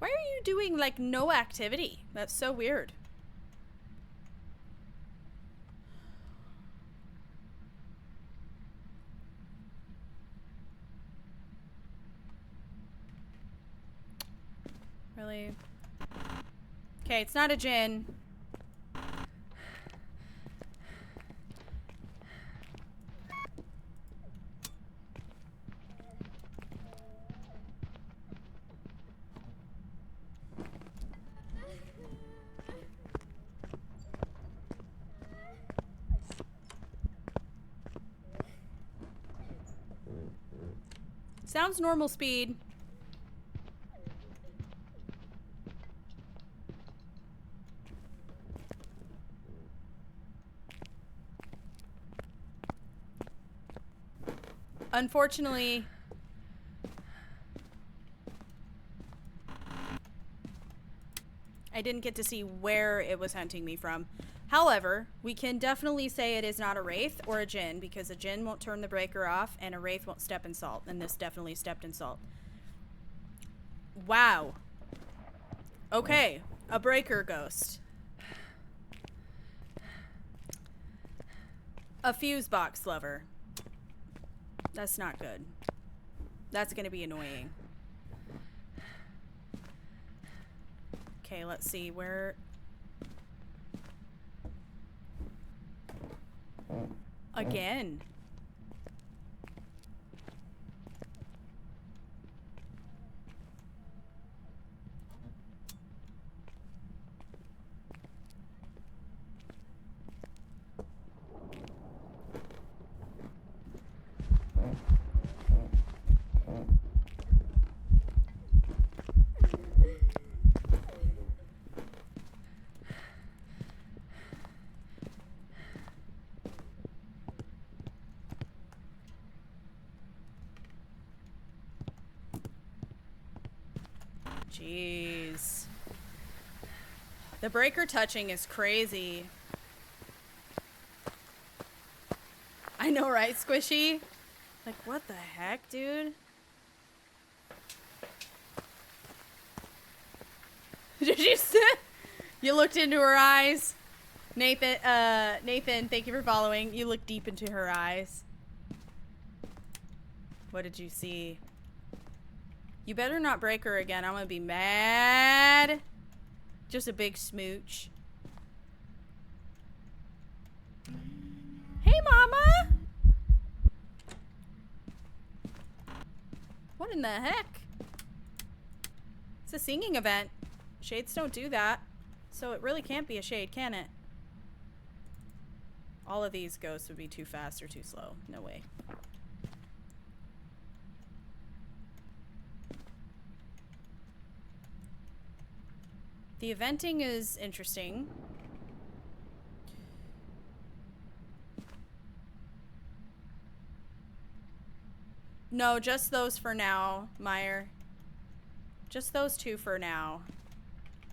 Why are you doing, like, no activity? That's so weird. Really? Okay, it's not a djinn. Sounds normal speed. Unfortunately, I didn't get to see where it was hunting me from. However, we can definitely say it is not a wraith or a djinn, because a djinn won't turn the breaker off and a wraith won't step in salt, and this definitely stepped in salt. Wow. Okay, a breaker ghost. A fuse box lover. That's not good. That's gonna be annoying. Okay, let's see where... Again. Jeez. The breaker touching is crazy. I know, right, Squishy? Like, what the heck, dude? Did you see? You looked into her eyes? Nathan, thank you for following. You looked deep into her eyes. What did you see? You better not break her again. I'm gonna be mad. Just a big smooch. Hey, Mama! What in the heck? It's a singing event. Shades don't do that. So it really can't be a shade, can it? All of these ghosts would be too fast or too slow. No way. The eventing is interesting. No, just those for now, Meyer. Just those two for now.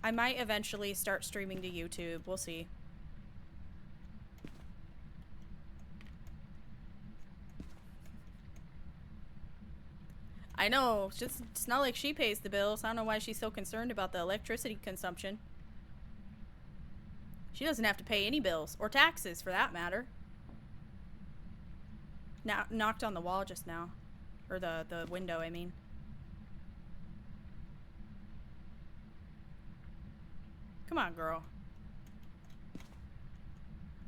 I might eventually start streaming to YouTube. We'll see. I know. It's not like she pays the bills. I don't know why she's so concerned about the electricity consumption. She doesn't have to pay any bills. Or taxes, for that matter. Now, knocked on the wall just now. Or the window, I mean. Come on, girl.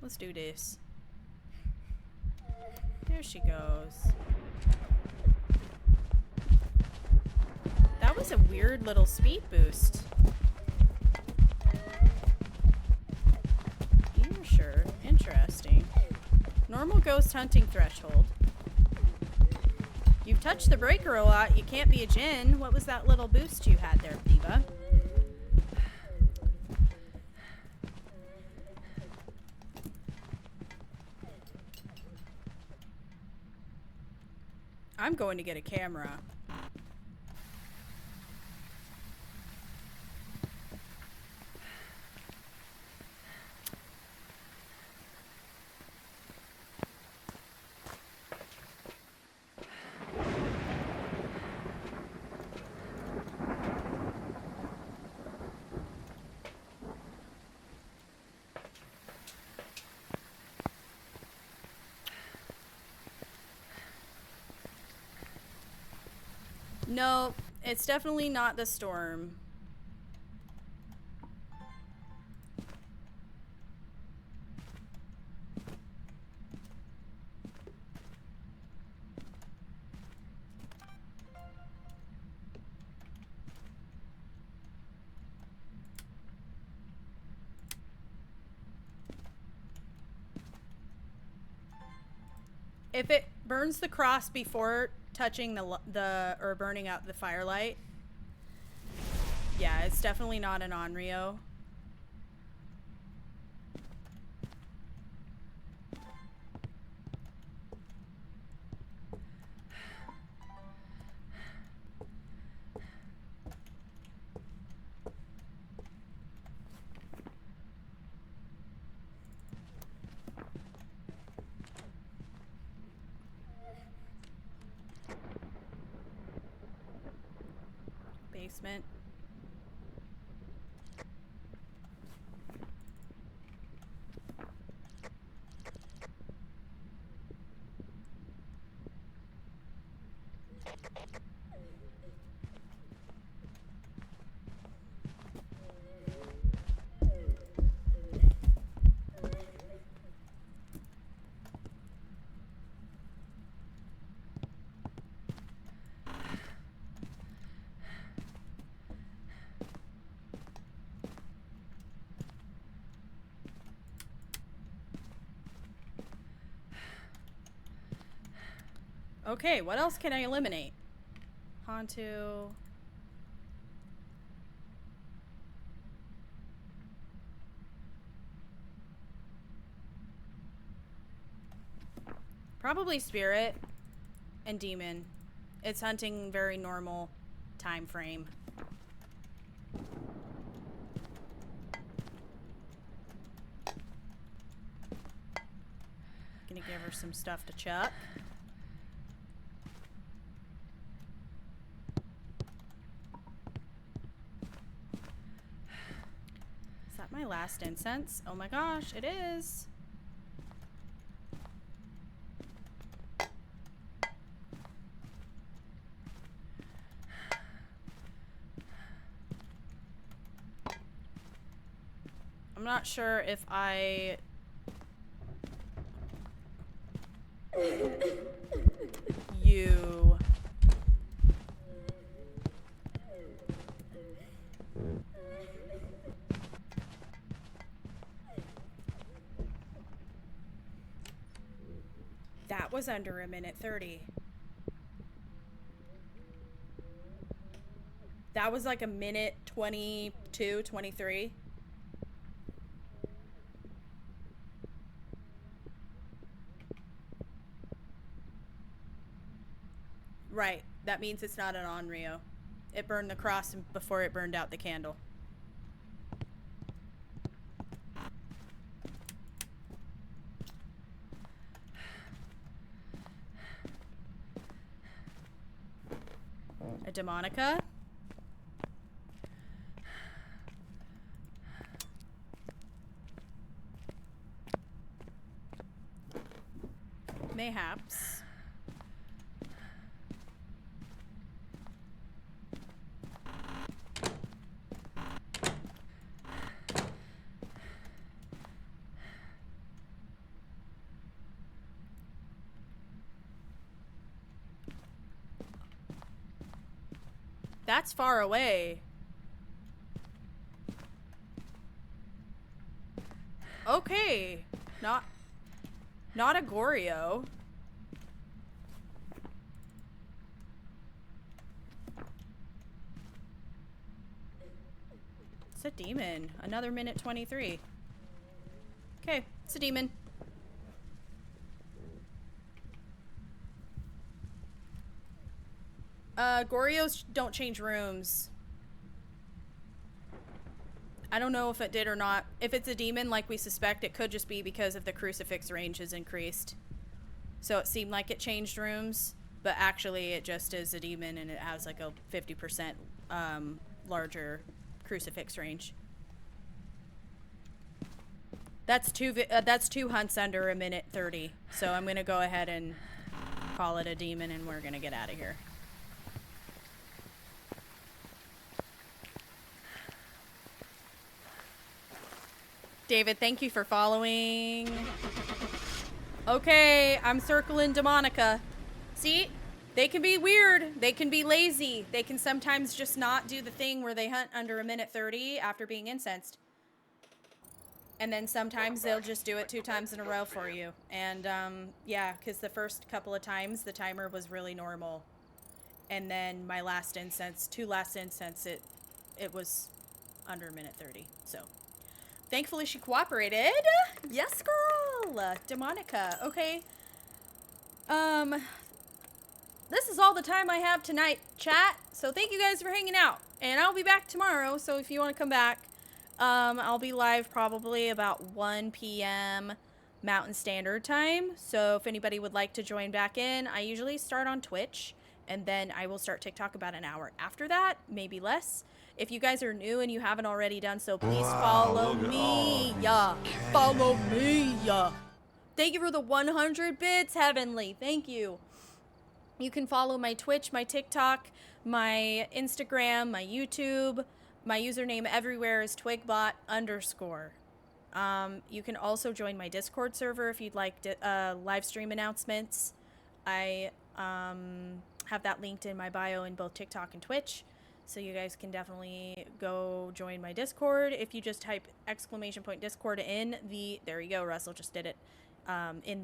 Let's do this. There she goes. That was a weird little speed boost. You're sure. Interesting. Normal ghost hunting threshold. You've touched the breaker a lot. You can't be a djinn. What was that little boost you had there, Diva? I'm going to get a camera. No, it's definitely not the storm. If it burns the cross before touching the or burning out the firelight, yeah, it's definitely not an Onryo. Basement. Okay, what else can I eliminate? Hantu. Probably spirit and demon. It's hunting very normal time frame. Gonna give her some stuff to chuck. Is that my last incense? Oh my gosh, it is. I'm not sure if I... You... That was under a minute 30. That was like a minute 22, 23. Right. That means it's not an Onryo. It burned the cross before it burned out the candle. Demonica. Mayhaps. That's far away. Okay. Not a Goryo. It's a demon. Another minute 23. Okay, it's a demon. Goryos don't change rooms. I don't know if it did or not. If it's a demon like we suspect, it could just be because of the crucifix range is increased. So it seemed like it changed rooms, but actually it just is a demon and it has like a 50% larger crucifix range. That's two hunts under a minute 30. So I'm gonna go ahead and call it a demon and we're gonna get out of here. David, thank you for following. Okay, I'm circling Demonica. See? They can be weird. They can be lazy. They can sometimes just not do the thing where they hunt under a minute 30 after being incensed. And then sometimes they'll just do it 2 times in a row for you. And, yeah, because the first couple of times, the timer was really normal. And then my last incense, 2 last incense, it was under a minute 30, so... Thankfully, she cooperated. Yes, girl. Demonica. Okay. This is all the time I have tonight, chat. So thank you guys for hanging out. And I'll be back tomorrow. So if you want to come back, I'll be live probably about 1 p.m. Mountain Standard Time. So if anybody would like to join back in, I usually start on Twitch. And then I will start TikTok about an hour after that, maybe less. If you guys are new and you haven't already done so, please follow me. Follow me. Thank you for the 100 bits, Heavenly. Thank you. You can follow my Twitch, my TikTok, my Instagram, my YouTube. My username everywhere is twigbot_. You can also join my Discord server if you'd like live stream announcements. I have that linked in my bio in both TikTok and Twitch. So you guys can definitely go join my Discord. If you just type !Discord in the, there you go, Russell just did it, in the